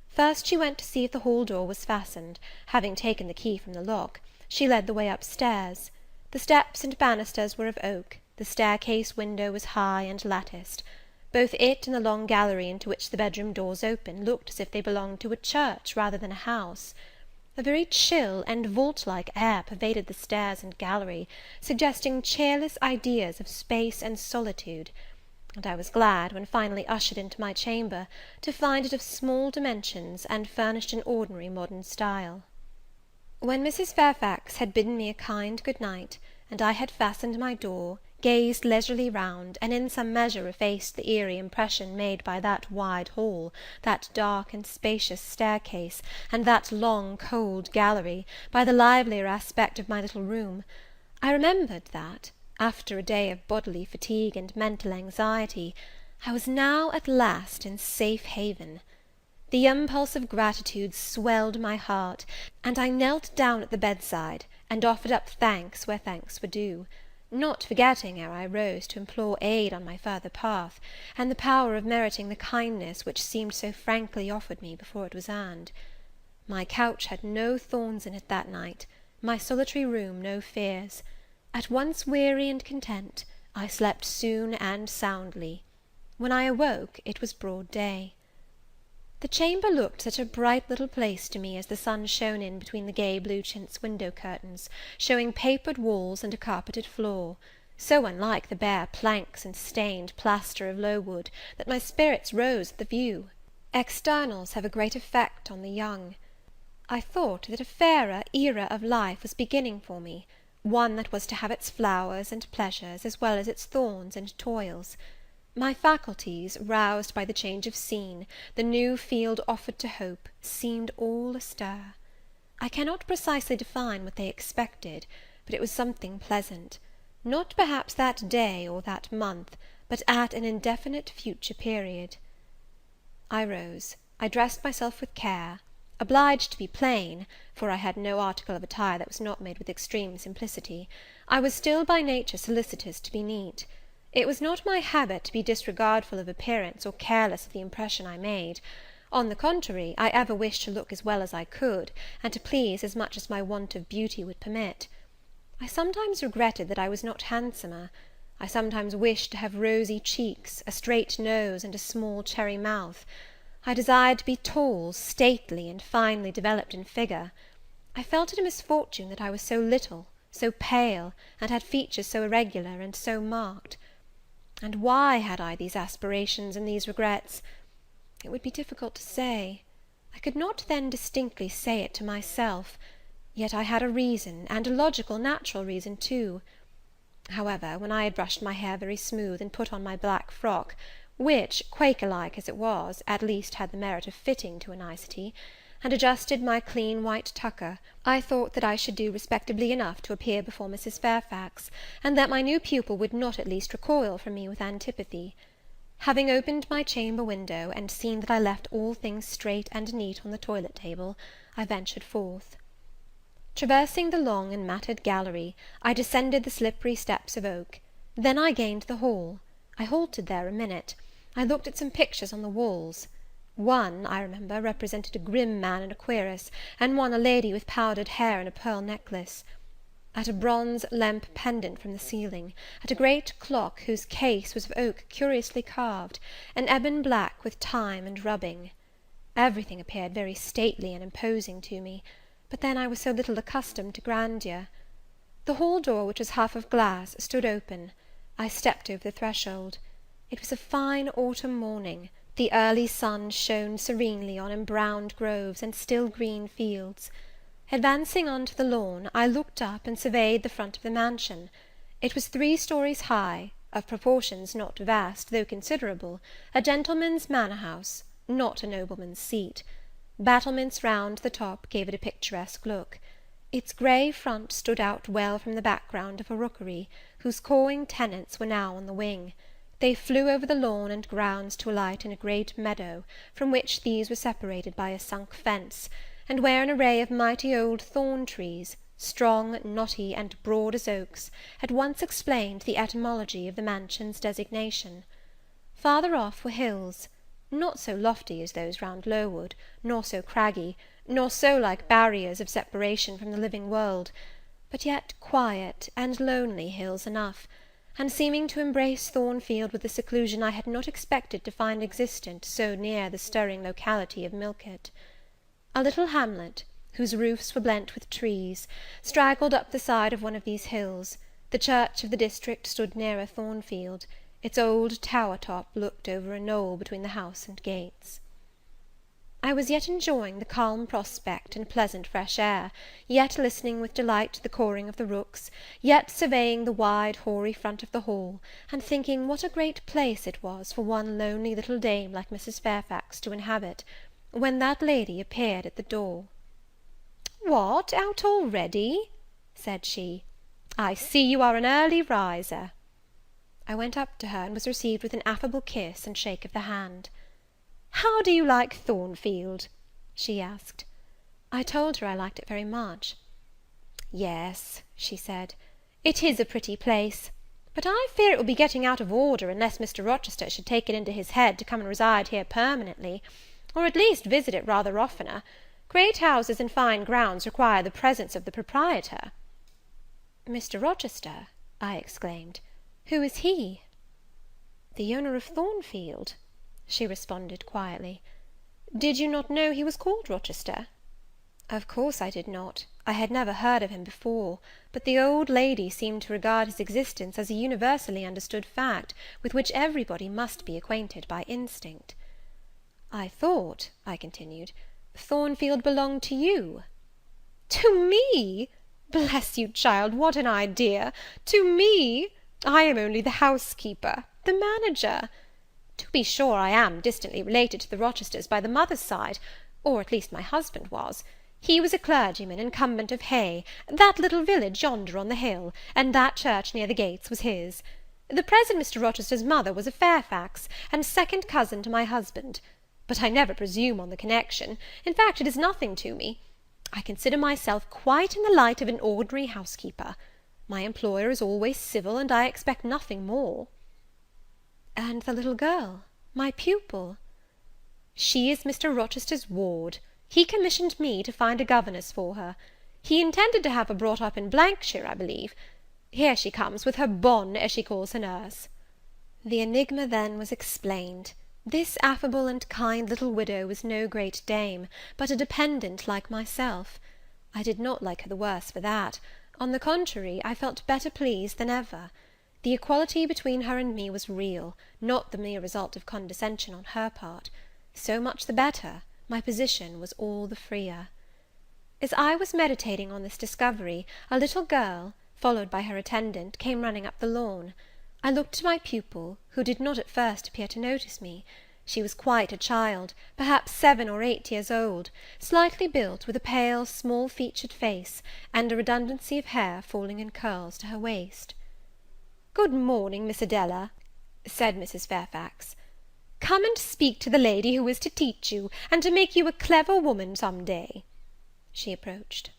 First she went to see if the hall door was fastened. Having taken the key from the lock, she led the way up-stairs. The steps and banisters were of oak. The staircase window was high and latticed. Both it and the long gallery into which the bedroom doors open looked as if they belonged to a church rather than a house. A very chill and vault-like air pervaded the stairs and gallery, suggesting cheerless ideas of space and solitude; and I was glad, when finally ushered into my chamber, to find it of small dimensions, and furnished in ordinary modern style. When Mrs. Fairfax had bidden me a kind good night, and I had fastened my door, gazed leisurely round, and in some measure effaced the eerie impression made by that wide hall, that dark and spacious staircase, and that long cold gallery, by the livelier aspect of my little room, I remembered that, after a day of bodily fatigue and mental anxiety, I was now at last in safe haven. The impulse of gratitude swelled my heart, and I knelt down at the bedside, and offered up thanks where thanks were due, not forgetting, ere I rose, to implore aid on my further path, and the power of meriting the kindness which seemed so frankly offered me before it was earned. My couch had no thorns in it that night, my solitary room no fears. At once weary and content, I slept soon and soundly. When I awoke, it was broad day. The chamber looked such a bright little place to me as the sun shone in between the gay blue chintz window curtains, showing papered walls and a carpeted floor, so unlike the bare planks and stained plaster of Lowood, that my spirits rose at the view. Externals have a great effect on the young. I thought that a fairer era of life was beginning for me, one that was to have its flowers and pleasures, as well as its thorns and toils. My faculties, roused by the change of scene, the new field offered to hope, seemed all astir. I cannot precisely define what they expected, but it was something pleasant; not perhaps that day or that month, but at an indefinite future period. I rose. I dressed myself with care. Obliged to be plain, for I had no article of attire that was not made with extreme simplicity, I was still by nature solicitous to be neat. It was not my habit to be disregardful of appearance, or careless of the impression I made. On the contrary, I ever wished to look as well as I could, and to please as much as my want of beauty would permit. I sometimes regretted that I was not handsomer. I sometimes wished to have rosy cheeks, a straight nose, and a small cherry mouth. I desired to be tall, stately, and finely developed in figure. I felt it a misfortune that I was so little, so pale, and had features so irregular and so marked. And why had I these aspirations and these regrets? It would be difficult to say. I could not then distinctly say it to myself, yet I had a reason, and a logical, natural reason too. However, when I had brushed my hair very smooth, and put on my black frock, which, Quaker-like as it was, at least had the merit of fitting to a nicety, and adjusted my clean white tucker, I thought that I should do respectably enough to appear before Mrs. Fairfax, and that my new pupil would not at least recoil from me with antipathy. Having opened my chamber window, and seen that I left all things straight and neat on the toilet table, I ventured forth. Traversing the long and matted gallery, I descended the slippery steps of oak. Then I gained the hall. I halted there a minute. I looked at some pictures on the walls. One, I remember, represented a grim man in a cuirass, and one a lady with powdered hair and a pearl necklace. At a bronze lamp pendant from the ceiling, at a great clock whose case was of oak curiously carved, an ebon black with time and rubbing. Everything appeared very stately and imposing to me, but then I was so little accustomed to grandeur. The hall door, which was half of glass, stood open. I stepped over the threshold. It was a fine autumn morning. The early sun shone serenely on embrowned groves and still green fields. Advancing on to the lawn, I looked up and surveyed the front of the mansion. It was 3 stories high, of proportions not vast, though considerable, a gentleman's manor-house, not a nobleman's seat. Battlements round the top gave it a picturesque look. Its grey front stood out well from the background of a rookery, whose cawing tenants were now on the wing. They flew over the lawn and grounds to alight in a great meadow, from which these were separated by a sunk fence, and where an array of mighty old thorn trees, strong, knotty, and broad as oaks, at once explained the etymology of the mansion's designation. Farther off were hills, not so lofty as those round Lowood, nor so craggy, nor so like barriers of separation from the living world, but yet quiet and lonely hills enough, and seeming to embrace Thornfield with a seclusion I had not expected to find existent so near the stirring locality of Millcote. A little hamlet, whose roofs were blent with trees, straggled up the side of one of these hills. The church of the district stood nearer Thornfield. Its old tower top looked over a knoll between the house and gates. I was yet enjoying the calm prospect and pleasant fresh air, yet listening with delight to the cawing of the rooks, yet surveying the wide hoary front of the Hall, and thinking what a great place it was for one lonely little dame like Mrs. Fairfax to inhabit, when that lady appeared at the door. "What, out already?" said she. "I see you are an early riser." I went up to her, and was received with an affable kiss and shake of the hand. "How do you like Thornfield?" she asked. I told her I liked it very much. "Yes," she said, "it is a pretty place; but I fear it will be getting out of order, unless Mr. Rochester should take it into his head to come and reside here permanently, or at least visit it rather oftener. Great houses and fine grounds require the presence of the proprietor." "Mr. Rochester!" I exclaimed. "Who is he?" "The owner of Thornfield," she responded quietly. "Did you not know he was called Rochester?" Of course I did not. I had never heard of him before, but the old lady seemed to regard his existence as a universally understood fact, with which everybody must be acquainted by instinct. "I thought," I continued, "Thornfield belonged to you." "To me! Bless you, child, what an idea! To me! I am only the housekeeper, the manager. To be sure, I am distantly related to the Rochesters by the mother's side, or at least my husband was. He was a clergyman, incumbent of Hay, that little village yonder on the hill, and that church near the gates was his. The present Mr. Rochester's mother was a Fairfax, and second cousin to my husband. But I never presume on the connection; in fact, it is nothing to me. I consider myself quite in the light of an ordinary housekeeper. My employer is always civil, and I expect nothing more." "And the little girl, my pupil?" "She is Mr. Rochester's ward. He commissioned me to find a governess for her. He intended to have her brought up in Blankshire, I believe. Here she comes, with her bonne, as she calls her nurse." The enigma then was explained. This affable and kind little widow was no great dame, but a dependent like myself. I did not like her the worse for that. On the contrary, I felt better pleased than ever. The equality between her and me was real, not the mere result of condescension on her part. So much the better, my position was all the freer. As I was meditating on this discovery, a little girl, followed by her attendant, came running up the lawn. I looked at my pupil, who did not at first appear to notice me. She was quite a child, perhaps 7 or 8 years old, slightly built, with a pale, small-featured face, and a redundancy of hair falling in curls to her waist. "Good morning, Miss Adela," said Mrs. Fairfax. "Come and speak to the lady who is to teach you, and to make you a clever woman some day." She approached.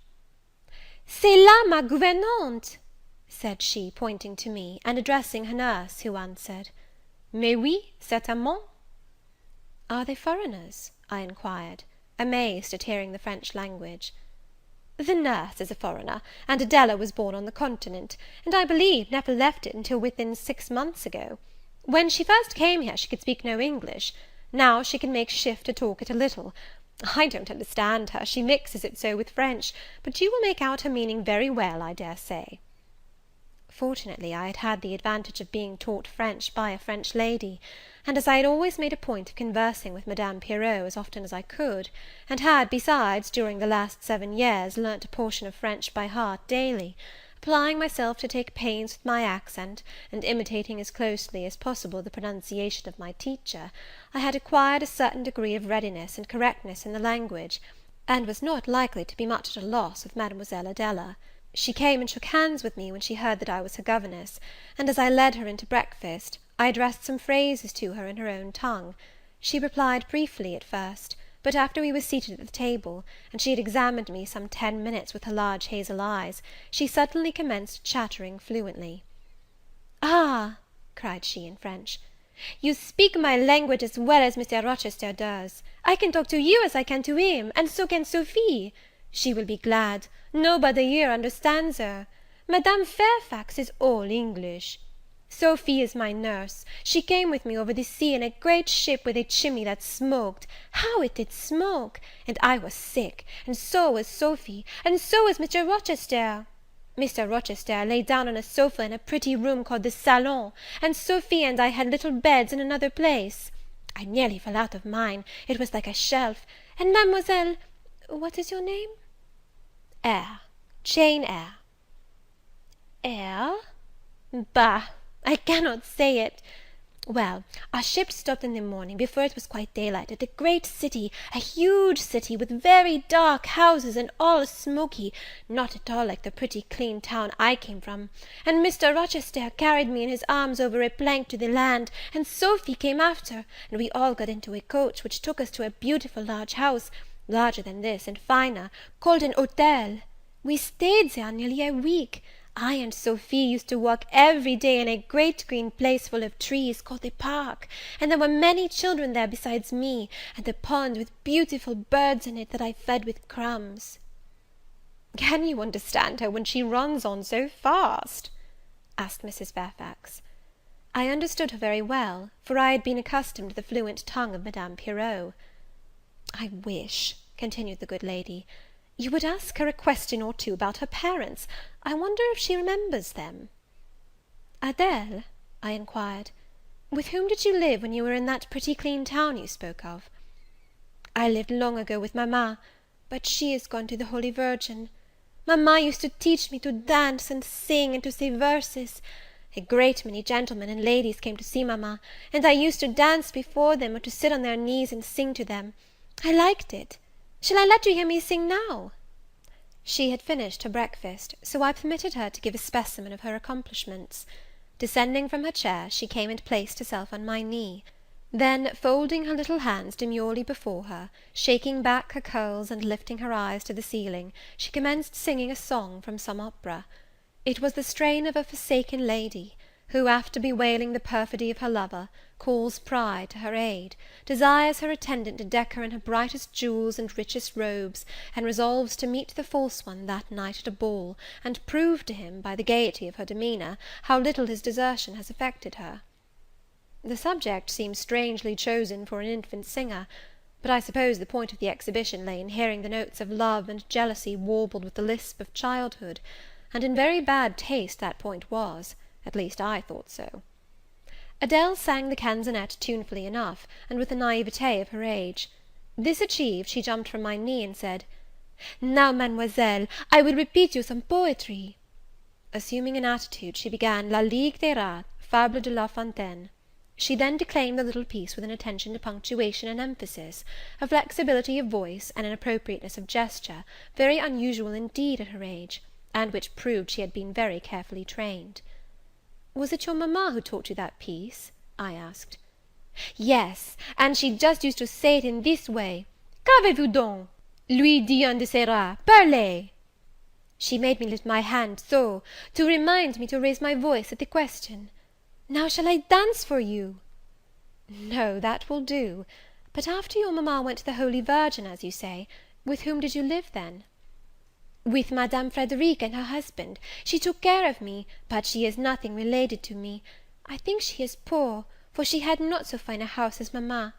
"C'est là ma gouvernante," said she, pointing to me, and addressing her nurse, who answered, "Mais oui, certainement." "Are they foreigners?" I inquired, amazed at hearing the French language. "The nurse is a foreigner, and Adela was born on the continent, and I believe never left it until within 6 months ago. When she first came here she could speak no English. Now she can make shift to talk it a little. I don't understand her, she mixes it so with French, but you will make out her meaning very well, I dare say." Fortunately, I had had the advantage of being taught French by a French lady; and as I had always made a point of conversing with Madame Pirot as often as I could, and had, besides, during the last 7 years, learnt a portion of French by heart daily, applying myself to take pains with my accent, and imitating as closely as possible the pronunciation of my teacher, I had acquired a certain degree of readiness and correctness in the language, and was not likely to be much at a loss with Mademoiselle Adela. She came and shook hands with me when she heard that I was her governess, and as I led her into breakfast, I addressed some phrases to her in her own tongue. She replied briefly at first, but after we were seated at the table, and she had examined me some 10 minutes with her large hazel eyes, she suddenly commenced chattering fluently. "Ah," cried she in French, "you speak my language as well as Mr. Rochester does. I can talk to you as I can to him, and so can Sophie. She will be glad. Nobody here understands her. Madame Fairfax is all English. Sophie is my nurse. She came with me over the sea in a great ship with a chimney that smoked. How it did smoke! And I was sick, and so was Sophie, and so was Mr. Rochester. Mr. Rochester lay down on a sofa in a pretty room called the salon, and Sophie and I had little beds in another place. I nearly fell out of mine, it was like a shelf, and Mademoiselle, what is your name? Eyre, Jane Eyre. Eyre? Bah! I cannot say it. Well, our ship stopped in the morning, before it was quite daylight, at a great city, a huge city, with very dark houses, and all smoky, not at all like the pretty clean town I came from. And Mr. Rochester carried me in his arms over a plank to the land, and Sophie came after, and we all got into a coach, which took us to a beautiful large house, larger than this, and finer, called an hotel. We stayed there nearly a week. I and Sophie used to walk every day in a great green place full of trees, called the park, and there were many children there besides me, and a pond with beautiful birds in it that I fed with crumbs. Can you understand her when she runs on so fast? asked Mrs. Fairfax. I understood her very well, for I had been accustomed to the fluent tongue of Madame Pirot. I wish, continued the good lady, you would ask her a question or two about her parents. I wonder if she remembers them. Adele, I inquired, with whom did you live when you were in that pretty clean town you spoke of? I lived long ago with mamma, but she is gone to the Holy Virgin. Mamma used to teach me to dance and sing and to say verses. A great many gentlemen and ladies came to see mamma, and I used to dance before them, or to sit on their knees and sing to them. I liked it. Shall I let you hear me sing now? She had finished her breakfast, so I permitted her to give a specimen of her accomplishments. Descending from her chair, she came and placed herself on my knee. Then, folding her little hands demurely before her, shaking back her curls, and lifting her eyes to the ceiling, she commenced singing a song from some opera. It was the strain of a forsaken lady, who, after bewailing the perfidy of her lover, calls pride to her aid, desires her attendant to deck her in her brightest jewels and richest robes, and resolves to meet the false one that night at a ball, and prove to him, by the gaiety of her demeanour, how little his desertion has affected her. The subject seems strangely chosen for an infant singer, but I suppose the point of the exhibition lay in hearing the notes of love and jealousy warbled with the lisp of childhood, and in very bad taste that point was, at least I thought so. Adele sang the canzonette tunefully enough, and with the naïveté of her age. This achieved, she jumped from my knee, and said, "Now, mademoiselle, I will repeat you some poetry." Assuming an attitude, she began La Ligue des Rats, Fable de La Fontaine. She then declaimed the little piece with an attention to punctuation and emphasis, a flexibility of voice, and an appropriateness of gesture, very unusual indeed at her age, and which proved she had been very carefully trained. "Was it your mamma who taught you that piece?" I asked. "Yes, and she just used to say it in this way: Qu'avez-vous donc? Lui dit un de ces rats, parlez! She made me lift my hand so, to remind me to raise my voice at the question. Now shall I dance for you?" "No, that will do. But after your mamma went to the Holy Virgin, as you say, with whom did you live then?" "With Madame Frederic and her husband. She took care of me, but she is nothing related to me. I think she is poor, for she had not so fine a house as mamma.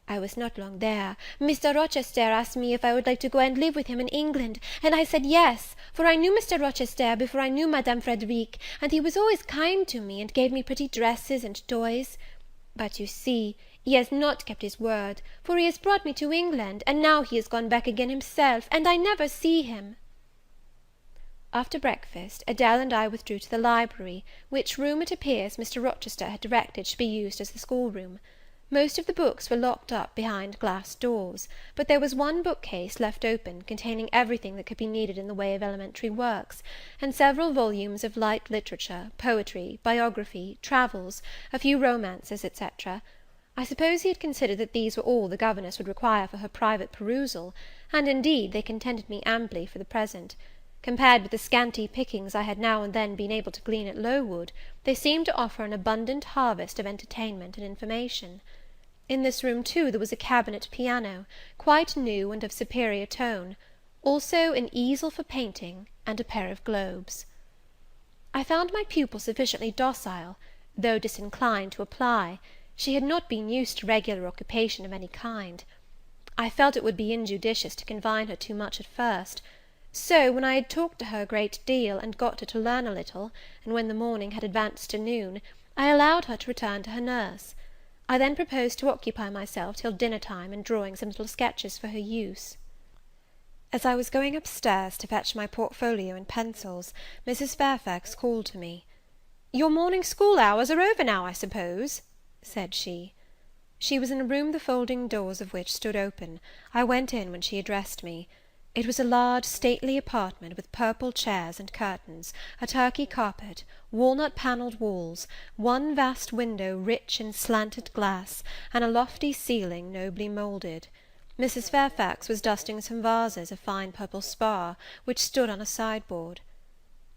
I was not long there. Mr. Rochester asked me if I would like to go and live with him in England, and I said yes, for I knew Mr. Rochester before I knew Madame Frederic, and he was always kind to me, and gave me pretty dresses and toys. But you see, he has not kept his word, for he has brought me to England, and now he is gone back again himself, and I never see him." After breakfast, Adele and I withdrew to the library, which room, it appears, Mr. Rochester had directed should be used as the schoolroom. Most of the books were locked up behind glass doors, but there was one bookcase left open, containing everything that could be needed in the way of elementary works, and several volumes of light literature, poetry, biography, travels, a few romances, etc. I suppose he had considered that these were all the governess would require for her private perusal, and indeed they contented me amply for the present. Compared with the scanty pickings I had now and then been able to glean at Lowood, they seemed to offer an abundant harvest of entertainment and information. In this room, too, there was a cabinet piano, quite new and of superior tone, also an easel for painting, and a pair of globes. I found my pupil sufficiently docile, though disinclined to apply. She had not been used to regular occupation of any kind. I felt it would be injudicious to confine her too much at first; so, when I had talked to her a great deal, and got her to learn a little, and when the morning had advanced to noon, I allowed her to return to her nurse. I then proposed to occupy myself till dinner time in drawing some little sketches for her use. As I was going up stairs to fetch my portfolio and pencils, Mrs. Fairfax called to me. "Your morning school hours are over now, I suppose?" said she. She was in a room the folding doors of which stood open. I went in when she addressed me. It was a large, stately apartment, with purple chairs and curtains, a Turkey carpet, walnut-panelled walls, one vast window rich in slanted glass, and a lofty ceiling nobly moulded. Mrs. Fairfax was dusting some vases of fine purple spar, which stood on a sideboard.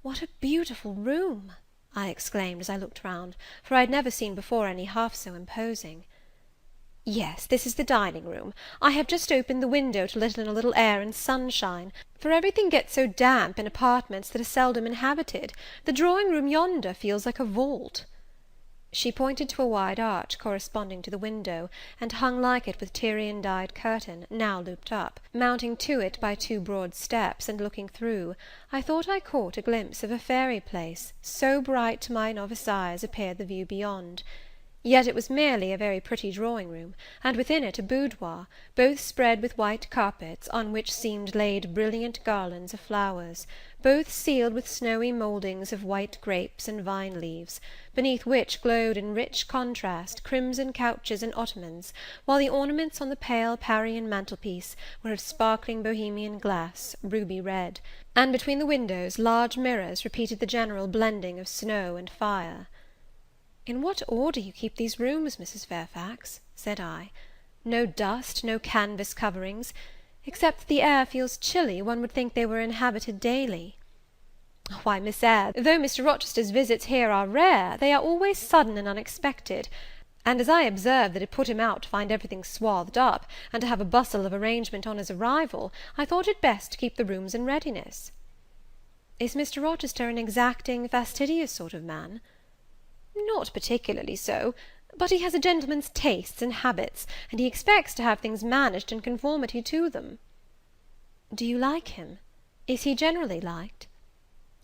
"What a beautiful room!" I exclaimed, as I looked round, for I had never seen before any half so imposing. "Yes, this is the dining room. I have just opened the window to let in a little air and sunshine, for everything gets so damp in apartments that are seldom inhabited. The drawing room yonder feels like a vault." She pointed to a wide arch corresponding to the window, and hung like it with Tyrian-dyed curtain, now looped up. Mounting to it by two broad steps, and looking through, I thought I caught a glimpse of a fairy place, so bright to my novice eyes appeared the view beyond. Yet it was merely a very pretty drawing-room, and within it a boudoir, both spread with white carpets, on which seemed laid brilliant garlands of flowers, both sealed with snowy mouldings of white grapes and vine leaves, beneath which glowed in rich contrast crimson couches and ottomans, while the ornaments on the pale Parian mantelpiece were of sparkling Bohemian glass, ruby red, and between the windows large mirrors repeated the general blending of snow and fire. "In what order you keep these rooms, Mrs. Fairfax," said I. "No dust, no canvas coverings. Except that the air feels chilly, one would think they were inhabited daily." "Why, Miss Eyre, though Mr. Rochester's visits here are rare, they are always sudden and unexpected; and as I observed that it put him out to find everything swathed up, and to have a bustle of arrangement on his arrival, I thought it best to keep the rooms in readiness." "Is Mr. Rochester an exacting, fastidious sort of man?" "Not particularly so; but he has a gentleman's tastes and habits, and he expects to have things managed in conformity to them." "Do you like him? Is he generally liked?"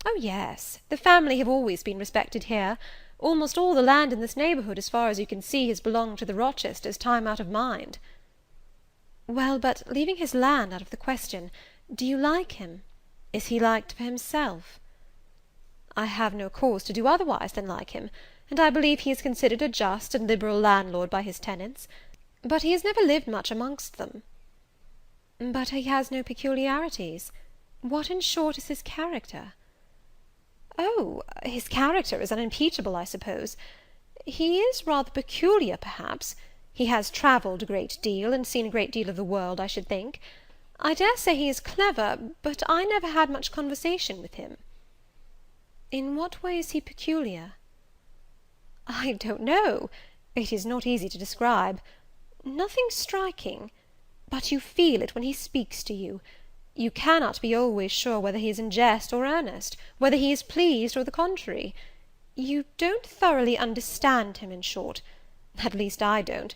"Oh, yes, the family have always been respected here. Almost all the land in this neighbourhood, as far as you can see, has belonged to the Rochesters, time out of mind." "Well, but leaving his land out of the question, do you like him? Is he liked for himself?" "I have no cause to do otherwise than like him, and I believe he is considered a just and liberal landlord by his tenants; but he has never lived much amongst them." "But he has no peculiarities? What, in short, is his character?" "Oh, his character is unimpeachable, I suppose. He is rather peculiar, perhaps. He has travelled a great deal, and seen a great deal of the world, I should think. I dare say he is clever, but I never had much conversation with him." "In what way is he peculiar?" "I don't know. It is not easy to describe. Nothing striking. But you feel it when he speaks to you. You cannot be always sure whether he is in jest or earnest, whether he is pleased or the contrary. You don't thoroughly understand him, in short. At least I don't.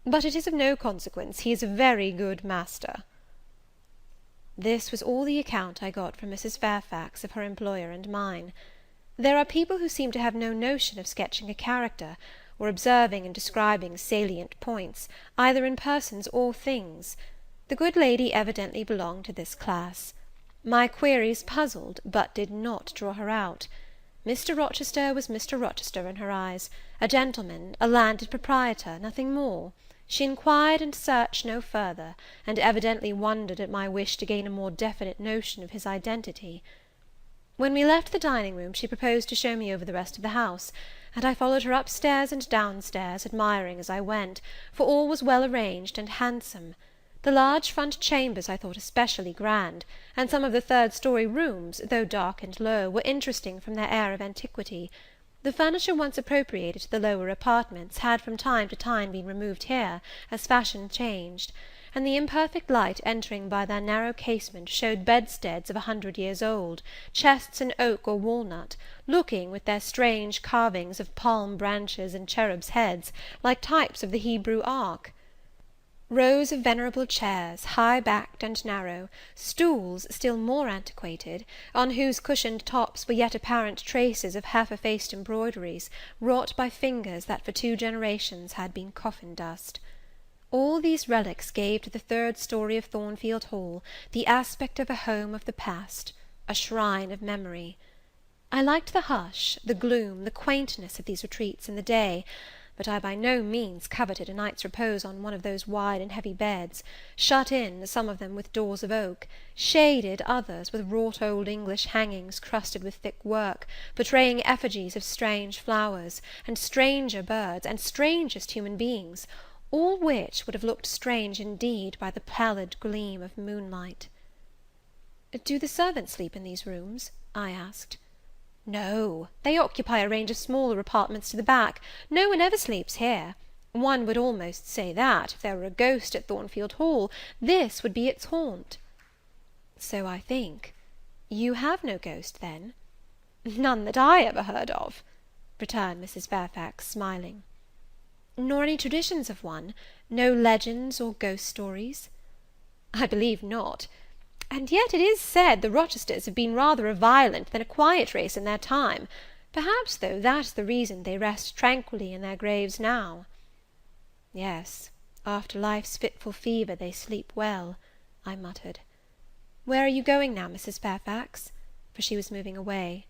But it is of no consequence. He is a very good master." This was all the account I got from Mrs. Fairfax of her employer and mine. There are people who seem to have no notion of sketching a character, or observing and describing salient points, either in persons or things. The good lady evidently belonged to this class. My queries puzzled, but did not draw her out. Mr. Rochester was Mr. Rochester in her eyes, a gentleman, a landed proprietor, nothing more. She inquired and searched no further, and evidently wondered at my wish to gain a more definite notion of his identity. When we left the dining-room, she proposed to show me over the rest of the house, and I followed her up-stairs and down-stairs, admiring as I went, for all was well arranged and handsome. The large front chambers I thought especially grand, and some of the third-story rooms, though dark and low, were interesting from their air of antiquity. The furniture once appropriated to the lower apartments had from time to time been removed here, as fashion changed, and the imperfect light entering by their narrow casement showed bedsteads of 100 years old, chests in oak or walnut, looking, with their strange carvings of palm branches and cherubs' heads, like types of the Hebrew ark. Rows of venerable chairs, high-backed and narrow, stools still more antiquated, on whose cushioned tops were yet apparent traces of half-effaced embroideries, wrought by fingers that for 2 generations had been coffin dust. All these relics gave to the 3rd story of Thornfield Hall the aspect of a home of the past, a shrine of memory. I liked the hush, the gloom, the quaintness of these retreats in the day, but I by no means coveted a night's repose on one of those wide and heavy beds, shut in, some of them with doors of oak, shaded, others with wrought old English hangings crusted with thick work, betraying effigies of strange flowers, and stranger birds, and strangest human beings, all which would have looked strange indeed by the pallid gleam of moonlight. "Do the servants sleep in these rooms?" I asked. "No, they occupy a range of smaller apartments to the back. No one ever sleeps here. One would almost say that, if there were a ghost at Thornfield Hall, this would be its haunt." "So I think. You have no ghost, then?" "None that I ever heard of," returned Mrs. Fairfax, smiling. "Nor any traditions of one? No legends or ghost stories?" "I believe not. And yet it is said the Rochesters have been rather a violent than a quiet race in their time. Perhaps, though, that's the reason they rest tranquilly in their graves now." "Yes, after life's fitful fever they sleep well," I muttered. "Where are you going now, Mrs. Fairfax?" For she was moving away.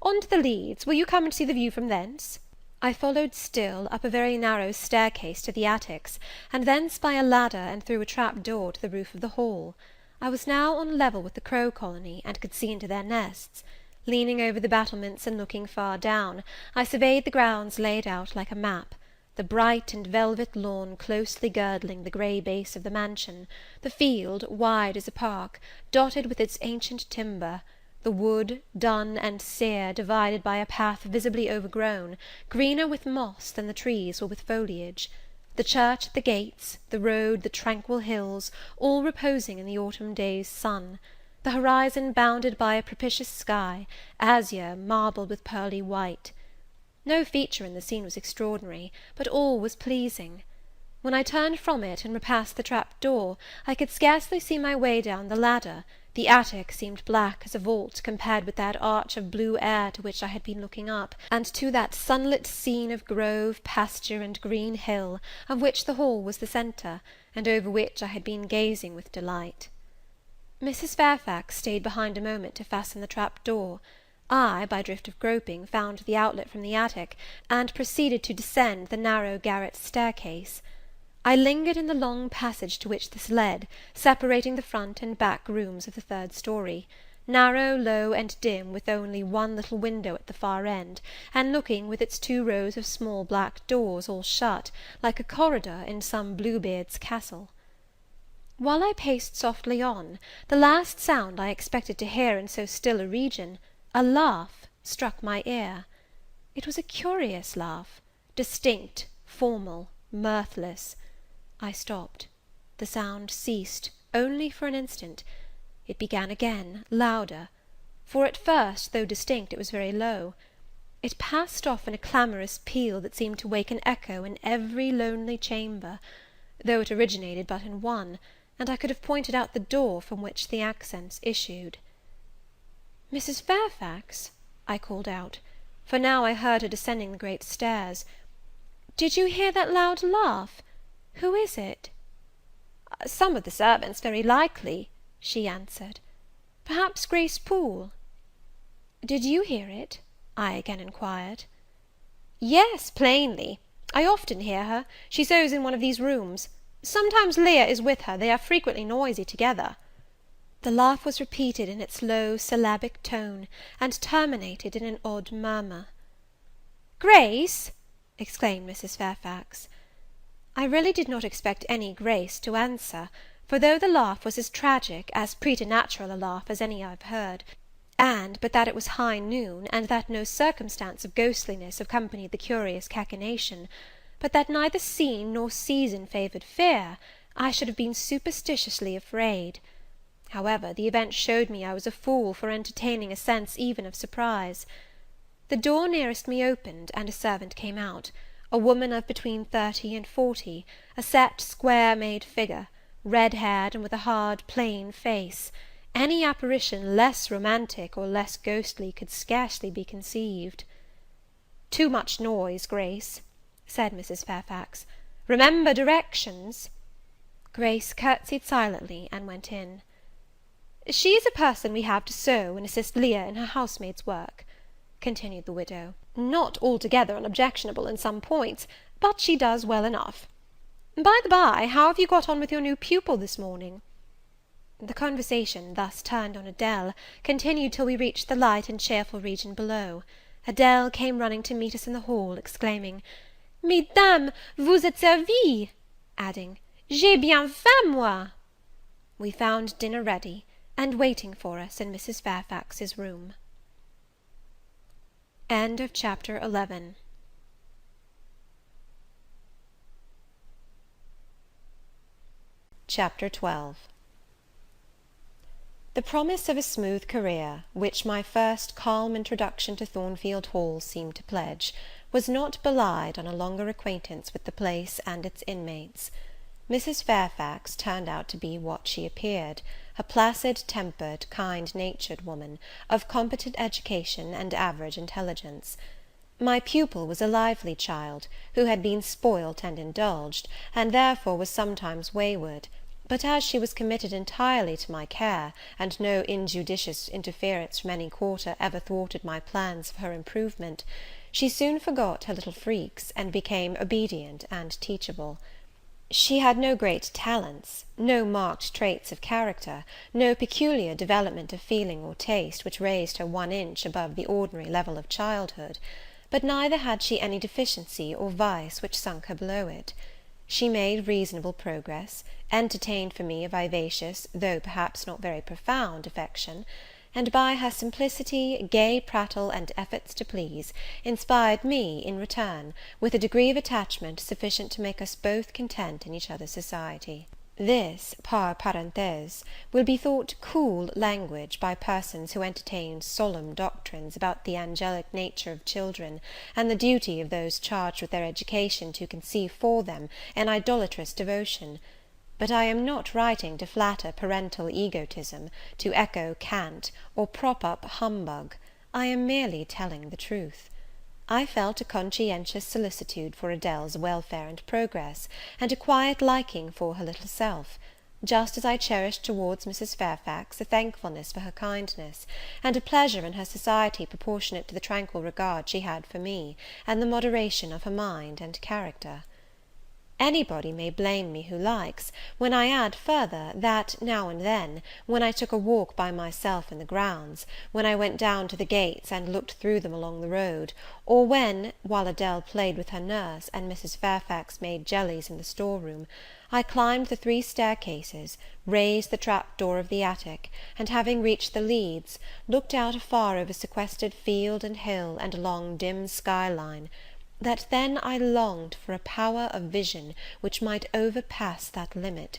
"On to the Leads. Will you come and see the view from thence?" I followed still, up a very narrow staircase to the attics, and thence by a ladder and through a trap door to the roof of the hall. I was now on a level with the crow colony, and could see into their nests. Leaning over the battlements and looking far down, I surveyed the grounds laid out like a map, the bright and velvet lawn closely girdling the grey base of the mansion, the field, wide as a park, dotted with its ancient timber, the wood, dun and sere, divided by a path visibly overgrown, greener with moss than the trees or with foliage, the church at the gates, the road, the tranquil hills, all reposing in the autumn day's sun, the horizon bounded by a propitious sky, azure, marbled with pearly white. No feature in the scene was extraordinary, but all was pleasing. When I turned from it, and repassed the trap door, I could scarcely see my way down the ladder. The attic seemed black as a vault, compared with that arch of blue air to which I had been looking up, and to that sunlit scene of grove, pasture, and green hill, of which the hall was the centre, and over which I had been gazing with delight. Mrs. Fairfax stayed behind a moment to fasten the trap door. I, by drift of groping, found the outlet from the attic, and proceeded to descend the narrow garret staircase. I lingered in the long passage to which this led, separating the front and back rooms of the 3rd story, narrow, low, and dim, with only one little window at the far end, and looking, with its 2 rows of small black doors, all shut, like a corridor in some Bluebeard's castle. While I paced softly on, the last sound I expected to hear in so still a region, a laugh, struck my ear. It was a curious laugh, distinct, formal, mirthless. I stopped. The sound ceased, only for an instant. It began again, louder; for at first, though distinct, it was very low. It passed off in a clamorous peal that seemed to wake an echo in every lonely chamber, though it originated but in one, and I could have pointed out the door from which the accents issued. "Mrs. Fairfax," I called out, for now I heard her descending the great stairs, "did you hear that loud laugh? Who is it?" "Some of the servants, very likely," she answered. "Perhaps Grace Poole." "Did you hear it?" I again inquired. "Yes, plainly. I often hear her. She sews in one of these rooms. Sometimes Leah is with her. They are frequently noisy together." The laugh was repeated in its low syllabic tone, and terminated in an odd murmur. "Grace!" exclaimed Mrs. Fairfax. I really did not expect any Grace to answer, for though the laugh was as tragic, as preternatural a laugh as any I have heard, and, but that it was high noon, and that no circumstance of ghostliness accompanied the curious cachinnation, but that neither scene nor season favoured fear, I should have been superstitiously afraid. However, the event showed me I was a fool for entertaining a sense even of surprise. The door nearest me opened, and a servant came out, a woman of between 30 and 40, a set, square-made figure, red-haired, and with a hard, plain face. Any apparition less romantic or less ghostly could scarcely be conceived. "Too much noise, Grace," said Mrs. Fairfax. "Remember directions." Grace curtsied silently, and went in. "She is a person we have to sew and assist Leah in her housemaid's work," continued the widow; "not altogether unobjectionable in some points, but she does well enough. By the by, how have you got on with your new pupil this morning?" The conversation, thus turned on Adele, continued till we reached the light and cheerful region below. Adele came running to meet us in the hall, exclaiming, "Mesdames, vous êtes servies!" adding, "J'ai bien faim, moi!" We found dinner ready, and waiting for us in Mrs. Fairfax's room. Chapter 12. The promise of a smooth career, which my first calm introduction to Thornfield Hall seemed to pledge, was not belied on a longer acquaintance with the place and its inmates. Mrs. Fairfax turned out to be what she appeared, a placid-tempered, kind-natured woman, of competent education and average intelligence. My pupil was a lively child, who had been spoilt and indulged, and therefore was sometimes wayward; but as she was committed entirely to my care, and no injudicious interference from any quarter ever thwarted my plans of her improvement, she soon forgot her little freaks, and became obedient and teachable. She had no great talents, no marked traits of character, no peculiar development of feeling or taste which raised her 1 inch above the ordinary level of childhood; but neither had she any deficiency or vice which sunk her below it. She made reasonable progress, entertained for me a vivacious, though perhaps not very profound affection, and by her simplicity, gay prattle, and efforts to please, inspired me, in return, with a degree of attachment sufficient to make us both content in each other's society. This, par parenthèse, will be thought cool language by persons who entertain solemn doctrines about the angelic nature of children, and the duty of those charged with their education to conceive for them an idolatrous devotion. But I am not writing to flatter parental egotism, to echo cant, or prop up humbug. I am merely telling the truth. I felt a conscientious solicitude for Adele's welfare and progress, and a quiet liking for her little self, just as I cherished towards Mrs. Fairfax a thankfulness for her kindness, and a pleasure in her society proportionate to the tranquil regard she had for me, and the moderation of her mind and character. Anybody may blame me who likes, when I add further, that now and then, when I took a walk by myself in the grounds, when I went down to the gates and looked through them along the road, or when, while Adele played with her nurse, and Mrs. Fairfax made jellies in the store-room, I climbed the 3 staircases, raised the trap-door of the attic, and having reached the leads, looked out afar over sequestered field and hill, and along dim sky-line, that then I longed for a power of vision which might overpass that limit,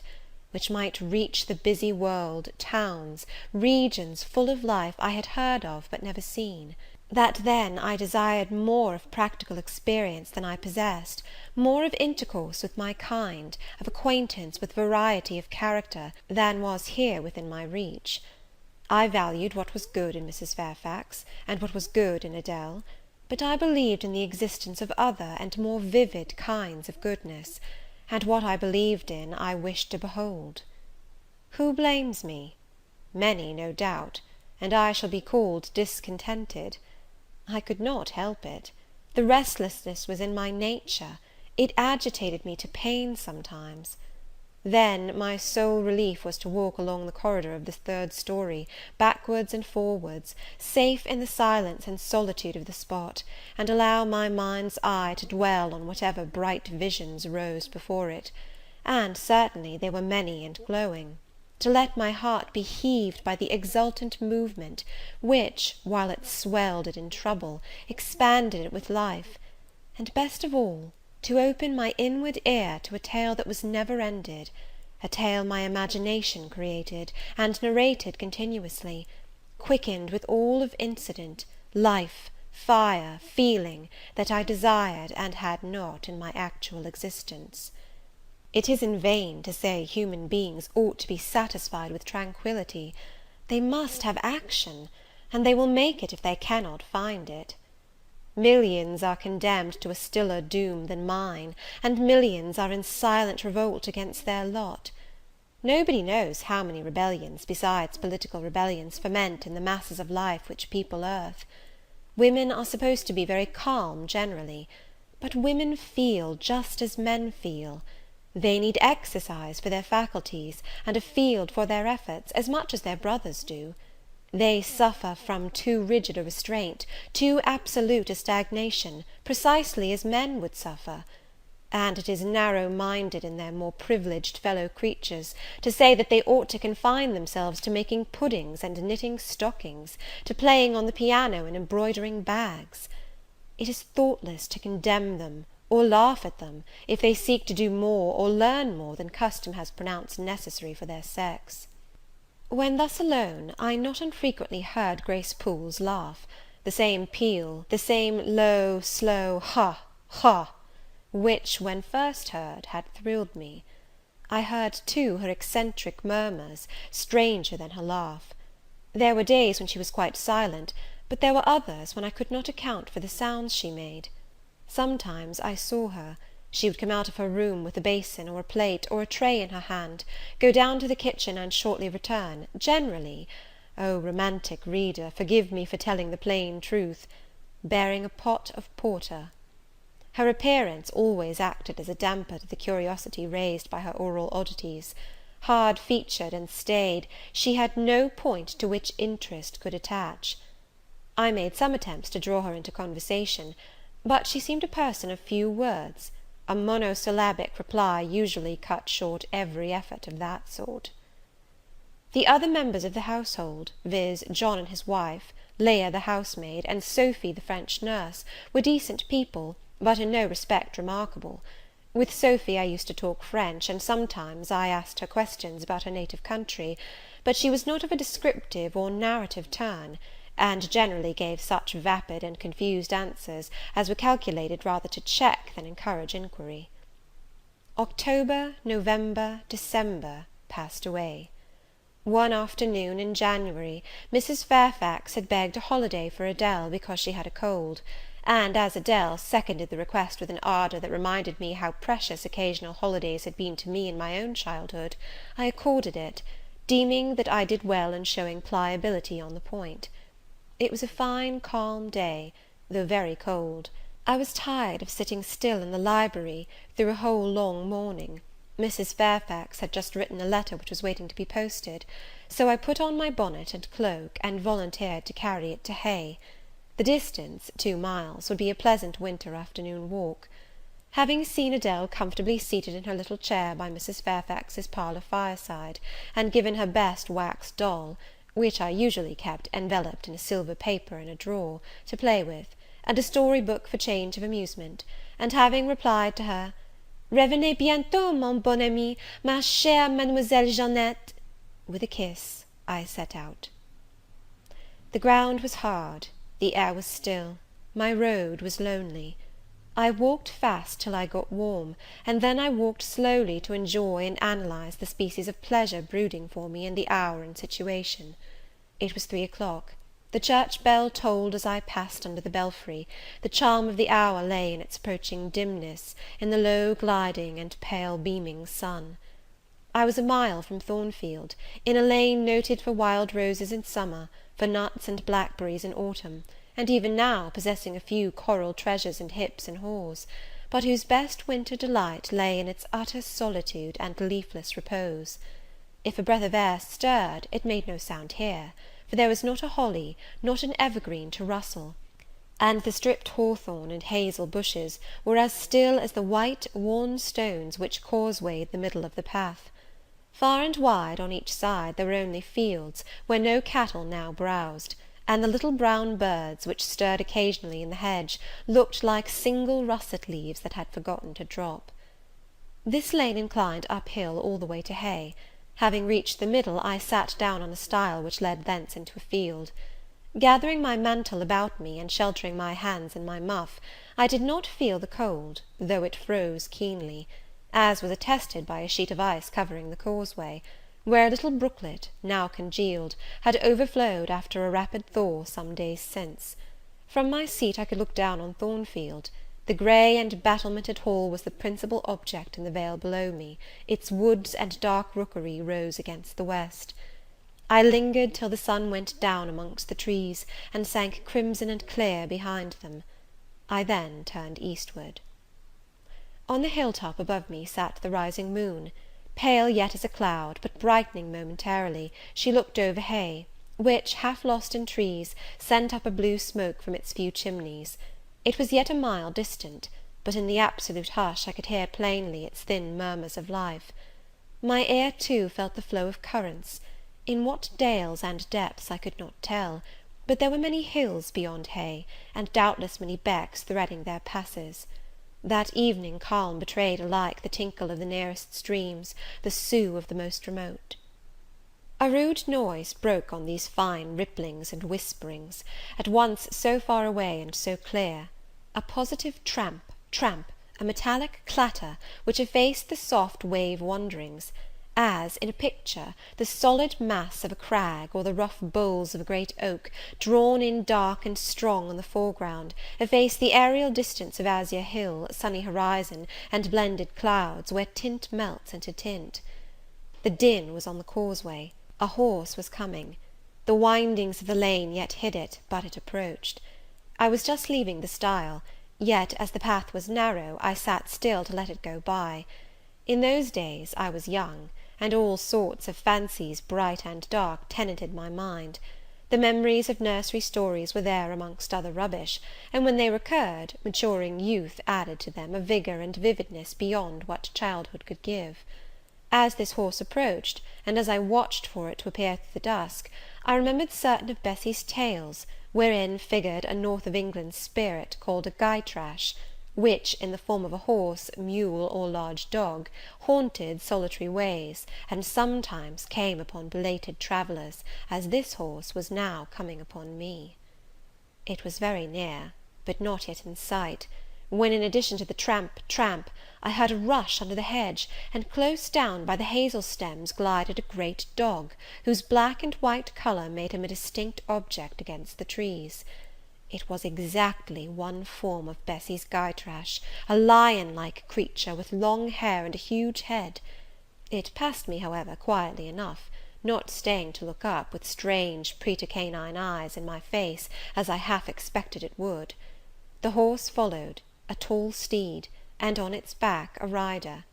which might reach the busy world, towns, regions full of life I had heard of but never seen; that then I desired more of practical experience than I possessed, more of intercourse with my kind, of acquaintance with variety of character, than was here within my reach. I valued what was good in Mrs. Fairfax, and what was good in Adele; but I believed in the existence of other and more vivid kinds of goodness, and what I believed in I wished to behold. Who blames me? Many, no doubt, and I shall be called discontented. I could not help it. The restlessness was in my nature; it agitated me to pain sometimes. Then my sole relief was to walk along the corridor of the 3rd story, backwards and forwards, safe in the silence and solitude of the spot, and allow my mind's eye to dwell on whatever bright visions rose before it, and certainly they were many and glowing; to let my heart be heaved by the exultant movement, which, while it swelled it in trouble, expanded it with life; and, best of all, to open my inward ear to a tale that was never ended, a tale my imagination created, and narrated continuously, quickened with all of incident, life, fire, feeling, that I desired and had not in my actual existence. It is in vain to say human beings ought to be satisfied with tranquillity. They must have action, and they will make it if they cannot find it. Millions are condemned to a stiller doom than mine, and millions are in silent revolt against their lot. Nobody knows how many rebellions, besides political rebellions, ferment in the masses of life which people earth. Women are supposed to be very calm generally, but women feel just as men feel. They need exercise for their faculties, and a field for their efforts, as much as their brothers do. They suffer from too rigid a restraint, too absolute a stagnation, precisely as men would suffer; and it is narrow-minded in their more privileged fellow creatures to say that they ought to confine themselves to making puddings and knitting stockings, to playing on the piano and embroidering bags. It is thoughtless to condemn them, or laugh at them, if they seek to do more or learn more than custom has pronounced necessary for their sex. When thus alone, I not unfrequently heard Grace Poole's laugh, the same peal, the same low, slow ha, ha, which, when first heard, had thrilled me. I heard, too, her eccentric murmurs, stranger than her laugh. There were days when she was quite silent, but there were others when I could not account for the sounds she made. Sometimes I saw her. She would come out of her room with a basin, or a plate, or a tray in her hand, go down to the kitchen, and shortly return, generally, oh, romantic reader, forgive me for telling the plain truth, bearing a pot of porter. Her appearance always acted as a damper to the curiosity raised by her oral oddities. Hard-featured and staid, she had no point to which interest could attach. I made some attempts to draw her into conversation, but she seemed a person of few words. A monosyllabic reply usually cut short every effort of that sort. The other members of the household, viz., John and his wife, Leah the housemaid, and Sophy the French nurse, were decent people, but in no respect remarkable. With Sophy I used to talk French, and sometimes I asked her questions about her native country, but she was not of a descriptive or narrative turn, and generally gave such vapid and confused answers as were calculated rather to check than encourage inquiry. October, November, December passed away. One afternoon in January, Mrs. Fairfax had begged a holiday for Adele because she had a cold, and as Adele seconded the request with an ardour that reminded me how precious occasional holidays had been to me in my own childhood, I accorded it, deeming that I did well in showing pliability on the point. It was a fine calm day, though very cold. I was tired of sitting still in the library through a whole long morning. Mrs. Fairfax had just written a letter which was waiting to be posted, so I put on my bonnet and cloak, and volunteered to carry it to Hay. The distance, 2 miles, would be a pleasant winter afternoon walk. Having seen Adele comfortably seated in her little chair by Mrs. Fairfax's parlour fireside, and given her best wax doll, which I usually kept enveloped in a silver paper in a drawer, to play with, and a story book for change of amusement, and having replied to her, "Revenez bientôt, mon bon ami, ma chère Mademoiselle Jeannette," with a kiss, I set out. The ground was hard, the air was still, my road was lonely. I walked fast till I got warm, and then I walked slowly to enjoy and analyze the species of pleasure brooding for me in the hour and situation. It was 3 o'clock. The church bell tolled as I passed under the belfry. The charm of the hour lay in its approaching dimness, in the low gliding and pale beaming sun. I was a mile from Thornfield, in a lane noted for wild roses in summer, for nuts and blackberries in autumn, and even now possessing a few coral treasures and hips and haws, but whose best winter delight lay in its utter solitude and leafless repose. If a breath of air stirred, it made no sound here, for there was not a holly, not an evergreen to rustle, and the stripped hawthorn and hazel bushes were as still as the white, worn stones which causewayed the middle of the path. Far and wide, on each side, there were only fields, where no cattle now browsed, and the little brown birds, which stirred occasionally in the hedge, looked like single russet leaves that had forgotten to drop. This lane inclined uphill all the way to Hay. Having reached the middle, I sat down on a stile which led thence into a field. Gathering my mantle about me, and sheltering my hands in my muff, I did not feel the cold, though it froze keenly, as was attested by a sheet of ice covering the causeway, where a little brooklet, now congealed, had overflowed after a rapid thaw some days since. From my seat I could look down on Thornfield. The grey and battlemented hall was the principal object in the vale below me; its woods and dark rookery rose against the west. I lingered till the sun went down amongst the trees, and sank crimson and clear behind them. I then turned eastward. On the hill-top above me sat the rising moon. Pale yet as a cloud, but brightening momentarily, she looked over Hay, which, half lost in trees, sent up a blue smoke from its few chimneys. It was yet a mile distant, but in the absolute hush I could hear plainly its thin murmurs of life. My ear, too, felt the flow of currents. In what dales and depths I could not tell, but there were many hills beyond Hay, and doubtless many becks threading their passes. That evening calm betrayed alike the tinkle of the nearest streams, the sough of the most remote. A rude noise broke on these fine ripplings and whisperings, at once so far away and so clear. A positive tramp, tramp, a metallic clatter, which effaced the soft wave wanderings, as, in a picture, the solid mass of a crag, or the rough boles of a great oak, drawn in dark and strong on the foreground, efface the aerial distance of azure hill, sunny horizon, and blended clouds, where tint melts into tint. The din was on the causeway. A horse was coming. The windings of the lane yet hid it, but it approached. I was just leaving the stile, yet, as the path was narrow, I sat still to let it go by. In those days I was young, and all sorts of fancies, bright and dark, tenanted my mind. The memories of nursery stories were there amongst other rubbish, and when they recurred, maturing youth added to them a vigour and vividness beyond what childhood could give. As this horse approached, and as I watched for it to appear through the dusk, I remembered certain of Bessy's tales, wherein figured a north of England spirit called a Gytrash, which, in the form of a horse, mule, or large dog, haunted solitary ways, and sometimes came upon belated travellers, as this horse was now coming upon me. It was very near, but not yet in sight, when, in addition to the tramp, tramp, I heard a rush under the hedge, and close down by the hazel stems glided a great dog, whose black and white colour made him a distinct object against the trees. It was exactly one form of Bessy's Gytrash, a lion-like creature, with long hair and a huge head. It passed me, however, quietly enough, not staying to look up, with strange pretercanine eyes, in my face, as I half expected it would. The horse followed, a tall steed, and on its back a rider.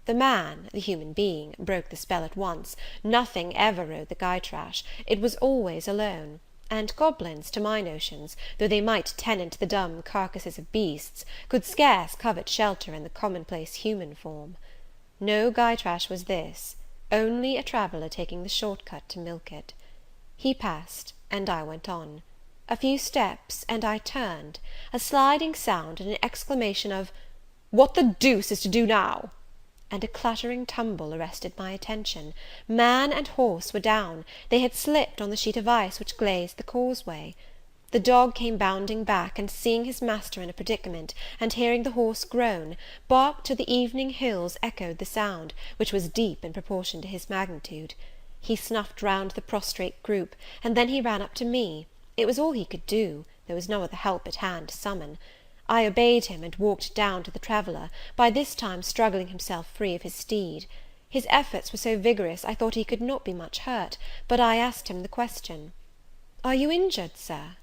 The man, the human being, broke the spell at once. Nothing ever rode the Gytrash; it was always alone; and goblins, to my notions, though they might tenant the dumb carcasses of beasts, could scarce covet shelter in the commonplace human form. No Gytrash was this, only a traveller taking the short cut to Millcote. He passed, and I went on. A few steps, and I turned. A sliding sound, and an exclamation of "What the deuce is to do now?" and a clattering tumble arrested my attention. Man and horse were down; they had slipped on the sheet of ice which glazed the causeway. The dog came bounding back, and seeing his master in a predicament, and hearing the horse groan, barked till the evening hills echoed the sound, which was deep in proportion to his magnitude. He snuffed round the prostrate group, and then he ran up to me. It was all he could do; there was no other help at hand to summon. I obeyed him, and walked down to the traveller, by this time struggling himself free of his steed. His efforts were so vigorous, I thought he could not be much hurt, but I asked him the question, "Are you injured, Sir?"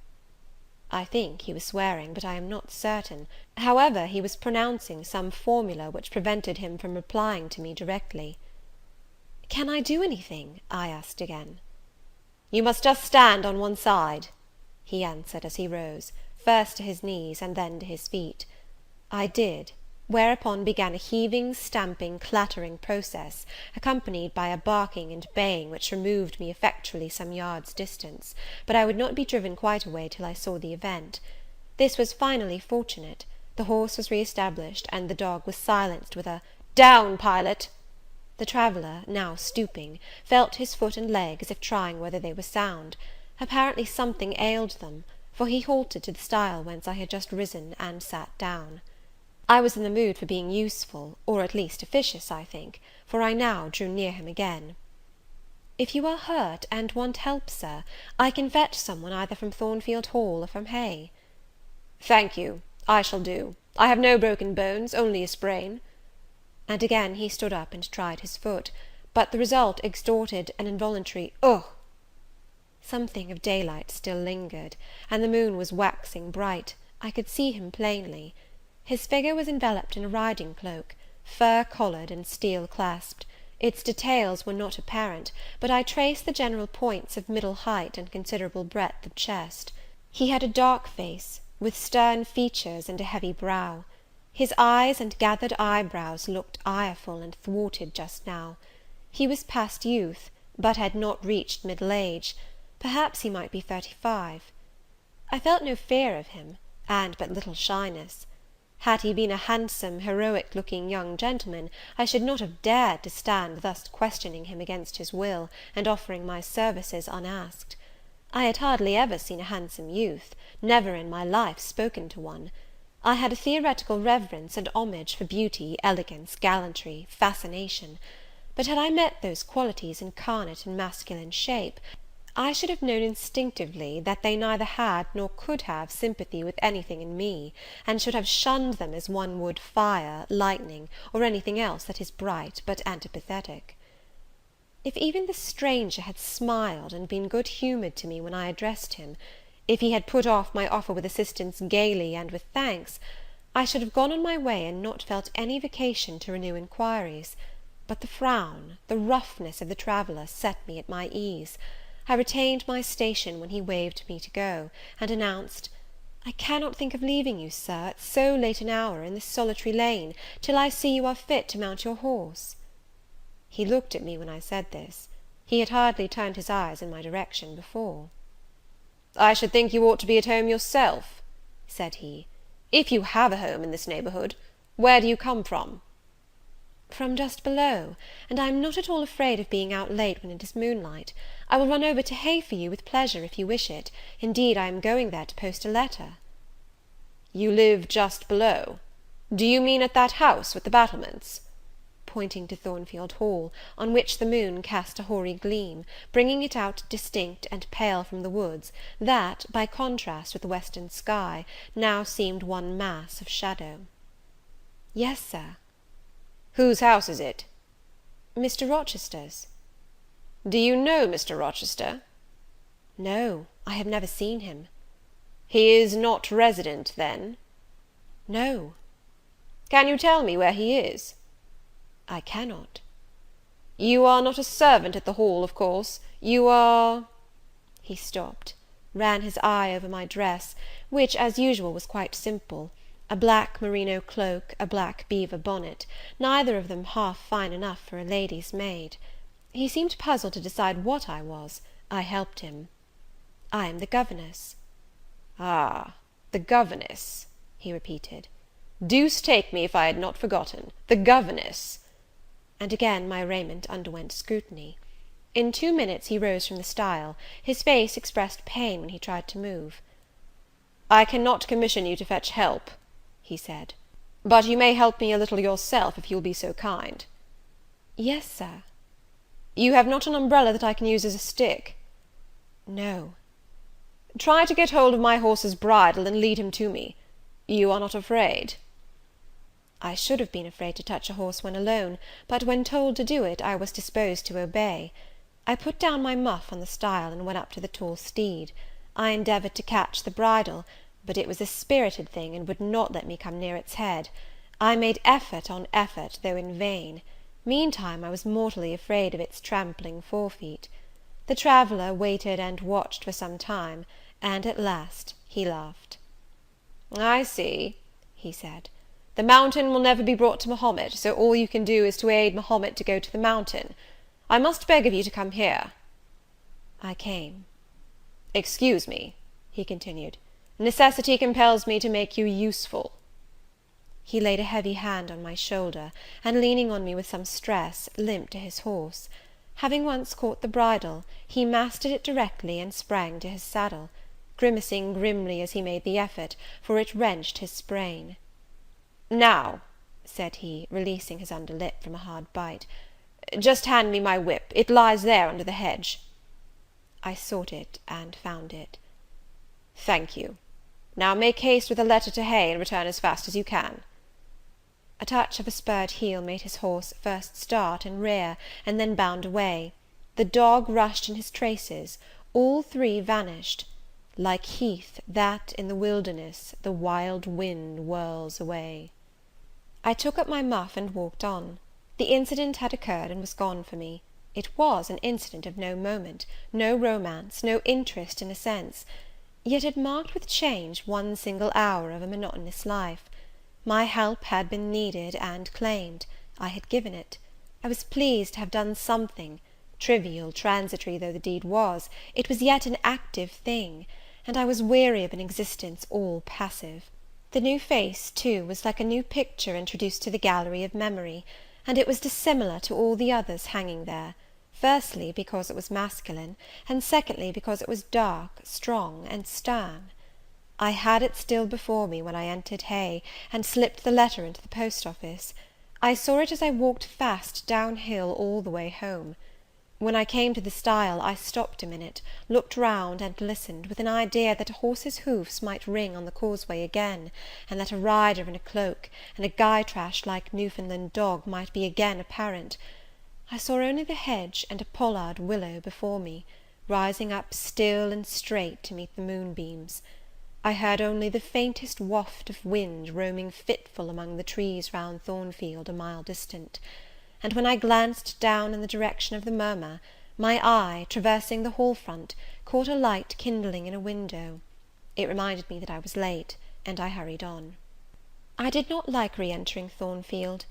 I think he was swearing, but I am not certain. However, he was pronouncing some formula which prevented him from replying to me directly. "Can I do anything?" I asked again. "You must just stand on one side," he answered, as he rose, first to his knees, and then to his feet. I did, whereupon began a heaving, stamping, clattering process, accompanied by a barking and baying which removed me effectually some yards distance, but I would not be driven quite away till I saw the event. This was finally fortunate; the horse was re-established, and the dog was silenced with a Down, pilot!" The traveller, now stooping, felt his foot and leg, as if trying whether they were sound. Apparently something ailed them, for he halted to the stile whence I had just risen, and sat down. I was in the mood for being useful, or at least officious, I think, for I now drew near him again. "If you are hurt, and want help, Sir, I can fetch some one either from Thornfield Hall or from Hay." "Thank you, I shall do. I have no broken bones, only a sprain." And again he stood up and tried his foot, but the result extorted an involuntary "Ugh!" Something of daylight still lingered, and the moon was waxing bright. I could see him plainly. His figure was enveloped in a riding cloak, fur-collared and steel-clasped. Its details were not apparent, but I traced the general points of middle height and considerable breadth of chest. He had a dark face, with stern features and a heavy brow. His eyes and gathered eyebrows looked ireful and thwarted just now. He was past youth, but had not reached middle age. Perhaps he might be 35. I felt no fear of him, and but little shyness. Had he been a handsome, heroic-looking young gentleman, I should not have dared to stand thus questioning him against his will, and offering my services unasked. I had hardly ever seen a handsome youth, never in my life spoken to one. I had a theoretical reverence and homage for beauty, elegance, gallantry, fascination; but had I met those qualities incarnate in masculine shape, I should have known instinctively that they neither had nor could have sympathy with anything in me, and should have shunned them as one would fire, lightning, or anything else that is bright but antipathetic. If even the stranger had smiled and been good-humoured to me when I addressed him, if he had put off my offer with assistance gaily and with thanks, I should have gone on my way and not felt any vocation to renew inquiries; but the frown, the roughness of the traveller set me at my ease. I retained my station when he waved me to go, and announced, "I cannot think of leaving you, Sir, at so late an hour, in this solitary lane, till I see you are fit to mount your horse." He looked at me when I said this. He had hardly turned his eyes in my direction before. "I should think you ought to be at home yourself," said he, "if you have a home in this neighbourhood. Where do you come from?" "From just below, and I am not at all afraid of being out late when it is moonlight. I will run over to Hay for you with pleasure, if you wish it. Indeed, I am going there to post a letter." "You live just below? Do you mean at that house with the battlements?" pointing to Thornfield Hall, on which the moon cast a hoary gleam, bringing it out distinct and pale from the woods, that, by contrast with the western sky, now seemed one mass of shadow. "Yes, Sir." "Whose house is it?" "Mr. Rochester's." "Do you know Mr. Rochester?" "No, I have never seen him." "He is not resident, then?" "No." "Can you tell me where he is?" "I cannot." "You are not a servant at the Hall, of course? You are—" He stopped, ran his eye over my dress, which, as usual, was quite simple, a black merino cloak, a black beaver bonnet, neither of them half fine enough for a lady's maid. He seemed puzzled to decide what I was. I helped him. "I am the governess." "Ah, the governess," he repeated. "Deuce take me if I had not forgotten. The governess!" And again my raiment underwent scrutiny. In 2 minutes he rose from the stile. His face expressed pain when he tried to move. "I cannot commission you to fetch help," he said, "but you may help me a little yourself, if you will be so kind." "Yes, Sir." "You have not an umbrella that I can use as a stick?" "No." "Try to get hold of my horse's bridle, and lead him to me. You are not afraid?" I should have been afraid to touch a horse when alone, but when told to do it, I was disposed to obey. I put down my muff on the stile, and went up to the tall steed. I endeavoured to catch the bridle, but it was a spirited thing, and would not let me come near its head. I made effort on effort, though in vain. Meantime I was mortally afraid of its trampling forefeet. The traveller waited and watched for some time, and at last he laughed. "I see," he said. "The mountain will never be brought to Mahomet, so all you can do is to aid Mahomet to go to the mountain. I must beg of you to come here." I came. "Excuse me," he continued, "necessity compels me to make you useful." He laid a heavy hand on my shoulder, and leaning on me with some stress, limped to his horse. Having once caught the bridle, he mastered it directly, and sprang to his saddle, grimacing grimly as he made the effort, for it wrenched his sprain. "Now," said he, releasing his under lip from a hard bite, "just hand me my whip; it lies there under the hedge." I sought it and found it. "Thank you. Now make haste with a letter to Hay, and return as fast as you can." A touch of a spurred heel made his horse first start and rear, and then bound away. The dog rushed in his traces; all three vanished, like heath that, in the wilderness, the wild wind whirls away. I took up my muff and walked on. The incident had occurred and was gone for me. It was an incident of no moment, no romance, no interest in a sense; yet it marked with change one single hour of a monotonous life. My help had been needed and claimed. I had given it. I was pleased to have done something. Trivial, transitory though the deed was, it was yet an active thing; and I was weary of an existence all passive. The new face, too, was like a new picture introduced to the gallery of memory, and it was dissimilar to all the others hanging there; firstly, because it was masculine, and secondly, because it was dark, strong, and stern. I had it still before me when I entered Hay, and slipped the letter into the post office. I saw it as I walked fast down hill all the way home. When I came to the stile, I stopped a minute, looked round, and listened, with an idea that a horse's hoofs might ring on the causeway again, and that a rider in a cloak, and a Gytrash like Newfoundland dog might be again apparent. I saw only the hedge and a pollard willow before me, rising up still and straight to meet the moonbeams. I heard only the faintest waft of wind roaming fitful among the trees round Thornfield, a mile distant; and when I glanced down in the direction of the murmur, my eye, traversing the hall front, caught a light kindling in a window. It reminded me that I was late, and I hurried on. I did not like re-entering Thornfield.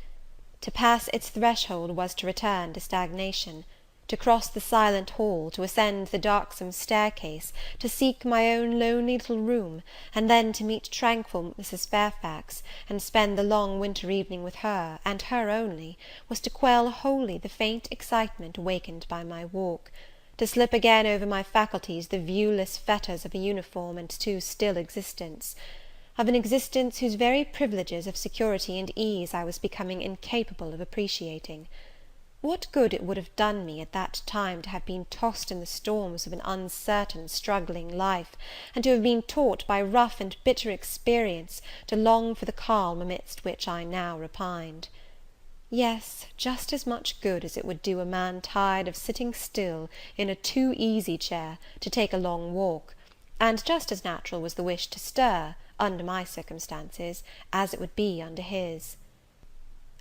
To pass its threshold was to return to stagnation; to cross the silent hall, to ascend the darksome staircase, to seek my own lonely little room, and then to meet tranquil Mrs. Fairfax, and spend the long winter evening with her, and her only, was to quell wholly the faint excitement awakened by my walk; to slip again over my faculties the viewless fetters of a uniform and too still existence; of an existence whose very privileges of security and ease I was becoming incapable of appreciating. What good it would have done me, at that time, to have been tossed in the storms of an uncertain, struggling life, and to have been taught, by rough and bitter experience, to long for the calm amidst which I now repined! Yes, just as much good as it would do a man tired of sitting still in a too easy chair, to take a long walk; and just as natural was the wish to stir, under my circumstances, as it would be under his.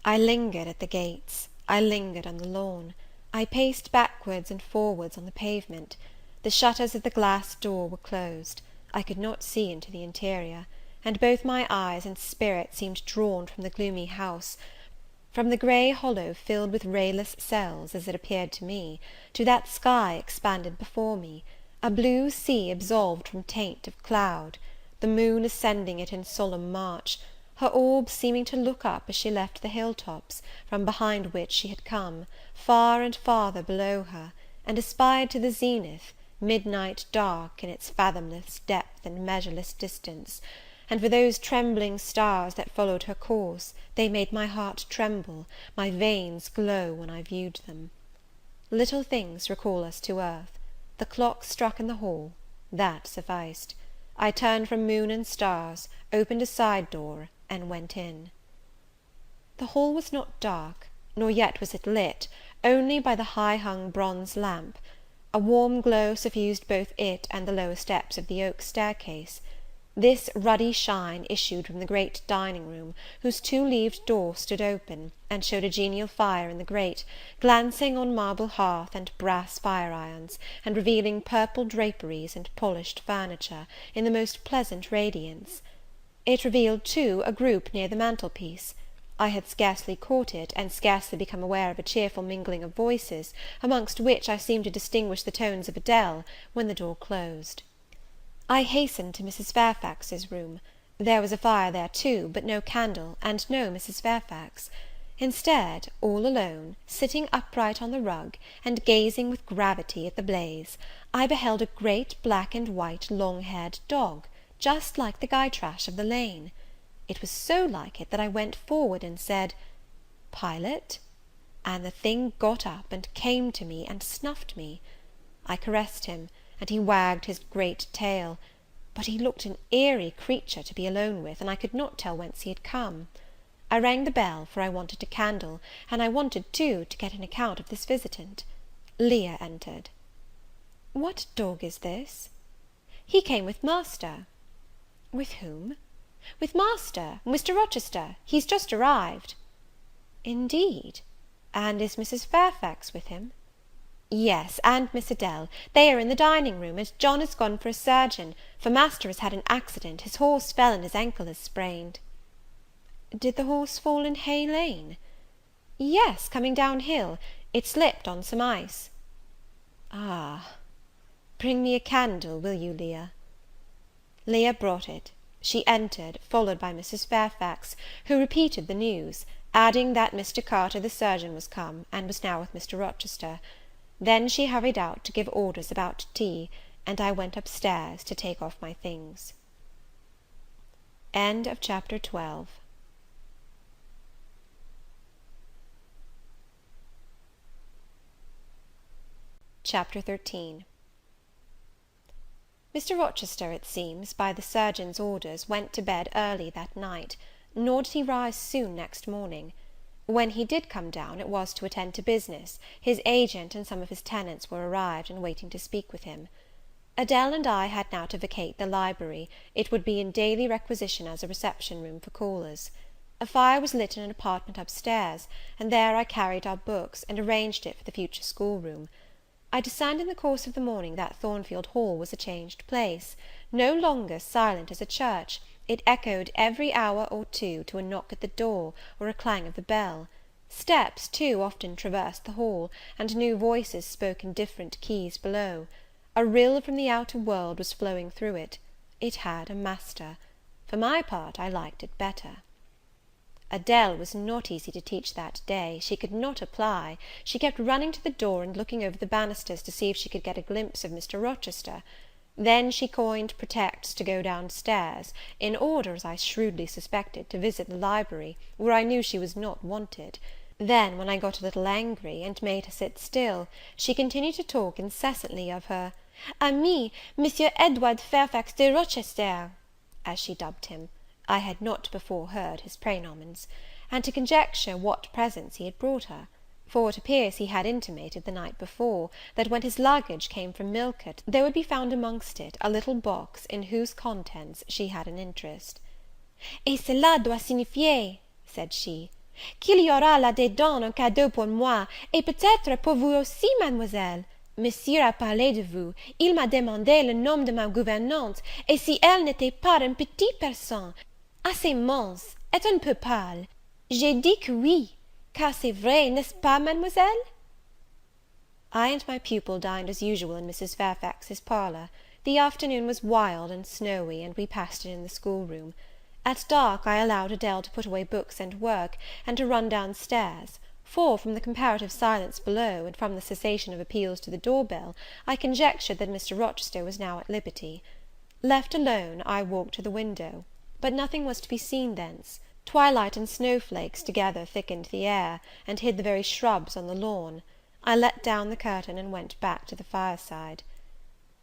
I lingered at the gates, I lingered on the lawn, I paced backwards and forwards on the pavement. The shutters of the glass door were closed; I could not see into the interior; and both my eyes and spirit seemed drawn from the gloomy house, from the grey hollow filled with rayless cells, as it appeared to me, to that sky expanded before me, a blue sea absolved from taint of cloud, the moon ascending it in solemn march, her orb seeming to look up as she left the hill tops, from behind which she had come, far and farther below her, and aspired to the zenith, midnight dark in its fathomless depth and measureless distance; and for those trembling stars that followed her course, they made my heart tremble, my veins glow when I viewed them. Little things recall us to earth. The clock struck in the hall; that sufficed. I turned from moon and stars, opened a side door, and went in. The hall was not dark, nor yet was it lit, only by the high-hung bronze lamp. A warm glow suffused both it and the lower steps of the oak staircase. This ruddy shine issued from the great dining-room, whose two-leaved door stood open, and showed a genial fire in the grate, glancing on marble hearth and brass fire-irons, and revealing purple draperies and polished furniture, in the most pleasant radiance. It revealed, too, a group near the mantel-piece. I had scarcely caught it, and scarcely become aware of a cheerful mingling of voices, amongst which I seemed to distinguish the tones of Adele, when the door closed. I hastened to Mrs. Fairfax's room. There was a fire there too, but no candle, and no Mrs. Fairfax. Instead, all alone, sitting upright on the rug, and gazing with gravity at the blaze, I beheld a great black and white long-haired dog, just like the Gytrash of the lane. It was so like it that I went forward and said, "Pilot?" and the thing got up and came to me and snuffed me. I caressed him, and he wagged his great tail; but he looked an eerie creature to be alone with, and I could not tell whence he had come. I rang the bell, for I wanted a candle, and I wanted, too, to get an account of this visitant. Leah entered. "What dog is this?" "He came with master." "With whom?" "With master, Mr. Rochester. He's just arrived." "Indeed! And is Mrs. Fairfax with him?" "Yes, and Miss Adele. They are in the dining room, and John is gone for a surgeon, for master has had an accident; his horse fell, and his ankle is sprained." "Did the horse fall in Hay Lane?" "Yes, coming down hill. It slipped on some ice." "Ah! Bring me a candle, will you, Leah?" Leah brought it. She entered, followed by Mrs. Fairfax, who repeated the news, adding that Mr. Carter the surgeon was come, and was now with Mr. Rochester. Then she hurried out to give orders about tea, and I went up stairs to take off my things. Chapter 12. Chapter 13. Mr. Rochester, it seems, by the surgeon's orders, went to bed early that night, nor did he rise soon next morning. When he did come down, it was to attend to business; his agent and some of his tenants were arrived, and waiting to speak with him. Adele and I had now to vacate the library; it would be in daily requisition as a reception room for callers. A fire was lit in an apartment upstairs, and there I carried our books, and arranged it for the future schoolroom. I discerned in the course of the morning that Thornfield Hall was a changed place. No longer silent as a church, it echoed every hour or two to a knock at the door, or a clang of the bell. Steps, too, often traversed the hall, and new voices spoke in different keys below. A rill from the outer world was flowing through it. It had a master. For my part, I liked it better. Adele was not easy to teach that day. She could not apply. She kept running to the door, and looking over the banisters to see if she could get a glimpse of Mr. Rochester. Then she coined pretexts to go down stairs, in order, as I shrewdly suspected, to visit the library, where I knew she was not wanted. Then, when I got a little angry, and made her sit still, she continued to talk incessantly of her "ami, Monsieur Edward Fairfax de Rochester," as she dubbed him. I had not before heard his praenomens, and to conjecture what presents he had brought her; for it appears he had intimated the night before, that when his luggage came from Millcote, there would be found amongst it a little box in whose contents she had an interest. "Et cela doit signifier," said she, "qu'il y aura là-dedans un cadeau pour moi, et peut-être pour vous aussi, mademoiselle. Monsieur a parlé de vous, il m'a demandé le nom de ma gouvernante, et si elle n'était pas une petite personne, assez mince, et un peu pâle. J'ai dit que oui, car c'est vrai, n'est-ce pas, mademoiselle?" I and my pupil dined as usual in Mrs. Fairfax's parlour. The afternoon was wild and snowy, and we passed it in the schoolroom. At dark I allowed Adele to put away books and work, and to run down stairs; for, from the comparative silence below, and from the cessation of appeals to the door-bell, I conjectured that Mr. Rochester was now at liberty. Left alone, I walked to the window, but nothing was to be seen thence. Twilight and snowflakes together thickened the air, and hid the very shrubs on the lawn. I let down the curtain, and went back to the fireside.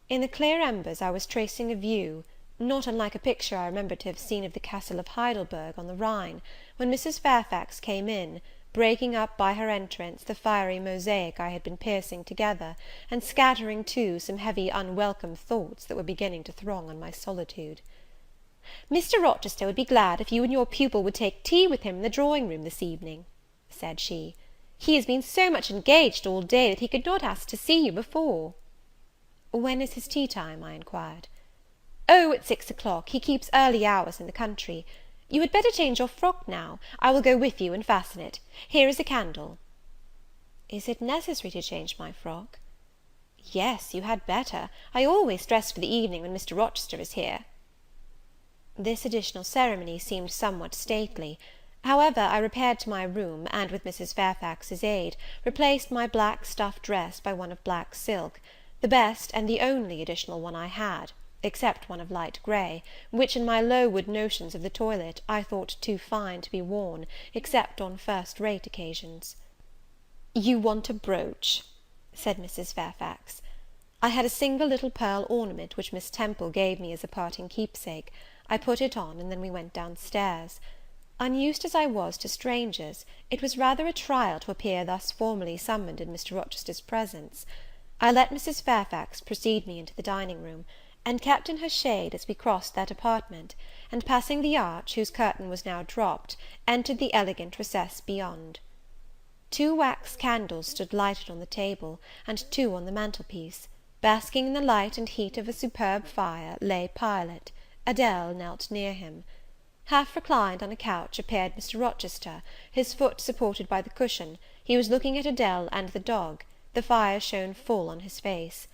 In the clear embers I was tracing a view, not unlike a picture I remembered to have seen of the Castle of Heidelberg on the Rhine, when Mrs. Fairfax came in, breaking up by her entrance the fiery mosaic I had been piecing together, and scattering, too, some heavy unwelcome thoughts that were beginning to throng on my solitude. "Mr. Rochester would be glad if you and your pupil would take tea with him in the drawing-room this evening," said she. "He has been so much engaged all day, that he could not ask to see you before." "When is his tea time?" I inquired. "Oh, at 6 o'clock; he keeps early hours in the country. You had better change your frock now. I will go with you and fasten it. Here is a candle." "Is it necessary to change my frock?" "Yes, you had better. I always dress for the evening when Mr. Rochester is here." This additional ceremony seemed somewhat stately. However, I repaired to my room, and, with Mrs. Fairfax's aid, replaced my black stuff dress by one of black silk, the best and the only additional one I had, except one of light grey, which, in my Lowood notions of the toilet, I thought too fine to be worn, except on first-rate occasions. "You want a brooch," said Mrs. Fairfax. I had a single little pearl ornament, which Miss Temple gave me as a parting keepsake. I put it on, and then we went down stairs. Unused as I was to strangers, it was rather a trial to appear thus formally summoned in Mr. Rochester's presence. I let Mrs. Fairfax precede me into the dining room, and kept in her shade as we crossed that apartment, and, passing the arch, whose curtain was now dropped, entered the elegant recess beyond. 2 wax candles stood lighted on the table, and 2 on the mantelpiece. Basking in the light and heat of a superb fire lay Pilot. Adele knelt near him. Half reclined on a couch appeared Mr. Rochester, his foot supported by the cushion. He was looking at Adele and the dog. The fire shone full on his face.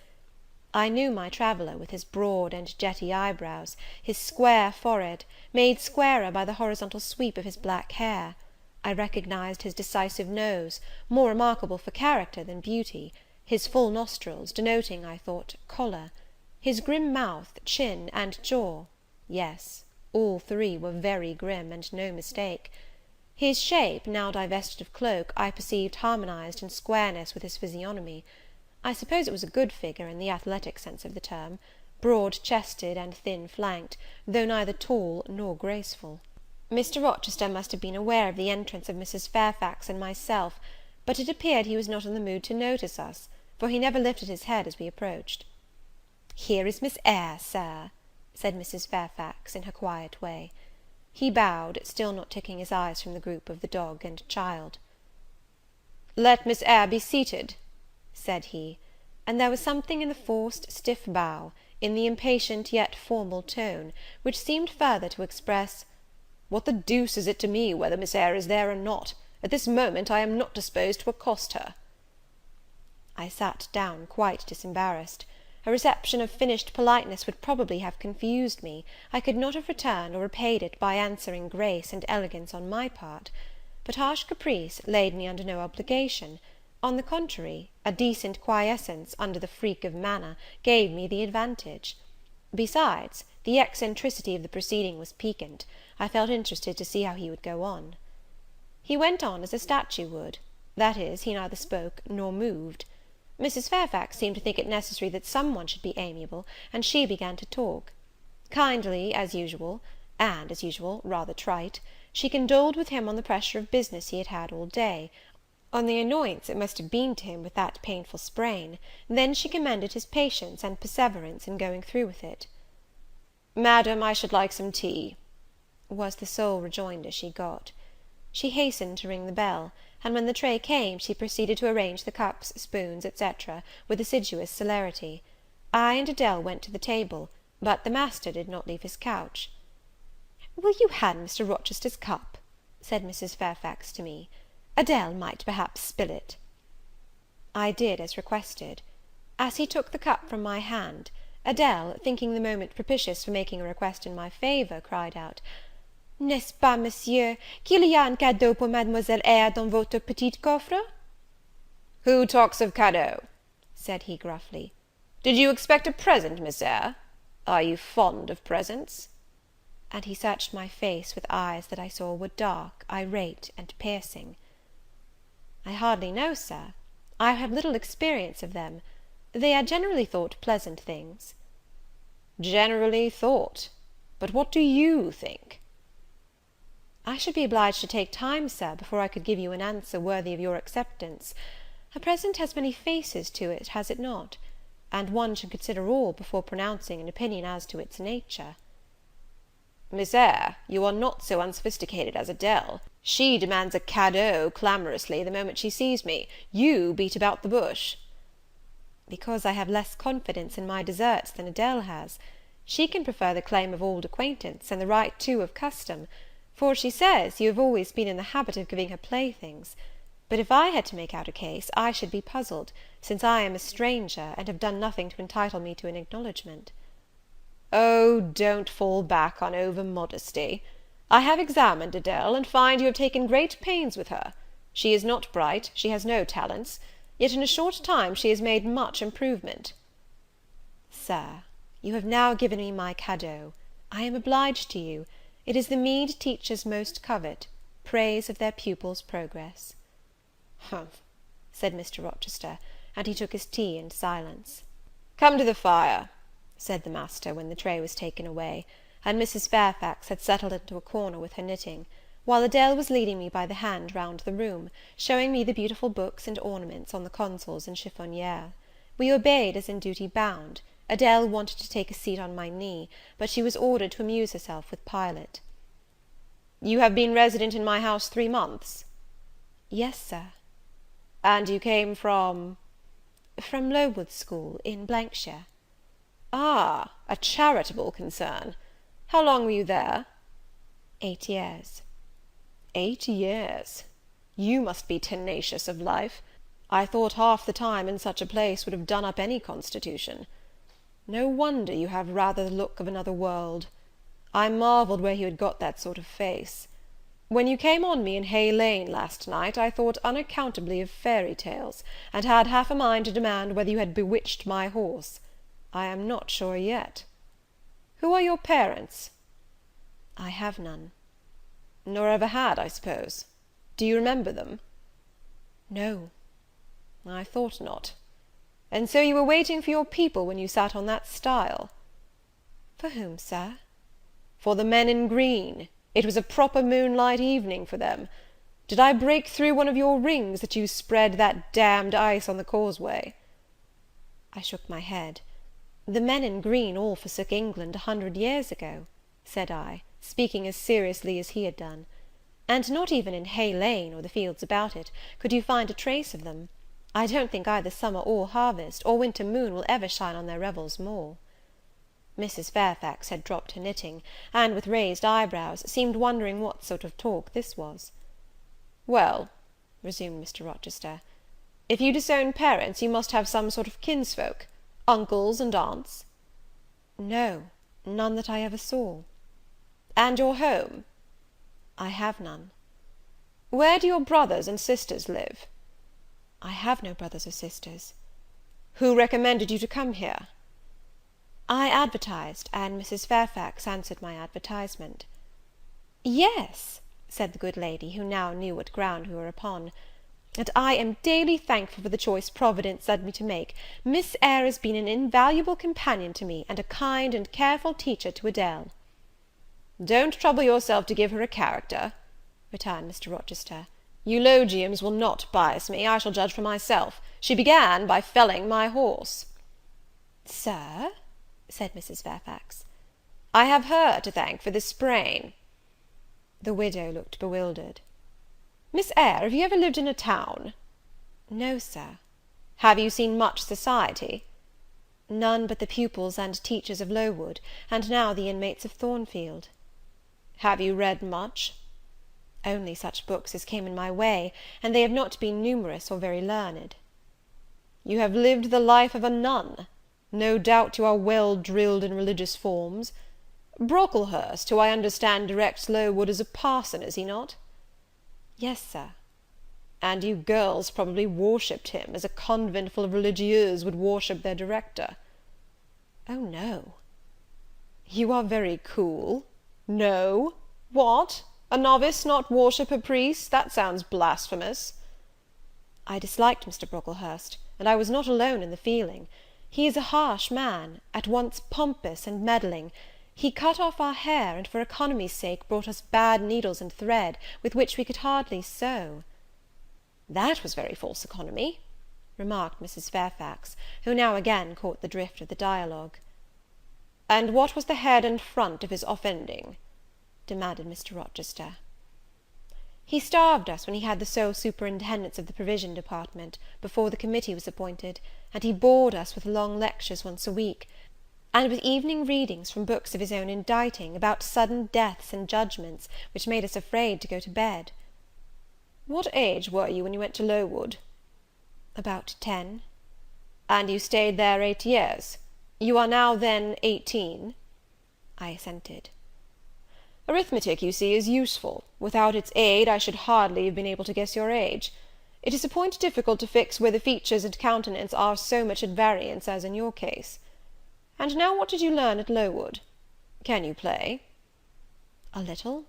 I knew my traveller, with his broad and jetty eyebrows, his square forehead, made squarer by the horizontal sweep of his black hair. I recognized his decisive nose, more remarkable for character than beauty, his full nostrils, denoting, I thought, choler, his grim mouth, chin, and jaw. Yes, all 3 were very grim, and no mistake. His shape, now divested of cloak, I perceived harmonized in squareness with his physiognomy. I suppose it was a good figure, in the athletic sense of the term, broad-chested and thin-flanked, though neither tall nor graceful. Mr. Rochester must have been aware of the entrance of Mrs. Fairfax and myself, but it appeared he was not in the mood to notice us, for he never lifted his head as we approached. "Here is Miss Eyre, Sir," said Mrs. Fairfax, in her quiet way. He bowed, still not taking his eyes from the group of the dog and child. "Let Miss Eyre be seated," said he; and there was something in the forced, stiff bow, in the impatient yet formal tone, which seemed further to express, "What the deuce is it to me whether Miss Eyre is there or not? At this moment I am not disposed to accost her." I sat down quite disembarrassed. A reception of finished politeness would probably have confused me. I could not have returned or repaid it by answering grace and elegance on my part. But harsh caprice laid me under no obligation. On the contrary, a decent quiescence, under the freak of manner, gave me the advantage. Besides, the eccentricity of the proceeding was piquant. I felt interested to see how he would go on. He went on as a statue would; that is, he neither spoke nor moved. Mrs. Fairfax seemed to think it necessary that some one should be amiable, and she began to talk. Kindly, as usual, and, as usual, rather trite, she condoled with him on the pressure of business he had had all day, on the annoyance it must have been to him with that painful sprain. Then she commended his patience and perseverance in going through with it. "Madam, I should like some tea," was the sole rejoinder she got. She hastened to ring the bell, and when the tray came, she proceeded to arrange the cups, spoons, etc., with assiduous celerity. I and Adele went to the table, but the master did not leave his couch. "Will you hand Mr. Rochester's cup?" said Mrs. Fairfax to me. "Adele might perhaps spill it." I did as requested. As he took the cup from my hand, Adele, thinking the moment propitious for making a request in my favour, cried out, "N'est-ce pas, monsieur, qu'il y a un cadeau pour Mademoiselle Eyre dans votre petit coffre?" "Who talks of cadeau?" said he gruffly. "Did you expect a present, Miss Eyre? Are you fond of presents?" And he searched my face with eyes that I saw were dark, irate, and piercing. "I hardly know, Sir. I have little experience of them. They are generally thought pleasant things." "Generally thought? But what do you think?" "I should be obliged to take time, Sir, before I could give you an answer worthy of your acceptance. A present has many faces to it, has it not? And one should consider all before pronouncing an opinion as to its nature." "Miss Eyre, you are not so unsophisticated as Adele. She demands a cadeau clamorously the moment she sees me. You beat about the bush." "Because I have less confidence in my deserts than Adele has. She can prefer the claim of old acquaintance, and the right too of custom; for she says you have always been in the habit of giving her playthings. But if I had to make out a case, I should be puzzled, since I am a stranger, and have done nothing to entitle me to an acknowledgment." "Oh, don't fall back on over-modesty. I have examined Adele, and find you have taken great pains with her. She is not bright, she has no talents, yet in a short time she has made much improvement." "Sir, you have now given me my cadeau. I am obliged to you. It is the meed teachers most covet, praise of their pupils' progress." "Humph," said Mr. Rochester, and he took his tea in silence. "Come to the fire," said the master, when the tray was taken away, and Mrs. Fairfax had settled into a corner with her knitting, while Adele was leading me by the hand round the room, showing me the beautiful books and ornaments on the consoles and chiffoniere. We obeyed as in duty bound. Adele wanted to take a seat on my knee, but she was ordered to amuse herself with Pilot. "You have been resident in my house 3 months?" "Yes, sir." "And you came from—" "From Lowood School, in Blankshire." "Ah, a charitable concern. How long were you there?" 8 years. 8 years! You must be tenacious of life. I thought half the time in such a place would have done up any constitution. No wonder you have rather the look of another world. I marvelled where you had got that sort of face. When you came on me in Hay Lane last night, I thought unaccountably of fairy tales, and had half a mind to demand whether you had bewitched my horse. I am not sure yet. Who are your parents?" "I have none." "Nor ever had, I suppose. Do you remember them?" "No." "I thought not. And so you were waiting for your people when you sat on that stile?" "For whom, sir?" "For the men in green. It was a proper moonlight evening for them. Did I break through one of your rings, that you spread that damned ice on the causeway?" I shook my head. "The men in green all forsook England 100 years ago," said I, speaking as seriously as he had done; "and not even in Hay Lane, or the fields about it, could you find a trace of them. I don't think either summer or harvest, or winter moon, will ever shine on their revels more." Mrs. Fairfax had dropped her knitting, and, with raised eyebrows, seemed wondering what sort of talk this was. "Well," resumed Mr. Rochester, "if you disown parents, you must have some sort of kinsfolk, uncles and aunts?" "No, none that I ever saw." "And your home?" "I have none." "Where do your brothers and sisters live?" "I have no brothers or sisters." "Who recommended you to come here?" "I advertised, and Mrs. Fairfax answered my advertisement." "Yes," said the good lady, who now knew what ground we were upon, "and I am daily thankful for the choice Providence led me to make. Miss Eyre has been an invaluable companion to me, and a kind and careful teacher to Adele." "Don't trouble yourself to give her a character," returned Mr. Rochester. "Eulogiums will not bias me, I shall judge for myself. She began by felling my horse." "Sir?" said Mrs. Fairfax. "I have her to thank for this sprain." The widow looked bewildered. "Miss Eyre, have you ever lived in a town?" "No, sir." "Have you seen much society?" "None but the pupils and teachers of Lowood, and now the inmates of Thornfield." "Have you read much?" "Only such books as came in my way, and they have not been numerous or very learned." "You have lived the life of a nun. No doubt you are well drilled in religious forms. Brocklehurst, who I understand directs Lowood, is a parson, is he not?" "Yes, sir." "And you girls probably worshipped him, as a convent full of religieuses would worship their director." "Oh, no." "You are very cool. No? What? A novice not worship her priest? That sounds blasphemous." "I disliked Mr. Brocklehurst, and I was not alone in the feeling. He is a harsh man, at once pompous and meddling. He cut off our hair, and for economy's sake brought us bad needles and thread, with which we could hardly sew." "That was very false economy," remarked Mrs. Fairfax, who now again caught the drift of the dialogue. "And what was the head and front of his offending?" demanded Mr. Rochester. "He starved us when he had the sole superintendence of the provision department, before the committee was appointed, and he bored us with long lectures once a week, and with evening readings from books of his own inditing, about sudden deaths and judgments, which made us afraid to go to bed." "What age were you when you went to Lowood?" "About 10. "And you stayed there 8 years. You are now, then, 18?" I assented. Arithmetic, you see, is useful. Without its aid, I should hardly have been able to guess your age. It is a point difficult to fix where the features and countenance are so much at variance as in your case. And now what did you learn at Lowood? Can you play? A little.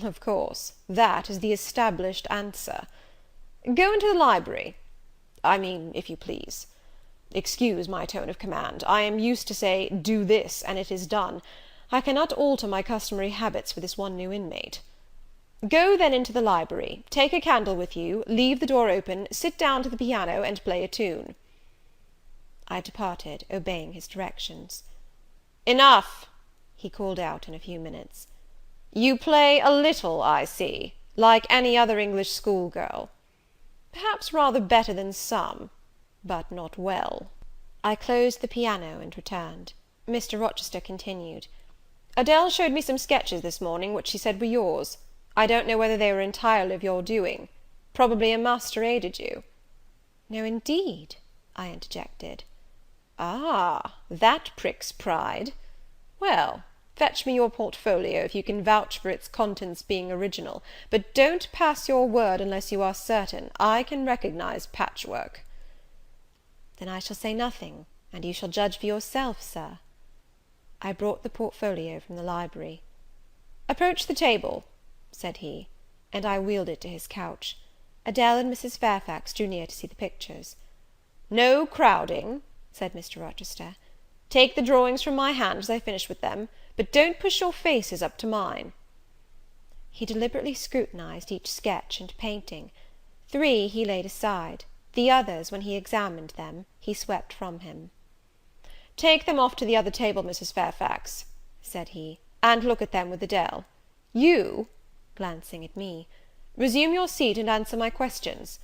Of course, that is the established answer. Go into the library. I mean, if you please. Excuse my tone of command. I am used to say, do this, and it is done. I cannot alter my customary habits for this one new inmate. Go then into the library, take a candle with you, leave the door open, sit down to the piano, and play a tune. I departed, obeying his directions. Enough, he called out in a few minutes. You play a little, I see, like any other English schoolgirl. Perhaps rather better than some, but not well. I closed the piano and returned. Mr. Rochester continued. Adele showed me some sketches this morning, which she said were yours. I don't know whether they were entirely of your doing. Probably a master aided you. No, indeed, I interjected. Ah, that pricks pride. Well, fetch me your portfolio, if you can vouch for its contents being original, but don't pass your word unless you are certain. I can recognize patchwork. Then I shall say nothing, and you shall judge for yourself, sir. I brought the portfolio from the library. Approach the table, said he, and I wheeled it to his couch. Adele and Mrs. Fairfax drew near to see the pictures. No crowding, said Mr. Rochester. Take the drawings from my hand as I finish with them, but don't push your faces up to mine. He deliberately scrutinized each sketch and painting. 3 he laid aside; the others, when he examined them, he swept from him. Take them off to the other table, Mrs. Fairfax, said he, and look at them with Adele. You, glancing at me, resume your seat and answer my questions.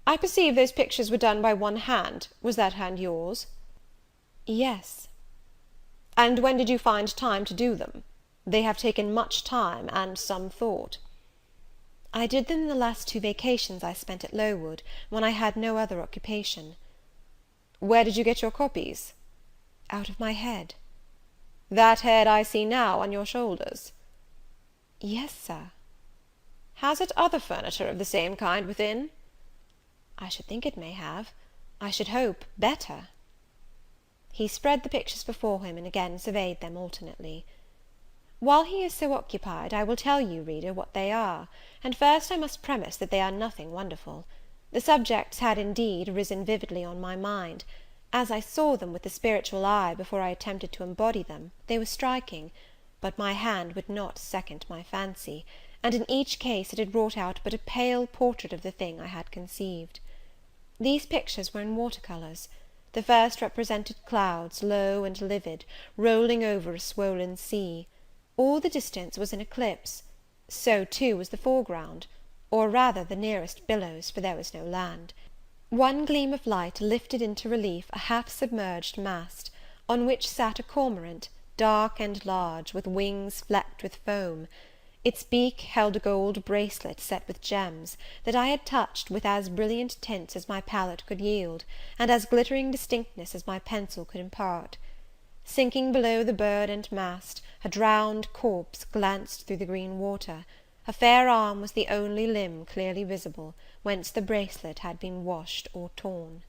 I perceive those pictures were done by one hand. Was that hand yours? Yes. And when did you find time to do them? They have taken much time and some thought. I did them in the last 2 vacations I spent at Lowood, when I had no other occupation. Where did you get your copies? Out of my head. That head I see now on your shoulders? Yes, sir. Has it other furniture of the same kind within? I should think it may have. I should hope, better. He spread the pictures before him, and again surveyed them alternately. While he is so occupied, I will tell you, reader, what they are; and first I must premise that they are nothing wonderful. The subjects had, indeed, risen vividly on my mind. As I saw them with the spiritual eye before I attempted to embody them, they were striking; but my hand would not second my fancy, and in each case it had wrought out but a pale portrait of the thing I had conceived. These pictures were in water-colours. The first represented clouds, low and livid, rolling over a swollen sea. All the distance was in eclipse; so, too, was the foreground, or rather the nearest billows, for there was no land. One gleam of light lifted into relief a half-submerged mast, on which sat a cormorant, dark and large, with wings flecked with foam. Its beak held a gold bracelet set with gems, that I had touched with as brilliant tints as my palette could yield, and as glittering distinctness as my pencil could impart. Sinking below the bird and mast, a drowned corpse glanced through the green water. A fair arm was the only limb clearly visible, whence the bracelet had been washed or torn.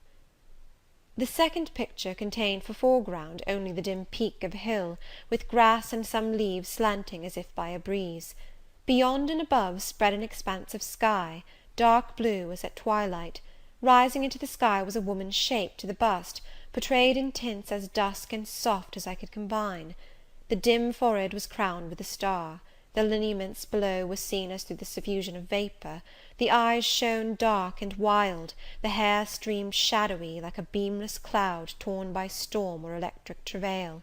The second picture contained for foreground only the dim peak of a hill, with grass and some leaves slanting as if by a breeze. Beyond and above spread an expanse of sky, dark blue as at twilight. Rising into the sky was a woman's shape to the bust, portrayed in tints as dusk and soft as I could combine. The dim forehead was crowned with a star. The lineaments below were seen as through the suffusion of vapour; the eyes shone dark and wild; the hair streamed shadowy, like a beamless cloud torn by storm or electric travail.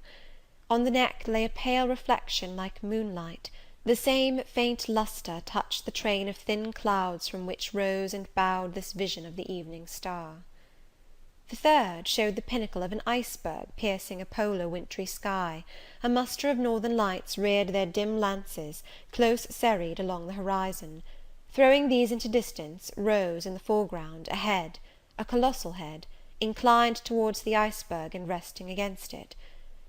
On the neck lay a pale reflection like moonlight; the same faint lustre touched the train of thin clouds from which rose and bowed this vision of the evening star. The third showed the pinnacle of an iceberg piercing a polar wintry sky. A muster of northern lights reared their dim lances, close serried along the horizon. Throwing these into distance, rose, in the foreground, a head, a colossal head, inclined towards the iceberg and resting against it.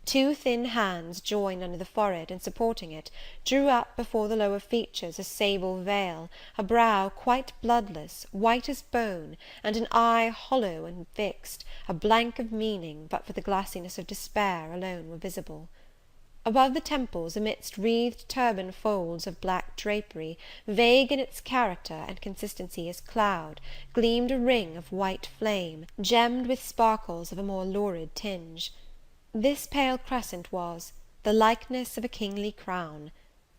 Two thin hands, joined under the forehead, and supporting it, drew up before the lower features a sable veil, a brow quite bloodless, white as bone, and an eye hollow and fixed, a blank of meaning, but for the glassiness of despair, alone were visible. Above the temples, amidst wreathed turban folds of black drapery, vague in its character and consistency as cloud, gleamed a ring of white flame, gemmed with sparkles of a more lurid tinge. This pale crescent was the likeness of a kingly crown;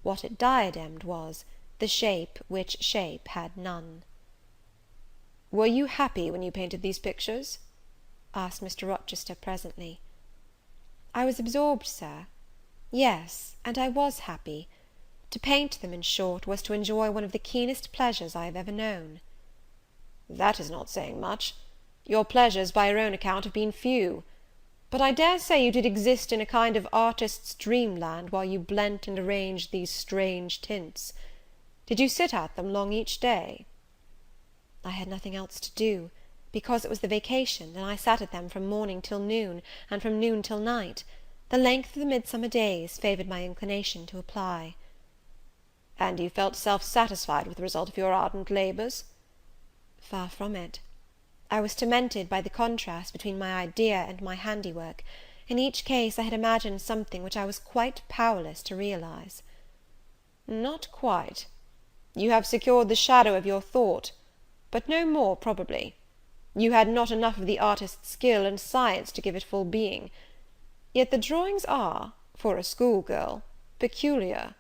what it diademed was the shape which shape had none. "Were you happy when you painted these pictures?" asked Mr. Rochester presently. "I was absorbed, Sir. Yes, and I was happy. To paint them, in short, was to enjoy one of the keenest pleasures I have ever known." "That is not saying much. Your pleasures, by your own account, have been few. But I dare say you did exist in a kind of artist's dreamland while you blent and arranged these strange tints. Did you sit at them long each day?" "I had nothing else to do, because it was the vacation, and I sat at them from morning till noon, and from noon till night. The length of the midsummer days favoured my inclination to apply." "And you felt self-satisfied with the result of your ardent labours?" "Far from it. I was tormented by the contrast between my idea and my handiwork. In each case I had imagined something which I was quite powerless to realize." "Not quite. You have secured the shadow of your thought, but no more, probably. You had not enough of the artist's skill and science to give it full being. Yet the drawings are, for a schoolgirl, peculiar.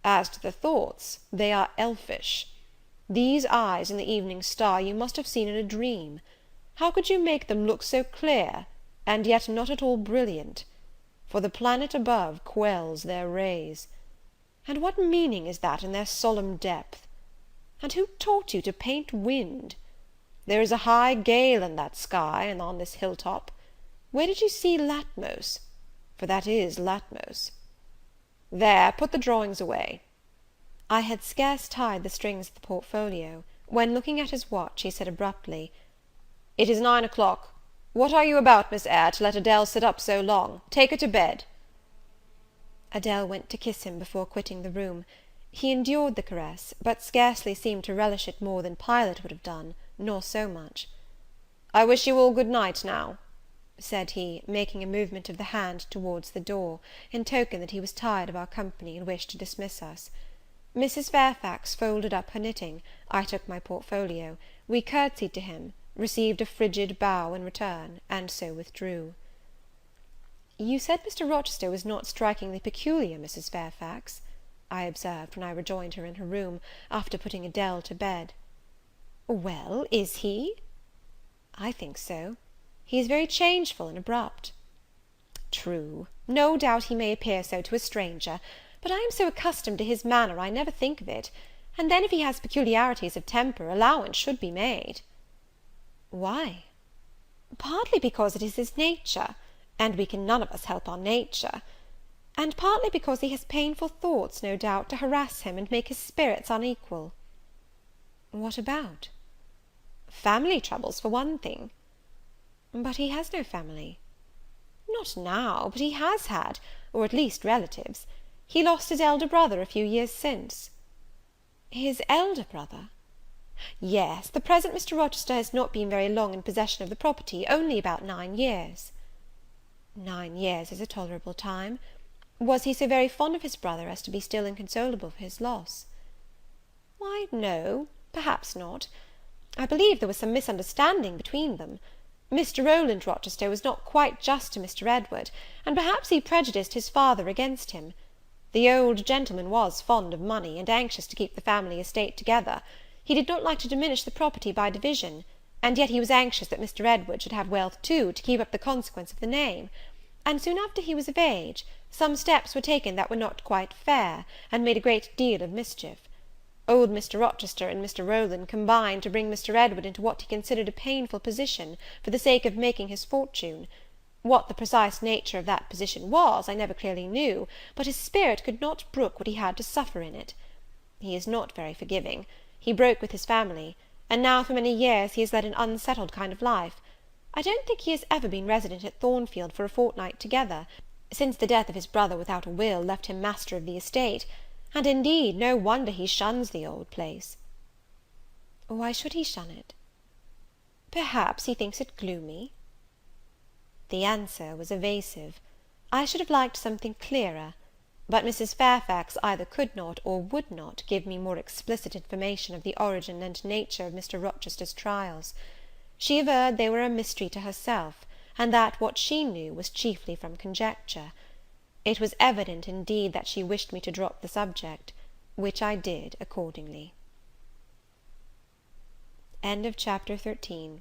As to the thoughts, they are elfish. These eyes in the evening star you must have seen in a dream. How could you make them look so clear, and yet not at all brilliant? For the planet above quells their rays. And what meaning is that in their solemn depth? And who taught you to paint wind? There is a high gale in that sky, and on this hill-top. Where did you see Latmos? For that is Latmos. There, put the drawings away." I had scarce tied the strings of the portfolio, when, looking at his watch, he said abruptly, "It is 9 o'clock. What are you about, Miss Eyre, to let Adele sit up so long? Take her to bed." Adele went to kiss him before quitting the room. He endured the caress, but scarcely seemed to relish it more than Pilot would have done, nor so much. "I wish you all good night now," said he, making a movement of the hand towards the door, in token that he was tired of our company, and wished to dismiss us. Mrs. Fairfax folded up her knitting, I took my portfolio, we courtesied to him, received a frigid bow in return, and so withdrew. "You said Mr. Rochester was not strikingly peculiar, Mrs. Fairfax," I observed, when I rejoined her in her room, after putting Adele to bed. "Well, is he?" "I think so. He is very changeful and abrupt." "True, no doubt he may appear so to a stranger, but I am so accustomed to his manner I never think of it; and then if he has peculiarities of temper, allowance should be made." "Why?" "Partly because it is his nature, and we can none of us help our nature; and partly because he has painful thoughts, no doubt, to harass him, and make his spirits unequal." "What about?" "Family troubles, for one thing." "But he has no family." "Not now, but he has had, or at least relatives. He lost his elder brother a few years since." "His elder brother?" "Yes, the present Mr. Rochester has not been very long in possession of the property, only about 9 years." "9 years is a tolerable time. Was he so very fond of his brother as to be still inconsolable for his loss?" "Why, no, perhaps not. I believe there was some misunderstanding between them. Mr. Rowland Rochester was not quite just to Mr. Edward, and perhaps he prejudiced his father against him. The old gentleman was fond of money, and anxious to keep the family estate together. He did not like to diminish the property by division, and yet he was anxious that Mr. Edward should have wealth too, to keep up the consequence of the name; and soon after he was of age, some steps were taken that were not quite fair, and made a great deal of mischief. Old Mr. Rochester and Mr. Rowland combined to bring Mr. Edward into what he considered a painful position, for the sake of making his fortune. What the precise nature of that position was, I never clearly knew, but his spirit could not brook what he had to suffer in it. He is not very forgiving. He broke with his family, and now for many years he has led an unsettled kind of life. I don't think he has ever been resident at Thornfield for a fortnight together, since the death of his brother without a will left him master of the estate, and indeed no wonder he shuns the old place." "Why should he shun it?" "Perhaps he thinks it gloomy." The answer was evasive. I should have liked something clearer; but Mrs. Fairfax either could not or would not give me more explicit information of the origin and nature of Mr. Rochester's trials. She averred they were a mystery to herself, and that what she knew was chiefly from conjecture. It was evident, indeed, that she wished me to drop the subject, which I did accordingly. Chapter XIV.